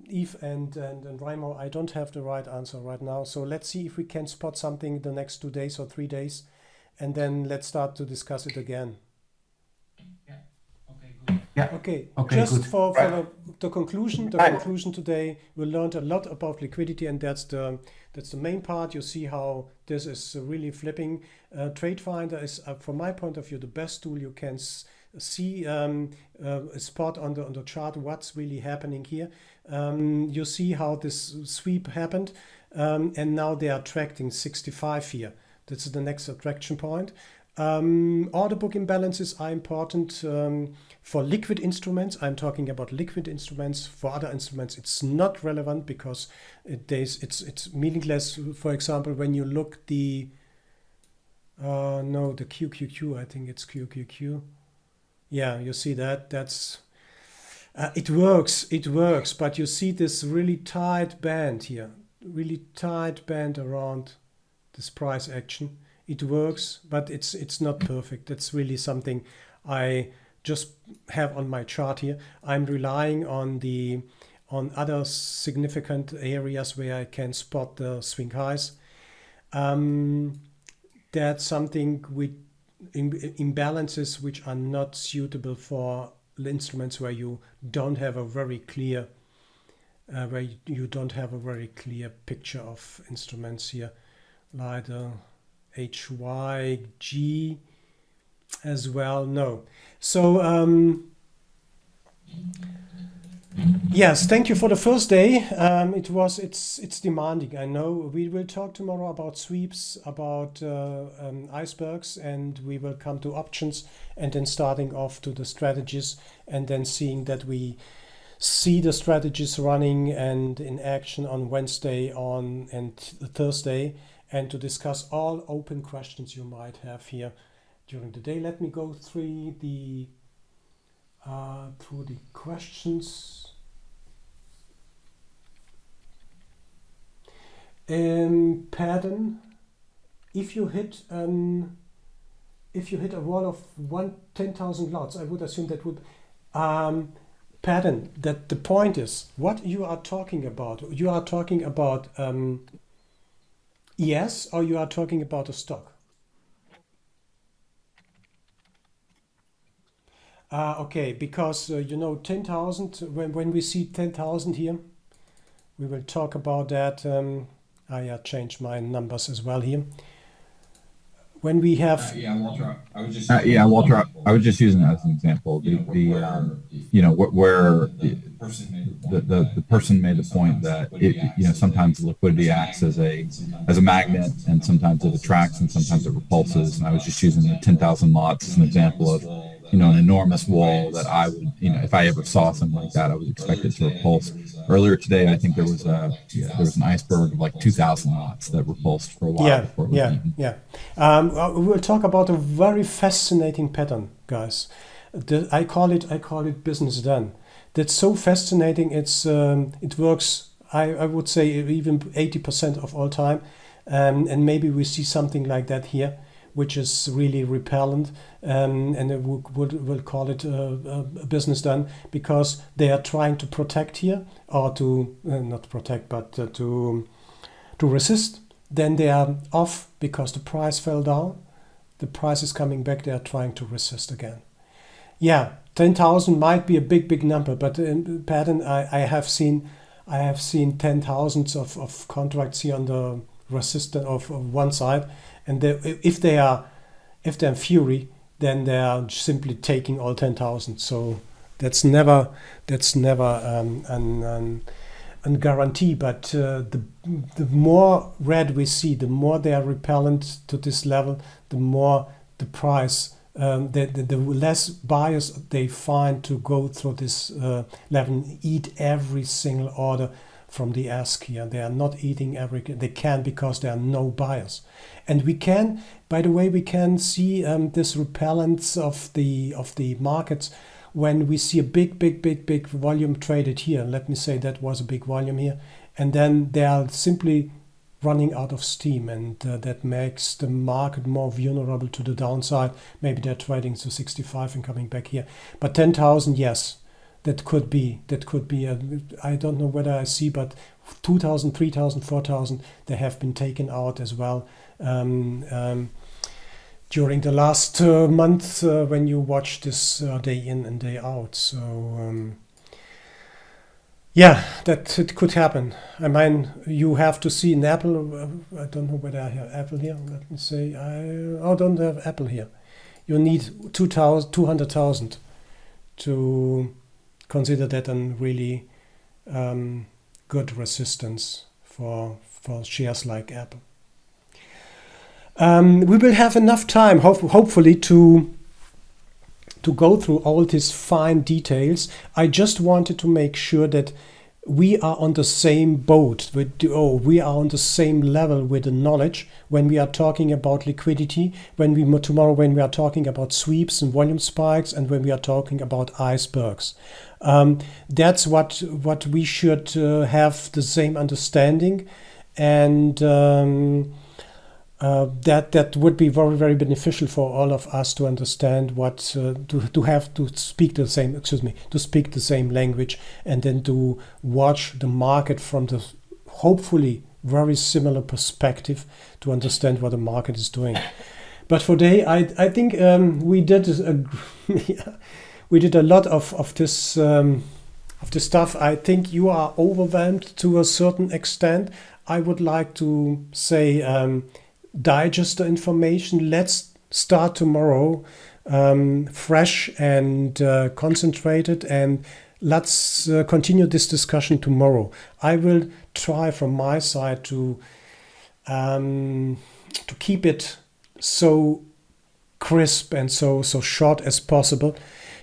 [SPEAKER 1] Yves and Reimer, I don't have the right answer right now. So let's see if we can spot something the next 2 days or 3 days, and then let's start to discuss it again. Okay. Just
[SPEAKER 8] good.
[SPEAKER 1] for the conclusion. The conclusion today, we learned a lot about liquidity, and that's the main part. You see how this is really flipping. Trade Finder is, from my point of view, the best tool. You can see a spot on the chart what's really happening here. You see how this sweep happened, and now they are attracting 65 here. That's the next attraction point. Order book imbalances are important for liquid instruments. I'm talking about liquid instruments. For other instruments, it's not relevant, because it's meaningless. For example, when you look the QQQ, I think it's QQQ. Yeah, you see that? That's it works. It works, but you see this really tight band here, really tight band around this price action. It works, but it's not perfect. That's really something I just have on my chart here. I'm relying on other significant areas where I can spot the swing highs. That's something with imbalances which are not suitable for instruments where you don't have a very clear picture of instruments here, like the HYG as well. No. So yes, thank you for the first day. It's demanding. I know. We will talk tomorrow about sweeps, about icebergs, and we will come to options, and then starting off to the strategies, and then seeing that we see the strategies running and in action on Wednesday and Thursday, and to discuss all open questions you might have here during the day. Let me go through the questions. Pattern. If you hit a wall of 10,000 lots, I would assume that would pattern. That the point is what you are talking about. You are talking about ES, or you are talking about a stock. Okay, because 10,000. When we see 10,000 here, we will talk about that. I changed my numbers as well here. When we have
[SPEAKER 14] Walter, I was just using that as an example. Where the person made the point that sometimes liquidity acts as a magnet, and sometimes it attracts and sometimes it repulses. And I was just using the 10,000 lots as an example of an enormous wall that I would, if I ever saw something like that, I would expect it to repulse. Earlier today, I think there was an iceberg of like 2,000 lots that repulsed for a while.
[SPEAKER 1] We will talk about a very fascinating pattern, guys. I call it business done. That's so fascinating. It works. I would say even 80% of all time, and maybe we see something like that here, which is really repellent, and we'll call it a business done, because they are trying to protect here, or to not protect, but to resist. Then they are off because the price fell down. The price is coming back. They are trying to resist again. Yeah, 10,000 might be a big number, but in pattern I have seen 10,000s of contracts here on the resistance of one side. And if they're in fury, then they are simply taking all 10,000. So that's never a guarantee. But the more red we see, the more they are repellent to this level, the more the price, the less buyers they find to go through this level and eat every single order from the ask here. They are not eating they can, because there are no buyers. And we can, by the way, we can see this repellence of the markets when we see a big volume traded here. Let me say that was a big volume here, and then they are simply running out of steam, and that makes the market more vulnerable to the downside. Maybe they're trading to 65 and coming back here, but 10,000, yes. That could be. I don't know whether I see, but 2,000, 3,000, 4,000, they have been taken out as well during the last month when you watch this day in and day out. So that it could happen. I mean, you have to see in Apple. I don't know whether I have Apple here. Let me say I don't have Apple here. You need 200,000 to consider that a really good resistance for shares like Apple. We will have enough time, hopefully, to go through all these fine details. I just wanted to make sure that we are on the same boat. We are on the same level with the knowledge when we are talking about liquidity, when we are talking about sweeps and volume spikes, and when we are talking about icebergs. That's what we should have the same understanding, and that would be very, very beneficial for all of us to understand what to speak the same language, and then to watch the market from the hopefully very similar perspective to understand what the market is doing. But for today, I think we did a lot of this stuff. I think you are overwhelmed to a certain extent. I would like to say, digest the information. Let's start tomorrow fresh and concentrated, and let's continue this discussion tomorrow. I will try from my side to keep it so crisp and so short as possible,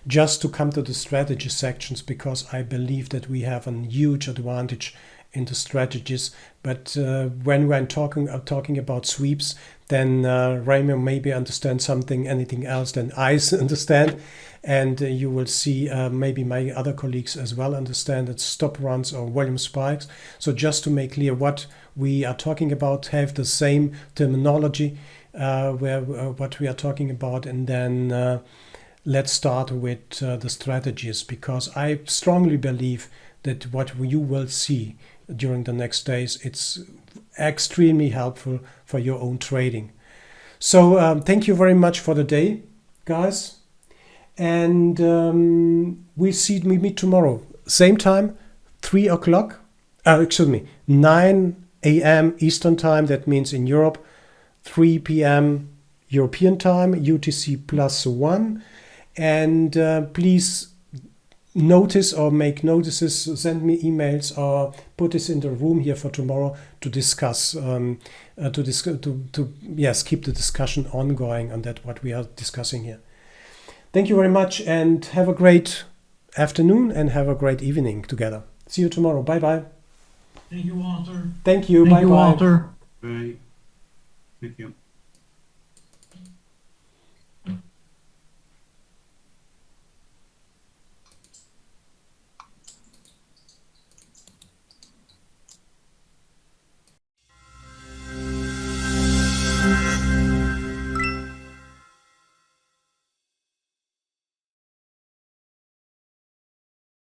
[SPEAKER 1] just to come to the strategy sections, because I believe that we have a huge advantage in the strategies. But when we're talking about sweeps, then Raymond maybe understands anything else than I understand, and you will see maybe my other colleagues as well understand that stop runs or volume spikes. So just to make clear what we are talking about, have the same terminology what we are talking about, and then let's start with the strategies, because I strongly believe that what you will see during the next days, it's extremely helpful for your own trading. So thank you very much for the day, guys, and we meet tomorrow, same time, 9 a.m. Eastern time. That means in Europe, 3 p.m. European time, UTC +1. And please notice or make notices, send me emails, or put this in the room here for tomorrow to discuss, keep the discussion ongoing on that, what we are discussing here. Thank you very much, and have a great afternoon and have a great evening together. See you tomorrow. Bye-bye.
[SPEAKER 12] Thank you, Walter.
[SPEAKER 1] Thank you.
[SPEAKER 6] Thank
[SPEAKER 1] Bye-bye.
[SPEAKER 6] you, Walter.
[SPEAKER 8] Bye. Thank you.